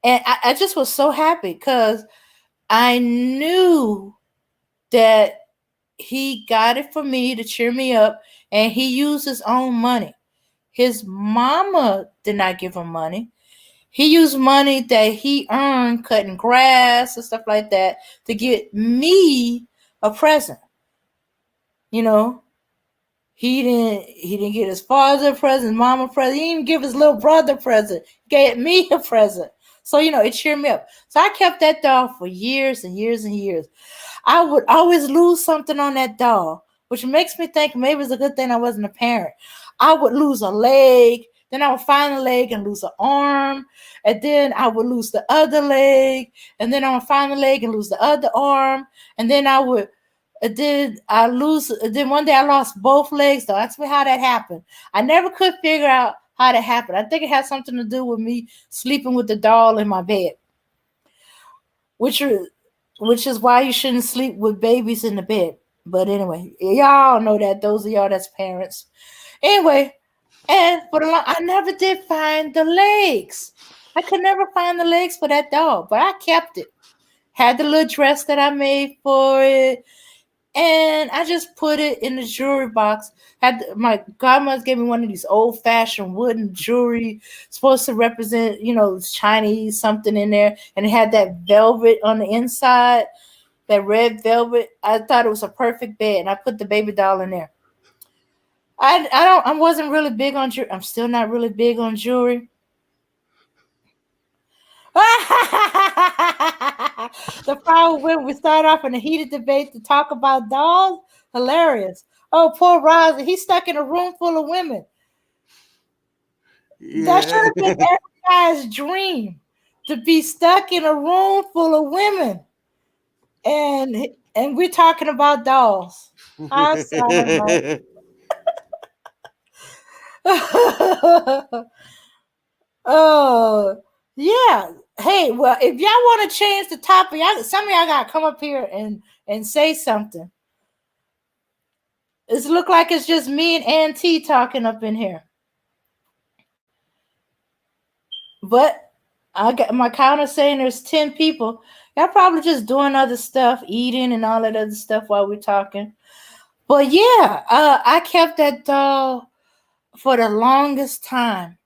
C: and I just was so happy because I knew that he got it for me to cheer me up, and he used his own money. His mama did not give him money. He used money that he earned cutting grass and stuff like that to get me a present. You know, he didn't get his father a present, his mama a present. He didn't even give his little brother a present. He gave me a present. So it cheered me up. So I kept that doll for years and years and years. I would always lose something on that doll, which makes me think maybe it's a good thing I wasn't a parent. I would lose a leg, then I would find a leg and lose an arm, and then I would lose the other leg, and then I would find the leg and lose the other arm, and then then one day I lost both legs. Don't ask me how that happened. I never could figure out how that happened. I think it had something to do with me sleeping with the doll in my bed, which is which is why you shouldn't sleep with babies in the bed. But anyway, y'all know that. Those of y'all that's parents. Anyway, and I never did find the legs. I could never find the legs for that dog, but I kept it. Had the little dress that I made for it, and I just put it in the jewelry box. My godmother gave me one of these old fashioned wooden jewelry, supposed to represent, Chinese something in there, and it had that velvet on the inside. that red velvet. I thought it was a perfect bed, and I put the baby doll in there. I wasn't really big on jewelry. I'm still not really big on jewelry. The problem when we start off in a heated debate to talk about dolls, hilarious. Oh, poor Rosie, he's stuck in a room full of women. That should have been
E: Yeah.
C: every guy's dream to be stuck in a room full of women, and we're talking about dolls. How sad, right? Oh, yeah. Hey, well, if y'all want to change the topic, some of y'all gotta come up here and say something. It look like it's just me and Auntie talking up in here. But I got my counter saying there's 10 people. Y'all probably just doing other stuff, eating and all that other stuff while we're talking. But yeah, I kept that doll for the longest time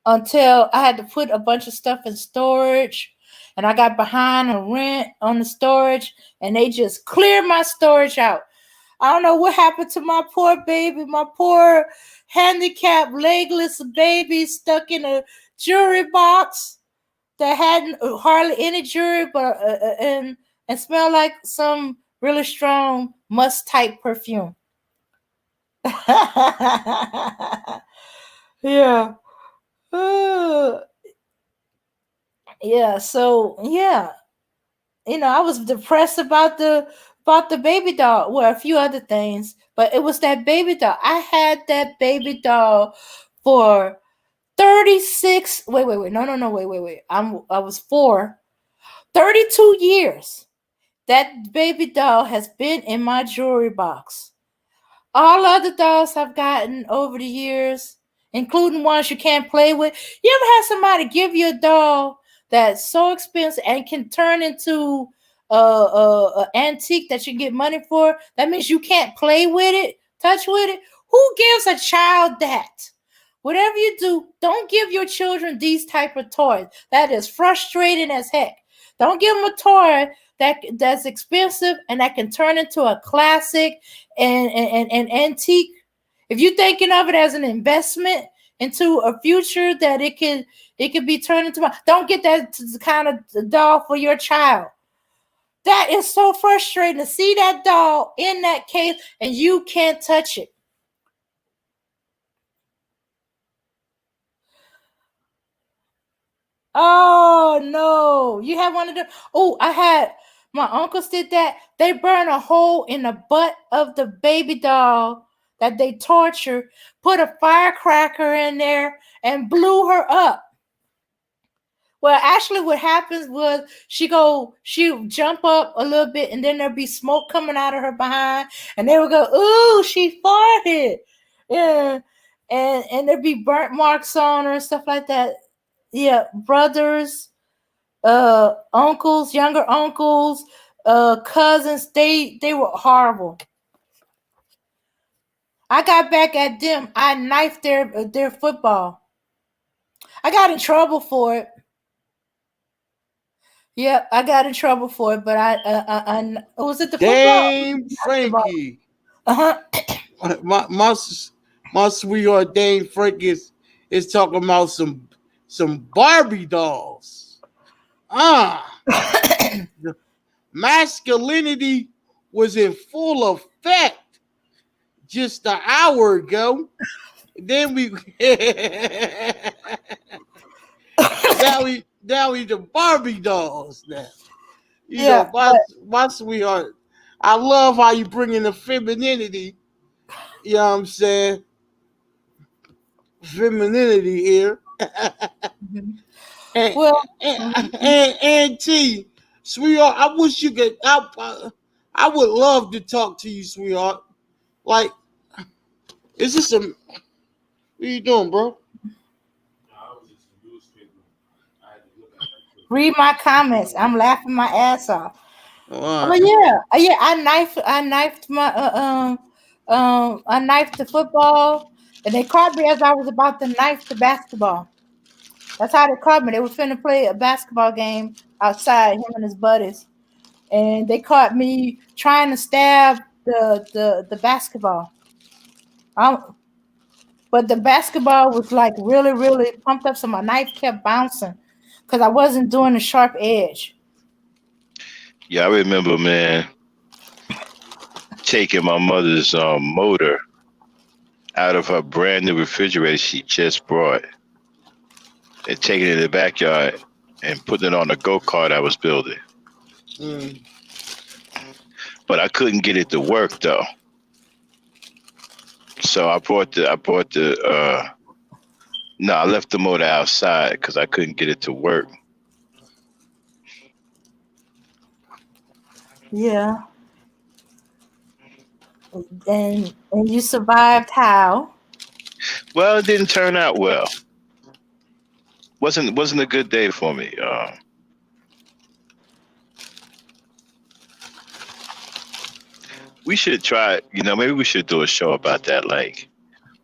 C: until I had to put a bunch of stuff in storage, and I got behind on rent on the storage, and they just cleared my storage out. I don't know what happened to my poor baby, my poor handicapped legless baby stuck in a jewelry box that hadn't hardly any jewelry, but and smelled like some really strong musk type perfume. Yeah. Yeah, so yeah, I was depressed about the baby doll. Well, a few other things, but it was that baby doll. I had that baby doll for 36. Wait. No, wait. I was 32 years. That baby doll has been in my jewelry box. All other dolls I've gotten over the years, including ones you can't play with. You ever had somebody give you a doll that's so expensive and can turn into a antique that you can get money for? That means you can't play with it, touch with it. Who gives a child that? Whatever you do, don't give your children these type of toys. That is frustrating as heck. Don't give them a toy that's expensive and that can turn into a classic and antique. If you're thinking of it as an investment into a future that it could be turned into, don't get that kind of doll for your child. That is so frustrating to see that doll in that case and you can't touch it. Oh no, you have one of them. Oh, I had my uncles did that. They burned a hole in the butt of the baby doll that they tortured, put a firecracker in there, and blew her up. Well, actually, what happens was she jump up a little bit, and then there'd be smoke coming out of her behind, and they would go, "Ooh, she farted," yeah, and there'd be burnt marks on her and stuff like that. Yeah, brothers, uncles, younger uncles, cousins, they were horrible. I got back at them. I knifed their football. I got in trouble for it. Yep, I got in trouble for it, but I was it the football?
E: Dame Frankie.
C: Uh-huh.
E: My sweetheart Dame Frankie is talking about some Barbie dolls. The masculinity was in full effect just an hour ago. Then we now we the Barbie dolls now. You know, my sweetheart. I love how you bring in the femininity. You know what I'm saying? Femininity here. and T, sweetheart, I wish you could. I would love to talk to you, sweetheart. Like, is this a? What are you doing, bro?
C: Read my comments. I'm laughing my ass off.
E: Right.
C: But yeah. I knifed the football, and they caught me as I was about to knife the basketball. That's how they caught me. They were finna play a basketball game outside, him and his buddies. and they caught me trying to stab the basketball. But the basketball was like really, really pumped up, so my knife kept bouncing because I wasn't doing the sharp edge.
B: Yeah, I remember, man, taking my mother's motor out of her brand new refrigerator she just brought and taking it in the backyard and putting it on a go-kart I was building.
E: Mm.
B: But I couldn't get it to work though. So I left the motor outside because I couldn't get it to work.
C: Yeah. And you survived how?
B: Well, it didn't turn out well. Wasn't a good day for me. We should try, maybe we should do a show about that. Like,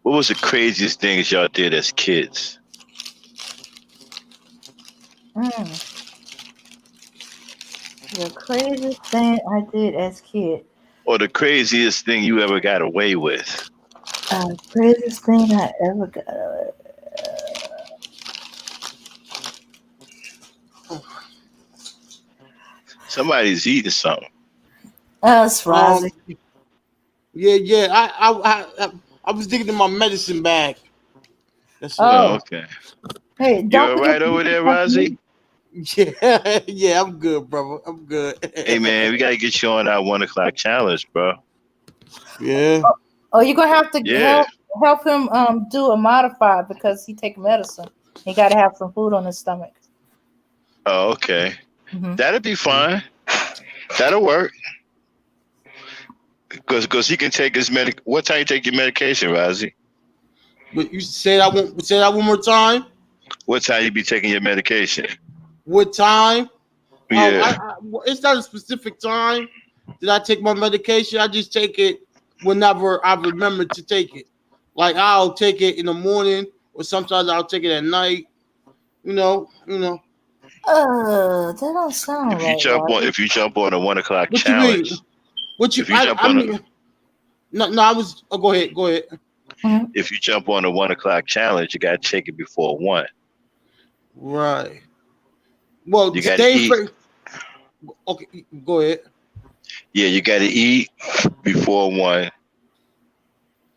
B: what was the craziest things y'all did as kids?
C: The craziest thing I did as kid.
B: Or the craziest thing you ever got away with?
C: Craziest thing I ever got away with.
B: Somebody's eating something.
C: It's Rozzy.
E: Yeah. I was digging in my medicine bag. That's
B: Oh, okay.
C: Hey,
B: You
C: don't
B: all
C: forget
B: right
C: to
B: over
C: get
B: there,
C: something.
B: Rozzy?
E: Yeah, I'm good, brother. I'm good.
B: Hey, man, we got to get you on our 1 o'clock challenge, bro.
E: Yeah.
C: Oh, you're gonna have to
B: Yeah.
C: help him do a modified because he take medicine. He got to have some food on his stomach.
B: Oh, okay.
C: Mhm.
B: That'll be fine. That'll work. Because he can take his What time you take your medication, Rozzy?
E: But you say that one more time.
B: What time you be taking your medication?
E: What time?
B: Yeah.
E: It's not a specific time that I take my medication. I just take it whenever I remember to take it. Like I'll take it in the morning, or sometimes I'll take it at night. You know.
C: That don't sound
B: If you
C: right.
B: jump on a 1 o'clock
E: What
B: challenge,
E: you mean? What you?
B: if you jump on
E: No. I was. Oh, go ahead.
B: if you jump on a 1 o'clock challenge, you gotta take it before 1.
E: Right. Well,
B: You gotta eat.
E: Okay, go ahead.
B: Yeah, you gotta eat before 1.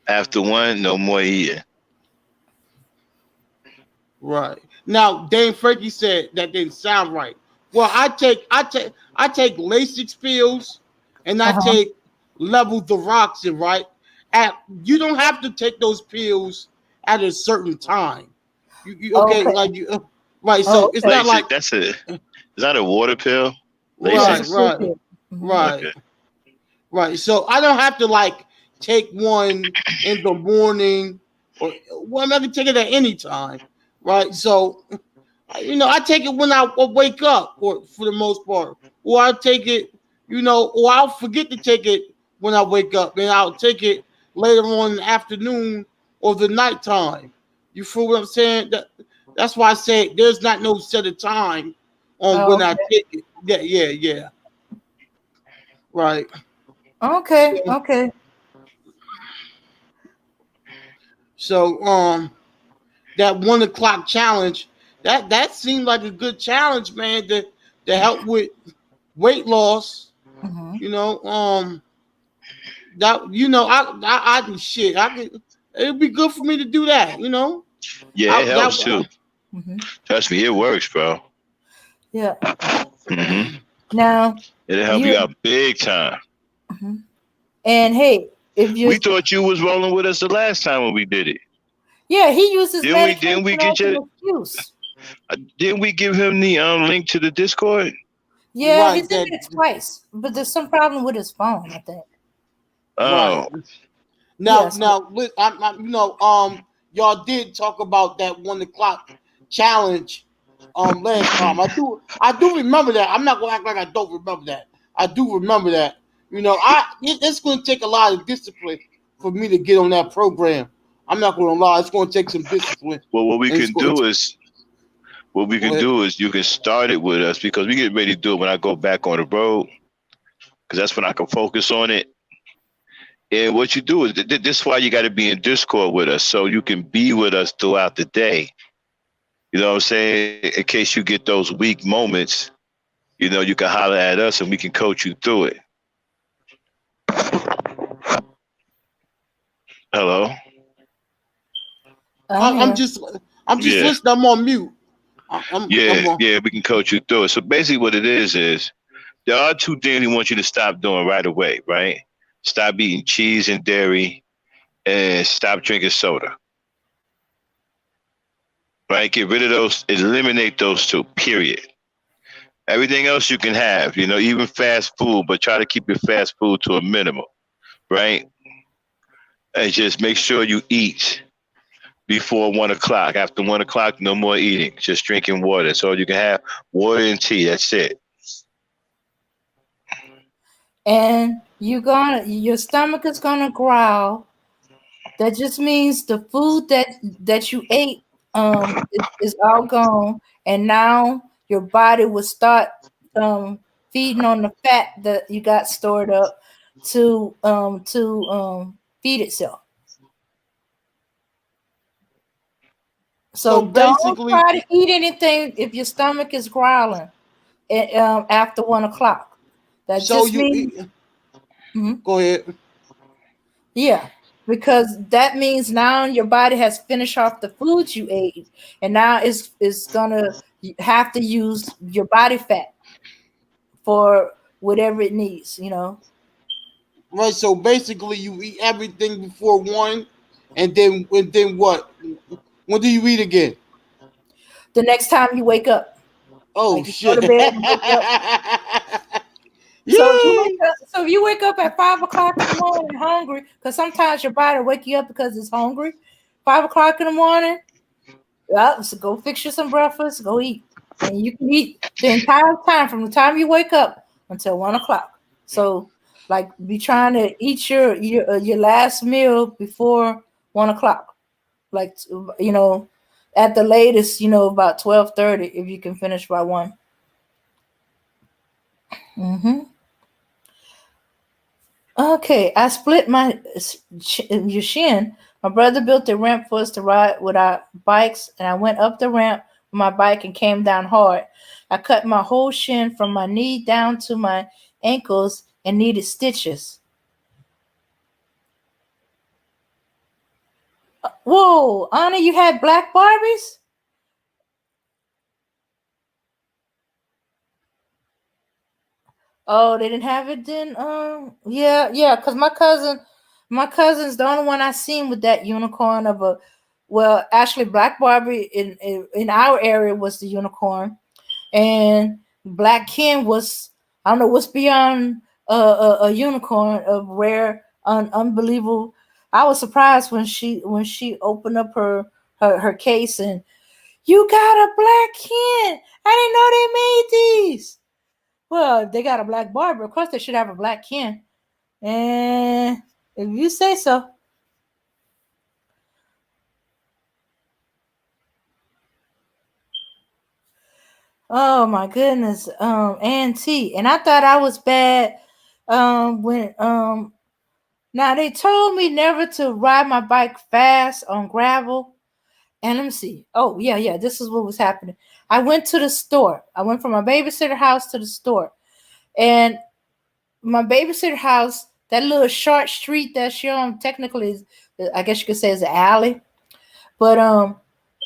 B: After 1, no more eating.
E: Right. Now, Dame Frankie said that didn't sound right. Well, I take Lasix pills and I take levothyroxine, right? You don't have to take those pills at a certain time. You okay? Like you, right? So it's not like
B: is that a water pill?
E: Right.
B: Okay.
E: Right. So I don't have to like take one in the morning, or well, I can take it at any time. Right. So I take it when I wake up, or for the most part, or I take it, or I'll forget to take it when I wake up, and I'll take it later on in the afternoon or the nighttime. You feel what I'm saying? That's why I say there's not no set of time on when I take it. Yeah. Right.
C: Okay.
E: So that 1 o'clock challenge, that seemed like a good challenge, man, to help with weight loss. That I do shit. It'd be good for me to do that.
B: Yeah, it helps too. Trust me, it works, bro.
C: Yeah.
B: Mm-hmm.
C: Now
B: it'll help you out big time.
C: And hey,
B: we thought you was rolling with us the last time when we did it.
C: Yeah, he uses medication.
B: Didn't we get you? Didn't we give him the link to the Discord?
C: Yeah, he did it twice, but there's some problem with his phone, I think.
B: Oh.
E: Right. Now, y'all did talk about that 1 o'clock challenge last time. I do remember that. I'm not gonna act like I don't remember that. I do remember that. It's gonna take a lot of discipline for me to get on that program. I'm not gonna lie, it's gonna take some discipline.
B: Well, what we can do is you can start it with us, because we get ready to do it when I go back on the road. because that's when I can focus on it. And what you do is this is why you got to be in Discord with us so you can be with us throughout the day. You know what I'm saying? In case you get those weak moments, you know, you can holler at us and we can coach you through it. Hello?
C: I'm
E: I'm
C: here.
E: just
B: Yeah.
E: listening. I'm on mute. I'm on.
B: Yeah, we can coach you through it. So basically what it is there are two things we want you to stop doing right away, right? Stop eating cheese and dairy and stop drinking soda. Right? Get rid of those, eliminate those two, period. Everything else you can have, you know, even fast food, but try to keep your fast food to a minimum, right? And just make sure you eat before 1 o'clock. After 1 o'clock, no more eating. Just drinking water. So you can have water and tea. That's it.
C: And your stomach is gonna growl. That just means the food that you ate is all gone, and now your body will start feeding on the fat that you got stored up to feed itself.
E: So
C: So don't
E: basically,
C: try to eat anything if your stomach is growling after 1 o'clock. That
E: so
C: just
E: you
C: means Mhm.
E: go ahead.
C: Yeah, because that means now your body has finished off the foods you ate, and now it's gonna have to use your body fat for whatever it needs.
E: Right. So basically, you eat everything before 1, and then what? When do you eat again?
C: The next time you wake up,
E: Oh
C: like you go
E: shit!
C: to bed and wake up. So if you wake
E: Yay!
C: up, so if you wake up at 5 o'clock in the morning hungry, because sometimes your body will wake you up because it's hungry. 5 o'clock in the morning, well, so go fix you some breakfast, go eat. And you can eat the entire time from the time you wake up until 1 o'clock. So, like, be trying to eat your last meal before 1 o'clock. Like, at the latest, about 12:30 if you can finish by 1. Mm-hmm. Okay, I split your shin. My brother built a ramp for us to ride with our bikes, and I went up the ramp with my bike and came down hard. I cut my whole shin from my knee down to my ankles and needed stitches. Whoa, Anna, you had black Barbies? Oh, they didn't have it then. Yeah, because my cousin's the only one I seen with that unicorn of a. Well, actually, Black Barbie in our area was the unicorn, and Black Ken was, I don't know what's beyond a unicorn of rare, unbelievable. I was surprised when she opened up her case and you got a Black Ken. I didn't know they made these. Well, if they got a black barber, of course they should have a black Ken. And if you say so. Oh my goodness. Auntie. And I thought I was bad when now they told me never to ride my bike fast on gravel. And let me see. Oh, yeah. This is what was happening. I went to the store. I went from my babysitter house to the store. And my babysitter house, that little short street that she on technically is, I guess you could say is an alley, but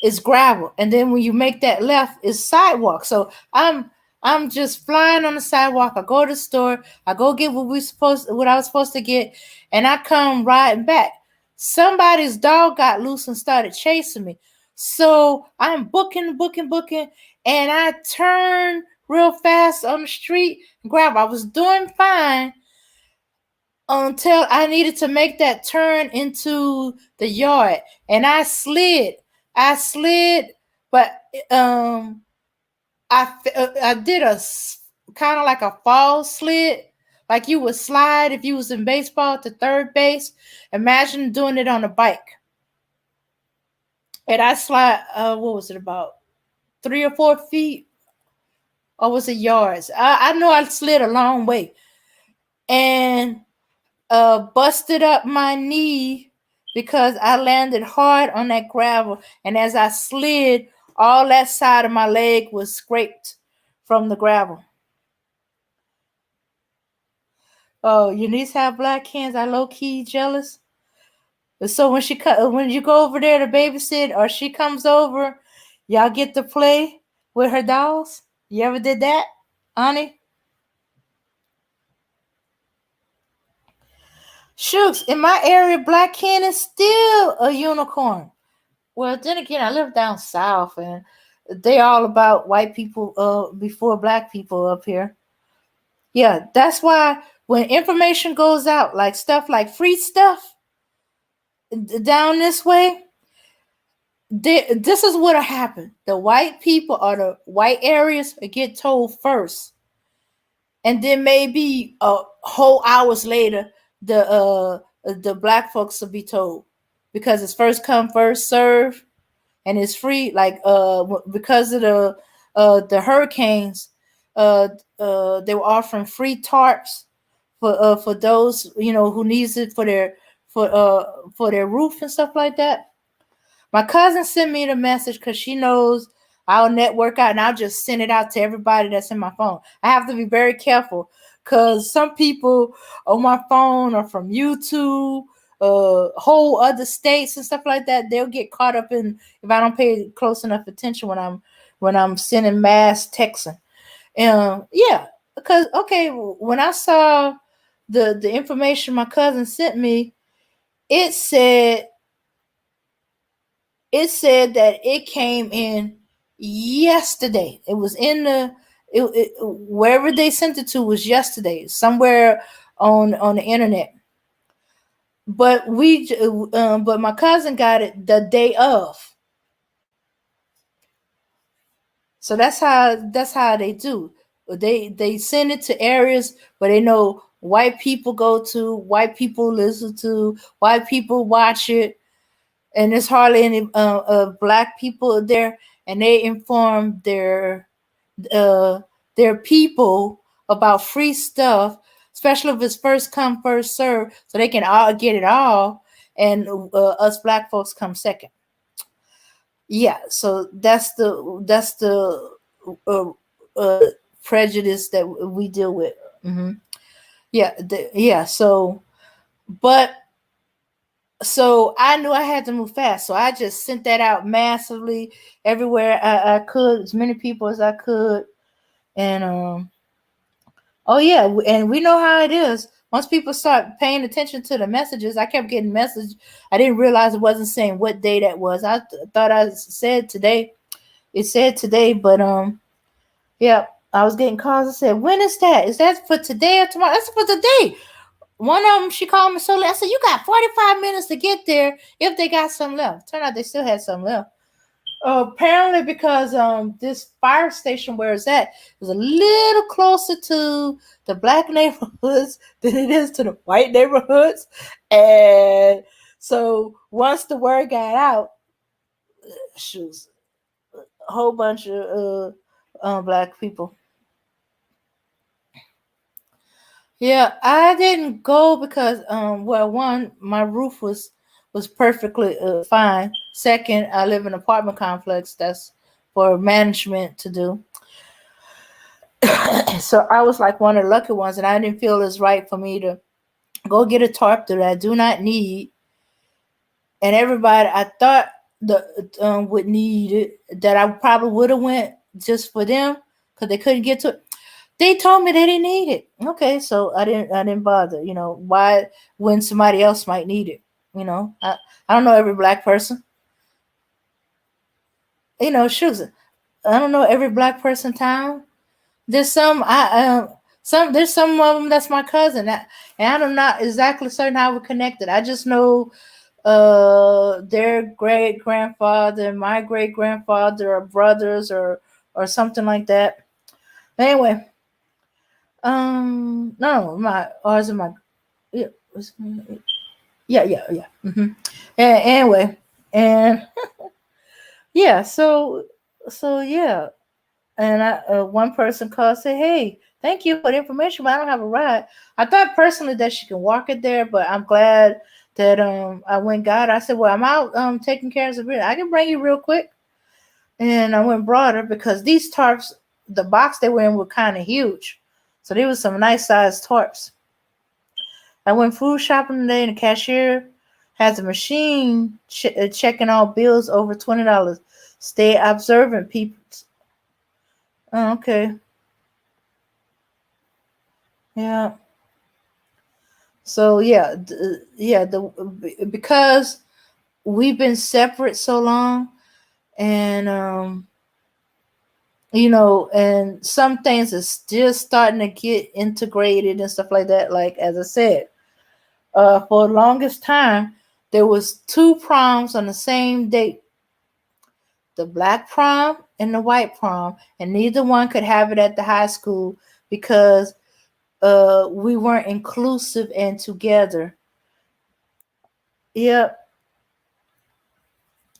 C: it's gravel. And then when you make that left, it's sidewalk. So I'm just flying on the sidewalk. I go to the store, I go get what I was supposed to get, and I come riding back. Somebody's dog got loose and started chasing me. So I'm booking, and I turned real fast on the street. Grab. I was doing fine until I needed to make that turn into the yard, and I slid. But um, I did a kind of like a fall slid, like you would slide if you was in baseball to third base. Imagine doing it on a bike, and I slide. What was it, about 3 or 4 feet, or was it yards? I know I slid a long way. and busted up my knee because I landed hard on that gravel, and as I slid, all that side of my leg was scraped from the gravel. Oh, your niece have black hands. I low key jealous. So when you go over there to babysit, or she comes over, y'all get to play with her dolls. You ever did that, Ani? Shooks, in my area, black hen is still a unicorn. Well, then again, I live down south, and they all about white people before black people up here. Yeah, that's why when information goes out, like stuff like free stuff down this way, this is what'll happen. The white people or the white areas will get told first, and then maybe whole hours later, the black folks will be told, because it's first come first serve, and it's free. Like because of the hurricanes, they were offering free tarps for those who needs it for their roof and stuff like that. My cousin sent me the message because she knows I'll network out, and I'll just send it out to everybody that's in my phone. I have to be very careful because some people on my phone are from YouTube, whole other states and stuff like that. They'll get caught up in, if I don't pay close enough attention when I'm sending mass texting. Yeah, because when I saw the information my cousin sent me, it said that it came in yesterday. It was in wherever they sent it to was yesterday, somewhere on the internet. But but my cousin got it the day of. So that's how they do. They send it to areas where they know white people go to, white people listen to, white people watch it, and there's hardly any black people there, and they inform their people about free stuff, especially if it's first come first serve, so they can all get it all, and us black folks come second. Yeah, so that's the uh, uh, prejudice that we deal with. Mm-hmm. Yeah. But so I knew I had to move fast, so I just sent that out massively everywhere I could, as many people as I could, and oh yeah, and we know how it is. Once people start paying attention to the messages, I kept getting messages. I didn't realize it wasn't saying what day that was. I thought I said today. It said today, but yeah, I was getting calls. I said, "When is that? Is that for today or tomorrow?" That's for today. One of them, she called me so late. I said, "You got 45 minutes to get there if they got some left." Turned out they still had some left. Apparently, because this fire station where it's at is a little closer to the black neighborhoods than it is to the white neighborhoods, and so once the word got out, shoes, a whole bunch of black people. Yeah, I didn't go because well, one, my roof was perfectly fine. Second, I live in an apartment complex that's for management to do. So I was like one of the lucky ones, and I didn't feel it's right for me to go get a tarp that I do not need. And everybody I thought would need it, that I probably would have went just for them because they couldn't get to it. They told me they didn't need it. Okay, so I didn't bother. Why, when somebody else might need it? I don't know every black person. Shoes. I don't know every black person town. There's there's some of them that's my cousin, and I'm not exactly certain how we're connected. I just know their great grandfather and my great grandfather are brothers or something like that. Anyway, no, my ours and my yeah, yeah. Mm-hmm. And anyway, and yeah, so yeah, and one person called, said, "Hey, thank you for the information, but I don't have a ride." I thought personally that she can walk it there, but I'm glad that I went and got her. I said, "Well, I'm out taking care of Sabrina. I can bring you real quick." And I went and brought her because these tarps, the box they were in were kind of huge, so there was some nice sized tarps. I went food shopping today, and the cashier has a machine checking all bills over $20. Stay observant, people. Oh, okay. Yeah. So yeah, because we've been separate so long, and and some things are still starting to get integrated and stuff like that. Like as I said, for the longest time, there was two proms on the same date: the black prom and the white prom, and neither one could have it at the high school because we weren't inclusive and together. Yep.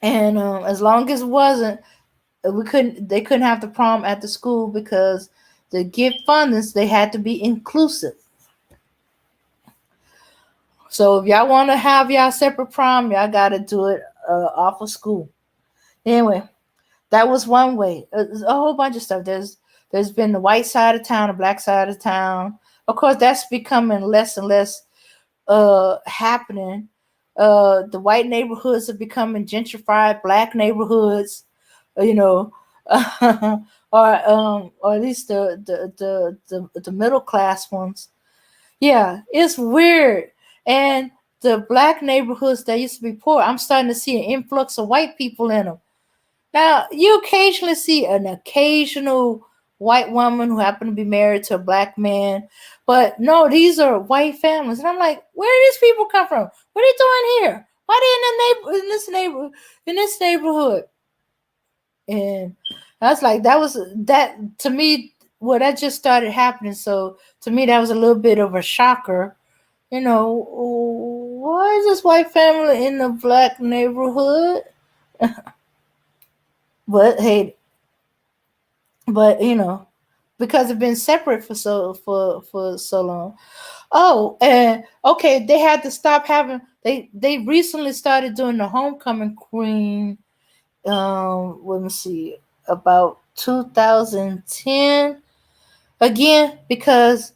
C: And as long as it wasn't, they couldn't have the prom at the school because to get fundings they had to be inclusive. So if y'all want to have y'all separate prom, y'all got to do it off of school. Anyway, that was one way. There's a whole bunch of stuff. There's been the white side of town, the black side of town. Of course, that's becoming less and less happening. The white neighborhoods are becoming gentrified. Black neighborhoods, you know, or at least the middle class ones. Yeah, it's weird. And the black neighborhoods that used to be poor, I'm starting to see an influx of white people in them. Now, you occasionally see an occasional white woman who happen to be married to a black man, but no, these are white families. And I'm like, where do these people come from? What are they doing here? Why they in this neighborhood? And I was like, that to me. Well, that just started happening. So to me, that was a little bit of a shocker. Why is this white family in the black neighborhood? But hey, but because they've been separate for so long. Oh, and okay, they had to stop having. They recently started doing the homecoming queen. Let me see, about 2010 again, because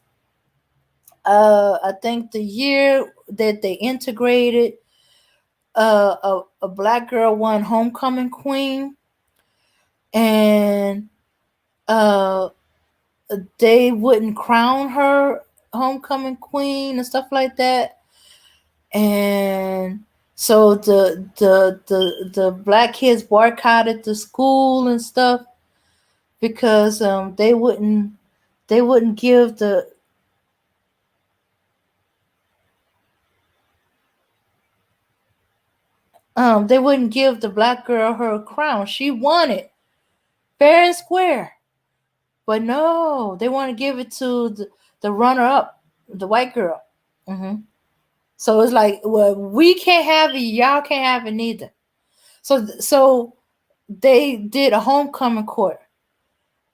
C: I think the year that they integrated, a black girl won homecoming queen, and uh they wouldn't crown her homecoming queen and stuff like that. And so the black kids boycotted the school and stuff because they wouldn't give the black girl her crown. She won it fair and square. But no, they want to give it to the runner up, the white girl. So it's like, well, we can't have it, y'all can't have it neither. So they did a homecoming court.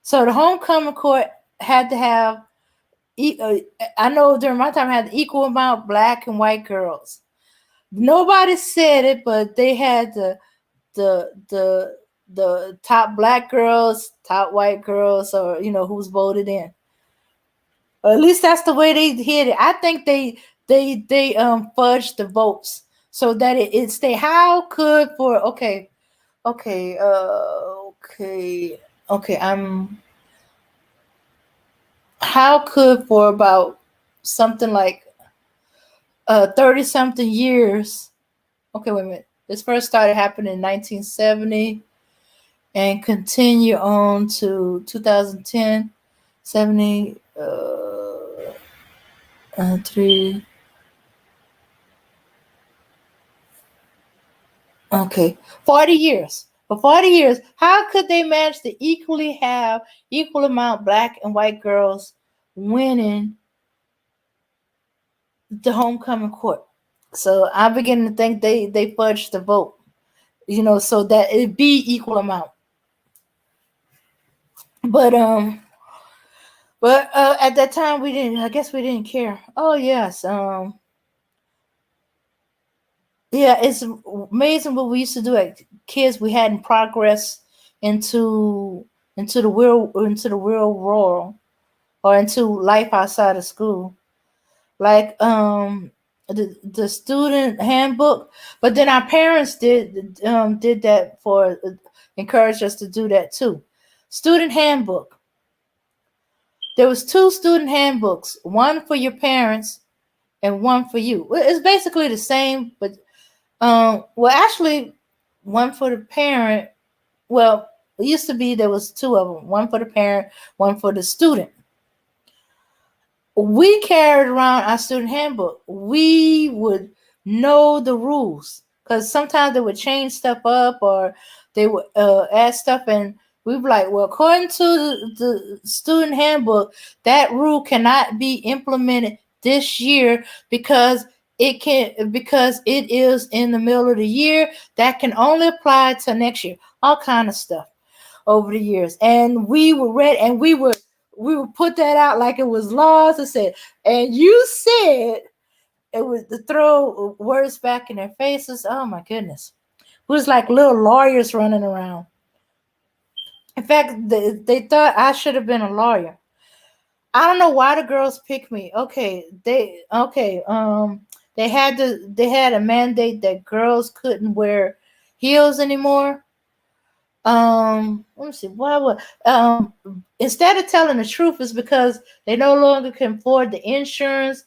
C: So the homecoming court had to have, I know during my time, had equal amount black and white girls. Nobody said it, but they had the top black girls, top white girls, or who's voted in. Or at least that's the way they did it. I think they fudged the votes so that it stay. How could for okay, okay, okay. How could for about something like 30 something years. Okay, wait a minute. This first started happening in 1970 and continue on to 2010, 70, 3. Okay, 40 years. For 40 years, how could they manage to equally have equal amount black and white girls winning the homecoming court? So I begin to think they fudged the vote, so that it be equal amount. But at that time we didn't. I guess we didn't care. Oh yes. Yeah, it's amazing what we used to do at kids. We hadn't progressed into into the real world or into life outside of school. Like the student handbook, but then our parents did that for encouraged us to do that too. Student handbook. There was two student handbooks, one for your parents and one for you. Well, it's basically the same, but well, actually, one for the parent. Well, it used to be there was two of them, one for the parent, one for the student. We carried around our student handbook. We would know the rules because sometimes they would change stuff up or they would add stuff, and we'd be like, well, according to the student handbook, that rule cannot be implemented this year because it is in the middle of the year. That can only apply to next year. All kind of stuff over the years, and we were ready, and we would put that out like it was laws. I said, and you said it was to throw words back in their faces. Oh my goodness, it was like little lawyers running around. In fact, they thought I should have been a lawyer. I don't know why the girls picked me. They had a mandate that girls couldn't wear heels anymore. Let me see. Why would instead of telling the truth, is because they no longer can afford the insurance.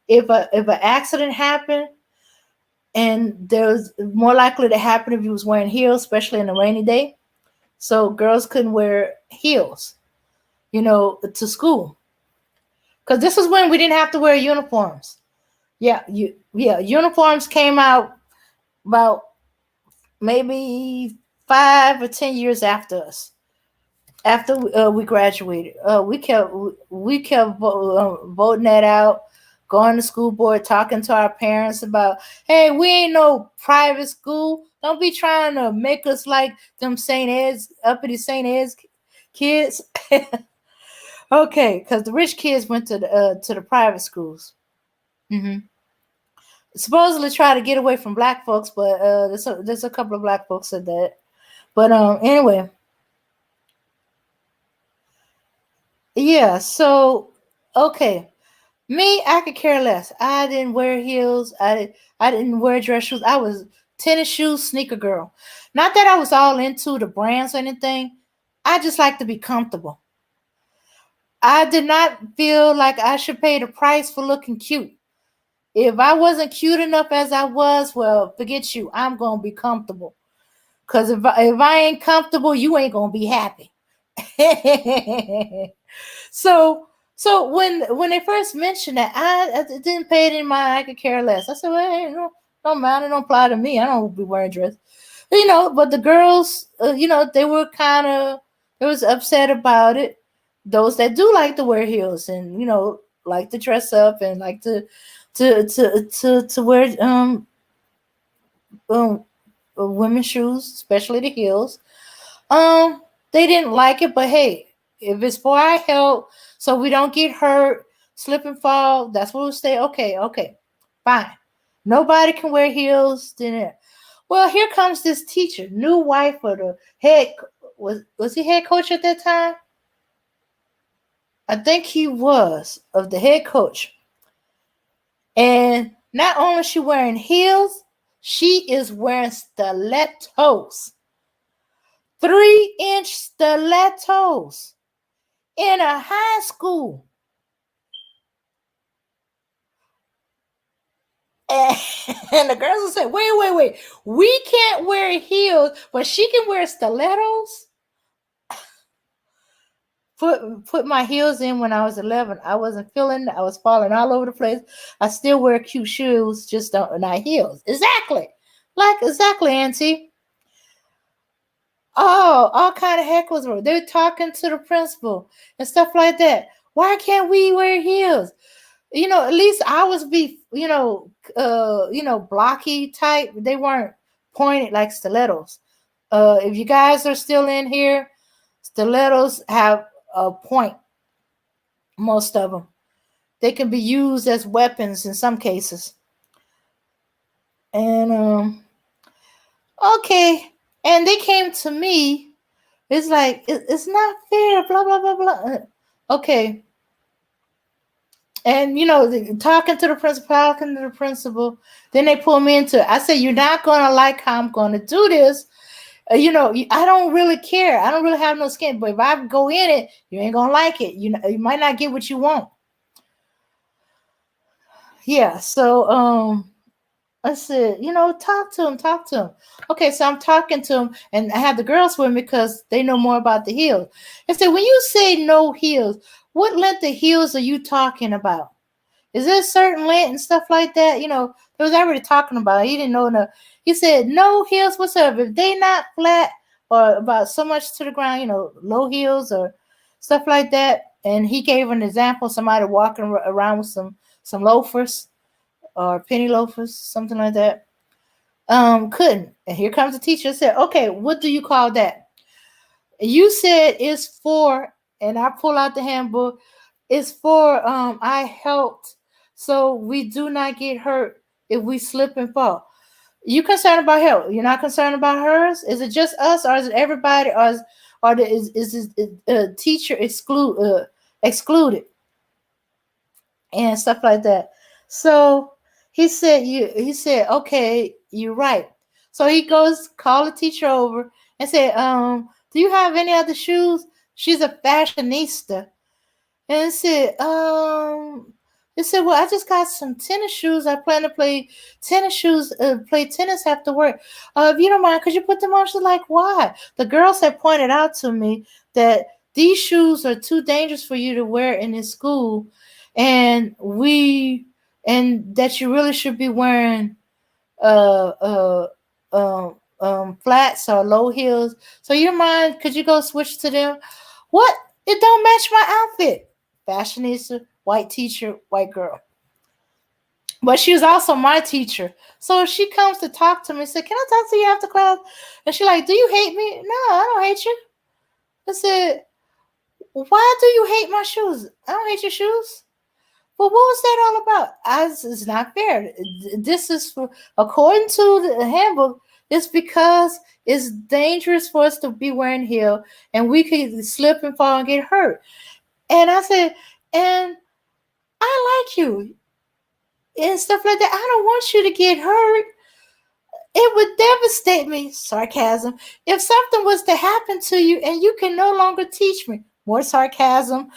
C: If an accident happened, and there's more likely to happen if you was wearing heels, especially in a rainy day. So girls couldn't wear heels, to school. Because this was when we didn't have to wear uniforms. Uniforms came out about maybe 5 or 10 years after us. After we graduated, we kept voting that out, going to school board, talking to our parents about, hey, we ain't no private school. Don't be trying to make us like them St. Ed's, uppity St. Ed's kids. Okay, because the rich kids went to the private schools. hmm Supposedly try to get away from black folks, but there's a couple of black folks said that. But anyway, yeah. So okay, me, I could care less. I didn't wear heels. I didn't wear dress shoes. I was tennis shoes, sneaker girl. Not that I was all into the brands or anything. I just like to be comfortable. I did not feel like I should pay the price for looking cute. If I wasn't cute enough as I was, well, forget you. I'm gonna be comfortable. Cause if I ain't comfortable, you ain't gonna be happy. So when they first mentioned that, I didn't pay it in mind. I could care less. I said, well, hey, no, don't matter. It don't apply to me. I don't be wearing dress. But the girls, they was upset about it. Those that do like to wear heels and like to dress up and like to wear um women's shoes, especially the heels. Um, they didn't like it, but hey, if it's for our health, so we don't get hurt, slip and fall, that's what we'll say. Okay, okay, fine. Nobody can wear heels. Then, well, here comes this teacher, new wife of the head. Was he head coach at that time? I think he was of the head coach. And not only is she wearing heels, she is wearing stilettos. 3-inch stilettos in a high school. And, and the girls will say, wait. We can't wear heels, but she can wear stilettos. Put my heels in when I was 11. I wasn't feeling it. I was falling all over the place. I still wear cute shoes, just not heels. Exactly. Exactly, Auntie. Oh, all kind of heckles were. They were talking to the principal and stuff like that. Why can't we wear heels? At least ours be, blocky type. They weren't pointed like stilettos. If you guys are still in here, Stilettos have a point. Most of them, they can be used as weapons in some cases. And okay, and they came to me. It's like it's not fair. Blah blah blah blah. Okay, and talking to the principal, then they pull me into it. I said, you're not gonna like how I'm gonna do this. I don't really care. I don't really have no skin, but if I go in it, you ain't gonna like it. You might not get what you want. Yeah. So I said, talk to him. Okay, so I'm talking to him, and I have the girls with me because they know more about the heels. I said, when you say no heels, what length of heels are you talking about? Is there a certain length and stuff like that? They was already talking about it. He didn't know enough. He said, no heels whatsoever. If they not flat or about so much to the ground, low heels or stuff like that. And he gave an example, somebody walking around with some loafers or penny loafers, something like that. Couldn't. And here comes the teacher and said, okay, what do you call that? You said it's for, and I pull out the handbook, it's for I helped so we do not get hurt if we slip and fall. You concerned about health? You're not concerned about hers? Is it just us, or is it everybody, is the teacher excluded and stuff like that? So he said, okay, you're right. So he goes call the teacher over and said, do you have any other shoes? She's a fashionista. And it said, well, I just got some tennis shoes. I plan to play tennis after work. If you don't mind, could you put them on? She's like, why? The girls had pointed out to me that these shoes are too dangerous for you to wear in this school, and that you really should be wearing uh uh flats or low heels. So you mind, could you go switch to them? What? It don't match my outfit. Fashionista, white teacher, white girl. But she was also my teacher. So she comes to talk to me and said, can I talk to you after class? And she's like, do you hate me? No, I don't hate you. I said, why do you hate my shoes? I don't hate your shoes. Well, what was that all about? It's not fair. This is according to the handbook, it's because it's dangerous for us to be wearing heel and we could slip and fall and get hurt. And I said, and I like you and stuff like that. I don't want you to get hurt. It would devastate me, sarcasm, if something was to happen to you and you can no longer teach me. More sarcasm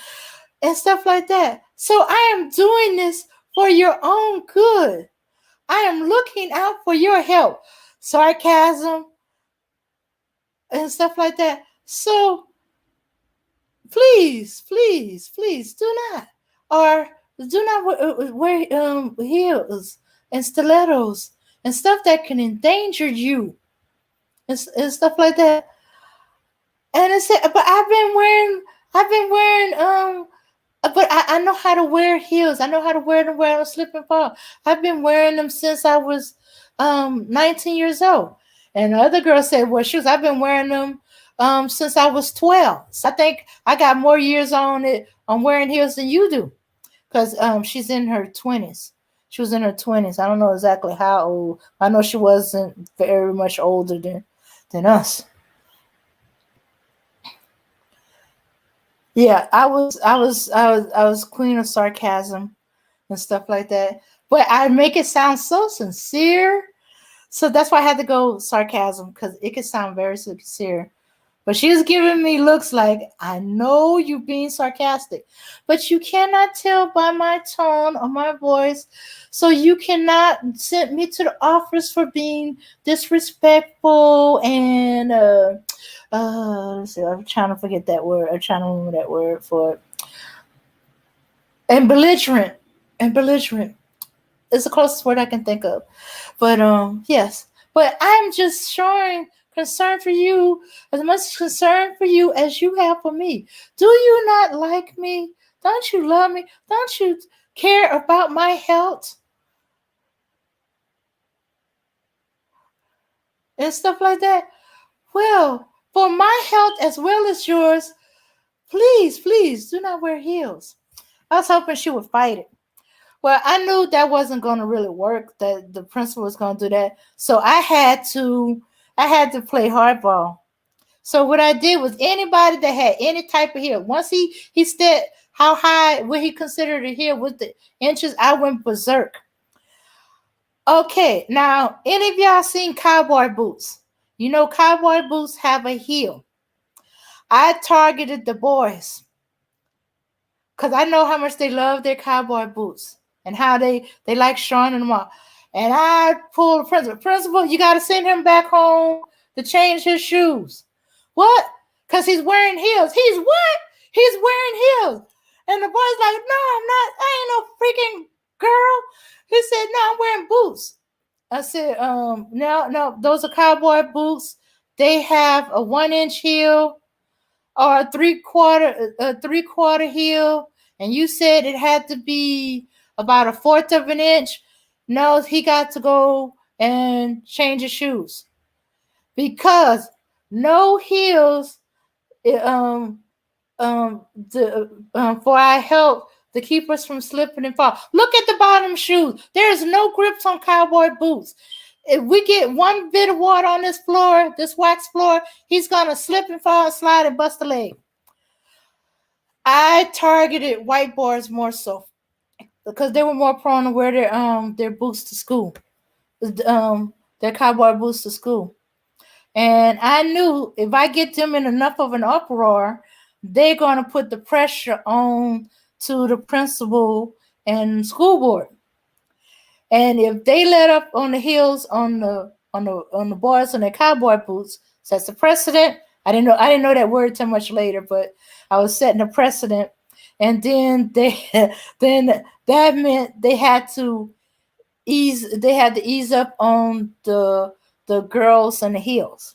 C: and stuff like that. So I am doing this for your own good. I am looking out for your help. Sarcasm and stuff like that. So please do not, or do not wear heels and stilettos and stuff that can endanger you and stuff like that. And it said, but I've been wearing but I know how to wear heels. I know how to wear them where I don't slip and fall. I've been wearing them since I was 19 years old. And the other girl said, well, shoes, I've been wearing them since I was 12. So I think I got more years on wearing heels than you do. Because she's in her 20s. She was in her 20s. I don't know exactly how old. I know she wasn't very much older than us. Yeah, I was queen of sarcasm and stuff like that. But I make it sound so sincere. So that's why I had to go sarcasm, because it could sound very sincere. But she was giving me looks like, I know you being sarcastic, but you cannot tell by my tone or my voice. So you cannot send me to the office for being disrespectful and let's see, I'm trying to forget that word. I'm trying to remember that word for it. And belligerent. It's the closest word I can think of. But yes. But I'm just showing concern for you, as much concern for you as you have for me. Do you not like me? Don't you love me? Don't you care about my health? And stuff like that. Well, For my health as well as yours, please do not wear heels. I was hoping she would fight it. Well, I knew that wasn't going to really work, that the principal was going to do that. So I had to play hardball. So what I did was anybody that had any type of heel, once he said how high what he considered a heel with the inches, I went berserk. Okay, now any of y'all seen cowboy boots? You know cowboy boots have a heel. I targeted the boys because I know how much they love their cowboy boots and how they like showing them off. And I pulled the principal. Principal, you got to send him back home to change his shoes. What? Because he's wearing heels. He's what? He's wearing heels. And the boy's like, no, I'm not. I ain't no freaking girl. He said, no, I'm wearing boots. I said, no, those are cowboy boots. They have a 1-inch heel or a three-quarter heel, and you said it had to be about 1/4 of an inch. No, he got to go and change his shoes because no heels for our help to keep us from slipping and fall. Look at the bottom shoes. There's no grips on cowboy boots. If we get one bit of water on this floor, this wax floor, he's gonna slip and fall and slide and bust a leg. I targeted white boys more so because they were more prone to wear their boots to school, their cowboy boots to school. And I knew if I get them in enough of an uproar, they're gonna put the pressure on to the principal and school board. And if they let up on the heels on the boys on their cowboy boots, sets a precedent. I didn't know that word too much later, but I was setting a precedent. And then then that meant they had to ease up on the girls and the heels.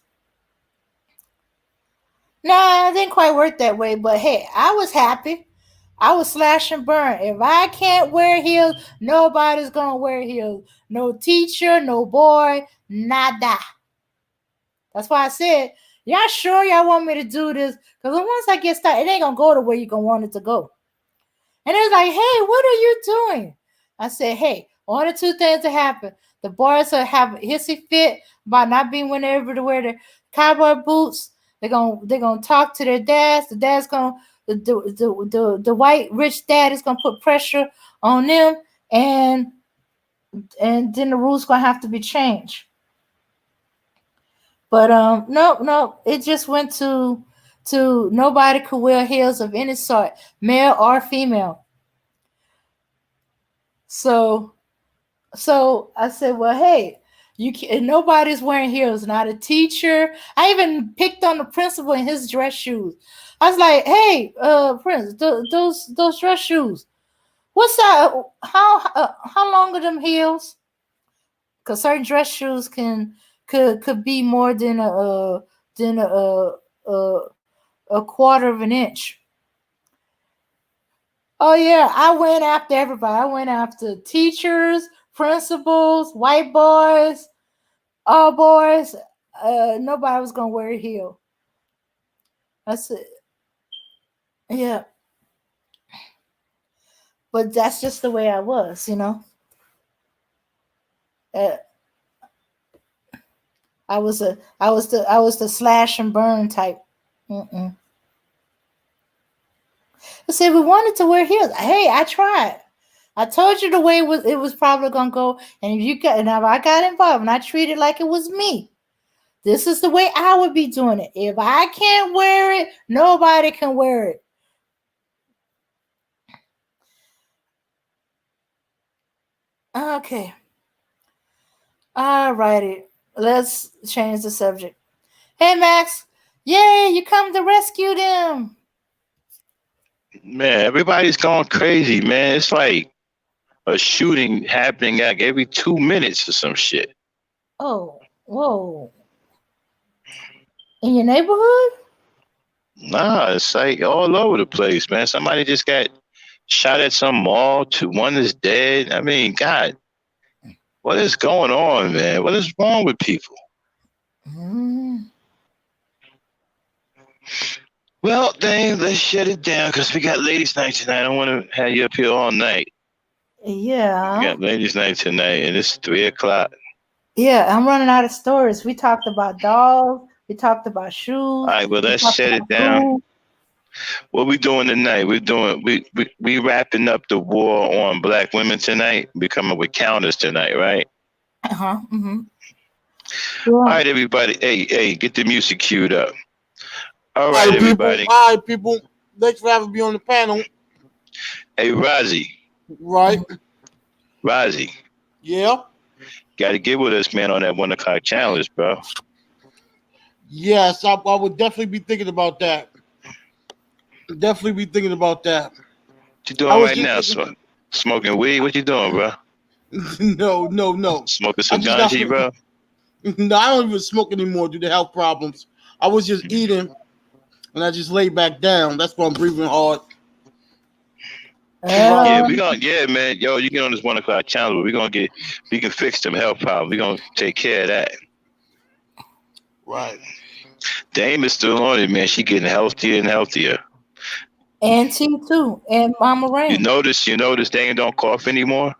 C: Nah, it didn't quite work that way, but hey, I was happy. I was slash and burn. If I can't wear heels, nobody's gonna wear heels. No teacher, no boy, nada. That's why I said, y'all sure y'all want me to do this? Because once I get started, it ain't gonna go the way you're gonna want it to go. And it was like, hey, what are you doing? I said, hey, one or two things to happen. The boys will have a hissy fit about not being able to wear their cowboy boots. They're gonna talk to their dads. The dad's gonna the white rich dad is gonna put pressure on them, and then the rules gonna have to be changed. But no, it just went to nobody could wear heels of any sort, male or female. So I said, well, hey, you can, nobody's wearing heels, not a teacher. I even picked on the principal in his dress shoes. I was like, hey, Prince, those dress shoes, what's that? How long are them heels? Because certain dress shoes could be more than a 1/4 of an inch. Oh yeah, I went after everybody. I went after teachers, principals, white boys, all boys. Nobody was gonna wear a heel. That's it. Yeah. But that's just the way I was, you know. I was the slash and burn type. I said we wanted to wear heels. Hey, I tried. I told you the way it was probably gonna go. And if I got involved and I treated it like it was me, this is the way I would be doing it. If I can't wear it, nobody can wear it. Okay. All righty. Let's change the subject. Hey, Max. Yay, you come to rescue them.
B: Man, everybody's going crazy, man. It's like a shooting happening like every 2 minutes or some shit.
C: Oh, whoa. In your neighborhood?
B: Nah, it's like all over the place, man. Somebody just got shot at some mall. One is dead. I mean, God, what is going on, man? What is wrong with people? Well, dang, let's shut it down because we got ladies' night tonight. I don't want to have you up here all night. We
C: Yeah.
B: got ladies' night tonight, and it's 3:00.
C: Yeah, I'm running out of stories. We talked about dolls. We talked about shoes.
B: All right, well,
C: We
B: let's
C: talked
B: shut
C: about
B: it down.
C: food.
B: What we doing tonight? We wrapping up the war on black women tonight. We coming with counters tonight, right?
C: Mm-hmm.
B: All
C: Yeah.
B: right, everybody. Hey, get the music queued up. All
E: All
B: right,
E: right, people.
B: everybody.
E: All right, people. Thanks for having me on the panel.
B: Hey, Rozzy,
E: Right? Yeah.
B: got to get with us, man, on that 1:00 challenge, bro.
E: Yes, I would definitely be thinking about that. Definitely be thinking about that.
B: What you
E: I
B: doing
E: was
B: right
E: just
B: now?
E: thinking,
B: Smoking weed? What you doing, bro?
E: no.
B: Smoking
E: I
B: some
E: just got
B: ganji, bro?
E: no, I don't even smoke anymore due to health problems. I was just eating and I just laid back down. That's why I'm breathing hard.
B: Yeah,
E: Right.
B: yeah, man. Yo, you get on this 1:00 challenge, but we can fix them health problems. We're gonna take care of that.
E: Right.
B: Dame is still on it, man. She getting healthier and healthier.
C: And T too. And Mama
B: You
C: Rain.
B: notice Dame don't cough anymore?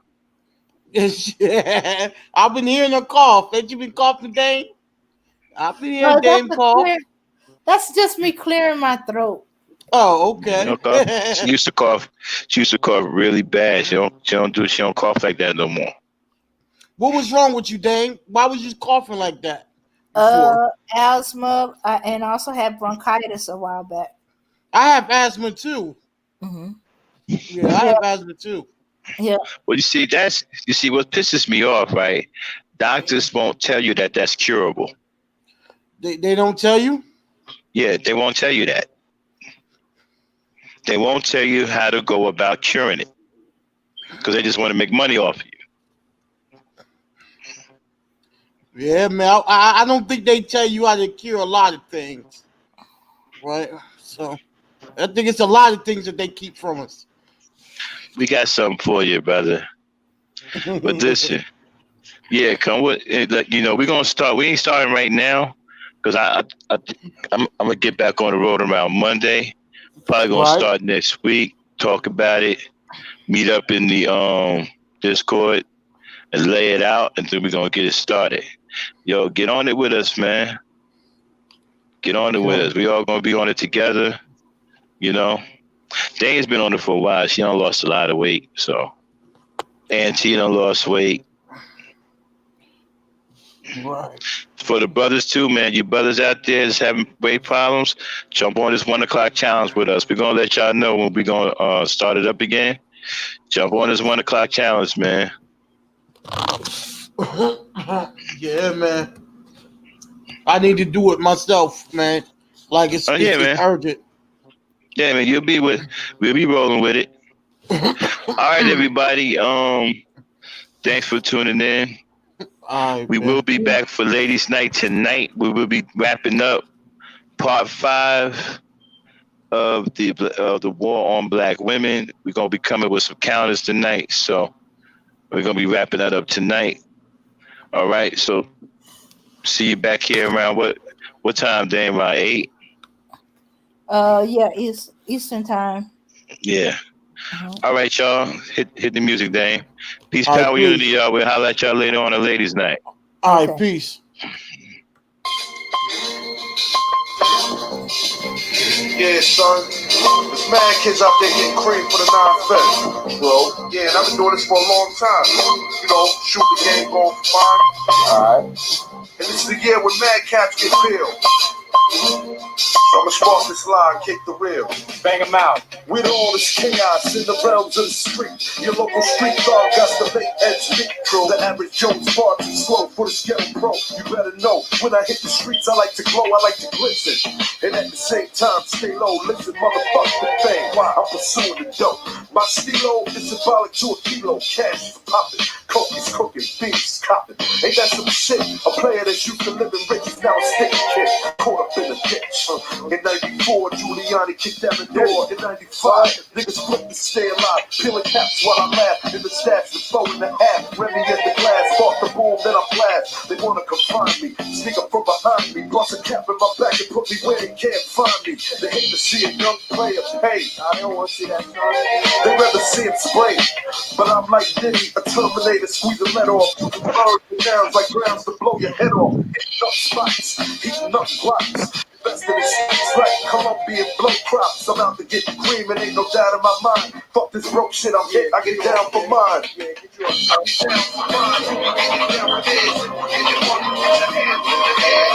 E: I've been hearing her cough. Ain't you been coughing, Dame? I've been hearing
C: No,
E: Dame cough.
C: that's just me clearing my throat.
E: Oh,
B: You
E: okay.
B: don't cough. She used to cough. She used to cough really bad. She don't cough like that no more.
E: What was wrong with you, Dame? Why was you coughing like that before?
C: Asthma, and I also had bronchitis a while back.
E: I have asthma too.
C: Mm-hmm.
E: Yeah, I have asthma too.
C: Yeah.
B: Well, you see what pisses me off, right? Doctors won't tell you that that's curable.
E: They don't tell you?
B: Yeah, they won't tell you that. They won't tell you how to go about curing it because they just want to make money off of you.
E: Yeah, man. I don't think they tell you how to cure a lot of things. Right? So I think it's a lot of things that they keep from us.
B: We got something for you, brother. But listen, yeah, come with it. You know, we're gonna start. We ain't starting right now because I'm gonna get back on the road around Monday. Probably gonna
E: Right.
B: start next week. Talk about it. Meet up in the Discord and lay it out, and then we're gonna get it started. Yo, get on it with us, man. Get on it with us. We all gonna be on it together. You know, Dane's been on it for a while. She done lost a lot of weight, so and she done lost weight.
E: Right.
B: For the brothers too, man. You brothers out there that's having weight problems, jump on this 1:00 challenge with us. We're gonna let y'all know when we're gonna start it up again. Jump on this 1:00 challenge, man.
E: Yeah, man. I need to do it myself, man. Like it's
B: Man.
E: urgent.
B: Yeah, man. We'll be rolling with it. All right, everybody. Thanks for tuning in. We will be back for Ladies' Night tonight. We will be wrapping up part 5 of the war on black women. We're gonna be coming with some counters tonight, so we're gonna be wrapping that up tonight. All right, so see you back here around what time, Dame? Around 8?
C: Yeah, it's Eastern time.
B: Yeah. All right, y'all. Hit the music, Dame. Peace,
E: All right,
B: power,
E: peace.
B: unity, y'all. We'll holler at y'all later on a Ladies' Night.
E: All right, peace.
A: Yeah, son. There's mad kids out there getting cream for the 9-5, bro. Yeah, and I've been doing this for a long time. You know, shoot the game, going for mine. Alright. And this is the year when mad cats get peeled. So I'ma spark this line, kick the reel. Bang them out. With all this chaos in the realms of the street, your local street dog got the late head speak. The average Joe's far too slow for the ghetto pro. You better know, when I hit the streets, I like to glow, I like to glisten. And at the same time, stay low, listen, motherfuck the fame. Why I'm pursuing the dope. My stilo is symbolic to a kilo. Cash is popping, coke is cooking, beans copping. Ain't that some shit? A player that's used to living rich is now a sticky kid. Caught up in the ditch. In 94, Giuliani kicked down the door. In 95, niggas flip to stay alive. Peeling caps while I laugh. In the stats, the flow in the half. Remy in the glass, bought the boom, then I blast. They wanna confine me, sneak up from behind me. bust a cap in my back and put me where they can't find me. They hate to see a young player pay. I don't want to see that. They rather see him spray. But I'm like Diddy, a Terminator, squeeze the lead off. Birds and downs like grounds to blow your head off. Hitting up spots, heating up blocks. Best in the streets like Colombian blow crops. I'm out to get cream and ain't no doubt in my mind. Fuck this broke shit, I'm hit, I get down for mine. I get down for mine. I get down for this. Anyone who gets a hand in the air.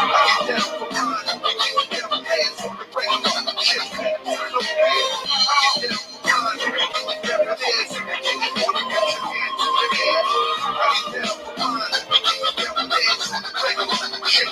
A: I get down for mine. I get down for hands on the ground. Shit, turn up here. I get down for mine. I get down for this. Anyone who gets a hand in the air. I get down for mine. I get down for this. On the ground. Shit,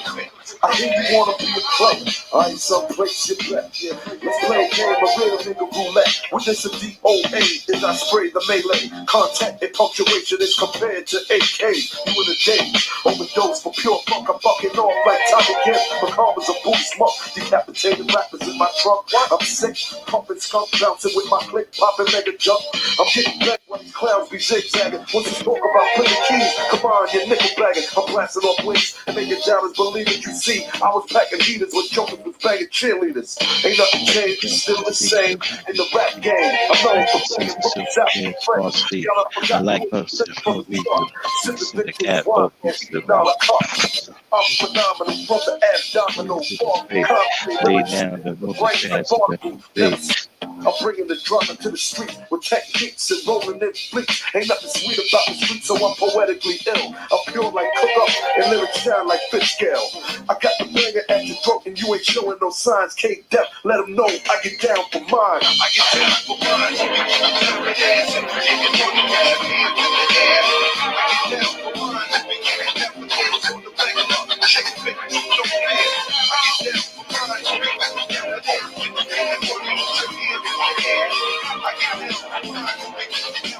A: I hear you wanna be a player. I ain't someplace you left. Yeah. Let's play a game of real nigga roulette. With this a DOA is I spray the melee. Contact and punctuation is compared to AK. You in the days. Overdose for pure funk. I'm fucking off like Tommy Kemp. McCarver's a boot smoke. Decapitated rappers in my trunk. I'm sick. Pumping skunk. Bouncing with my click. Popping mega jump. I'm getting back when these clowns be zigzagging. Once you talk about playing keys, come on, you're nickel bagging. I'm blasting off wings and making doubters believe it. You see, I was packing heaters when jokers was banging cheerleaders. Ain't nothing changed, it's still the same in the rap game. I'm known for bringing rookies out in France. Y'all have forgotten
H: Like
A: who
H: us,
A: from the start. Sipping
H: the
A: victory
H: cat
A: wine,
H: focus, the
A: $50 cups. I'm phenomenal from the abdominal.
H: lay down the rope fast and
A: I'm bringing the drama to the street with techniques and rolling in fleets. Ain't nothing sweet about the street, so I'm poetically ill. I'm pure like Cook Up and lyrics shine like Fitzgerald. I got the banger at your throat and you ain't showing no signs. K-Dep, let them know I get down for mine. I get down for mine. Whatever it is, and you can put your hand in the air. I get down for mine. I get down for this on the regular. Shake it, baby, don't fear. I get down for mine. I get down for this. You can put your hand in the air. I get down for mine.